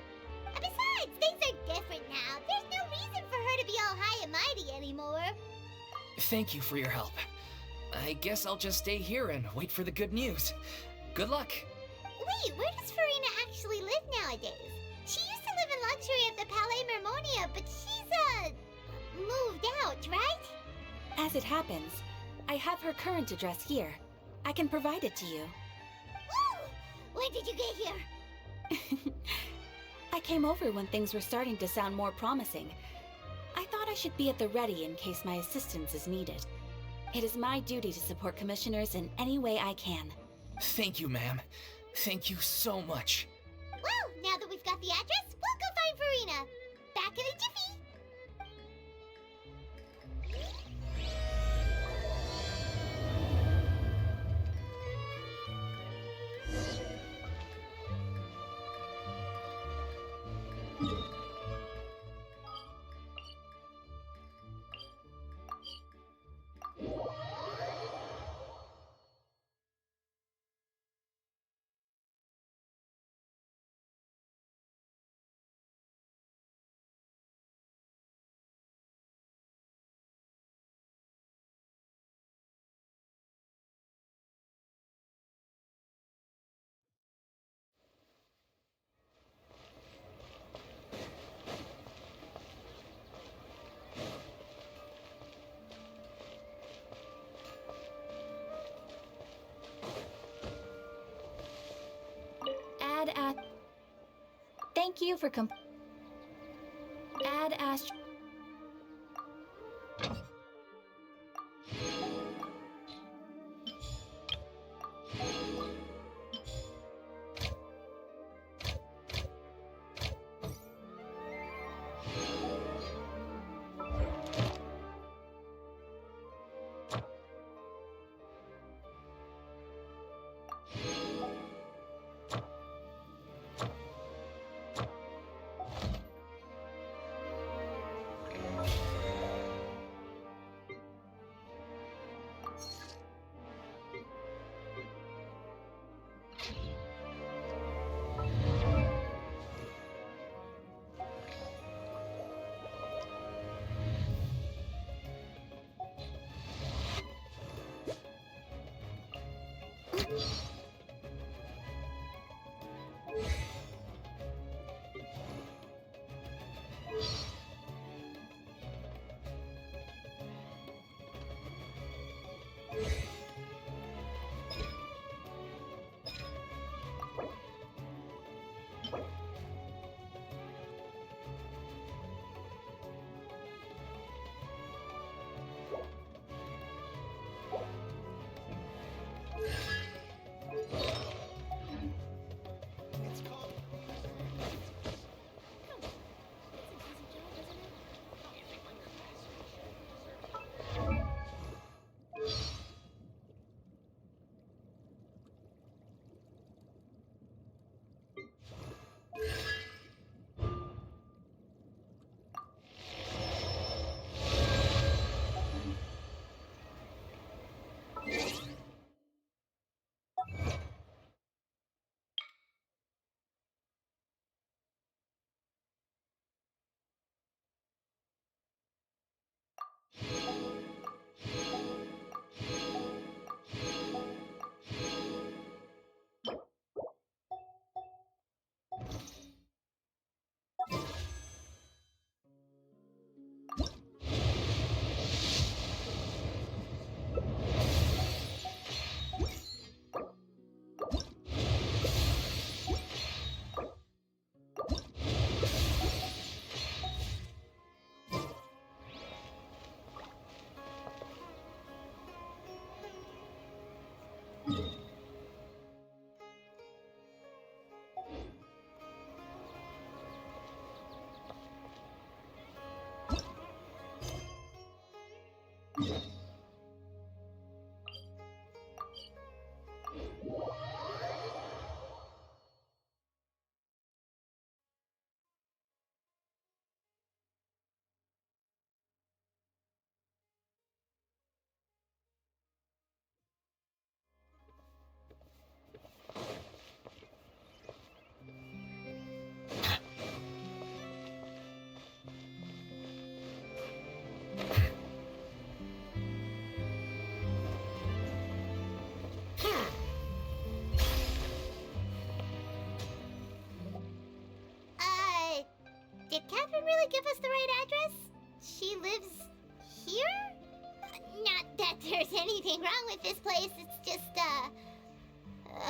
And besides, things are different now. There's no reason for her to be all high and mighty anymore. Thank you for your help. I guess I'll just stay here and wait for the good news. Good luck. Wait, where does Farina actually live nowadays? She used to live in luxury at the Palais Mermonia, but she's, moved out, right? As it happens, I have her current address here. I can provide it to you. Woo! When did you get here? I came over when things were starting to sound more promising. I thought I should be at the ready in case my assistance is needed. It is my duty to support commissioners in any way I can. Thank you, ma'am. Thank you so much. Well, now that we've got the address, we'll go find Farina. Back in a jiffy. Thank you for Ad Ast. Did Catherine really give us the right address? She lives here? Not that there's anything wrong with this place, it's just,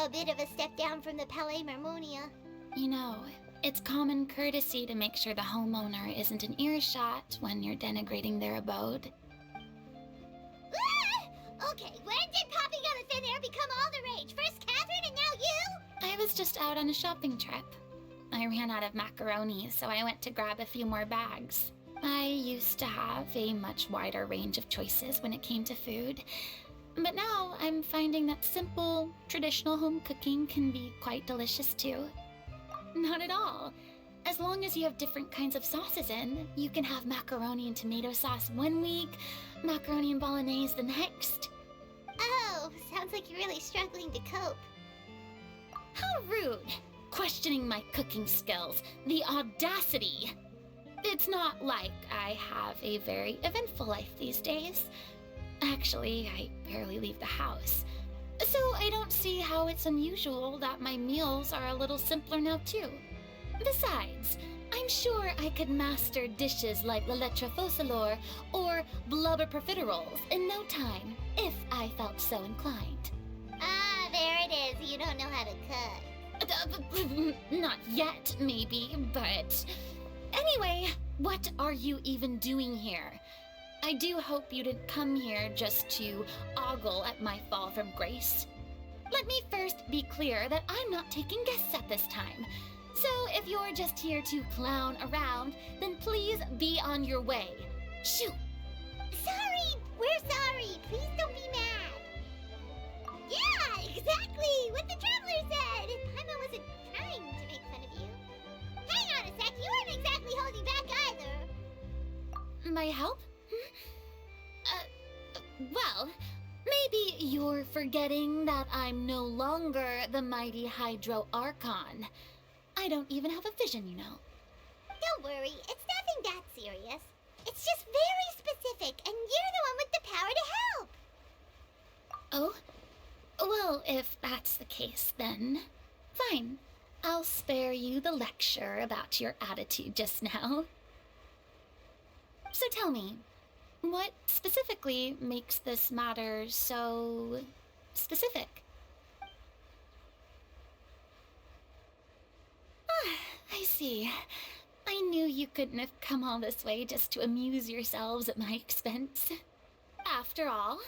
a bit of a step down from the Palais Marmonia. You know, it's common courtesy to make sure the homeowner isn't in earshot when you're denigrating their abode. Ah! Okay, when did popping out of thin air become all the rage? First Catherine and now you? I was just out on a shopping trip. I ran out of macaroni, so I went to grab a few more bags. I used to have a much wider range of choices when it came to food, but now I'm finding that simple, traditional home cooking can be quite delicious too. Not at all. As long as you have different kinds of sauces in, you can have macaroni and tomato sauce one week, macaroni and bolognese the next. Oh, sounds like you're really struggling to cope. How rude! Questioning my cooking skills. The audacity! It's not like I have a very eventful life these days. Actually, I barely leave the house. So I don't see how it's unusual that my meals are a little simpler now too. Besides, I'm sure I could master dishes like la lettre faucilor or blubber profiteroles in no time, if I felt so inclined. Ah, there it is. You don't know how to cook. Not yet, maybe, but... Anyway, what are you even doing here? I do hope you didn't come here just to ogle at my fall from grace. Let me first be clear that I'm not taking guests at this time. So if you're just here to clown around, then please be on your way. Shoot! Sorry! We're sorry! Please don't be mad! Yeah, exactly! What the traveler said! Paimon wasn't trying to make fun of you. Hang on a sec, you weren't exactly holding back either. My help? Well, maybe you're forgetting that I'm no longer the mighty Hydro Archon. I don't even have a vision, you know. Don't worry, it's nothing that serious. It's just very specific, and you're the one with the power to help. Oh? Well, if that's the case, then fine. I'll spare you the lecture about your attitude just now. So tell me, what specifically makes this matter so specific? I see. I knew you couldn't have come all this way just to amuse yourselves at my expense. After all,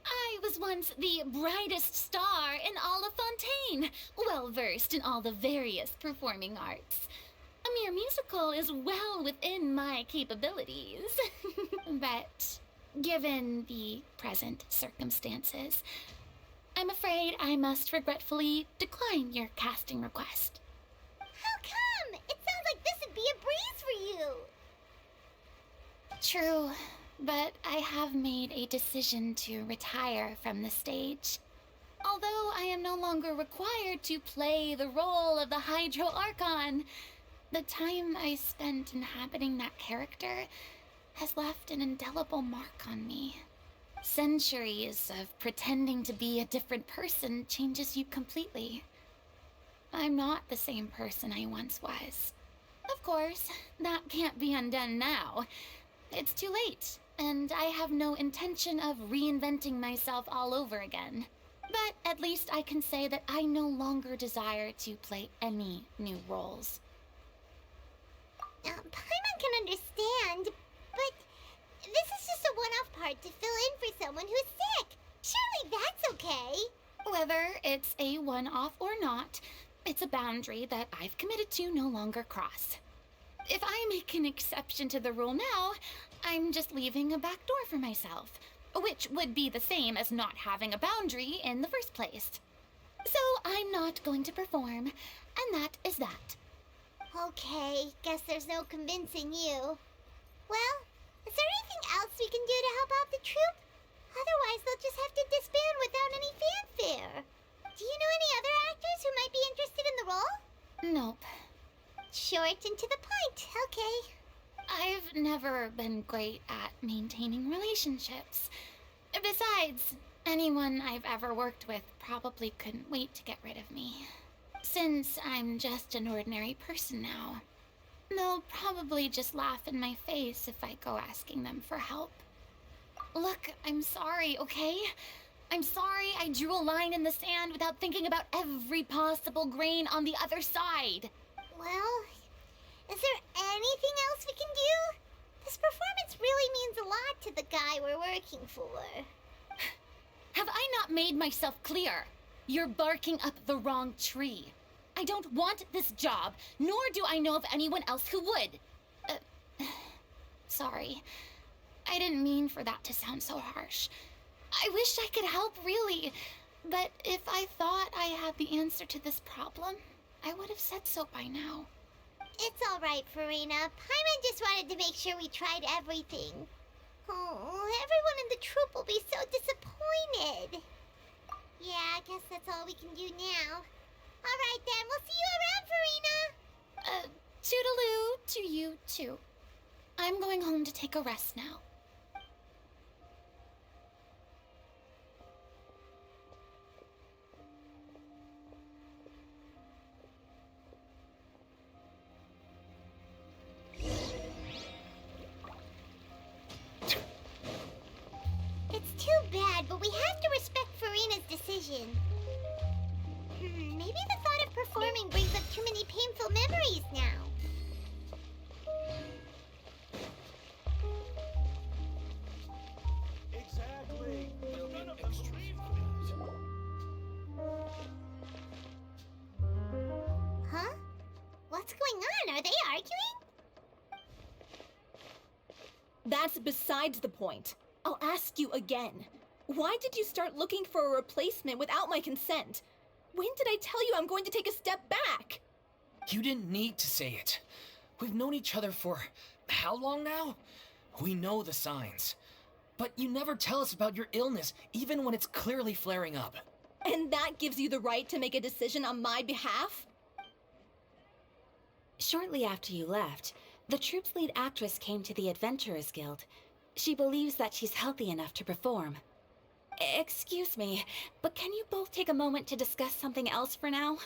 I was once the brightest star in all of Fontaine, well-versed in all the various performing arts. A mere musical is well within my capabilities. But given the present circumstances, I'm afraid I must regretfully decline your casting request. How come? It sounds like this would be a breeze for you. True, but I have made a decision to retire from the stage. Although I am no longer required to play the role of the Hydro Archon, the time I spent inhabiting that character has left an indelible mark on me. Centuries of pretending to be a different person changes you completely. I'm not the same person I once was. Of course, that can't be undone now. It's too late, and I have no intention of reinventing myself all over again. But at least I can say that I no longer desire to play any new roles. Paimon can understand, but this is just a one-off part to fill in for someone who's sick. Surely that's okay. Whether it's a one-off or not, it's a boundary that I've committed to no longer cross. If I make an exception to the rule now, I'm just leaving a back door for myself, which would be the same as not having a boundary in the first place. So I'm not going to perform, and that is that. Okay, guess there's no convincing you. Well, is there anything else we can do to help out the troupe? Otherwise, they'll just have to disband without any fanfare. Do you know any other actors who might be interested in the role? Nope. Short and to the point, okay. I've never been great at maintaining relationships. Besides, anyone I've ever worked with probably couldn't wait to get rid of me. Since I'm just an ordinary person now, they'll probably just laugh in my face if I go asking them for help. Look, I'm sorry, okay? I'm sorry I drew a line in the sand without thinking about every possible grain on the other side. Well, is there anything else we can do? This performance really means a lot to the guy we're working for. Have I not made myself clear? You're barking up the wrong tree. I don't want this job, nor do I know of anyone else who would. Sorry. I didn't mean for that to sound so harsh. I wish I could help, really. But if I thought I had the answer to this problem, I would have said so by now. It's all right, Farina. Paimon just wanted to make sure we tried everything. Oh, everyone in the troupe will be so disappointed. Yeah, I guess that's all we can do now. All right, then. We'll see you around, Farina. Toodaloo to you, too. I'm going home to take a rest now. It's too bad, but we have to respect Farina's decision. Maybe the thought of performing they arguing? That's besides the point. I'll ask you again. Why did you start looking for a replacement without my consent? When did I tell you I'm going to take a step back? You didn't need to say it. We've known each other for how long now? We know the signs. But you never tell us about your illness, even when it's clearly flaring up. And that gives you the right to make a decision on my behalf? Shortly after you left, the troupe's lead actress came to the Adventurers Guild. She believes that she's healthy enough to perform. Excuse me, but can you both take a moment to discuss something else for now?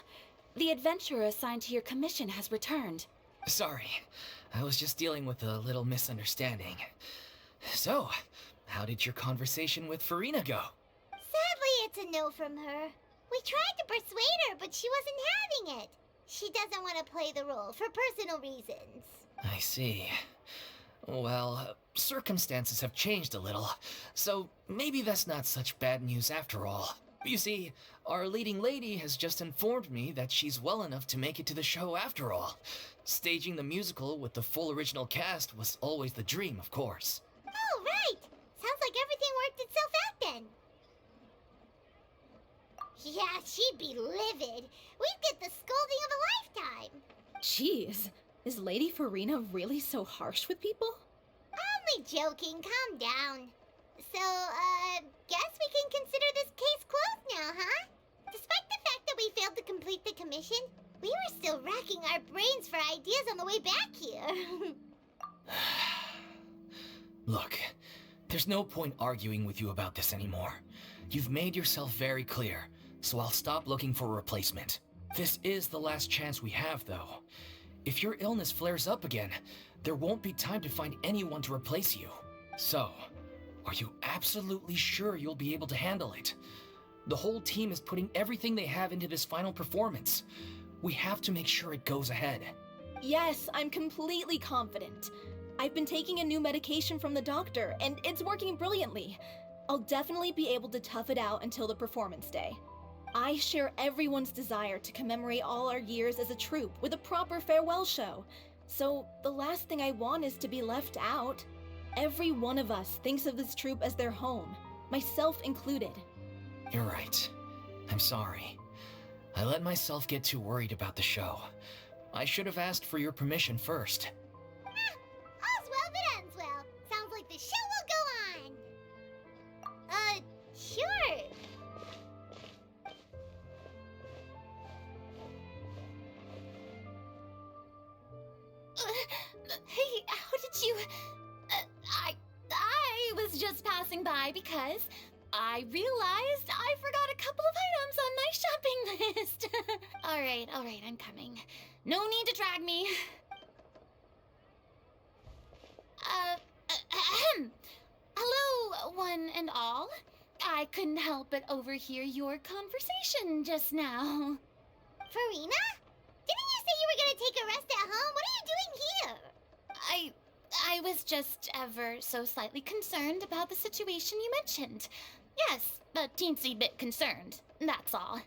The adventurer assigned to your commission has returned. Sorry, I was just dealing with a little misunderstanding. So, how did your conversation with Farina go? Sadly, it's a no from her. We tried to persuade her, but she wasn't having it. She doesn't want to play the role for personal reasons. I see. Well, circumstances have changed a little, so maybe that's not such bad news after all. You see, our leading lady has just informed me that she's well enough to make it to the show after all. Staging the musical with the full original cast was always the dream, of course. Oh, right! Sounds like everything worked itself out then. Yeah, she'd be livid. We'd get the scolding of a lifetime. Jeez, is Lady Farina really so harsh with people? Only joking, calm down. So, guess we can consider this case closed now, huh? Despite the fact that we failed to complete the commission, we were still racking our brains for ideas on the way back here. Look, there's no point arguing with you about this anymore. You've made yourself very clear, so I'll stop looking for a replacement. This is the last chance we have, though. If your illness flares up again, there won't be time to find anyone to replace you. So, are you absolutely sure you'll be able to handle it? The whole team is putting everything they have into this final performance. We have to make sure it goes ahead. Yes, I'm completely confident. I've been taking a new medication from the doctor, and it's working brilliantly. I'll definitely be able to tough it out until the performance day. I share everyone's desire to commemorate all our years as a troupe with a proper farewell show. So the last thing I want is to be left out. Every one of us thinks of this troupe as their home, myself included. You're right. I'm sorry. I let myself get too worried about the show. I should have asked for your permission first. All's well that ends well. Sounds like the show will go on. Sure. Hey, how did you... I was just passing by because I realized I forgot a couple of items on my shopping list. All right, I'm coming. No need to drag me. Hello, one and all. I couldn't help but overhear your conversation just now. Farina? Didn't you say you were gonna take a rest at home? What are you doing here? I was just ever so slightly concerned about the situation you mentioned. Yes, a teensy bit concerned, that's all.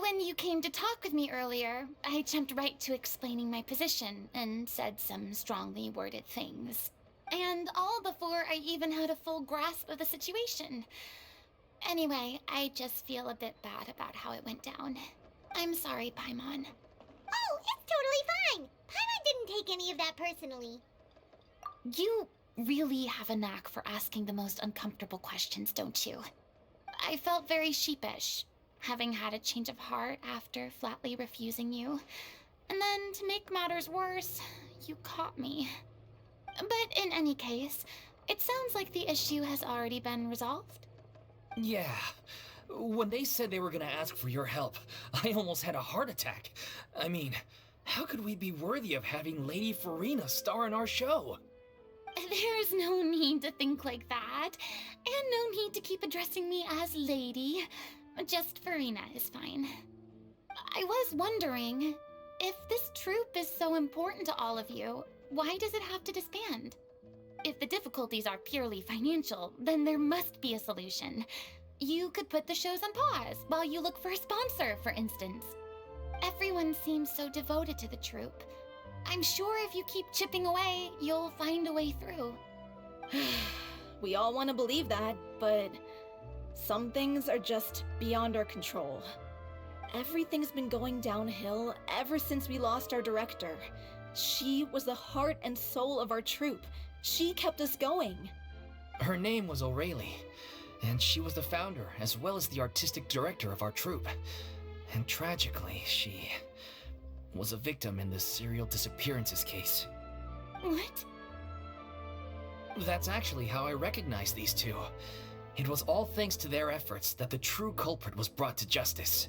When you came to talk with me earlier, I jumped right to explaining my position and said some strongly worded things. And all before I even had a full grasp of the situation. Anyway, I just feel a bit bad about how it went down. I'm sorry, Paimon. Oh, it's totally fine. Paimon didn't take any of that personally. You really have a knack for asking the most uncomfortable questions, don't you? I felt very sheepish, having had a change of heart after flatly refusing you. And then, to make matters worse, you caught me. But in any case, it sounds like the issue has already been resolved. Yeah. When they said they were gonna ask for your help, I almost had a heart attack. I mean, how could we be worthy of having Lady Farina star in our show? There's no need to think like that, and no need to keep addressing me as Lady. Just Farina is fine. I was wondering, if this troupe is so important to all of you, why does it have to disband? If the difficulties are purely financial, then there must be a solution. You could put the shows on pause while you look for a sponsor, for instance. Everyone seems so devoted to the troupe. I'm sure if you keep chipping away, you'll find a way through. We all want to believe that, but some things are just beyond our control. Everything's been going downhill ever since we lost our director. She was the heart and soul of our troupe. She kept us going. Her name was O'Reilly, and she was the founder as well as the artistic director of our troupe. And tragically, she was a victim in the serial disappearances case. What? That's actually how I recognized these two. It was all thanks to their efforts that the true culprit was brought to justice.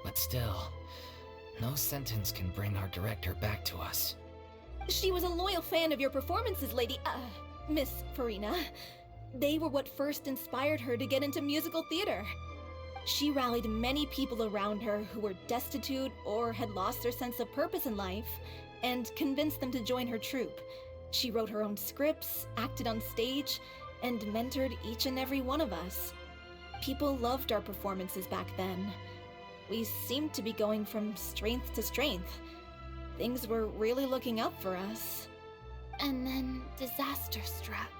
But still, no sentence can bring our director back to us. She was a loyal fan of your performances, Miss Farina. They were what first inspired her to get into musical theater. She rallied many people around her who were destitute or had lost their sense of purpose in life, and convinced them to join her troupe. She wrote her own scripts, acted on stage, and mentored each and every one of us. People loved our performances back then. We seemed to be going from strength to strength. Things were really looking up for us. And then disaster struck.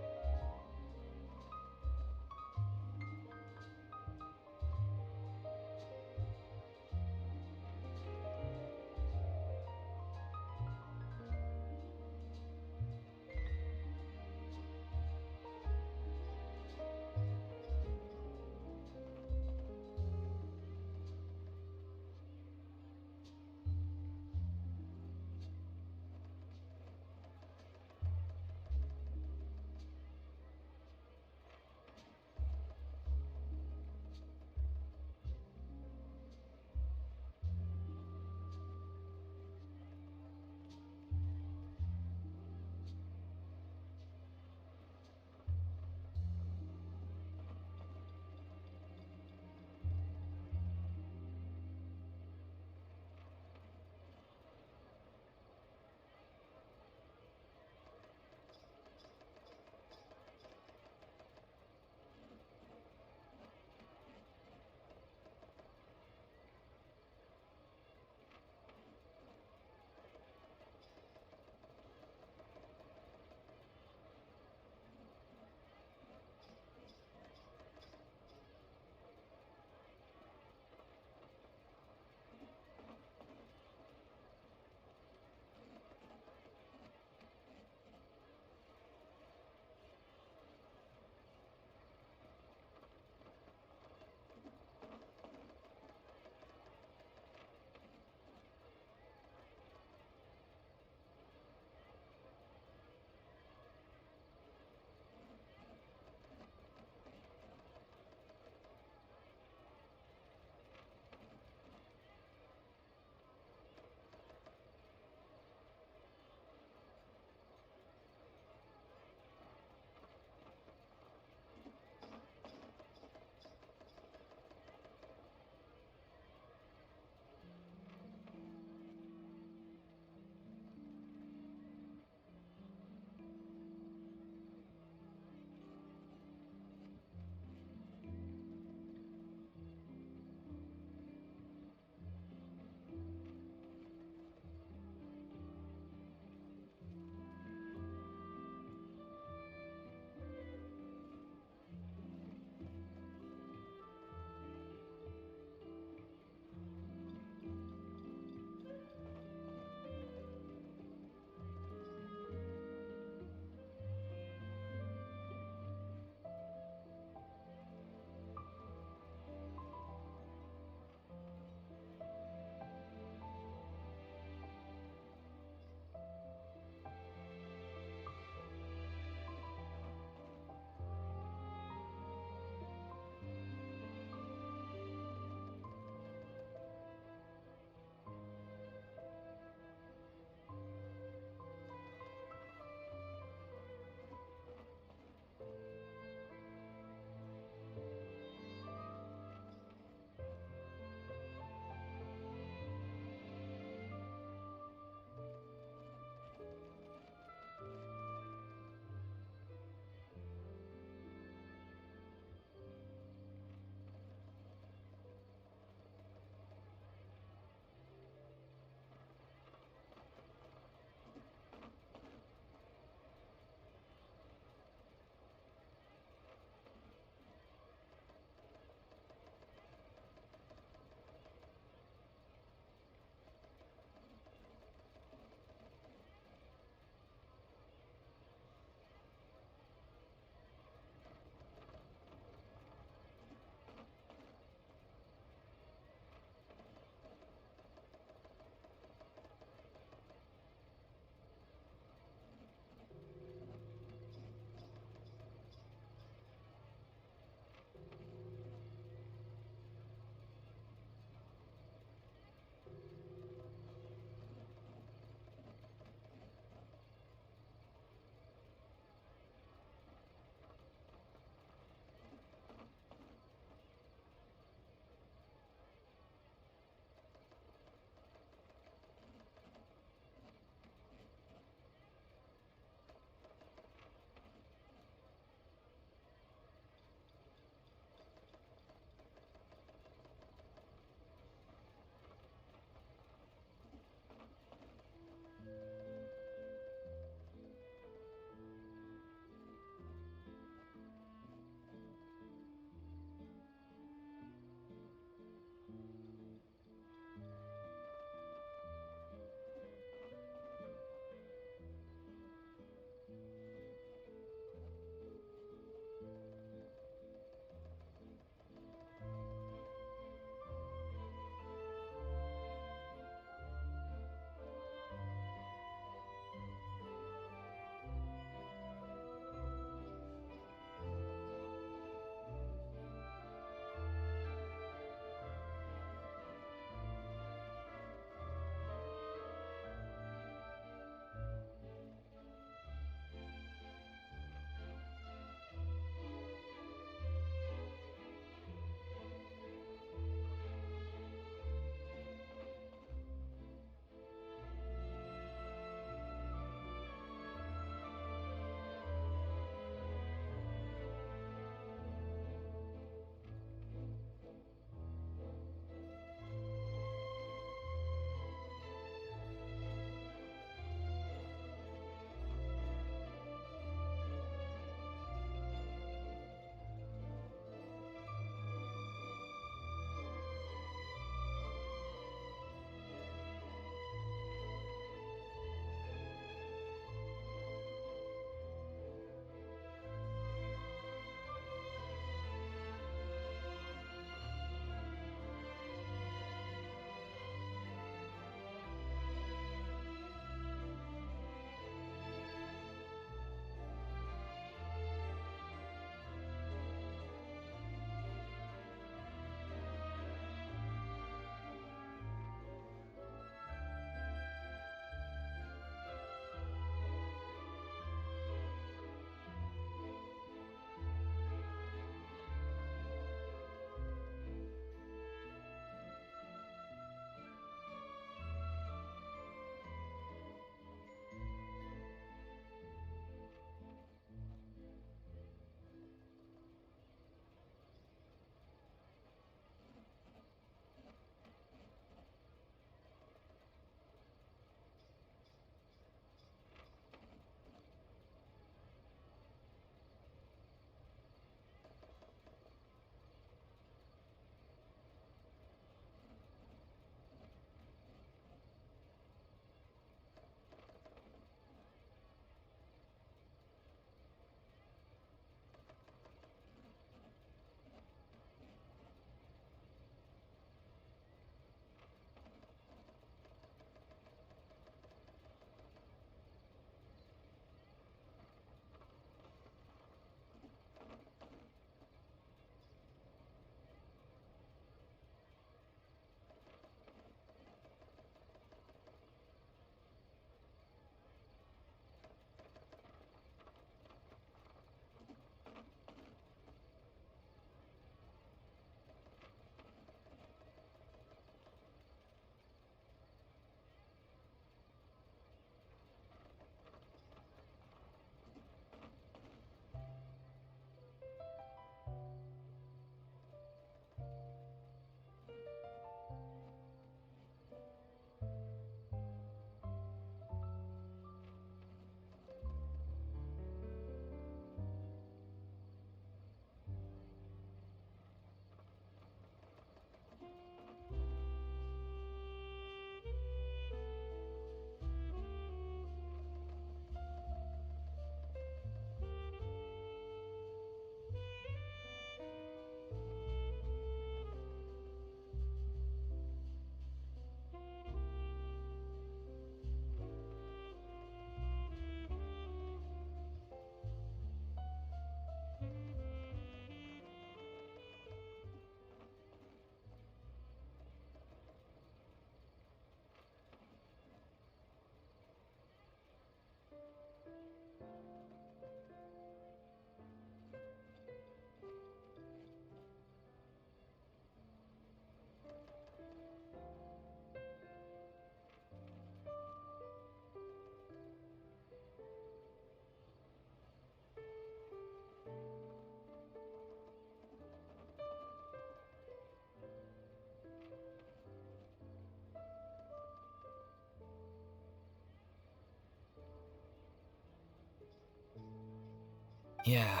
Yeah.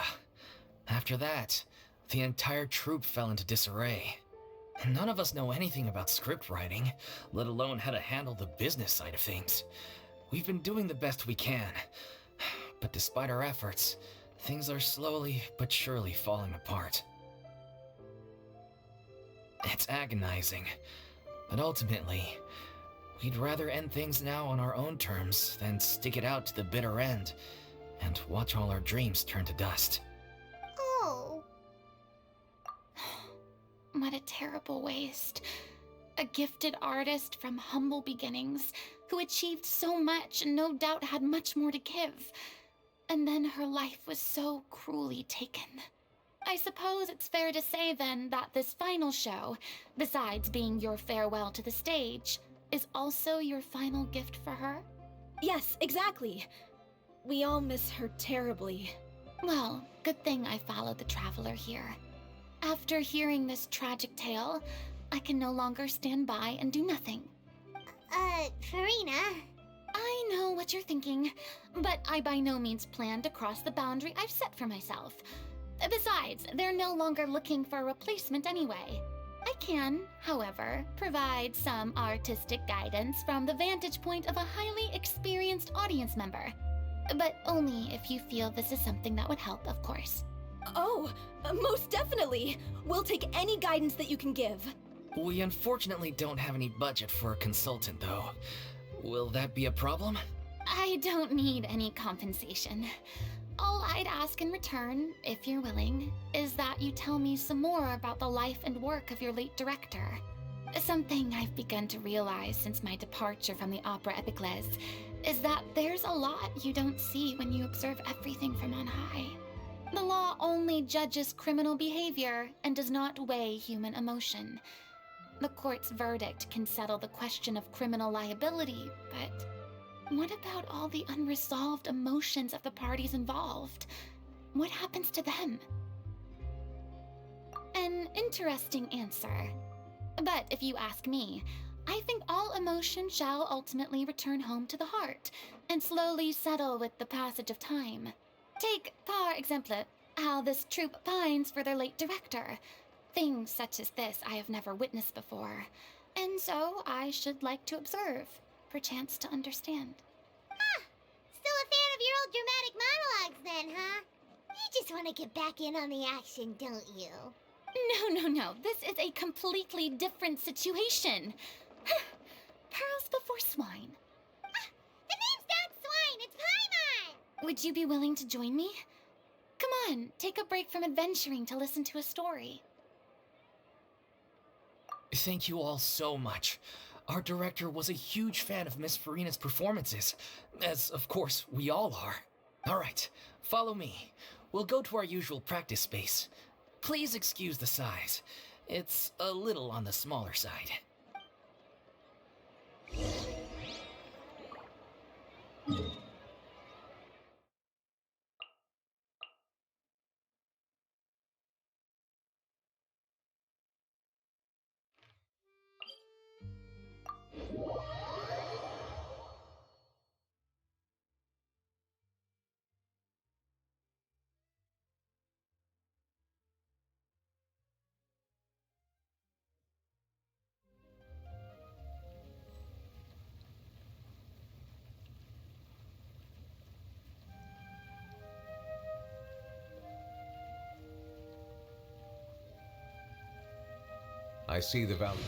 After that, the entire troupe fell into disarray. None of us know anything about script writing, let alone how to handle the business side of things. We've been doing the best we can, but despite our efforts, things are slowly but surely falling apart. It's agonizing, but ultimately, we'd rather end things now on our own terms than stick it out to the bitter end and watch all our dreams turn to dust. Oh. What a terrible waste. A gifted artist from humble beginnings who achieved so much and no doubt had much more to give. And then her life was so cruelly taken. I suppose it's fair to say then that this final show, besides being your farewell to the stage, is also your final gift for her? Yes, exactly. We all miss her terribly. Well, good thing I followed the Traveler here. After hearing this tragic tale, I can no longer stand by and do nothing. Farina. I know what you're thinking, but I by no means plan to cross the boundary I've set for myself. Besides, they're no longer looking for a replacement anyway. I can, however, provide some artistic guidance from the vantage point of a highly experienced audience member. But only if you feel this is something that would help, of course. Oh, most definitely! We'll take any guidance that you can give. We unfortunately don't have any budget for a consultant, though. Will that be a problem? I don't need any compensation. All I'd ask in return, if you're willing, is that you tell me some more about the life and work of your late director. Something I've begun to realize since my departure from the Opera Epiclese is that there's a lot you don't see when you observe everything from on high. The law only judges criminal behavior and does not weigh human emotion. The court's verdict can settle the question of criminal liability, but what about all the unresolved emotions of the parties involved? What happens to them? An interesting answer. But if you ask me, I think all emotion shall ultimately return home to the heart and slowly settle with the passage of time. Take, par exemple, how this troupe pines for their late director. Things such as this I have never witnessed before, and so I should like to observe, perchance to understand. Still a fan of your old dramatic monologues then, huh? You just want to get back in on the action, don't you? No. This is a completely different situation. Pearls before swine. The name's not Swine, it's Paimon! Would you be willing to join me? Come on, take a break from adventuring to listen to a story. Thank you all so much. Our director was a huge fan of Miss Farina's performances, as of course we all are. All right, follow me. We'll go to our usual practice space. Please excuse the size. It's a little on the smaller side. I see the value.